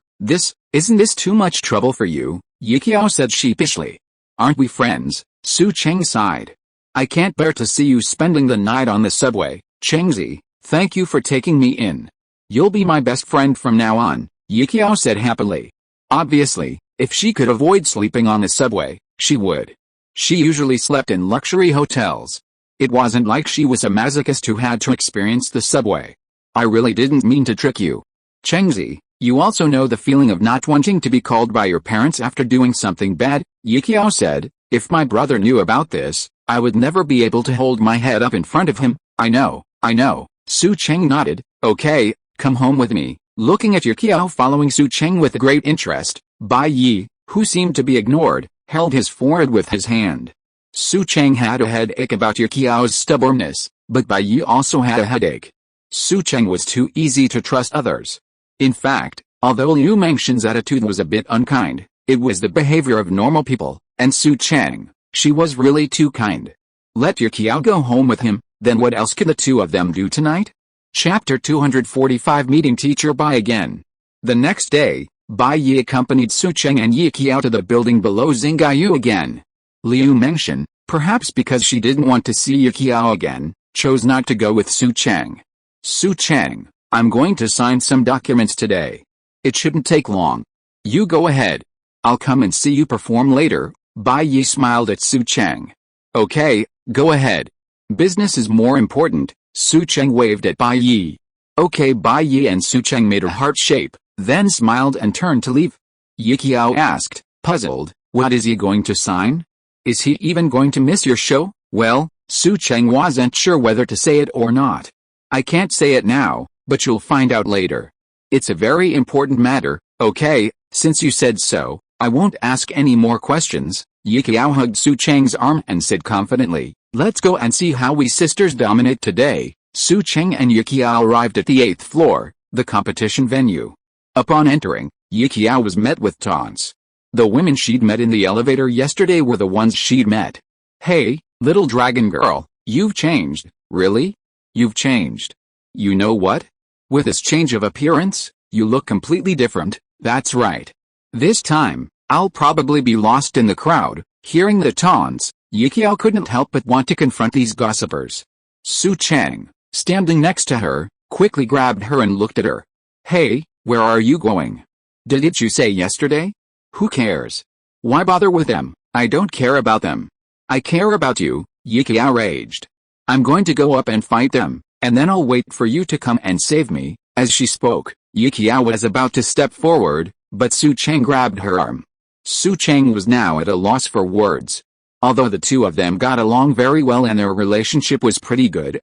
Isn't this too much trouble for you? Yiqiao said sheepishly. Aren't we friends? Su Cheng sighed. I can't bear to see you spending the night on the subway. Chengzi, thank you for taking me in. You'll be my best friend from now on, Yiqiao said happily. Obviously, if she could avoid sleeping on the subway, she would. She usually slept in luxury hotels. It wasn't like she was a masochist who had to experience the subway. I really didn't mean to trick you. Chengzi, you also know the feeling of not wanting to be called by your parents after doing something bad, Yiqiao said. If my brother knew about this, I would never be able to hold my head up in front of him. I know. Su Cheng nodded. Okay, come home with me. Looking at Yiqiao following Su Cheng with great interest, Bai Yi, who seemed to be ignored, held his forehead with his hand. Su Cheng had a headache about Yiqiao's stubbornness, but Bai Yi also had a headache. Su Cheng was too easy to trust others. In fact, although Liu Mengshan's attitude was a bit unkind, it was the behavior of normal people, and Su Cheng, she was really too kind. Let Yiqiao go home with him, then what else could the two of them do tonight? Chapter 245 Meeting Teacher Bai again. The next day, Bai Yi accompanied Su Cheng and Yiqiao to the building below Xingaiyu again. Liu Mengshan, perhaps because she didn't want to see Yiqiao again, chose not to go with Su Cheng. Su Cheng, I'm going to sign some documents today. It shouldn't take long. You go ahead. I'll come and see you perform later. Bai Yi smiled at Su Cheng. Okay, go ahead. Business is more important. Su Cheng waved at Bai Yi. Okay, Bai Yi and Su Cheng made a heart shape, then smiled and turned to leave. Yiqiao asked, puzzled, what is he going to sign? Is he even going to miss your show? Well, Su Cheng wasn't sure whether to say it or not. I can't say it now, but you'll find out later. It's a very important matter. Okay, since you said so, I won't ask any more questions. Yiqiao hugged Su Cheng's arm and said confidently, let's go and see how we sisters dominate today. Su Cheng and Yiqiao arrived at the 8th floor, the competition venue. Upon entering, Yiqiao was met with taunts. The women she'd met in the elevator yesterday were the ones she'd met. Hey, little dragon girl, you've changed, really? You've changed. You know what? With this change of appearance, you look completely different, that's right. This time, I'll probably be lost in the crowd. Hearing the taunts, Yiqiao couldn't help but want to confront these gossipers. Su Cheng, standing next to her, quickly grabbed her and looked at her. Hey, where are you going? Didn't you say yesterday? Who cares? Why bother with them? I don't care about them. I care about you, Yiqiao raged. I'm going to go up and fight them, and then I'll wait for you to come and save me. As she spoke, Yiqiao was about to step forward, but Su Cheng grabbed her arm. Su Cheng was now at a loss for words. Although the two of them got along very well and their relationship was pretty good,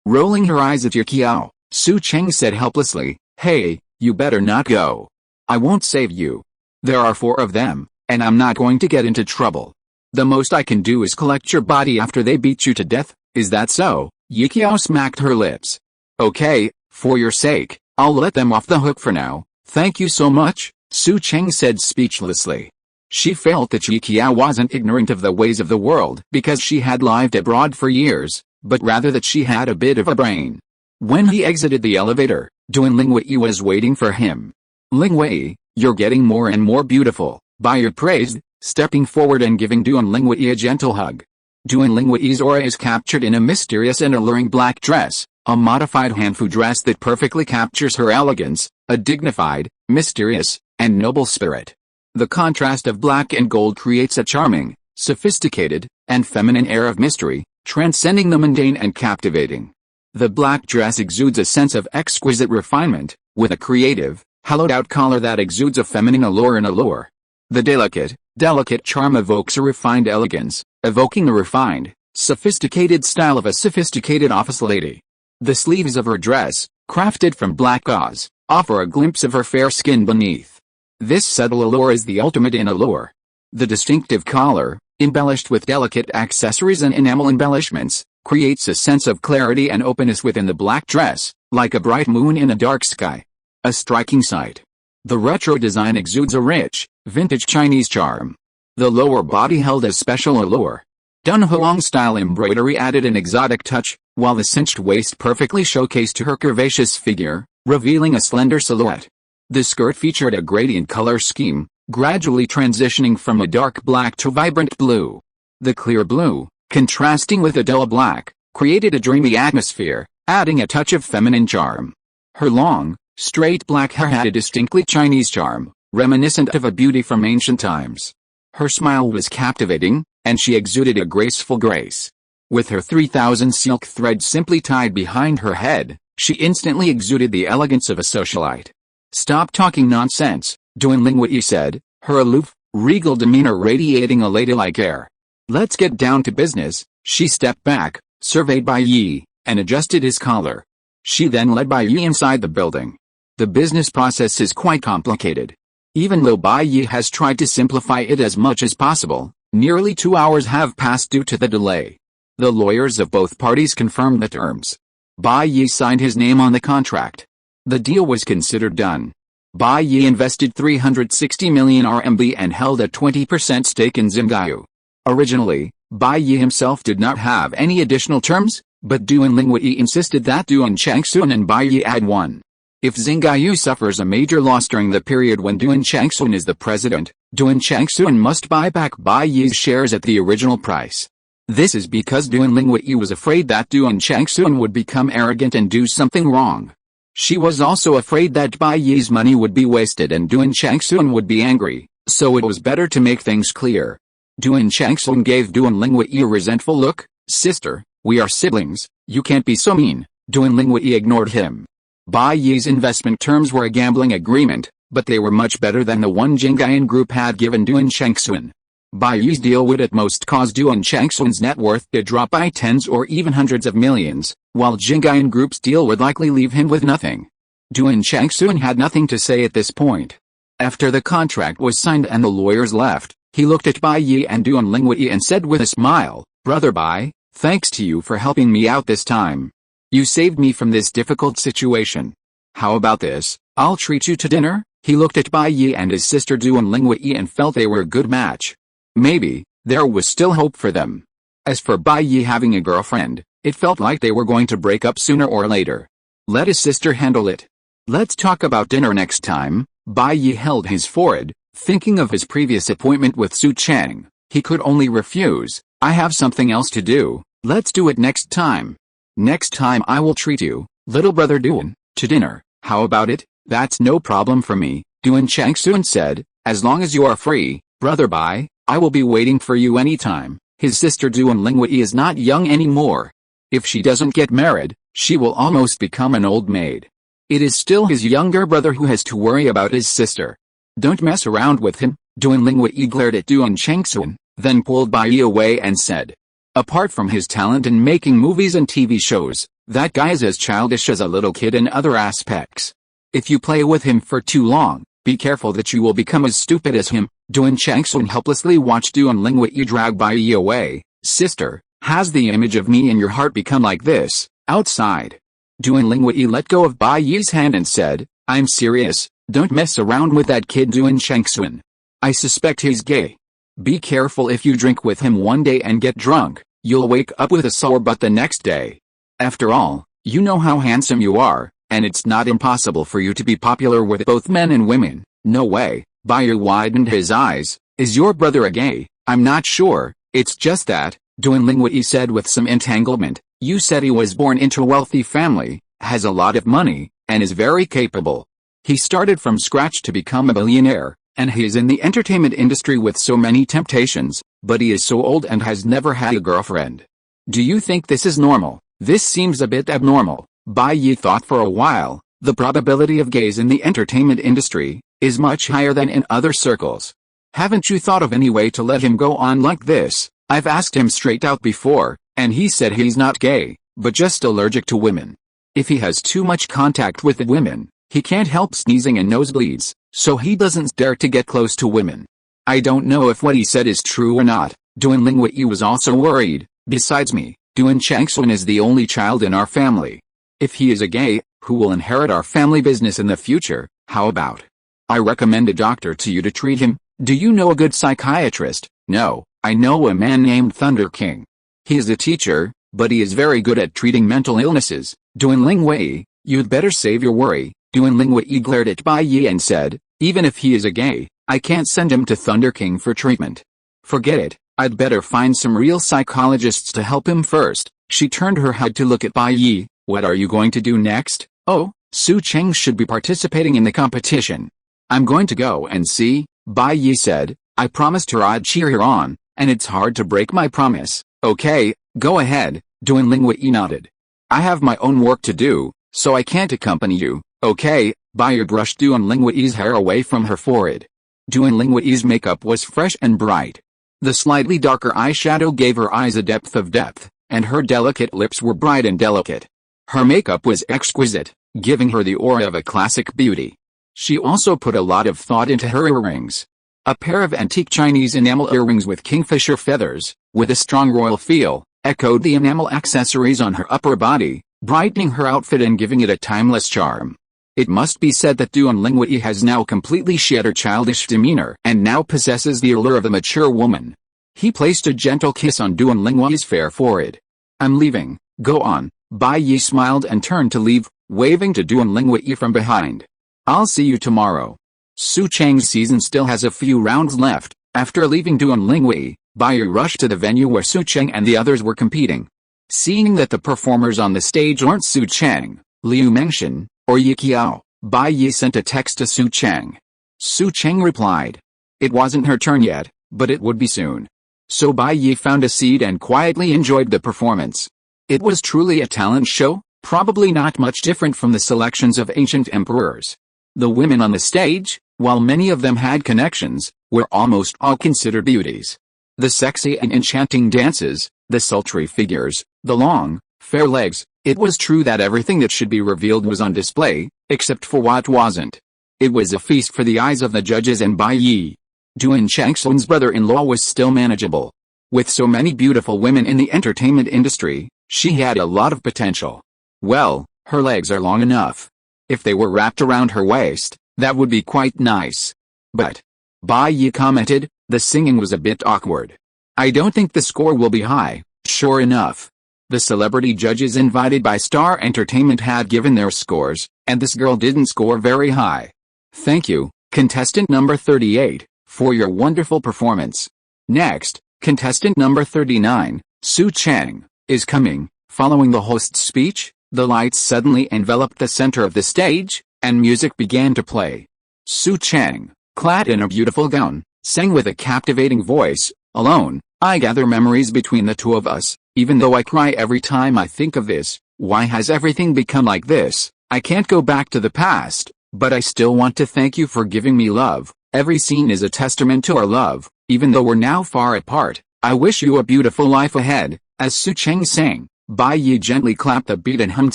Rolling her eyes at Yiqiao, Su Cheng said helplessly, Hey, you better not go. I won't save you. There are 4 of them, and I'm not going to get into trouble. The most I can do is collect your body after they beat you to death, is that so? Yiqiao smacked her lips. Okay, for your sake, I'll let them off the hook for now, thank you so much, Su Cheng said speechlessly. She felt that Yiqiao wasn't ignorant of the ways of the world because she had lived abroad for years, but rather that she had a bit of a brain. When he exited the elevator, Duan Lingwei was waiting for him. Lingwei, you're getting more and more beautiful, Bai praised, stepping forward and giving Duan Lingwei a gentle hug. Duan Lingwei's aura is captured in a mysterious and alluring black dress, a modified Hanfu dress that perfectly captures her elegance, a dignified, mysterious, and noble spirit. The contrast of black and gold creates a charming, sophisticated, and feminine air of mystery, transcending the mundane and captivating. The black dress exudes a sense of exquisite refinement, with a creative, hollowed-out collar that exudes a feminine allure. The delicate charm evokes a refined elegance, evoking the refined, sophisticated style of a sophisticated office lady. The sleeves of her dress, crafted from black gauze, offer a glimpse of her fair skin beneath. This subtle allure is the ultimate in allure. The distinctive collar, embellished with delicate accessories and enamel embellishments, creates a sense of clarity and openness within the black dress, like a bright moon in a dark sky. A striking sight. The retro design exudes a rich, vintage Chinese charm. The lower body held a special allure. Dunhuang-style embroidery added an exotic touch, while the cinched waist perfectly showcased her curvaceous figure, revealing a slender silhouette. The skirt featured a gradient color scheme, gradually transitioning from a dark black to vibrant blue. The clear blue, contrasting with a dull black, created a dreamy atmosphere, adding a touch of feminine charm. Her long, straight black hair had a distinctly Chinese charm, reminiscent of a beauty from ancient times. Her smile was captivating, and she exuded a graceful grace. With her 3,000 silk threads simply tied behind her head, she instantly exuded the elegance of a socialite. Stop talking nonsense, Duan Lingwei said, her aloof, regal demeanor radiating a ladylike air. Let's get down to business. She stepped back, surveyed Bai Yi, and adjusted his collar. She then led Bai Yi inside the building. The business process is quite complicated. Even though Bai Yi has tried to simplify it as much as possible, nearly 2 hours have passed due to the delay. The lawyers of both parties confirmed the terms. Bai Yi signed his name on the contract. The deal was considered done. Bai Yi invested 360 million RMB and held a 20% stake in Xingyu. Originally, Bai Yi himself did not have any additional terms, but Duan Lingwei insisted that Duan Changsun and Bai Yi add one. If Xingyu suffers a major loss during the period when Duan Changsun is the president, Duan Changsun must buy back Bai Yi's shares at the original price. This is because Duan Lingwei was afraid that Duan Changsun would become arrogant and do something wrong. She was also afraid that Bai Yi's money would be wasted and Duan Changsun would be angry, so it was better to make things clear. Duan Changsun gave Duan Lingwei a resentful look. Sister, we are siblings, you can't be so mean. Duan Lingwei ignored him. Bai Yi's investment terms were a gambling agreement, but they were much better than the one Jingyan Group had given Duan Changsun. Bai Yi's deal would at most cause Duan Changsun's net worth to drop by tens or even hundreds of millions, while Jingyan Group's deal would likely leave him with nothing. Duan Changsun had nothing to say at this point. After the contract was signed and the lawyers left, he looked at Bai Yi and Duan Lingwei and said with a smile, "Brother Bai, thanks to you for helping me out this time. You saved me from this difficult situation. How about this? I'll treat you to dinner." He looked at Bai Yi and his sister Duanlinghui and felt they were a good match. Maybe there was still hope for them. As for Bai Yi having a girlfriend, it felt like they were going to break up sooner or later. Let his sister handle it. Let's talk about dinner next time. Bai Yi held his forehead, thinking of his previous appointment with Su Chang. He could only refuse. "I have something else to do. Let's do it next time. Next time I will treat you, little brother Duan, to dinner. How about it?" "That's no problem for me," Duan Changsun said. "As long as you are free, brother Bai, I will be waiting for you anytime." His sister Duanlinghui is not young anymore. If she doesn't get married, she will almost become an old maid. It is still his younger brother who has to worry about his sister. "Don't mess around with him," Duanlinghui glared at Duan Changsun, then pulled Bai Yi away and said. "Apart from his talent in making movies and TV shows, that guy is as childish as a little kid in other aspects. If you play with him for too long, be careful that you will become as stupid as him." Duan Changsun helplessly watched Duanlinghui drag Bai Yi away. "Sister, has the image of me in your heart become like this, outside?" Duanlinghui let go of Bai Yi's hand and said, "I'm serious, don't mess around with that kid Duan Changsun. I suspect he's gay. Be careful if you drink with him one day and get drunk, you'll wake up with a sore butt the next day. After all, you know how handsome you are, and it's not impossible for you to be popular with both men and women." "No way." Bai Yi widened his eyes. "Is your brother a gay?" "I'm not sure, it's just that," Duanlinghui said with some entanglement. "You said he was born into a wealthy family, has a lot of money, and is very capable. He started from scratch to become a billionaire, and he is in the entertainment industry with so many temptations, but he is so old and has never had a girlfriend. Do you think this is normal?" "This seems a bit abnormal." Bai Yi thought for a while. The probability of gays in the entertainment industry is much higher than in other circles. "Haven't you thought of any way to let him go on like this? I've asked him straight out before, and he said he's not gay, but just allergic to women. If he has too much contact with the women, he can't help sneezing and nosebleeds, so he doesn't dare to get close to women." "I don't know if what he said is true or not." Duanlinghui was also worried. "Besides me, Duan Changsun is the only child in our family. If he is a gay, who will inherit our family business in the future? How about I recommend a doctor to you to treat him? Do you know a good psychiatrist?" "No, I know a man named Thunder King. He is a teacher, but he is very good at treating mental illnesses." "Duanlinghui, you'd better save your worry." Duanlinghui glared at Bai Yi and said, "Even if he is a gay, I can't send him to Thunder King for treatment. Forget it, I'd better find some real psychologists to help him first." She turned her head to look at Bai Yi. "What are you going to do next?" "Oh, Su Cheng should be participating in the competition. I'm going to go and see," Bai Yi said. "I promised her I'd cheer her on, and it's hard to break my promise." "Okay, go ahead," Duanlinghui nodded. "I have my own work to do, so I can't accompany you." "Okay." Bai Yi brushed Duanlinghui's hair away from her forehead. Duanlinghui's makeup was fresh and bright. The slightly darker eyeshadow gave her eyes a depth, and her delicate lips were bright and delicate. Her makeup was exquisite, giving her the aura of a classic beauty. She also put a lot of thought into her earrings. A pair of antique Chinese enamel earrings with kingfisher feathers, with a strong royal feel, echoed the enamel accessories on her upper body, brightening her outfit and giving it a timeless charm. It must be said that Duanlinghui has now completely shed her childish demeanor and now possesses the allure of a mature woman. He placed a gentle kiss on Duanlinghui's fair forehead. "I'm leaving, go on." Bai Yi smiled and turned to leave, waving to Duanlinghui from behind. "I'll see you tomorrow." Su Chang's season still has a few rounds left. After leaving Duanlinghui, Bai Yi rushed to the venue where Su Cheng and the others were competing. Seeing that the performers on the stage aren't Su Cheng, Liu Mengshan, or Yi Qiao, Bai Yi sent a text to Su Cheng. Su Cheng replied. It wasn't her turn yet, but it would be soon. So Bai Yi found a seat and quietly enjoyed the performance. It was truly a talent show, probably not much different from the selections of ancient emperors. The women on the stage, while many of them had connections, were almost all considered beauties. The sexy and enchanting dances, the sultry figures, the long, fair legs, it was true that everything that should be revealed was on display, except for what wasn't. It was a feast for the eyes of the judges and Bai Yi. Duan Changsun's brother-in-law was still manageable. With so many beautiful women in the entertainment industry, she had a lot of potential. Well, her legs are long enough. If they were wrapped around her waist, that would be quite nice. But, Bai Yi commented, the singing was a bit awkward. I don't think the score will be high. Sure enough, the celebrity judges invited by Star Entertainment had given their scores, and this girl didn't score very high. Thank you, contestant number 38, for your wonderful performance. Next, contestant number 39, Su Chang, is coming. Following the host's speech, the lights suddenly enveloped the center of the stage, and music began to play. Su Chang, clad in a beautiful gown, sang with a captivating voice. Alone, I gather memories between the two of us, even though I cry every time I think of this. Why has everything become like this? I can't go back to the past, but I still want to thank you for giving me love. Every scene is a testament to our love, even though we're now far apart. I wish you a beautiful life ahead. As Su Chang sang, Bai Yi gently clapped the beat and hummed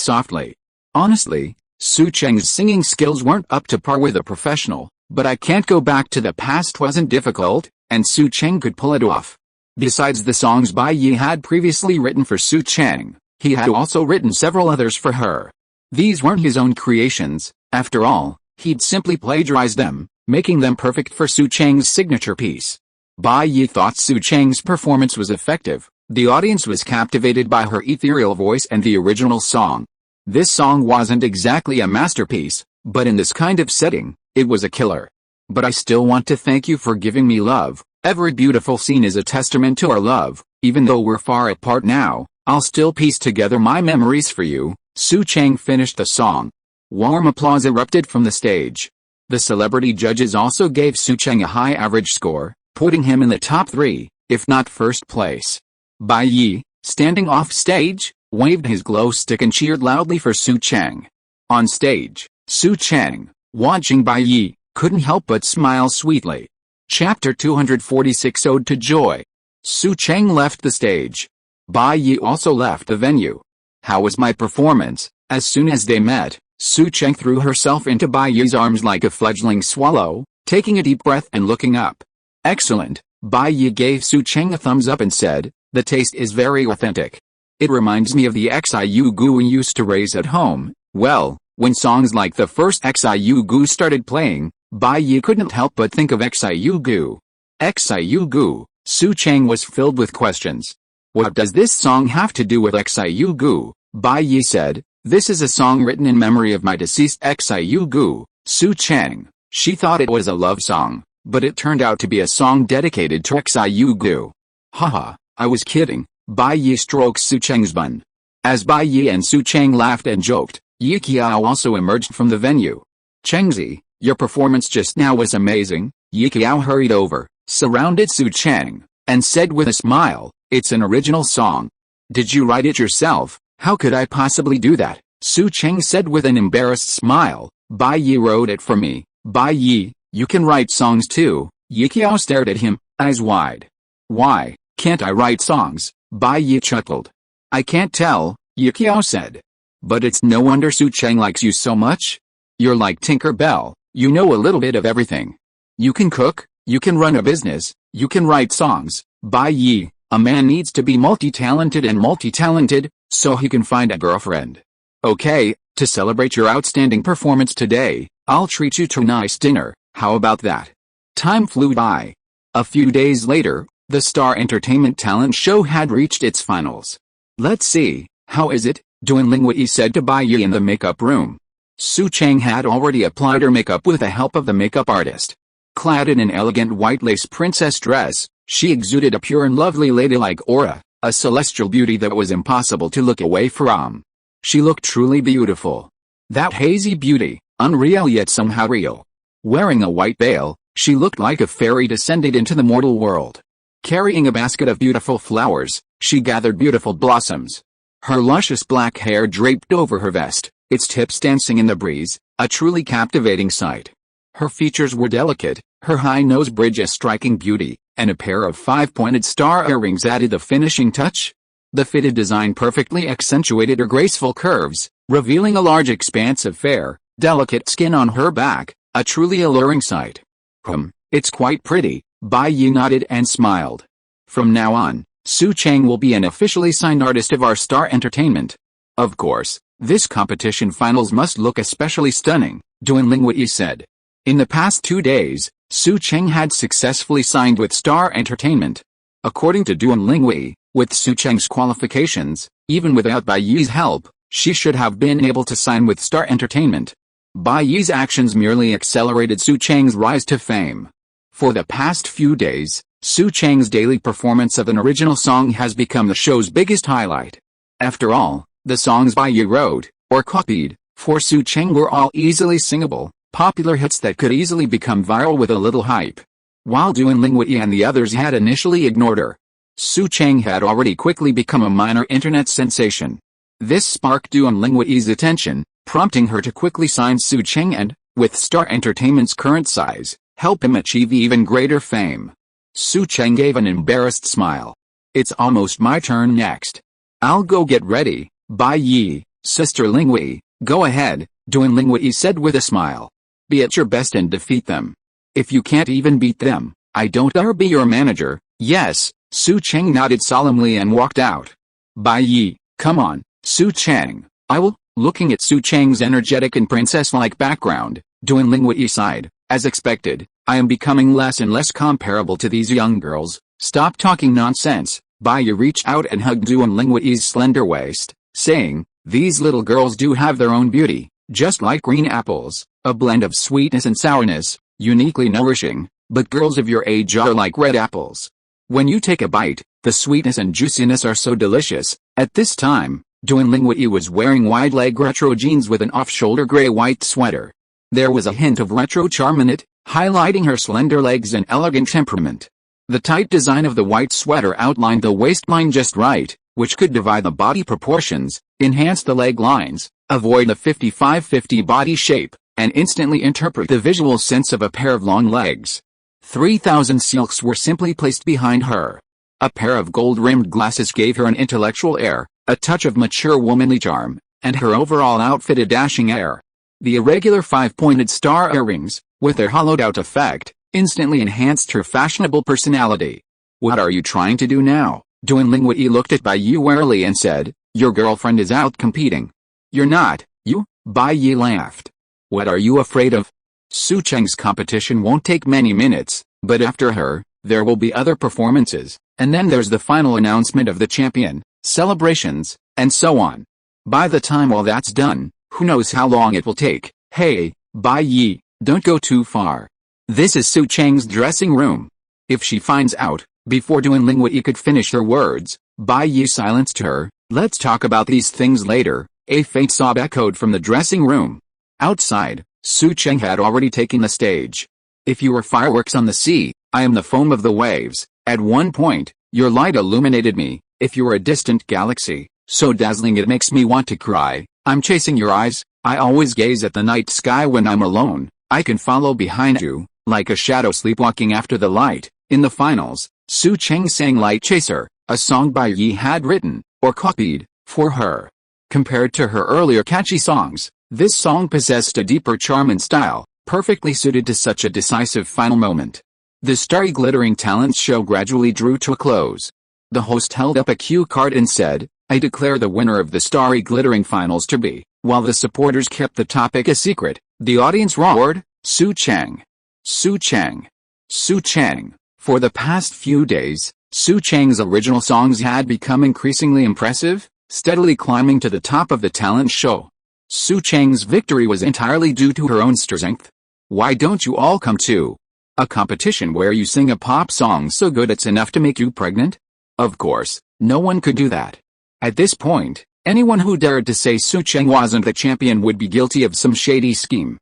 softly. Honestly, Su Chang's singing skills weren't up to par with a professional, but I can't go back to the past wasn't difficult, and Su Chang could pull it off. Besides the songs Bai Yi had previously written for Su Chang, he had also written several others for her. These weren't his own creations, after all, he'd simply plagiarized them, making them perfect for Su Chang's signature piece. Bai Yi thought Su Chang's performance was effective. The audience was captivated by her ethereal voice and the original song. This song wasn't exactly a masterpiece, but in this kind of setting, it was a killer. But I still want to thank you for giving me love. Every beautiful scene is a testament to our love. Even though we're far apart now, I'll still piece together my memories for you. Su Chang finished the song. Warm applause erupted from the stage. The celebrity judges also gave Su Chang a high average score, putting him in the top 3, if not first place. Bai Yi, standing off stage, waved his glow stick and cheered loudly for Su Chang. On stage, Su Chang, watching Bai Yi, couldn't help but smile sweetly. Chapter 246 Ode to Joy. Su Chang left the stage. Bai Yi also left the venue. How was my performance? As soon as they met, Su Chang threw herself into Bai Yi's arms like a fledgling swallow, taking a deep breath and looking up. Excellent, Bai Yi gave Su Chang a thumbs up and said, the taste is very authentic. It reminds me of the xiu gu we used to raise at home. Well, when songs like the first xiu gu started playing, Bai Yi couldn't help but think of xiu gu. Xiu gu, Su Chang was filled with questions. What does this song have to do with xiu gu? Bai Yi said, this is a song written in memory of my deceased xiu gu, Su Chang. She thought it was a love song, but it turned out to be a song dedicated to xiu gu. Haha, I was kidding. Bai Yi stroked Su Chang's bun. As Bai Yi and Su Chang laughed and joked, Yi Qiao also emerged from the venue. Changzi, your performance just now was amazing. Yi Qiao hurried over, surrounded Su Chang, and said with a smile, it's an original song. Did you write it yourself? How could I possibly do that? Su Chang said with an embarrassed smile, Bai Yi wrote it for me. Bai Yi, you can write songs too. Yi Qiao stared at him, eyes wide. Why, can't I write songs? Bai Yi chuckled. I can't tell, Yi Qiao said. But it's no wonder Su Chang likes you so much. You're like Tinker Bell, you know a little bit of everything. You can cook, you can run a business, you can write songs. Bai Yi, a man needs to be multi-talented and multi-talented, so he can find a girlfriend. Okay, to celebrate your outstanding performance today, I'll treat you to a nice dinner, how about that? Time flew by. A few days later, the Star Entertainment talent show had reached its finals. Let's see, how is it? Duan Lingwei said to Bai Yi in the makeup room. Su Chang had already applied her makeup with the help of the makeup artist. Clad in an elegant white lace princess dress, she exuded a pure and lovely ladylike aura, a celestial beauty that was impossible to look away from. She looked truly beautiful. That hazy beauty, unreal yet somehow real. Wearing a white veil, she looked like a fairy descended into the mortal world. Carrying a basket of beautiful flowers, she gathered beautiful blossoms. Her luscious black hair draped over her vest, its tips dancing in the breeze, a truly captivating sight. Her features were delicate, her high nose bridge a striking beauty, and a pair of 5-pointed star earrings added the finishing touch. The fitted design perfectly accentuated her graceful curves, revealing a large expanse of fair, delicate skin on her back, a truly alluring sight. It's quite pretty, Bai Yi nodded and smiled. From now on, Su Chang will be an officially signed artist of our Star Entertainment. Of course, This competition finals must look especially stunning, Duan Lingwei said. In the past 2 days, Su Cheng had successfully signed with Star Entertainment. According to Duan Lingwei, with Su Cheng's qualifications, even without Bai Yi's help, she should have been able to sign with Star Entertainment. Bai Yi's actions merely accelerated Su Cheng's rise to fame. For the past few days, Su Cheng's daily performance of an original song has become the show's biggest highlight. After all, the songs Bai Yi wrote, or copied, for Su Cheng were all easily singable, popular hits that could easily become viral with a little hype. While Duan Lingwei and the others had initially ignored her, Su Cheng had already quickly become a minor internet sensation. This sparked Duan Lingwei's attention, prompting her to quickly sign Su Cheng and, with Star Entertainment's current size, help him achieve even greater fame. Su Cheng gave an embarrassed smile. It's almost my turn next. I'll go get ready, Bai Yi, Sister Lingwei, go ahead, Duan Lingwei said with a smile. Be at your best and defeat them. If you can't even beat them, I don't dare be your manager. Yes, Su Cheng nodded solemnly and walked out. Bai Yi, come on, Su Cheng, I will. Looking at Su Cheng's energetic and princess-like background, Duan Lingwei sighed. As expected, I am becoming less and less comparable to these young girls. Stop talking nonsense. Bai Yi reached out and hugged Duan Lingwei's slender waist, saying, these little girls do have their own beauty, just like green apples, a blend of sweetness and sourness, uniquely nourishing, but girls of your age are like red apples. When you take a bite, the sweetness and juiciness are so delicious. At this time, Duan Lingwei was wearing wide-leg retro jeans with an off-shoulder gray-white sweater. There was a hint of retro charm in it, highlighting her slender legs and elegant temperament. The tight design of the white sweater outlined the waistline just right, which could divide the body proportions, enhance the leg lines, avoid the 55-50 body shape, and instantly interpret the visual sense of a pair of long legs. 3,000 silks were simply placed behind her. A pair of gold-rimmed glasses gave her an intellectual air, a touch of mature womanly charm, and her overall outfit a dashing air. The irregular 5-pointed star earrings, with their hollowed-out effect, instantly enhanced her fashionable personality. What are you trying to do now? Duan Lingwei looked at Bai Yi warily and said, your girlfriend is out competing. You're not, you? Bai Yi laughed. What are you afraid of? Su Cheng's competition won't take many minutes, but after her, there will be other performances, and then there's the final announcement of the champion, celebrations, and so on. By the time all that's done, who knows how long it will take. Hey, Bai Yi, don't go too far. This is Su Cheng's dressing room. If she finds out, before Duan Lingwei could finish her words, Bai Yi silenced her. Let's talk about these things later. A faint sob echoed from the dressing room. Outside, Su Cheng had already taken the stage. If you were fireworks on the sea, I am the foam of the waves. At one point, your light illuminated me. If you were a distant galaxy, so dazzling it makes me want to cry, I'm chasing your eyes. I always gaze at the night sky when I'm alone. I can follow behind you, like a shadow sleepwalking after the light. In the finals, Su Cheng sang Light Chaser, a song Bai Yi had written, or copied, for her. Compared to her earlier catchy songs, this song possessed a deeper charm and style, perfectly suited to such a decisive final moment. The starry glittering talents show gradually drew to a close. The host held up a cue card and said, I declare the winner of the starry glittering finals to be. While the supporters kept the topic a secret, the audience roared, Su Cheng! Su Cheng! Su Cheng! For the past few days, Su Cheng's original songs had become increasingly impressive, steadily climbing to the top of the talent show. Su Cheng's victory was entirely due to her own strength. Why don't you all come to a competition where you sing a pop song so good it's enough to make you pregnant? Of course, no one could do that. At this point, anyone who dared to say Su Cheng wasn't the champion would be guilty of some shady scheme.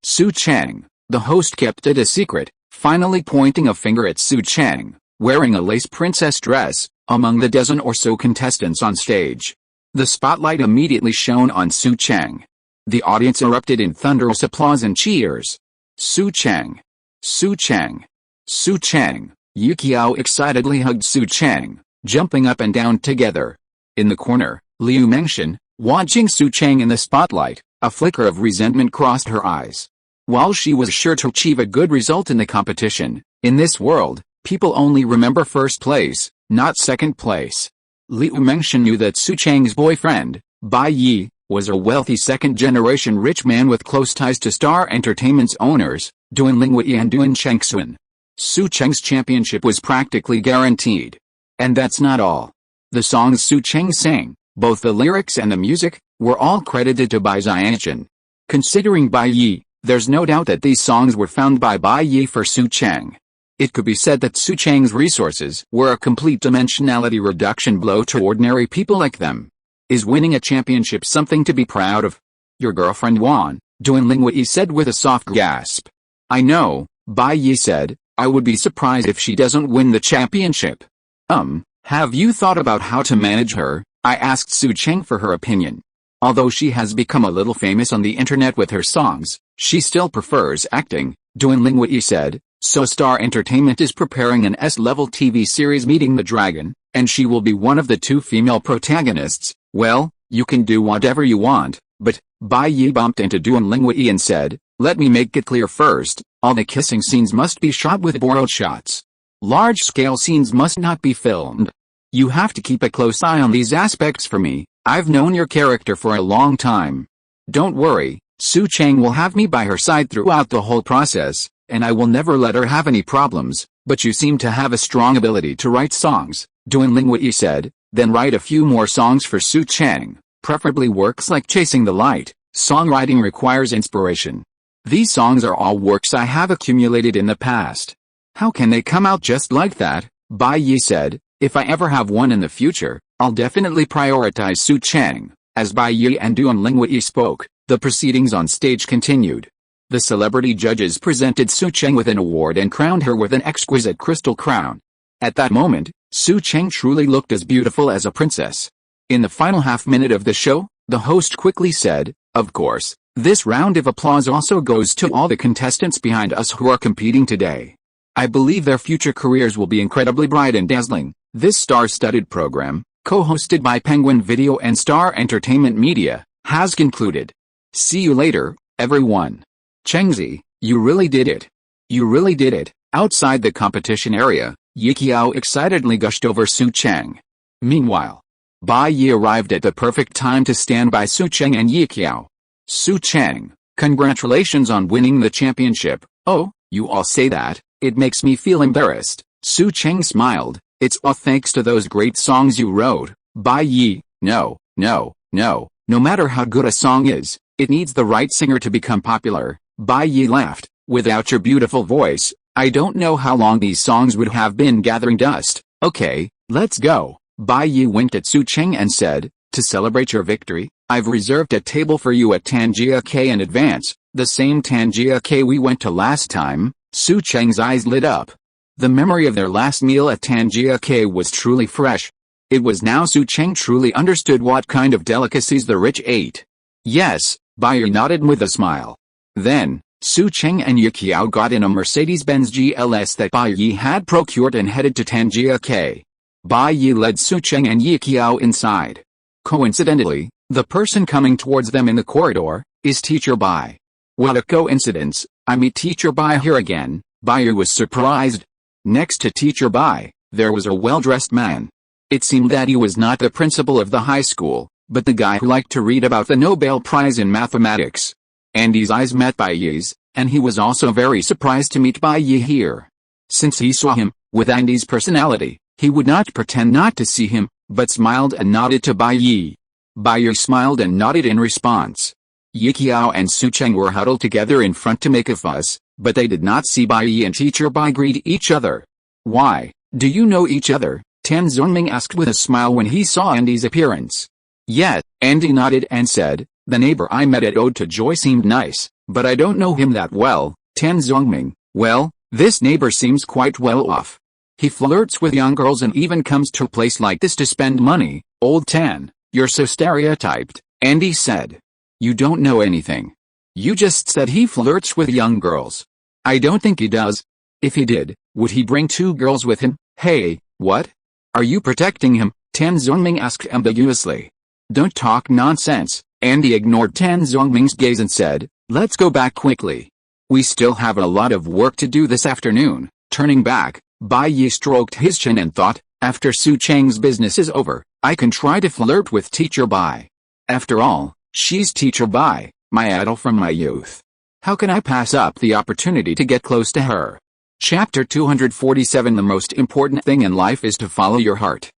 Su Cheng, the host kept it a secret, finally pointing a finger at Su Cheng, wearing a lace princess dress, among the dozen or so contestants on stage. The spotlight immediately shone on Su Cheng. The audience erupted in thunderous applause and cheers. Su Cheng! Su Cheng! Su Cheng! Yukiao excitedly hugged Su Cheng, jumping up and down together. In the corner, Liu Mengshan, watching Su Cheng in the spotlight, a flicker of resentment crossed her eyes. While she was sure to achieve a good result in the competition, in this world, people only remember first place, not second place. Liu Mengshan knew that Su Cheng's boyfriend, Bai Yi was a wealthy second-generation rich man with close ties to Star Entertainment's owners, Duan Lingwei and Duan Chengxun. Su Cheng's championship was practically guaranteed. And that's not all. The songs Su Cheng sang, both the lyrics and the music, were all credited to Bai Zianchen. Considering Bai Yi, there's no doubt that these songs were found by Bai Yi for Su Cheng. It could be said that Su Cheng's resources were a complete dimensionality reduction blow to ordinary people like them. Is winning a championship something to be proud of? Your girlfriend won, Duan Lingwei said with a soft gasp. I know, Bai Yi said, I would be surprised if she doesn't win the championship. Have you thought about how to manage her? I asked Su Cheng for her opinion. Although she has become a little famous on the internet with her songs, she still prefers acting, Duan Lingwei said. So Star Entertainment is preparing an S-level TV series Meeting the Dragon, and she will be one of the 2 female protagonists. Well, you can do whatever you want, but, Bai Yi bumped into Duan Lingwei and said, let me make it clear first, all the kissing scenes must be shot with borrowed shots. Large-scale scenes must not be filmed. You have to keep a close eye on these aspects for me. I've known your character for a long time. Don't worry, Su Cheng will have me by her side throughout the whole process, and I will never let her have any problems, but you seem to have a strong ability to write songs, Duan Lingwei said, then write a few more songs for Su Cheng, preferably works like Chasing the Light. Songwriting requires inspiration. These songs are all works I have accumulated in the past. How can they come out just like that? Bai Yi said, if I ever have one in the future, I'll definitely prioritize Su Cheng. As Bai Yi and Duan Lingwei spoke, the proceedings on stage continued. The celebrity judges presented Su Cheng with an award and crowned her with an exquisite crystal crown. At that moment, Su Cheng truly looked as beautiful as a princess. In the final half-minute of the show, the host quickly said, of course, this round of applause also goes to all the contestants behind us who are competing today. I believe their future careers will be incredibly bright and dazzling. This star-studded program, co-hosted by Penguin Video and Star Entertainment Media, has concluded. See you later, everyone. Chengzi, you really did it. You really did it. Outside the competition area, Yi Qiao excitedly gushed over Su Cheng. Meanwhile, Bai Yi arrived at the perfect time to stand by Su Cheng and Yi Qiao. Su Cheng, congratulations on winning the championship. Oh, you all say that, it makes me feel embarrassed. Su Cheng smiled. It's all thanks to those great songs you wrote. Bai Yi, no matter how good a song is, it needs the right singer to become popular. Bai Yi laughed. Without your beautiful voice, I don't know how long these songs would have been gathering dust. Okay, let's go. Bai Yi winked at Su Cheng and said, to celebrate your victory, I've reserved a table for you at Tangia K in advance, the same Tangia K we went to last time. Su Cheng's eyes lit up. The memory of their last meal at Tangia K was truly fresh. It was now Su Cheng truly understood what kind of delicacies the rich ate. Yes, Bai Yi nodded with a smile. Then, Su Cheng and Yi Qiao got in a Mercedes-Benz GLS that Bai Yi had procured and headed to Tangia K. Bai Yi led Su Cheng and Yi Qiao inside. Coincidentally, the person coming towards them in the corridor is Teacher Bai. What a coincidence, I meet Teacher Bai here again. Bai Yi was surprised. Next to Teacher Bai, there was a well-dressed man. It seemed that he was not the principal of the high school, but the guy who liked to read about the Nobel Prize in mathematics. Andy's eyes met Bai Yi's, and he was also very surprised to meet Bai Yi here. Since he saw him, with Andy's personality, he would not pretend not to see him, but smiled and nodded to Bai Yi. Bai Yi smiled and nodded in response. Yi Qiao and Su Cheng were huddled together in front to make a fuss, but they did not see Bai Yi and Teacher Bai greet each other. Why, do you know each other? Tan Zongming asked with a smile when he saw Andy's appearance. Yes, Andy nodded and said, the neighbor I met at Ode to Joy seemed nice, but I don't know him that well. Tan Zongming, well, this neighbor seems quite well off. He flirts with young girls and even comes to a place like this to spend money. Old Tan, you're so stereotyped, Andy said. You don't know anything. You just said he flirts with young girls. I don't think he does. If he did, would he bring 2 girls with him? Hey, what? Are you protecting him? Tan Zongming asked ambiguously. Don't talk nonsense. Andy ignored Tan Zongming's gaze and said, let's go back quickly. We still have a lot of work to do this afternoon. Turning back, Bai Yi stroked his chin and thought, after Su Cheng's business is over, I can try to flirt with Teacher Bai. After all, she's teacher Bai, my idol from my youth. How can I pass up the opportunity to get close to her? Chapter 247. The most important thing in life is to follow your heart.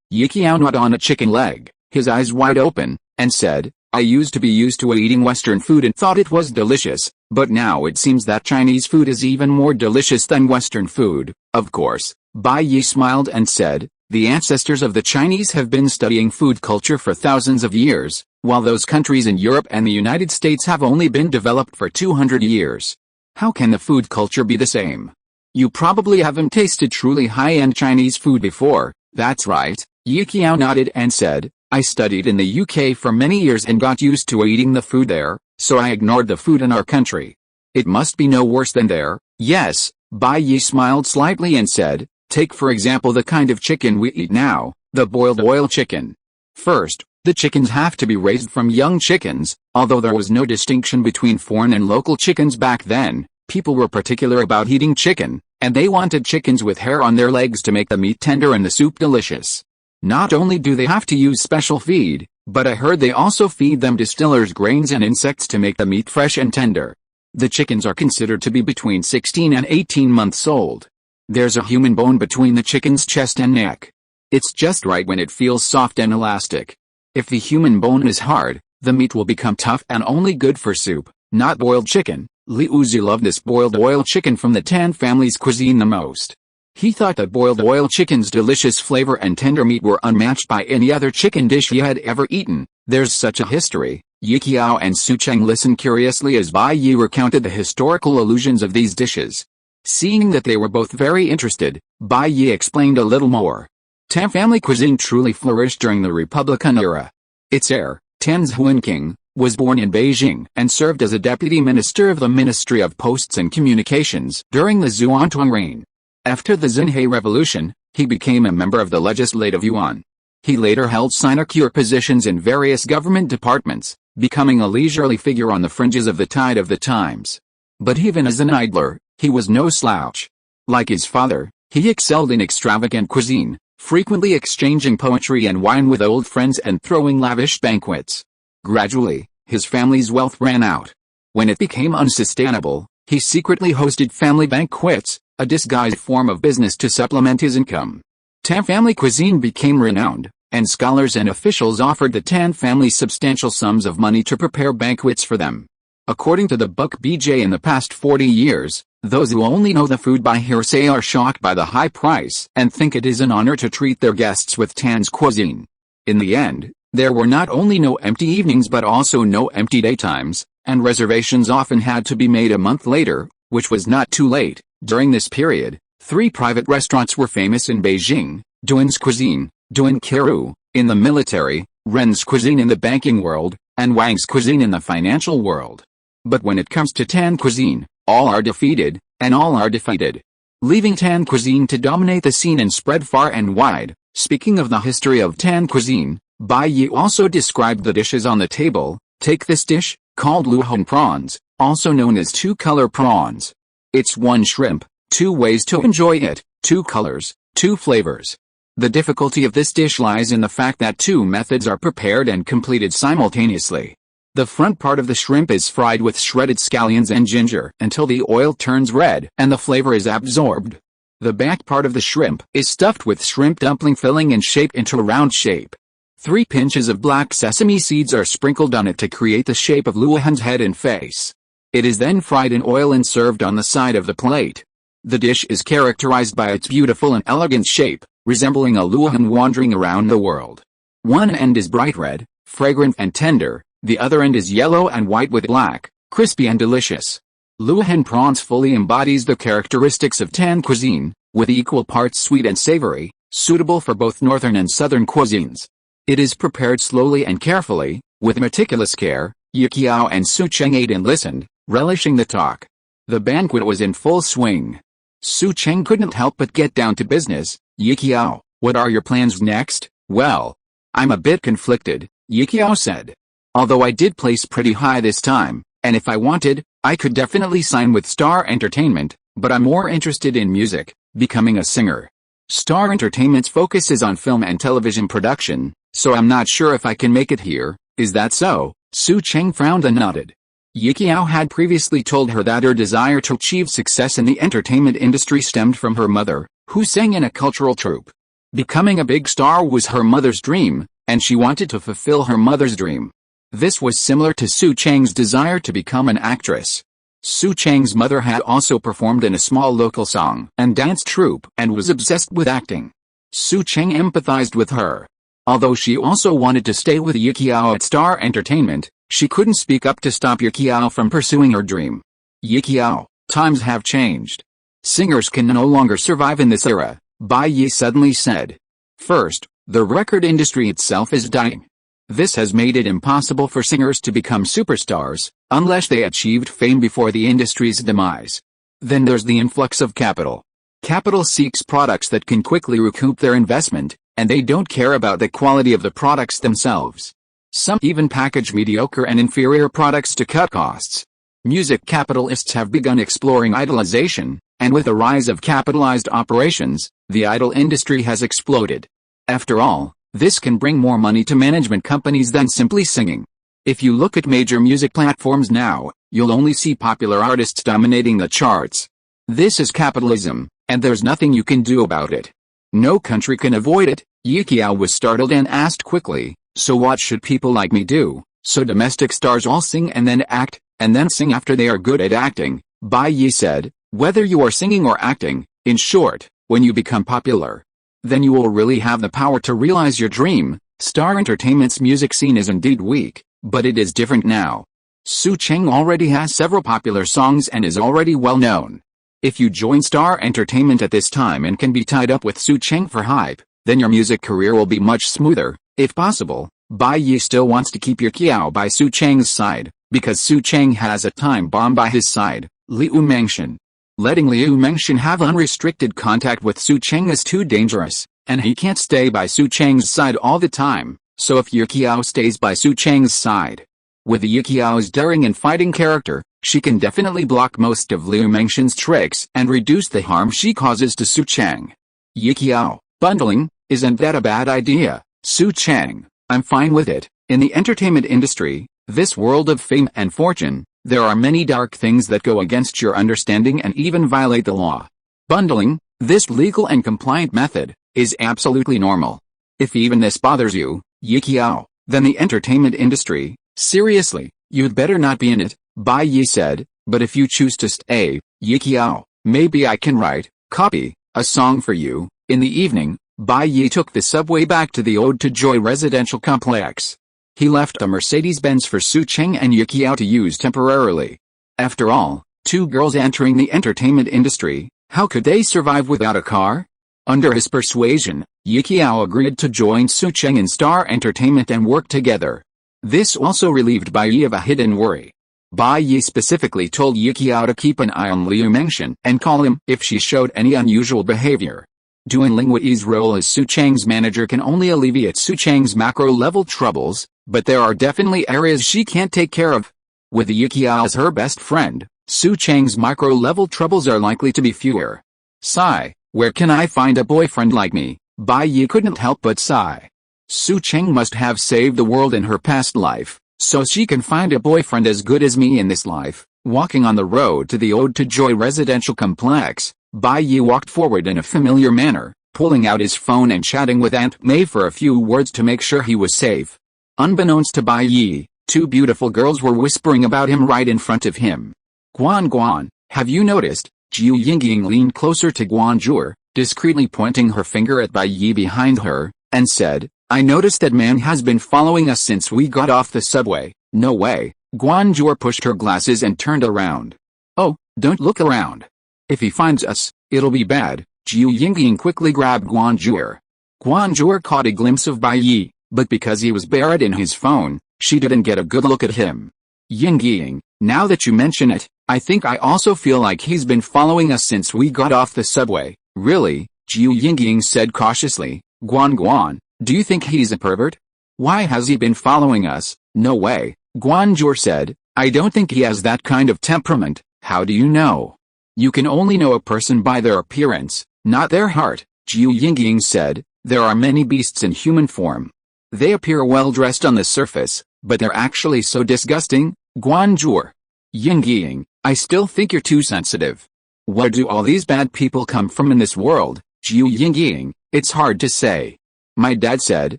Yi Qiao gnawed on a chicken leg, his eyes wide open, and said, I used to be used to eating Western food and thought it was delicious, but now it seems that Chinese food is even more delicious than Western food. Of course, Bai Yi smiled and said, the ancestors of the Chinese have been studying food culture for thousands of years, while those countries in Europe and the United States have only been developed for 200 years. How can the food culture be the same? You probably haven't tasted truly high-end Chinese food before. That's right, Yi Qiao nodded and said, I studied in the UK for many years and got used to eating the food there, so I ignored the food in our country. It must be no worse than there. Yes, Bai Yi smiled slightly and said, take for example the kind of chicken we eat now, the boiled oil chicken. First, the chickens have to be raised from young chickens. Although there was no distinction between foreign and local chickens back then, people were particular about eating chicken, and they wanted chickens with hair on their legs to make the meat tender and the soup delicious. Not only do they have to use special feed, but I heard they also feed them distillers' grains and insects to make the meat fresh and tender. The chickens are considered to be between 16 and 18 months old. There's a human bone between the chicken's chest and neck. It's just right when it feels soft and elastic. If the human bone is hard, the meat will become tough and only good for soup, not boiled chicken. Li Uzi loved this boiled oil chicken from the Tan family's cuisine the most. He thought that boiled oil chicken's delicious flavor and tender meat were unmatched by any other chicken dish he had ever eaten. There's such a history. Yi Qiao and Su Cheng listened curiously as Bai Yi recounted the historical allusions of these dishes. Seeing that they were both very interested, Bai Yi explained a little more. Tan family cuisine truly flourished during the Republican era. Its heir, Tan Zhuanqing, was born in Beijing and served as a deputy minister of the Ministry of Posts and Communications during the Zhuantuang reign. After the Xinhe Revolution, he became a member of the Legislative Yuan. He later held sinecure positions in various government departments, becoming a leisurely figure on the fringes of the tide of the times. But even as an idler, he was no slouch. Like his father, he excelled in extravagant cuisine, frequently exchanging poetry and wine with old friends and throwing lavish banquets. Gradually, his family's wealth ran out. When it became unsustainable, he secretly hosted family banquets, a disguised form of business to supplement his income. Tan family cuisine became renowned, and scholars and officials offered the Tan family substantial sums of money to prepare banquets for them. According to the book BJ, in the past 40 years, those who only know the food by hearsay are shocked by the high price and think it is an honor to treat their guests with Tan's cuisine. In the end, there were not only no empty evenings but also no empty daytimes, and reservations often had to be made a month later, which was not too late. During this period, 3 private restaurants were famous in Beijing: Duan's Cuisine, Duan Kiru, in the military, Ren's Cuisine in the banking world, and Wang's Cuisine in the financial world. But when it comes to Tan cuisine, all are defeated, and all are defeated, leaving Tan cuisine to dominate the scene and spread far and wide. Speaking of the history of Tan cuisine, Bai Yi also described the dishes on the table. Take this dish, called luohan prawns, also known as 2-color prawns. It's 1 shrimp, 2 ways to enjoy it, 2 colors, 2 flavors. The difficulty of this dish lies in the fact that 2 methods are prepared and completed simultaneously. The front part of the shrimp is fried with shredded scallions and ginger until the oil turns red and the flavor is absorbed. The back part of the shrimp is stuffed with shrimp dumpling filling and shaped into a round shape. 3 pinches of black sesame seeds are sprinkled on it to create the shape of luohan's head and face. It is then fried in oil and served on the side of the plate. The dish is characterized by its beautiful and elegant shape, resembling a luohan wandering around the world. One end is bright red, fragrant and tender, the other end is yellow and white with black, crispy and delicious. Luohan prawns fully embodies the characteristics of Tan cuisine, with equal parts sweet and savory, suitable for both northern and southern cuisines. It is prepared slowly and carefully, with meticulous care. Yi Qiao and Su Cheng ate and listened, relishing the talk. The banquet was in full swing. Su Cheng couldn't help but get down to business. Yi Qiao, what are your plans next? Well, I'm a bit conflicted, Yi Qiao said. Although I did place pretty high this time, and if I wanted, I could definitely sign with Star Entertainment, but I'm more interested in music, becoming a singer. Star Entertainment's focus is on film and television production, so I'm not sure if I can make it here. Is that so? Su Cheng frowned and nodded. Yiqiao had previously told her that her desire to achieve success in the entertainment industry stemmed from her mother, who sang in a cultural troupe. Becoming a big star was her mother's dream, and she wanted to fulfill her mother's dream. This was similar to Su Cheng's desire to become an actress. Su Cheng's mother had also performed in a small local song and dance troupe and was obsessed with acting. Su Cheng empathized with her. Although she also wanted to stay with Yiqiao at Star Entertainment, she couldn't speak up to stop Yiqiao from pursuing her dream. Yiqiao, times have changed. Singers can no longer survive in this era, Bai Yi suddenly said. First, the record industry itself is dying. This has made it impossible for singers to become superstars, unless they achieved fame before the industry's demise. Then there's the influx of capital. Capital seeks products that can quickly recoup their investment, and they don't care about the quality of the products themselves. Some even package mediocre and inferior products to cut costs. Music capitalists have begun exploring idolization, and with the rise of capitalized operations, the idol industry has exploded. After all, this can bring more money to management companies than simply singing. If you look at major music platforms now, you'll only see popular artists dominating the charts. This is capitalism, and there's nothing you can do about it. No country can avoid it. Yiqiao was startled and asked quickly, so what should people like me do? So domestic stars all sing and then act, and then sing after they are good at acting, Bai Yi said. Whether you are singing or acting, in short, when you become popular, then you will really have the power to realize your dream. Star Entertainment's music scene is indeed weak, but it is different now. Su Cheng already has several popular songs and is already well known. If you join Star Entertainment at this time and can be tied up with Su Cheng for hype, then your music career will be much smoother, if possible. Bai Yi still wants to keep Yiqiao by Su Cheng's side, because Su Cheng has a time bomb by his side, Liu Mengshan. Letting Liu Mengshan have unrestricted contact with Su Cheng is too dangerous, and he can't stay by Su Cheng's side all the time, so if Yiqiao stays by Su Cheng's side, with Yiqiao's daring and fighting character, she can definitely block most of Liu Mengshan's tricks and reduce the harm she causes to Su Cheng. Yiqiao, bundling, isn't that a bad idea? Su Cheng, I'm fine with it. In the entertainment industry, this world of fame and fortune, there are many dark things that go against your understanding and even violate the law. Bundling, this legal and compliant method, is absolutely normal. If even this bothers you, Yiqiao, then the entertainment industry, seriously, you'd better not be in it, Bai Yi said, but if you choose to stay, Yiqiao, maybe I can copy, a song for you. In the evening, Bai Yi took the subway back to the Ode to Joy residential complex. He left a Mercedes-Benz for Su Cheng and Yiqiao to use temporarily. After all, two girls entering the entertainment industry, how could they survive without a car? Under his persuasion, Yiqiao agreed to join Su Cheng in Star Entertainment and work together. This also relieved Bai Yi of a hidden worry. Bai Yi specifically told Yiqiao to keep an eye on Liu Mengshan and call him if she showed any unusual behavior. Doing Ling Wei's role as Su Cheng's manager can only alleviate Su Cheng's macro-level troubles, but there are definitely areas she can't take care of. With Yiqiao as her best friend, Su Cheng's micro-level troubles are likely to be fewer. Sigh, where can I find a boyfriend like me? Bai Yi couldn't help but sigh. Su Cheng must have saved the world in her past life, so she can find a boyfriend as good as me in this life. Walking on the road to the Ode to Joy residential complex, Bai Yi walked forward in a familiar manner, pulling out his phone and chatting with Aunt May for a few words to make sure he was safe. Unbeknownst to Bai Yi, two beautiful girls were whispering about him right in front of him. Guan, have you noticed? Jiu Yingying leaned closer to Guanzhur, discreetly pointing her finger at Bai Yi behind her, and said, I noticed that man has been following us since we got off the subway. No way. Guanzhur pushed her glasses and turned around. Oh, don't look around. If he finds us, it'll be bad. Jiu Yingying quickly grabbed Guanzhur. Guanzhur caught a glimpse of Bai Yi, but because he was buried in his phone, she didn't get a good look at him. Yingying, now that you mention it, I think I also feel like he's been following us since we got off the subway. Really? Jiu Yingying said cautiously. Guan, do you think he's a pervert? Why has he been following us? No way. Guanzhur said, I don't think he has that kind of temperament. How do you know? You can only know a person by their appearance, not their heart, Jiu Yingying said. There are many beasts in human form. They appear well dressed on the surface, but they're actually so disgusting, Guanjur. Yingying, I still think you're too sensitive. Where do all these bad people come from in this world, Jiu Yingying? It's hard to say. My dad said.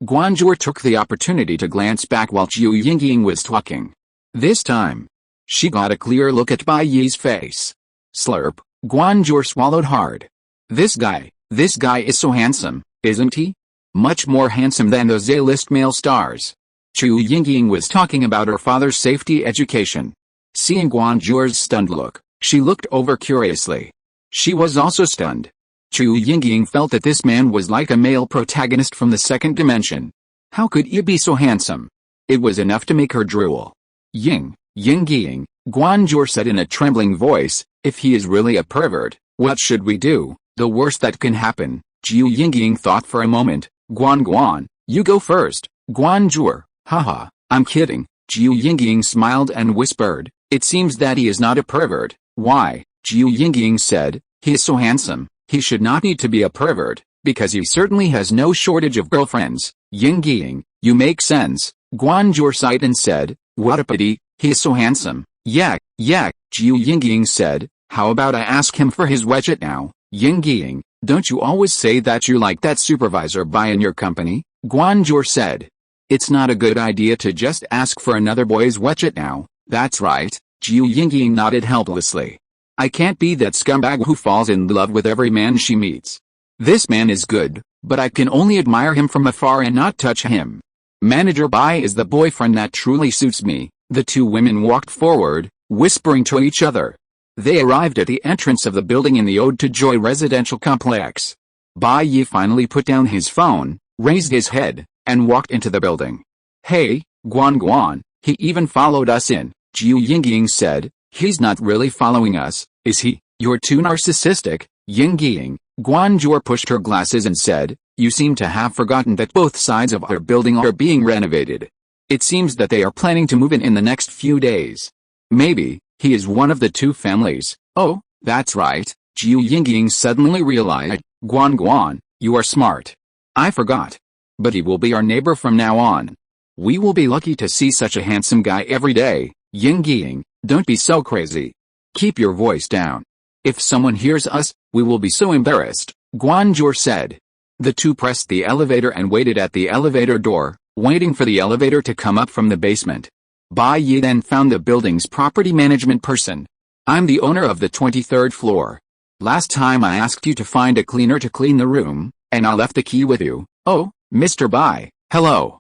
Guanjur took the opportunity to glance back while Jiu Yingying was talking. This time, she got a clear look at Bai Yi's face. Slurp, Guanjur swallowed hard. This guy is so handsome, isn't he? Much more handsome than those A-list male stars. Jiu Yingying was talking about her father's safety education. Seeing Guanjur's stunned look, she looked over curiously. She was also stunned. Jiu Yingying felt that this man was like a male protagonist from the second dimension. How could he be so handsome? It was enough to make her drool. Yingying, Guanjur said in a trembling voice, if he is really a pervert, what should we do? The worst that can happen. Jiu Yingying thought for a moment. Guan, you go first. Guanjur, haha, I'm kidding. Jiu Yingying smiled and whispered, it seems that he is not a pervert. Why? Jiu Yingying said, he is so handsome, he should not need to be a pervert, because he certainly has no shortage of girlfriends. Yingying, you make sense. Guanjur sighed and said, what a pity, he is so handsome. Yeah, Jiu Yingying said, how about I ask him for his widget now? Yingying, don't you always say that you like that supervisor Bai in your company? Guanjur said. It's not a good idea to just ask for another boy's widget now. That's right, Jiu Yingying nodded helplessly. I can't be that scumbag who falls in love with every man she meets. This man is good, but I can only admire him from afar and not touch him. Manager Bai is the boyfriend that truly suits me. The two women walked forward, whispering to each other. They arrived at the entrance of the building in the Ode to Joy residential complex. Bai Yi finally put down his phone, raised his head, and walked into the building. Hey, Guan, he even followed us in, Jiu Yingying said. He's not really following us, is he? You're too narcissistic. Yingying, Guanjur pushed her glasses and said, you seem to have forgotten that both sides of our building are being renovated. It seems that they are planning to move in the next few days. Maybe he is one of the two families. Oh, that's right, Jiu Yingying suddenly realized. Guan, you are smart. I forgot. But he will be our neighbor from now on. We will be lucky to see such a handsome guy every day. Yingying, don't be so crazy. Keep your voice down. If someone hears us, we will be so embarrassed, Guanjur said. The two pressed the elevator and waited at the elevator door, waiting for the elevator to come up from the basement. Bai Yi then found the building's property management person. I'm the owner of the 23rd floor. Last time I asked you to find a cleaner to clean the room, and I left the key with you. Oh, Mr. Bai, hello,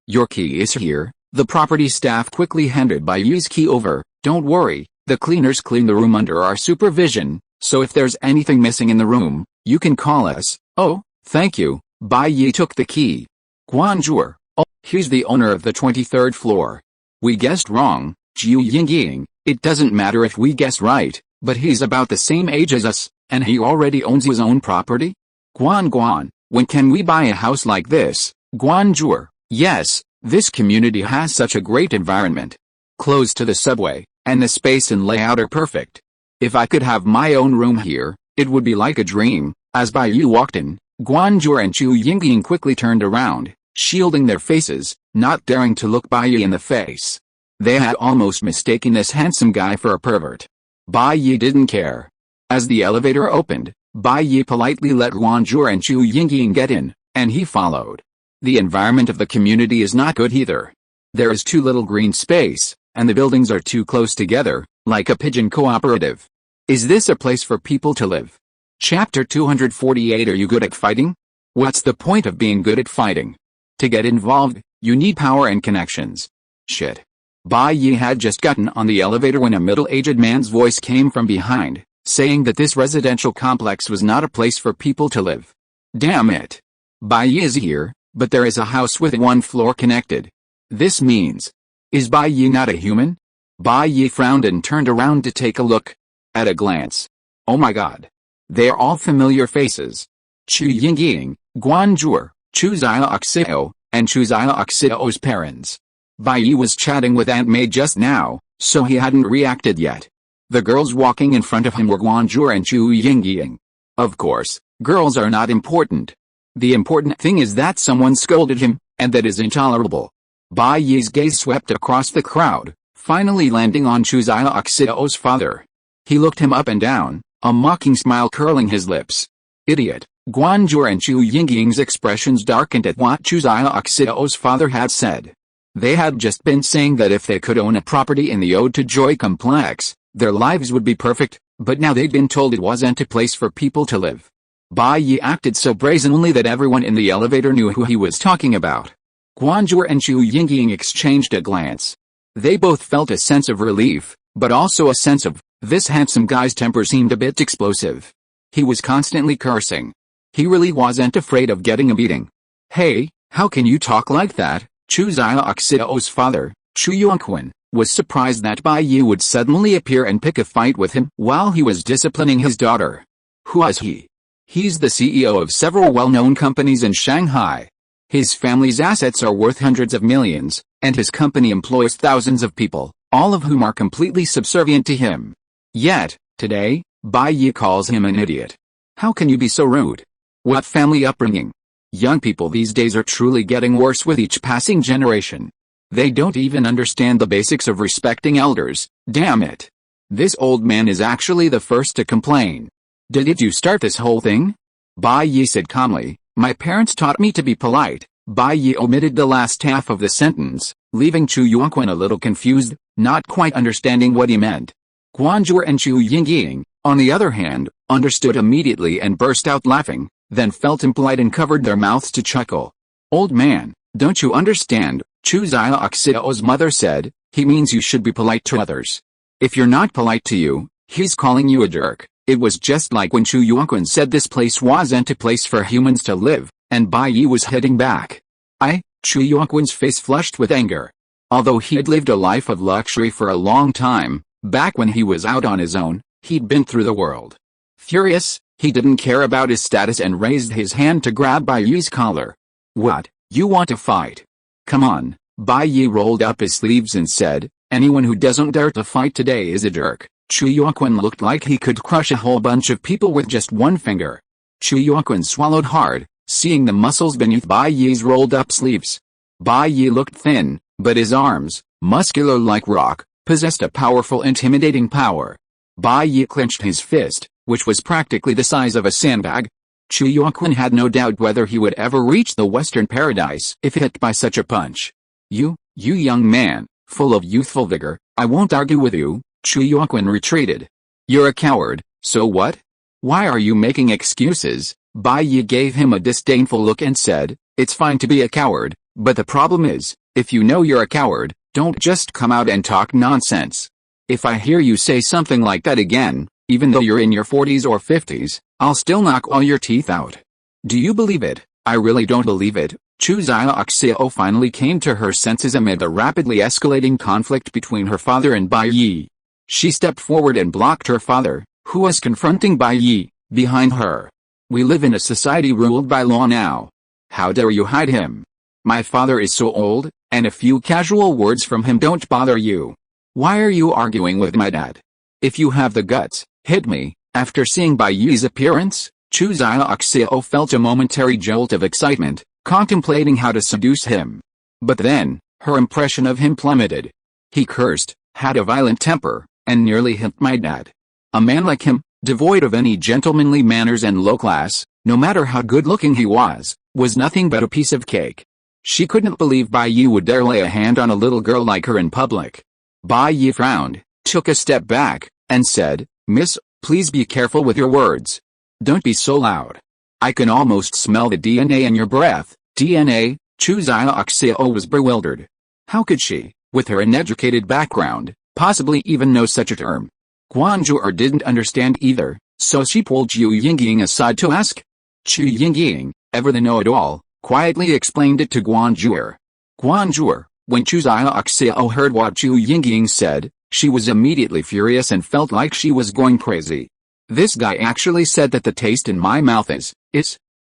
your key is here. The property staff quickly handed Bai Yi's key over. Don't worry, the cleaners clean the room under our supervision, so if there's anything missing in the room, you can call us. Oh, thank you. Bai Yi took the key. Guanjur, oh, he's the owner of the 23rd floor. We guessed wrong, Jiu Yingying. It doesn't matter if we guess right, but he's about the same age as us, and he already owns his own property? Guan, when can we buy a house like this? Guanjur, yes, this community has such a great environment. Close to the subway, and the space and layout are perfect. If I could have my own room here, it would be like a dream. As Bai Yi walked in, Guanjur and Jiu Yingying quickly turned around, shielding their faces, not daring to look Bai Yi in the face. They had almost mistaken this handsome guy for a pervert. Bai Yi didn't care. As the elevator opened, Bai Yi politely let Guanjur and Jiu Yingying get in, and he followed. The environment of the community is not good either. There is too little green space, and the buildings are too close together, like a pigeon cooperative. Is this a place for people to live? Chapter 248. Are you good at fighting? What's the point of being good at fighting? To get involved, you need power and connections. Shit. Bai Yi had just gotten on the elevator when a middle-aged man's voice came from behind, saying that this residential complex was not a place for people to live. Damn it. Bai Yi is here, but there is a house with one floor connected. This means, is Bai Yi not a human? Bai Yi frowned and turned around to take a look. At a glance. Oh my god. They are all familiar faces. Jiu Yingying, Guanjur, Chu Xiaoxiao, and Chu Xiaoxiao's parents. Bai Yi was chatting with Aunt May just now, so he hadn't reacted yet. The girls walking in front of him were Guanjur and Jiu Yingying. Of course, girls are not important. The important thing is that someone scolded him, and that is intolerable. Bai Yi's gaze swept across the crowd, finally landing on Chu Xiaoxiao's father. He looked him up and down, a mocking smile curling his lips. Idiot. Guanzhou and Chu Yingying's expressions darkened at what Chu Xiaoxiao's father had said. They had just been saying that if they could own a property in the Ode to Joy complex, their lives would be perfect, but now they'd been told it wasn't a place for people to live. Bai Yi acted so brazenly that everyone in the elevator knew who he was talking about. Guanzhou and Chu Yingying exchanged a glance. They both felt a sense of relief, but also a sense of, this handsome guy's temper seemed a bit explosive. He was constantly cursing. He really wasn't afraid of getting a beating. Hey, how can you talk like that? Chu Xiaoxiao's father, Chu Yongquan, was surprised that Bai Yi would suddenly appear and pick a fight with him while he was disciplining his daughter. Who is he? He's the CEO of several well-known companies in Shanghai. His family's assets are worth hundreds of millions, and his company employs thousands of people, all of whom are completely subservient to him. Yet, today, Bai Yi calls him an idiot. How can you be so rude? What family upbringing? Young people these days are truly getting worse with each passing generation. They don't even understand the basics of respecting elders, damn it. This old man is actually the first to complain. Did you start this whole thing? Bai Yi said calmly, my parents taught me to be polite. Bai Yi omitted the last half of the sentence, leaving Chu Yongquan a little confused, not quite understanding what he meant. Guanzhou and Chu Yingying, on the other hand, understood immediately and burst out laughing, then felt impolite and covered their mouths to chuckle. Old man, don't you understand? Chu Xiaoxiao's mother said, he means you should be polite to others. If you're not polite to you, he's calling you a jerk. It was just like when Chu Yongquan said this place wasn't a place for humans to live, and Bai Yi was heading back. Chu Yongquan's face flushed with anger. Although he had lived a life of luxury for a long time, back when he was out on his own, he'd been through the world. Furious, he didn't care about his status and raised his hand to grab Bai Yi's collar. What, you want to fight? Come on. Bai Yi rolled up his sleeves and said, anyone who doesn't dare to fight today is a jerk. Chu Yongquan looked like he could crush a whole bunch of people with just one finger. Chu Yongquan swallowed hard, seeing the muscles beneath Bai Yi's rolled up sleeves. Bai Yi looked thin, but his arms, muscular like rock, possessed a powerful intimidating power. Bai Yi clenched his fist, which was practically the size of a sandbag. Chu Yongquan had no doubt whether he would ever reach the Western paradise if hit by such a punch. You young man, full of youthful vigor, I won't argue with you. Chu Yongquan retreated. You're a coward, so what? Why are you making excuses? Bai Yi gave him a disdainful look and said, it's fine to be a coward, but the problem is, if you know you're a coward, don't just come out and talk nonsense. If I hear you say something like that again, even though you're in your 40s or 50s, I'll still knock all your teeth out. Do you believe it? I really don't believe it. Chu Xiaoxiao finally came to her senses amid the rapidly escalating conflict between her father and Bai Yi. She stepped forward and blocked her father, who was confronting Bai Yi, behind her. We live in a society ruled by law now. How dare you hide him? My father is so old, and a few casual words from him don't bother you. Why are you arguing with my dad? If you have the guts, hit me. After seeing Bai Yi's appearance, Chu Xiaoxiao felt a momentary jolt of excitement, contemplating how to seduce him. But then, her impression of him plummeted. He cursed, had a violent temper, and nearly hit my dad. A man like him, devoid of any gentlemanly manners and low class, no matter how good-looking he was nothing but a piece of cake. She couldn't believe Bai Yi would dare lay a hand on a little girl like her in public. Bai Yi frowned, took a step back, and said, Miss, please be careful with your words. Don't be so loud. I can almost smell the DNA in your breath. DNA? Chu Xiaoxiao was bewildered. How could she, with her uneducated background, possibly even know such a term? Guanzhou didn't understand either, so she pulled Chu Yingying aside to ask. Chu Yingying, ever the know-it-all, quietly explained it to Guanzhou. Guanzhou, when Chu Xiaoxiao heard what Chu Yingying said, she was immediately furious and felt like she was going crazy. This guy actually said that the taste in my mouth is.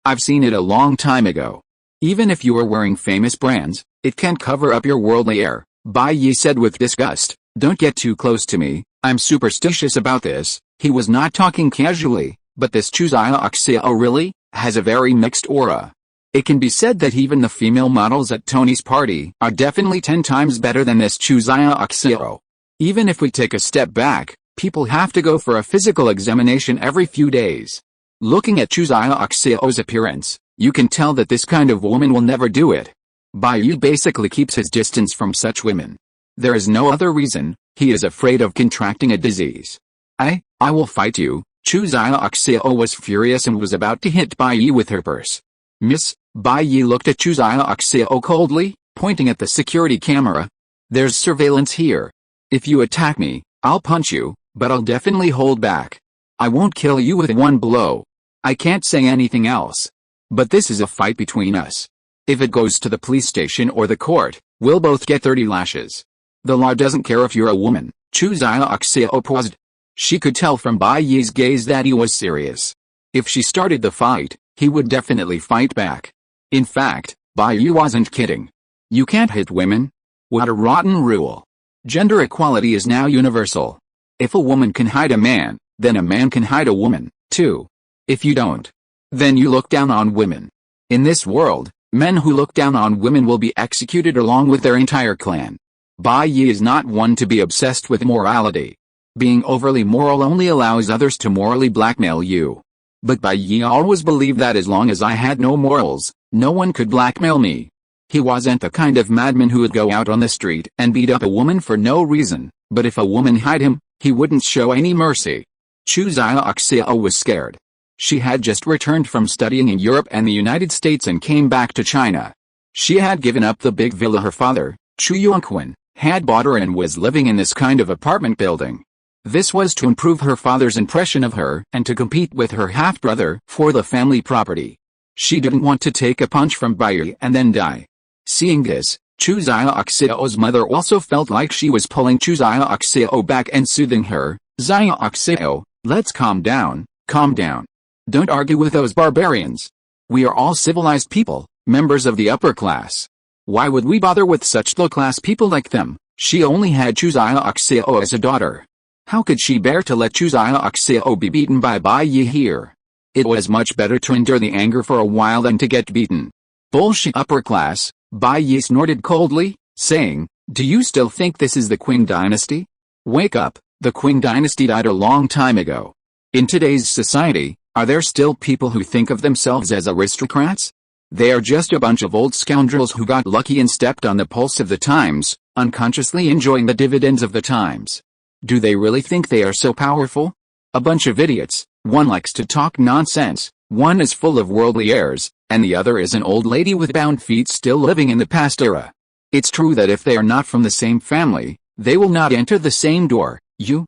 I've seen it a long time ago. Even if you are wearing famous brands, it can't cover up your worldly air, Bai Yi said with disgust. Don't get too close to me, I'm superstitious about this. He was not talking casually, but this Chu Xiaoxiao really has a very mixed aura. It can be said that even the female models at Tony's party are definitely 10 times better than this Chuziya Oxio. Even if we take a step back, people have to go for a physical examination every few days. Looking at Chuziya Oxio's appearance, you can tell that this kind of woman will never do it. Baiyu basically keeps his distance from such women. There is no other reason, he is afraid of contracting a disease. I will fight you. Chuziya Oxio was furious and was about to hit Baiyu with her purse. Miss, Baiyu looked at Chuziya Oxio coldly, pointing at the security camera. There's surveillance here. If you attack me, I'll punch you, but I'll definitely hold back. I won't kill you with one blow. I can't say anything else. But this is a fight between us. If it goes to the police station or the court, we'll both get 30 lashes. The law doesn't care if you're a woman. Chuziya Oxio paused. She could tell from Baiyu's gaze that he was serious. If she started the fight, he would definitely fight back. In fact, Baiyu wasn't kidding. You can't hit women? What a rotten rule. Gender equality is now universal. If a woman can hide a man, then a man can hide a woman, too. If you don't, then you look down on women. In this world, men who look down on women will be executed along with their entire clan. Baiyu is not one to be obsessed with morality. Being overly moral only allows others to morally blackmail you. But Baiyu always believed that as long as I had no morals, no one could blackmail me. He wasn't the kind of madman who would go out on the street and beat up a woman for no reason, but if a woman hid him, he wouldn't show any mercy. Chuziya Oxio was scared. She had just returned from studying in Europe and the United States and came back to China. She had given up the big villa her father, Chu Yongquan, had bought her and was living in this kind of apartment building. This was to improve her father's impression of her and to compete with her half-brother for the family property. She didn't want to take a punch from Baiyu and then die. Seeing this, Chuziya Oxio's mother also felt like she was pulling Chuziya Oxio back and soothing her. Ziya Oxio, let's calm down, calm down. Don't argue with those barbarians. We are all civilized people, members of the upper class. Why would we bother with such low-class people like them? She only had Chuziya Oxio as a daughter. How could she bear to let Chuziya Oxio be beaten by Baiyu here? It was much better to endure the anger for a while than to get beaten. Bullshit upper class, Baiyu snorted coldly, saying, do you still think this is the Qing dynasty? Wake up, the Qing dynasty died a long time ago. In today's society, are there still people who think of themselves as aristocrats? They are just a bunch of old scoundrels who got lucky and stepped on the pulse of the times, unconsciously enjoying the dividends of the times. Do they really think they are so powerful? A bunch of idiots. One likes to talk nonsense, one is full of worldly airs, and the other is an old lady with bound feet still living in the past era. It's true that if they are not from the same family, they will not enter the same door. You.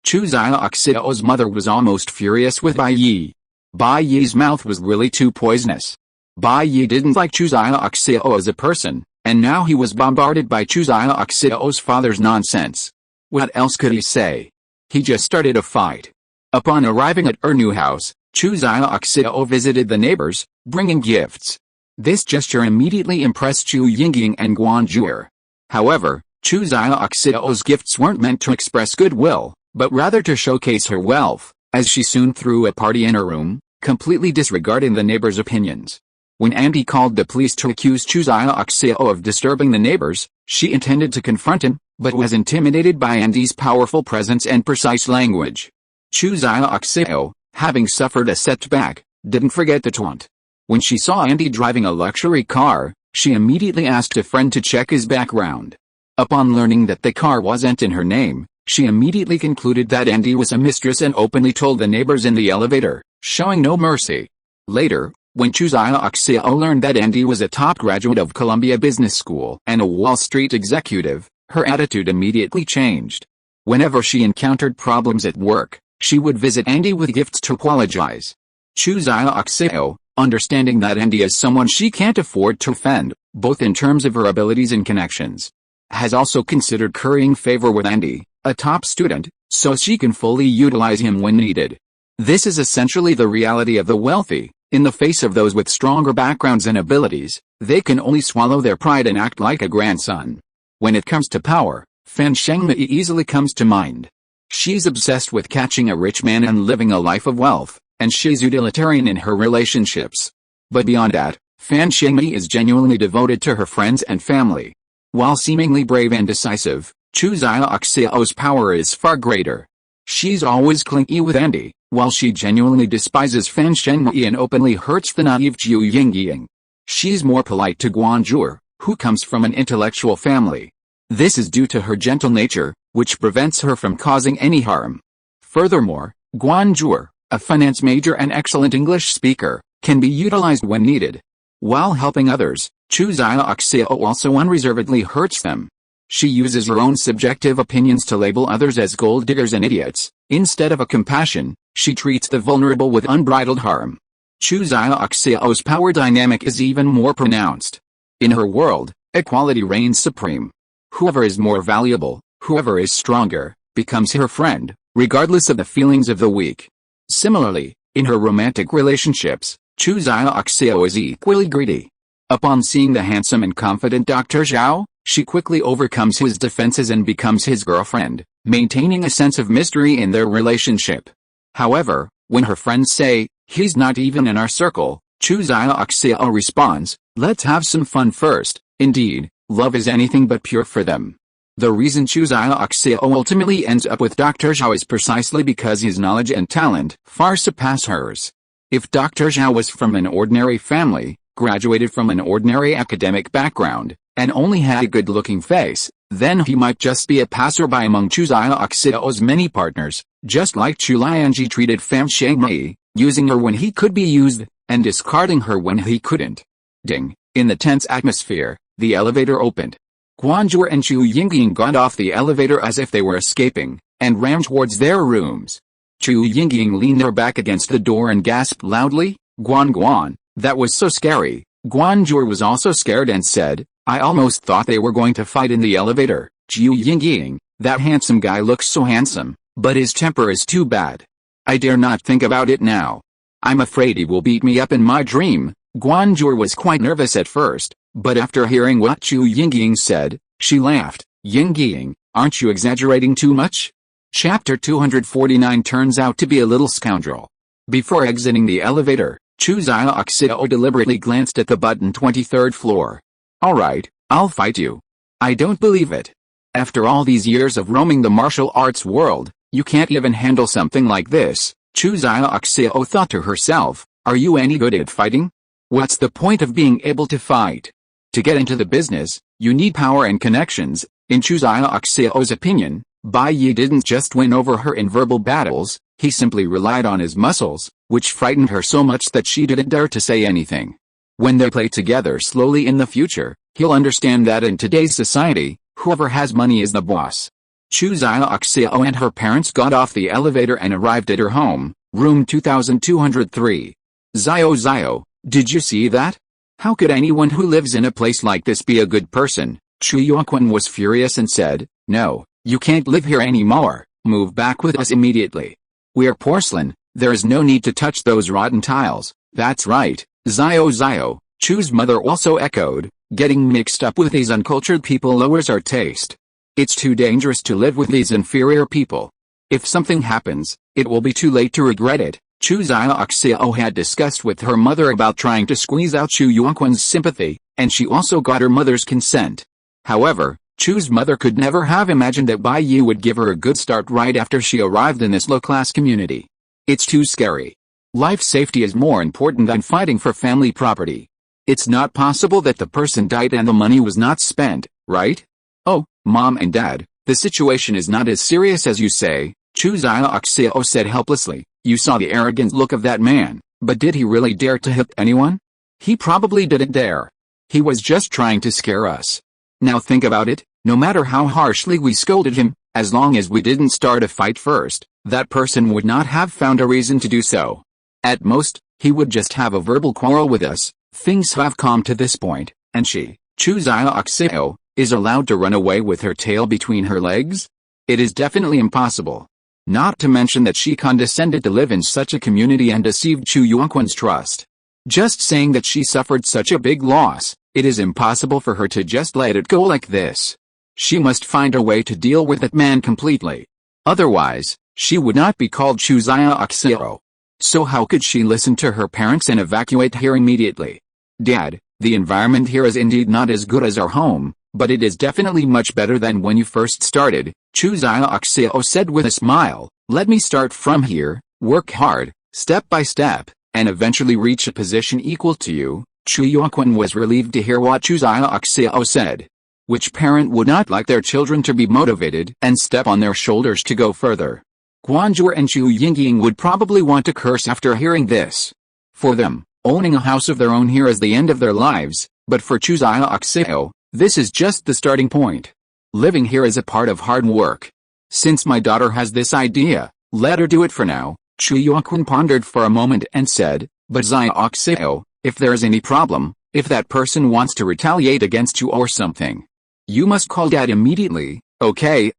Chuziya Oxio's mother was almost furious with Baiyu. Baiyu's mouth was really too poisonous. Baiyu didn't like Chuziya Oxio as a person, and now he was bombarded by Chuziya Oxio's father's nonsense. What else could he say? He just started a fight. Upon arriving at her new house, Chuziya Oxio visited the neighbors, bringing gifts. This gesture immediately impressed Chu Yingying and Guan Zhuer. However, Chuziya Oxio's gifts weren't meant to express goodwill, but rather to showcase her wealth, as she soon threw a party in her room, completely disregarding the neighbors' opinions. When Andy called the police to accuse Chuziya Oxio of disturbing the neighbors, she intended to confront him, but was intimidated by Andy's powerful presence and precise language. Chuziya Oxio, having suffered a setback, didn't forget the taunt. When she saw Andy driving a luxury car, she immediately asked a friend to check his background. Upon learning that the car wasn't in her name, she immediately concluded that Andy was a mistress and openly told the neighbors in the elevator, showing no mercy. Later, when Chuziya Oxio learned that Andy was a top graduate of Columbia Business School and a Wall Street executive, her attitude immediately changed. Whenever she encountered problems at work, she would visit Andy with gifts to apologize. Chuziya Oxio, understanding that Andy is someone she can't afford to offend, both in terms of her abilities and connections, has also considered currying favor with Andy, a top student, so she can fully utilize him when needed. This is essentially the reality of the wealthy. In the face of those with stronger backgrounds and abilities, they can only swallow their pride and act like a grandson. When it comes to power, Fan Shengmei easily comes to mind. She's obsessed with catching a rich man and living a life of wealth, and she's utilitarian in her relationships. But beyond that, Fan Shengmi is genuinely devoted to her friends and family. While seemingly brave and decisive, Chu Xiaoxiao's power is far greater. She's always clingy with Andy, while she genuinely despises Fan Shengmi and openly hurts the naive Zhu Yingying. She's more polite to Guanzhou, who comes from an intellectual family. This is due to her gentle nature, which prevents her from causing any harm. Furthermore, Guanzhou, a finance major and excellent English speaker, can be utilized when needed. While helping others, Chu Xiaoxiao also unreservedly hurts them. She uses her own subjective opinions to label others as gold diggers and idiots. Instead of a compassion, she treats the vulnerable with unbridled harm. Chu Xiaoxiao's power dynamic is even more pronounced. In her world, equality reigns supreme. Whoever is more valuable, whoever is stronger, becomes her friend, regardless of the feelings of the weak. Similarly, in her romantic relationships, Chu Xiaoxiao is equally greedy. Upon seeing the handsome and confident Dr. Zhao, she quickly overcomes his defenses and becomes his girlfriend, maintaining a sense of mystery in their relationship. However, when her friends say, "He's not even in our circle," Chu Xiaoxiao responds, "Let's have some fun first." Indeed, love is anything but pure for them. The reason Chu Xiaoxiao ultimately ends up with Dr. Zhao is precisely because his knowledge and talent far surpass hers. If Dr. Zhao was from an ordinary family, graduated from an ordinary academic background, and only had a good-looking face, then he might just be a passerby among Chu Xiaoxiao's many partners, just like Chu Lianji treated Fan Shengmi, using her when he could be used, and discarding her when he couldn't. Ding! In the tense atmosphere, the elevator opened. Guanzhou and Chu Yingying got off the elevator as if they were escaping, and ran towards their rooms. Chu Yingying leaned her back against the door and gasped loudly, "Guan, that was so scary." Guanzhou was also scared and said, "I almost thought they were going to fight in the elevator." Chu Yingying, that handsome guy looks so handsome, but his temper is too bad. I dare not think about it now. I'm afraid he will beat me up in my dream. Guanzhou was quite nervous at first, but after hearing what Chu Yingying said, she laughed. "Yingying, aren't you exaggerating too much?" Chapter 249 turns out to be a little scoundrel. Before exiting the elevator, Chu Xiaoxiao deliberately glanced at the button 23rd floor. "Alright, I'll fight you. I don't believe it. After all these years of roaming the martial arts world, you can't even handle something like this." Chu Xiaoxiao thought to herself, "Are you any good at fighting? What's the point of being able to fight? To get into the business, you need power and connections." In Chu Xiaoxiao's opinion, Bai Yi didn't just win over her in verbal battles, he simply relied on his muscles, which frightened her so much that she didn't dare to say anything. When they play together slowly in the future, he'll understand that in today's society, whoever has money is the boss. Chu Xiaoxiao and her parents got off the elevator and arrived at her home, room 2203. Zio, did you see that? How could anyone who lives in a place like this be a good person? Chu Yuanquan was furious and said, "No, you can't live here anymore, move back with us immediately. We're porcelain, there is no need to touch those rotten tiles." "That's right, Zio, Chu's mother also echoed, "Getting mixed up with these uncultured people lowers our taste. It's too dangerous to live with these inferior people. If something happens, it will be too late to regret it." Chu Xiaoxiao had discussed with her mother about trying to squeeze out Chu Yuanquan's sympathy, and she also got her mother's consent. However, Chu's mother could never have imagined that Bai Yi would give her a good start right after she arrived in this low-class community. It's too scary. Life safety is more important than fighting for family property. It's not possible that the person died and the money was not spent, right? "Oh, Mom and Dad, the situation is not as serious as you say," Chu Xiaoxiao said helplessly. "You saw the arrogant look of that man, but did he really dare to hit anyone? He probably didn't dare. He was just trying to scare us. Now think about it, no matter how harshly we scolded him, as long as we didn't start a fight first, that person would not have found a reason to do so. At most, he would just have a verbal quarrel with us. Things have calmed to this point, and she, Chu Xiaoxiao, is allowed to run away with her tail between her legs? It is definitely impossible. Not to mention that she condescended to live in such a community and deceived Chu Yuanquan's trust. Just saying that she suffered such a big loss, it is impossible for her to just let it go like this. She must find a way to deal with that man completely. Otherwise, she would not be called Chu Xiaoxiao. So how could she listen to her parents and evacuate here immediately? Dad, the environment here is indeed not as good as our home, but it is definitely much better than when you first started, Chuziya Oxio said with a smile. Let me start from here, work hard, step by step, and eventually reach a position equal to you. Chuyokwon was relieved to hear what Chuziya Oxio said. Which parent would not like their children to be motivated and step on their shoulders to go further? Guanjur and Chu Yingying would probably want to curse after hearing this. For them, owning a house of their own here is the end of their lives, but for Chuziya Oxio, this is just the starting point. Living here is a part of hard work. Since my daughter has this idea, let her do it for now. Chuyokwon pondered for a moment and said, but Zia Oxio, if there's any problem, if that person wants to retaliate against you or something, you must call Dad immediately. Okay,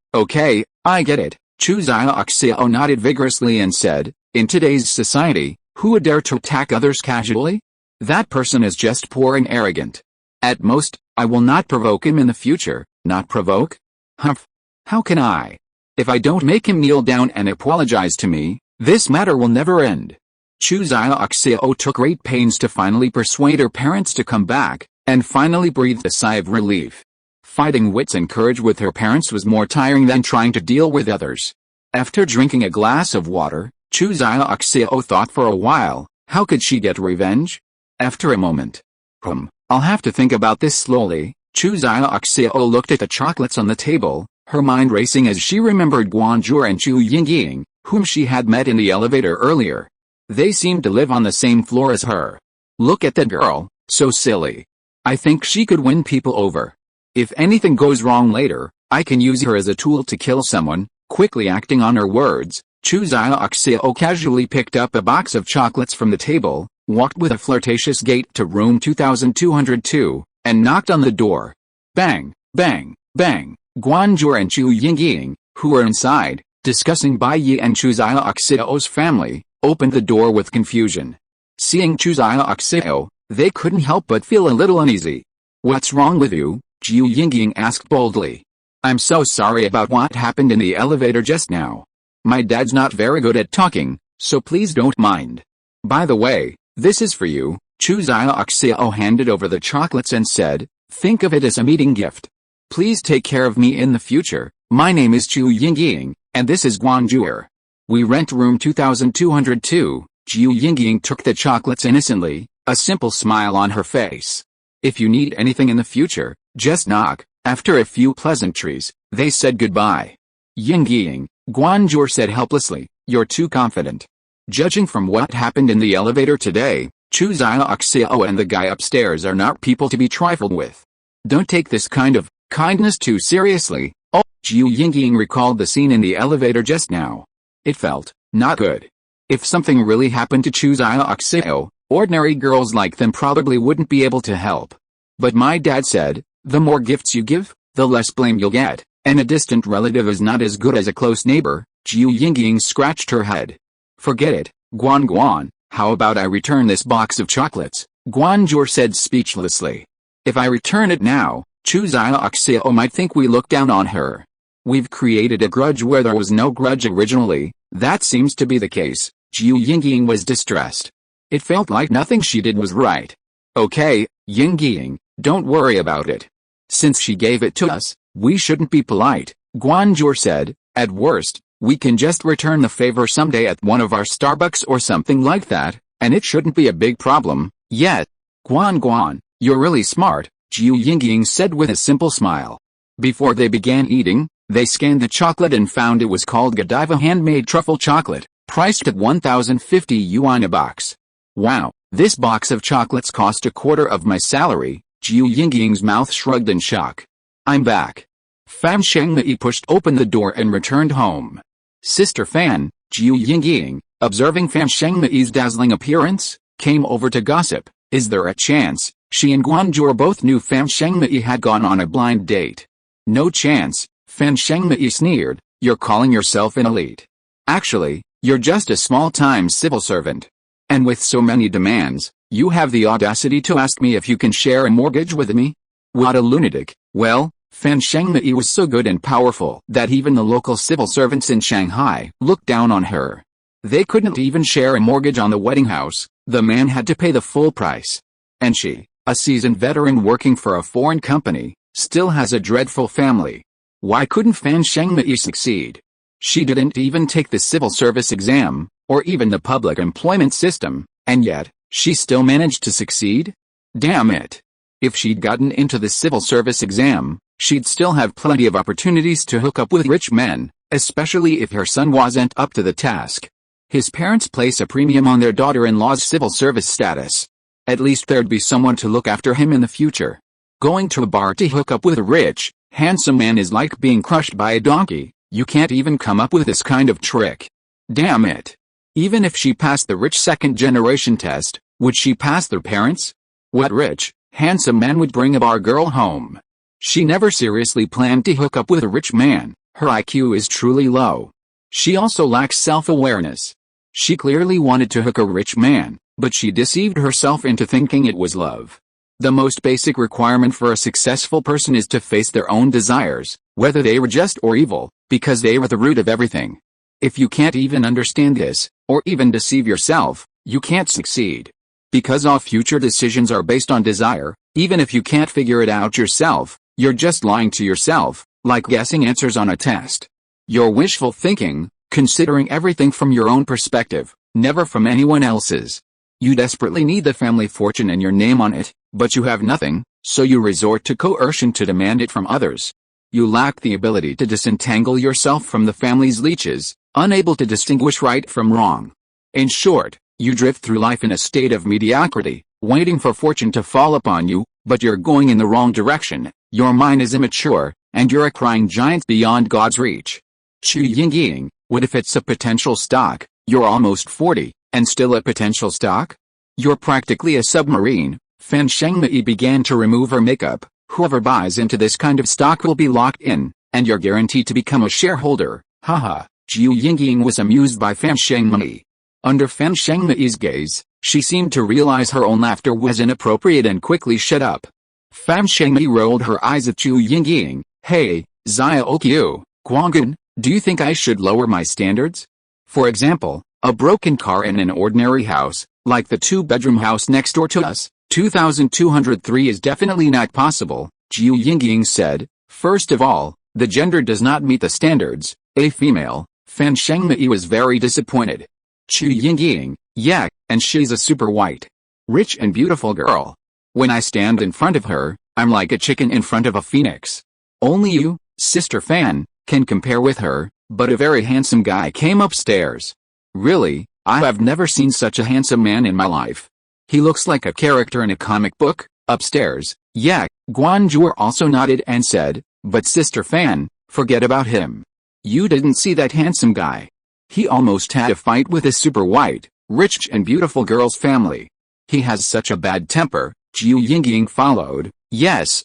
I get it. Chuziya Oxio nodded vigorously and said, in today's society, who would dare to attack others casually? That person is just poor and arrogant. At most, I will not provoke him in the future. Not provoke? Humph. How can I? If I don't make him kneel down and apologize to me, this matter will never end. Chuziya Oxio took great pains to finally persuade her parents to come back, and finally breathed a sigh of relief. Fighting wits and courage with her parents was more tiring than trying to deal with others. After drinking a glass of water, Chuziya Oxio thought for a while, how could she get revenge? After a moment, I'll have to think about this slowly. Chuziya Oxio looked at the chocolates on the table, her mind racing as she remembered Guanjur and Chu Yingying, whom she had met in the elevator earlier. They seemed to live on the same floor as her. Look at that girl, so silly. I think she could win people over. If anything goes wrong later, I can use her as a tool to kill someone. Quickly acting on her words, Chuziya Oxio casually picked up a box of chocolates from the table, walked with a flirtatious gait to room 2202, and knocked on the door. Bang, bang, bang. Guanjur and Chu Yingying, who were inside, discussing Bai Yi and Chuziya Oxio's family, opened the door with confusion. Seeing Chuziya Oxio, they couldn't help but feel a little uneasy. What's wrong with you? Chu Yingying asked boldly. I'm so sorry about what happened in the elevator just now. My dad's not very good at talking, so please don't mind. By the way, this is for you. Chuziya Oxio handed over the chocolates and said, think of it as a meeting gift. Please take care of me in the future. My name is Chu Yingying, and this is Guanjur. We rent room 2202. Chu Yingying took the chocolates innocently, a simple smile on her face. If you need anything in the future, just knock. After a few pleasantries, they said goodbye. Yingying, Guanjur said helplessly, you're too confident. Judging from what happened in the elevator today, Chuziya Oxio and the guy upstairs are not people to be trifled with. Don't take this kind of kindness too seriously. Oh, Chu Yingying recalled the scene in the elevator just now. It felt not good. If something really happened to Chuziya Oxio, ordinary girls like them probably wouldn't be able to help. But my dad said, the more gifts you give, the less blame you'll get, and a distant relative is not as good as a close neighbor. Chu Yingying scratched her head. Forget it, Guan. How about I return this box of chocolates? Guanjur said speechlessly. If I return it now, Chuziya Oxio might think we look down on her. We've created a grudge where there was no grudge originally. That seems to be the case. Chu Yingying was distressed. It felt like nothing she did was right. Okay, Yingying, don't worry about it. Since she gave it to us, we shouldn't be polite, Guanjur said. At worst, we can just return the favor someday at one of our Starbucks or something like that, and it shouldn't be a big problem. Yet, Guan, you're really smart, Chu Yingying said with a simple smile. Before they began eating, they scanned the chocolate and found it was called Godiva handmade truffle chocolate, priced at 1,050 yuan a box. Wow, this box of chocolates cost a quarter of my salary. Chu Yingying's mouth shrugged in shock. I'm back. Fan Shengmei pushed open the door and returned home. Sister Fan, Chu Yingying, observing Fan Shengmei's dazzling appearance, came over to gossip. Is there a chance? She and Guanjur both knew Fan Shengmei had gone on a blind date. No chance, Fan Shengmei sneered. You're calling yourself an elite. Actually, you're just a small-time civil servant. And with so many demands, you have the audacity to ask me if you can share a mortgage with me? What a lunatic. Well, Fan Shengmei was so good and powerful that even the local civil servants in Shanghai looked down on her. They couldn't even share a mortgage on the wedding house. The man had to pay the full price. And she, a seasoned veteran working for a foreign company, still has a dreadful family. Why couldn't Fan Shengmei succeed? She didn't even take the civil service exam, or even the public employment system, and yet, she still managed to succeed? Damn it. If she'd gotten into the civil service exam, she'd still have plenty of opportunities to hook up with rich men, especially if her son wasn't up to the task. His parents place a premium on their daughter-in-law's civil service status. At least there'd be someone to look after him in the future. Going to a bar to hook up with a rich, handsome man is like being crushed by a donkey. You can't even come up with this kind of trick. Damn it. Even if she passed the rich second-generation test, would she pass their parents? What rich, handsome man would bring a bar girl home? She never seriously planned to hook up with a rich man. Her IQ is truly low. She also lacks self-awareness. She clearly wanted to hook a rich man, but she deceived herself into thinking it was love. The most basic requirement for a successful person is to face their own desires, whether they were just or evil, because they are the root of everything. If you can't even understand this, or even deceive yourself, you can't succeed. Because all future decisions are based on desire, even if you can't figure it out yourself, you're just lying to yourself, like guessing answers on a test. You're wishful thinking, considering everything from your own perspective, never from anyone else's. You desperately need the family fortune and your name on it, but you have nothing, so you resort to coercion to demand it from others. You lack the ability to disentangle yourself from the family's leeches, unable to distinguish right from wrong. In short, you drift through life in a state of mediocrity, waiting for fortune to fall upon you, but you're going in the wrong direction. Your mind is immature, and you're a crying giant beyond God's reach. Chu Yingying, what if it's a potential stock? You're almost 40, and still a potential stock? You're practically a submarine. Fan Shengmei began to remove her makeup. Whoever buys into this kind of stock will be locked in, and you're guaranteed to become a shareholder. Haha. Zhu Yingying was amused by Fan Shengmei. Under Fan Shengmei's gaze, she seemed to realize her own laughter was inappropriate and quickly shut up. Fan Shengmei rolled her eyes at Zhu Yingying. Hey, Xia Okyu, Guanggun, do you think I should lower my standards? For example, a broken car in an ordinary house, like the two-bedroom house next door to us, 2203 is definitely not possible, Zhu Yingying said. First of all, the gender does not meet the standards, a female. Fan Shengmei was very disappointed. Zhu Yingying, yeah, and she's a super white, rich and beautiful girl. When I stand in front of her, I'm like a chicken in front of a phoenix. Only you, Sister Fan, can compare with her, but a very handsome guy came upstairs. Really, I have never seen such a handsome man in my life. He looks like a character in a comic book. Upstairs, yeah, Guanzhou also nodded and said, but Sister Fan, forget about him. You didn't see that handsome guy. He almost had a fight with a super white, rich and beautiful girl's family. He has such a bad temper. Zhu Yingying followed. Yes,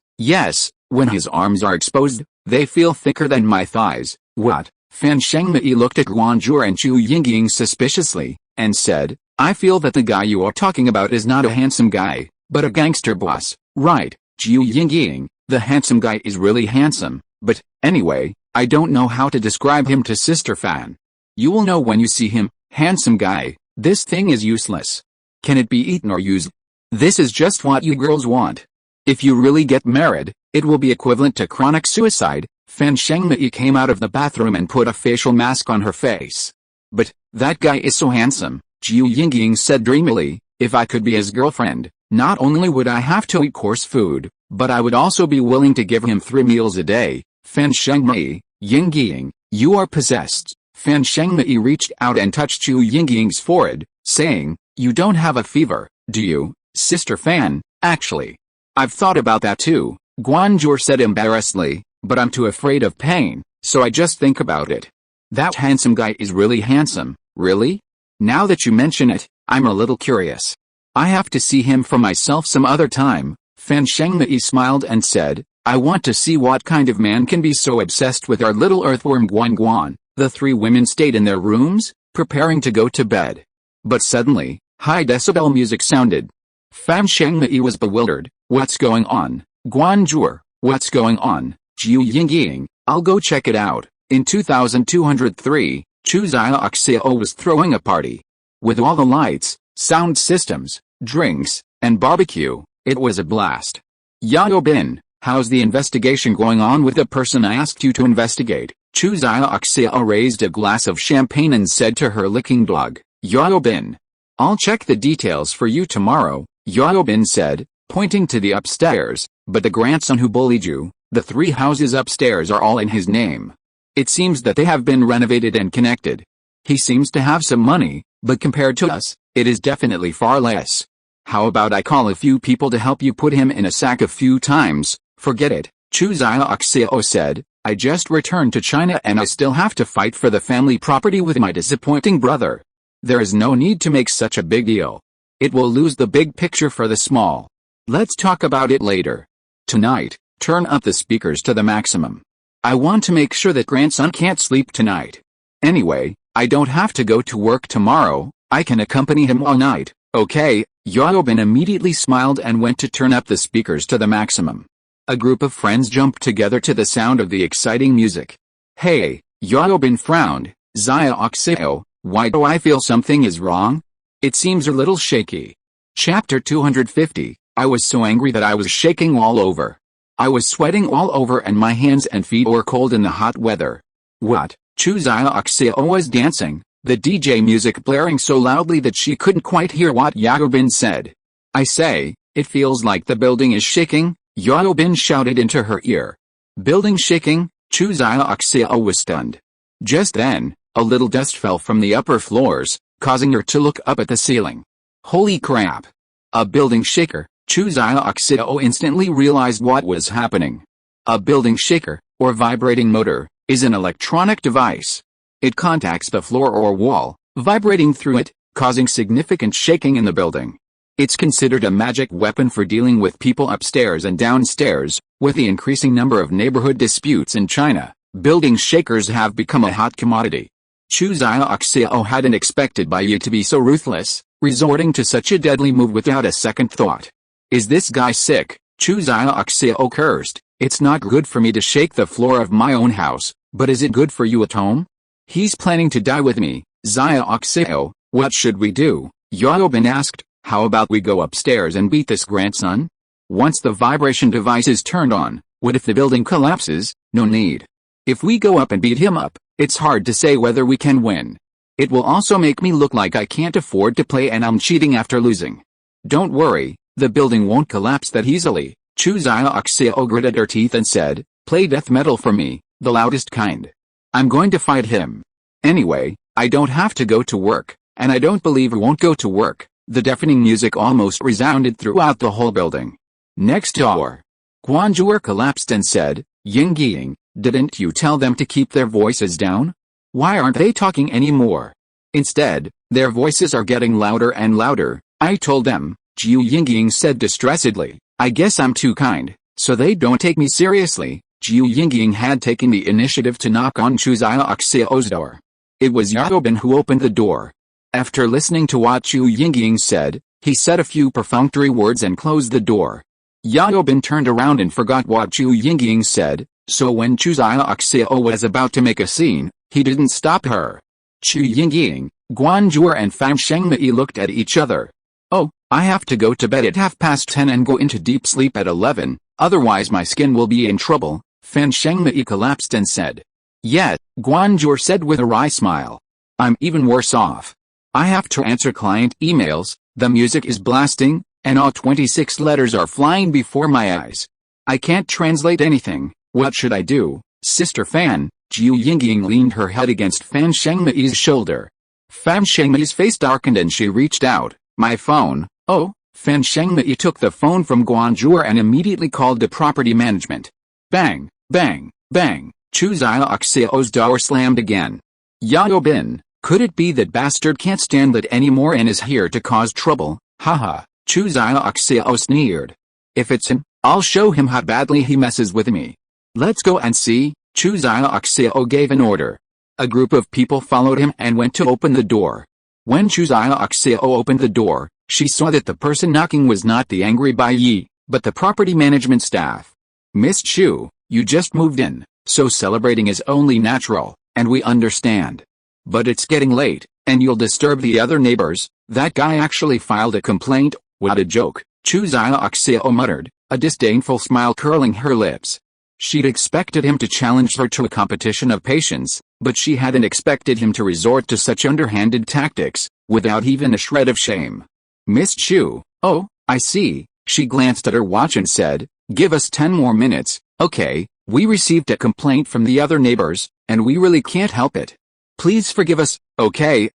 when his arms are exposed, they feel thicker than my thighs. What? Fan Shengmei looked at Guanzhou and Zhu Yingying suspiciously, and said, I feel that the guy you are talking about is not a handsome guy, but a gangster boss, right? Zhu Yingying, the handsome guy is really handsome, but, anyway, I don't know how to describe him to Sister Fan. You will know when you see him. Handsome guy, this thing is useless. Can it be eaten or used? This is just what you girls want. If you really get married, it will be equivalent to chronic suicide. Fan Shengmei came out of the bathroom and put a facial mask on her face. But, that guy is so handsome, Zhu Yingying said dreamily. If I could be his girlfriend, not only would I have to eat coarse food, but I would also be willing to give him 3 meals a day. Fan Shengmei, Yingying, you are possessed. Fan Shengmei reached out and touched Zhu Yingying's forehead, saying, you don't have a fever, do you, Sister Fan? Actually, I've thought about that too, Guanzhou said embarrassedly, but I'm too afraid of pain, so I just think about it. That handsome guy is really handsome, really? Now that you mention it, I'm a little curious. I have to see him for myself some other time. Fan Shengmei smiled and said, I want to see what kind of man can be so obsessed with our little earthworm Guan. The 3 women stayed in their rooms, preparing to go to bed. But suddenly, high decibel music sounded. Fan Shengmei was bewildered. What's going on? Guanzhou, what's going on? Zhu Yingying, I'll go check it out. In 2203, Chu Xiaoxiao was throwing a party. With all the lights, sound systems, drinks, and barbecue, it was a blast. Yao Bin, how's the investigation going on with the person I asked you to investigate? Chu Xiaoxiao raised a glass of champagne and said to her licking dog, Yao Bin. I'll check the details for you tomorrow, Yao Bin said, pointing to the upstairs, but the grandson who bullied you, the 3 houses upstairs are all in his name. It seems that they have been renovated and connected. He seems to have some money, but compared to us, it is definitely far less. How about I call a few people to help you put him in a sack a few times? Forget it, Chu Xiaoxiao said. I just returned to China and I still have to fight for the family property with my disappointing brother. There is no need to make such a big deal. It will lose the big picture for the small. Let's talk about it later. Tonight, turn up the speakers to the maximum. I want to make sure that grandson can't sleep tonight. Anyway, I don't have to go to work tomorrow, I can accompany him all night, okay? Yao Bin immediately smiled and went to turn up the speakers to the maximum. A group of friends jumped together to the sound of the exciting music. Hey, Yao Bin frowned. Xiaoxiao, why do I feel something is wrong? It seems a little shaky. Chapter 250, I was so angry that I was shaking all over. I was sweating all over and my hands and feet were cold in the hot weather. What? Chu Xiaoxiao was dancing, the DJ music blaring so loudly that she couldn't quite hear what Yao Bin said. I say, it feels like the building is shaking, Yao Bin shouted into her ear. Building shaking? Chu Xiaoxiao was stunned. Just then, a little dust fell from the upper floors, causing her to look up at the ceiling. Holy crap! A building shaker, Chu Xiaoxiao instantly realized what was happening. A building shaker, or vibrating motor, is an electronic device. It contacts the floor or wall, vibrating through it, causing significant shaking in the building. It's considered a magic weapon for dealing with people upstairs and downstairs. With the increasing number of neighborhood disputes in China, building shakers have become a hot commodity. Chu Xiaoxiao hadn't expected Bai Yi to be so ruthless, resorting to such a deadly move without a second thought. Is this guy sick? Chu Xiaoxiao cursed. It's not good for me to shake the floor of my own house, but is it good for you at home? He's planning to die with me. Xiaoxiao, what should we do? Yao Bin asked. How about we go upstairs and beat this grandson? Once the vibration device is turned on, what if the building collapses? No need. If we go up and beat him up, it's hard to say whether we can win. It will also make me look like I can't afford to play and I'm cheating after losing. Don't worry, the building won't collapse that easily. Chu Xiaoxiao gritted her teeth and said, play death metal for me, the loudest kind. I'm going to fight him. Anyway, I don't have to go to work, and I don't believe I won't go to work. The deafening music almost resounded throughout the whole building. Next door, Guanzhou collapsed and said, Yingying, didn't you tell them to keep their voices down? Why aren't they talking anymore? Instead, their voices are getting louder and louder. I told them, Jiu Yingying said distressedly. I guess I'm too kind, so they don't take me seriously. Jiu Yingying had taken the initiative to knock on Chu Xiaoxiao's door. It was Yao Bin who opened the door. After listening to what Chu Yingying said, he said a few perfunctory words and closed the door. Yao Bin turned around and forgot what Chu Yingying said, so when Chu Xiaoxiao was about to make a scene, he didn't stop her. Chu Yingying, Guanzhou and Fan Shengmei looked at each other. Oh, I have to go to bed at 10:30 and go into deep sleep at 11, otherwise my skin will be in trouble, Fan Shengmei collapsed and said. Yet, Guanzhou said with a wry smile. I'm even worse off. I have to answer client emails, the music is blasting, and all 26 letters are flying before my eyes. I can't translate anything, what should I do, Sister Fan? Jiu Yingying leaned her head against Fan Shengmei's shoulder. Fan Shengmei's face darkened and she reached out. My phone. Oh, Fan Shengmei took the phone from Guanzhou and immediately called the property management. Bang, bang, bang, Chu Xiaoxiao's door slammed again. Yao Bin. Could it be that bastard can't stand it anymore and is here to cause trouble? Haha, Chu Xiaoxiao sneered. If it's him, I'll show him how badly he messes with me. Let's go and see, Chu Xiaoxiao gave an order. A group of people followed him and went to open the door. When Chu Xiaoxiao opened the door, she saw that the person knocking was not the angry Bai Yi, but the property management staff. Miss Chu, you just moved in, so celebrating is only natural, and we understand. But it's getting late, and you'll disturb the other neighbors. That guy actually filed a complaint. What a joke, Chuziaoxio muttered, a disdainful smile curling her lips. She'd expected him to challenge her to a competition of patience, but she hadn't expected him to resort to such underhanded tactics, without even a shred of shame. Miss Chu, oh, I see. She glanced at her watch and said, give us 10 more minutes, okay? We received a complaint from the other neighbors, and we really can't help it. Please forgive us. Okay,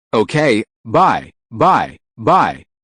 bye.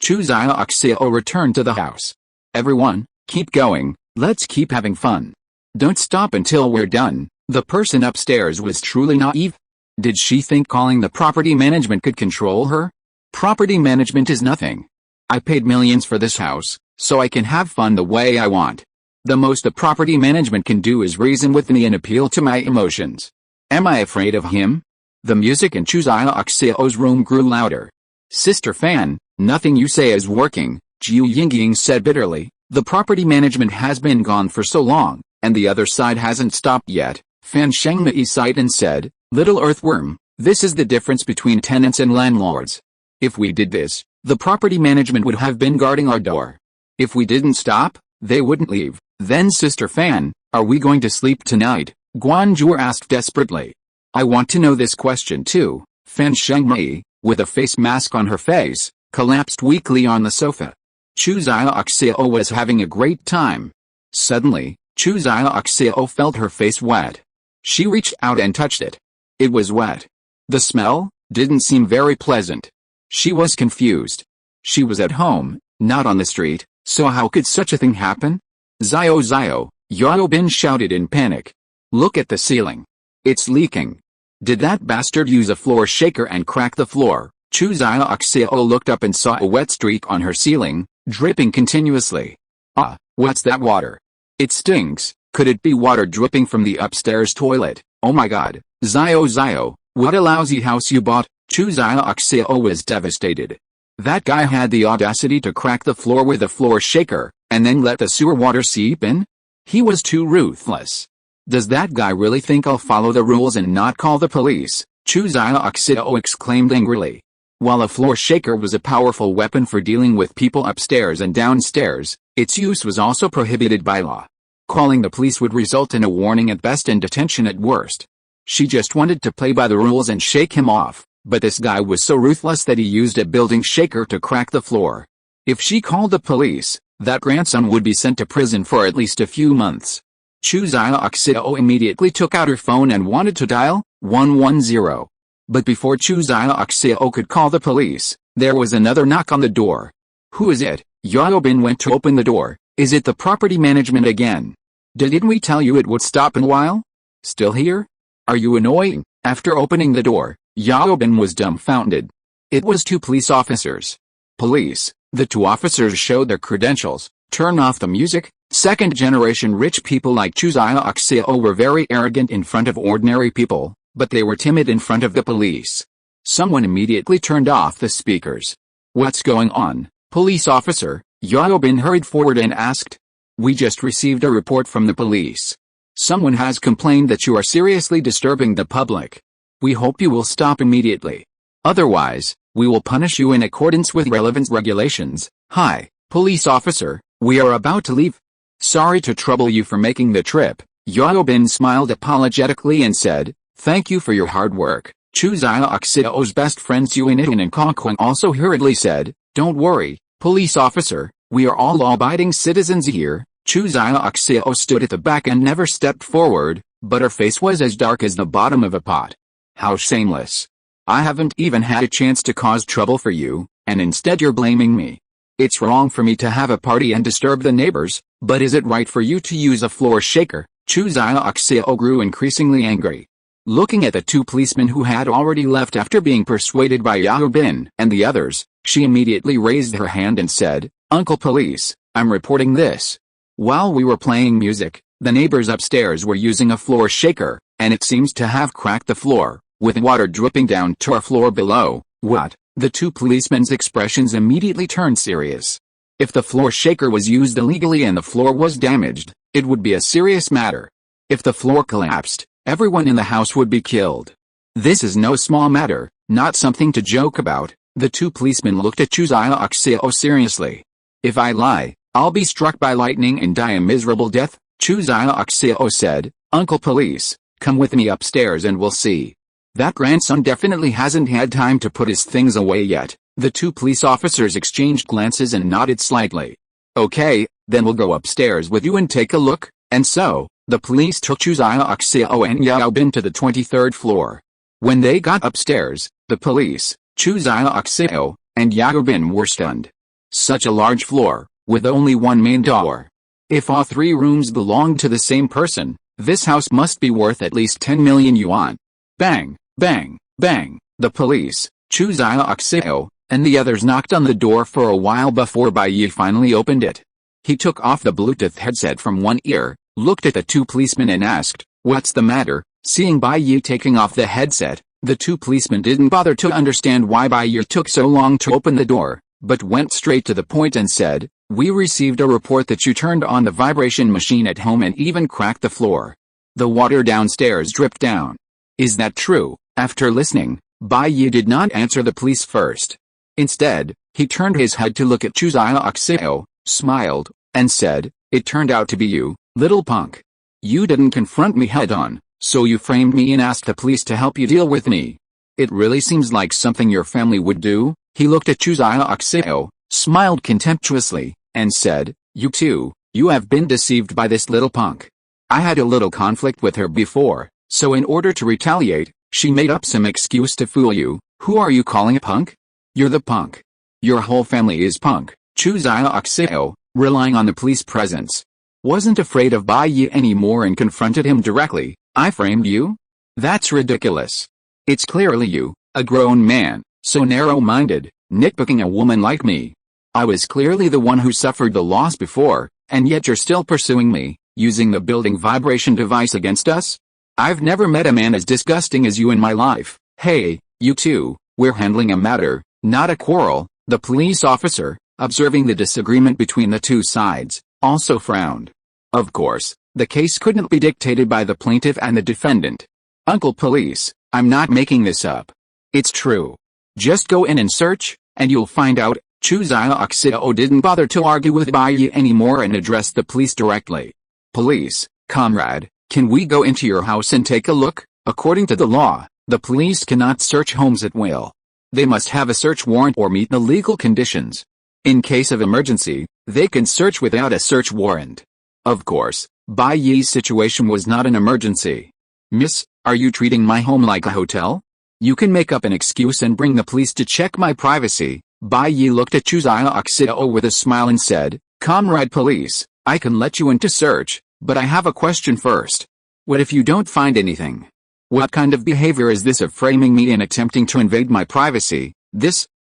Chuziaoxio returned to the house. Everyone, keep going, let's keep having fun. Don't stop until we're done. The person upstairs was truly naive. Did she think calling the property management could control her? Property management is nothing. I paid millions for this house, so I can have fun the way I want. The most the property management can do is reason with me and appeal to my emotions. Am I afraid of him? The music in Chuziaoxio's room grew louder. Sister Fan, nothing you say is working, Jiu Yingying said bitterly. The property management has been gone for so long, and the other side hasn't stopped yet. Fan Shengmei sighed and said, little earthworm, this is the difference between tenants and landlords. If we did this, the property management would have been guarding our door. If we didn't stop, they wouldn't leave. Then Sister Fan, are we going to sleep tonight? Guanzhou asked desperately. I want to know this question too. Fan Shengmei, with a face mask on her face, collapsed weakly on the sofa. Chuziaoxio was having a great time. Suddenly, Chuziaoxio felt her face wet. She reached out and touched it. It was wet. The smell didn't seem very pleasant. She was confused. She was at home, not on the street, so how could such a thing happen? Zio, Yao Bin shouted in panic. Look at the ceiling. It's leaking. Did that bastard use a floor shaker and crack the floor? Chuziaoxio looked up and saw a wet streak on her ceiling, dripping continuously. Ah, what's that water? It stinks. Could it be water dripping from the upstairs toilet? Oh my god. Zio, what a lousy house you bought. Chuziaoxio was devastated. That guy had the audacity to crack the floor with a floor shaker, and then let the sewer water seep in? He was too ruthless. Does that guy really think I'll follow the rules and not call the police? Chuziaoxio exclaimed angrily. While a floor shaker was a powerful weapon for dealing with people upstairs and downstairs, its use was also prohibited by law. Calling the police would result in a warning at best and detention at worst. She just wanted to play by the rules and shake him off, but this guy was so ruthless that he used a building shaker to crack the floor. If she called the police, that grandson would be sent to prison for at least a few months. Chuziaoxio immediately took out her phone and wanted to dial 110. But before Chuziaoxio could call the police, there was another knock on the door. Who is it? Yao Bin went to open the door. Is it the property management again? Didn't we tell you it would stop in a while? Still here? Are you annoying? After opening the door, Yao Bin was dumbfounded. It was two police officers. Police. The two officers showed their credentials. Turn off the music. Second-generation rich people like Chuziaoxio were very arrogant in front of ordinary people, but they were timid in front of the police. Someone immediately turned off the speakers. What's going on, police officer? Yao Bin hurried forward and asked. We just received a report from the police. Someone has complained that you are seriously disturbing the public. We hope you will stop immediately. Otherwise, we will punish you in accordance with relevant regulations. Hi, police officer, we are about to leave. Sorry to trouble you for making the trip. Yao Bin smiled apologetically and said, thank you for your hard work. Chuziaoxio's best friends Yuanitan and Kongquan also hurriedly said, don't worry, police officer, we are all law-abiding citizens here. Chuziaoxio stood at the back and never stepped forward, but her face was as dark as the bottom of a pot. How shameless. I haven't even had a chance to cause trouble for you, and instead you're blaming me. It's wrong for me to have a party and disturb the neighbors, but is it right for you to use a floor shaker? Chuziaoxio grew increasingly angry. Looking at the two policemen who had already left after being persuaded by Yao Bin and the others, she immediately raised her hand and said, Uncle Police, I'm reporting this. While we were playing music, the neighbors upstairs were using a floor shaker, and it seems to have cracked the floor, with water dripping down to our floor below. What? The two policemen's expressions immediately turned serious. If the floor shaker was used illegally and the floor was damaged, it would be a serious matter. If the floor collapsed, everyone in the house would be killed. This is no small matter. Not something to joke about. The two policemen looked at Chuziaoxio seriously. If I lie, I'll be struck by lightning and die a miserable death, Chuziaoxio said. Uncle Police, come with me upstairs and we'll see. That grandson definitely hasn't had time to put his things away yet. The two police officers exchanged glances and nodded slightly. Okay, then we'll go upstairs with you and take a look. And so, the police took Chuziaoxio and Yaobin to the 23rd floor. When they got upstairs, the police, Chuziaoxio, and Yaobin were stunned. Such a large floor, with only one main door. If all three rooms belonged to the same person, this house must be worth at least 10 million yuan. Bang, bang, bang, the police, Chuziaoxio, and the others knocked on the door for a while before Bai Yi finally opened it. He took off the Bluetooth headset from one ear, looked at the two policemen and asked, "What's the matter?" Seeing Bai Yi taking off the headset, the two policemen didn't bother to understand why Bai Yi took so long to open the door, but went straight to the point and said, "We received a report that you turned on the vibration machine at home and even cracked the floor. The water downstairs dripped down. Is that true?" After listening, Bai Yi did not answer the police first. Instead, he turned his head to look at Chuziaoxio, smiled, and said, "It turned out to be you, little punk. You didn't confront me head-on, so you framed me and asked the police to help you deal with me. It really seems like something your family would do." He looked at Chuziaoxio, smiled contemptuously, and said, "You too, you have been deceived by this little punk. I had a little conflict with her before, so in order to retaliate, she made up some excuse to fool you. Who are you calling a punk? You're the punk. Your whole family is punk." Chuziaoxio, relying on the police presence, wasn't afraid of Bai Yi anymore and confronted him directly. "I framed you? That's ridiculous. It's clearly you, a grown man, so narrow-minded, nitpicking a woman like me. I was clearly the one who suffered the loss before, and yet you're still pursuing me, using the building vibration device against us? I've never met a man as disgusting as you in my life." "Hey, you two, we're handling a matter, not a quarrel." The police officer, observing the disagreement between the two sides, also frowned. Of course, the case couldn't be dictated by the plaintiff and the defendant. "Uncle Police, I'm not making this up. It's true. Just go in and search, and you'll find out." Chuziaoxio didn't bother to argue with Bai Yi anymore and addressed the police directly. "Police, comrade, can we go into your house and take a look?" According to the law, the police cannot search homes at will. They must have a search warrant or meet the legal conditions. In case of emergency, they can search without a search warrant. Of course, Bai Yi's situation was not an emergency. "Miss, are you treating my home like a hotel? You can make up an excuse and bring the police to check my privacy." Bai Yi looked at Chuziaoxio with a smile and said, "Comrade Police, I can let you in to search, but I have a question first. What if you don't find anything? What kind of behavior is this of framing me and attempting to invade my privacy?"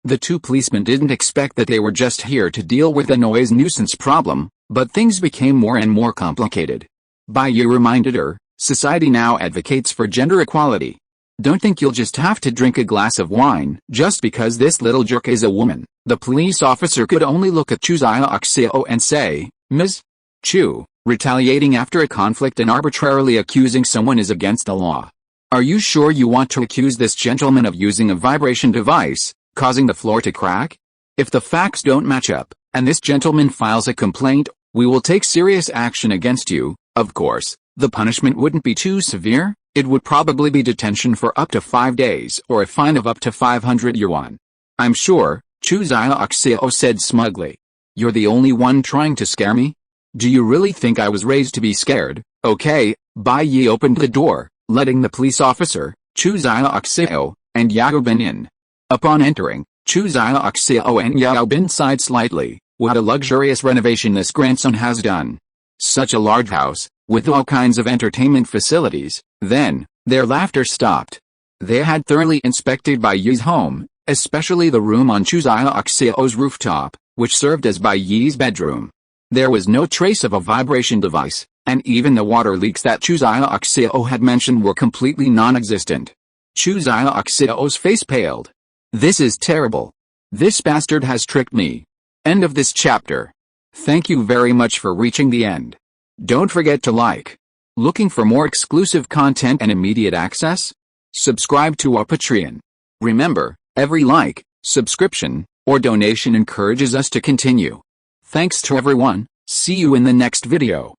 The two policemen didn't expect that they were just here to deal with a noise nuisance problem, but things became more and more complicated. Bai Yi reminded her, "Society now advocates for gender equality. Don't think you'll just have to drink a glass of wine just because this little jerk is a woman." The police officer could only look at Chuziaoxio and say, "Ms. Chu, retaliating after a conflict and arbitrarily accusing someone is against the law. Are you sure you want to accuse this gentleman of using a vibration device, causing the floor to crack? If the facts don't match up, and this gentleman files a complaint, we will take serious action against you." Of course, the punishment wouldn't be too severe. It would probably be detention for up to 5 days or a fine of up to 500 yuan. "I'm sure," Chuziaoxio said smugly. "You're the only one trying to scare me? Do you really think I was raised to be scared?" "Okay." Bai Yi opened the door, letting the police officer, Chuziaoxio, and Yaobin in. Upon entering, Chuziaoxio and Yaobin sighed slightly. What a luxurious renovation this grandson has done. Such a large house, with all kinds of entertainment facilities. Then, their laughter stopped. They had thoroughly inspected Bai Yi's home, especially the room on Chuziaoxio's rooftop, which served as Bai Yi's bedroom. There was no trace of a vibration device, and even the water leaks that Chuziaoxio had mentioned were completely non-existent. Chuziaoxio's face paled. "This is terrible. This bastard has tricked me." End of this chapter. Thank you very much for reaching the end. Don't forget to like. Looking for more exclusive content and immediate access? Subscribe to our Patreon. Remember, every like, subscription, or donation encourages us to continue. Thanks to everyone, see you in the next video.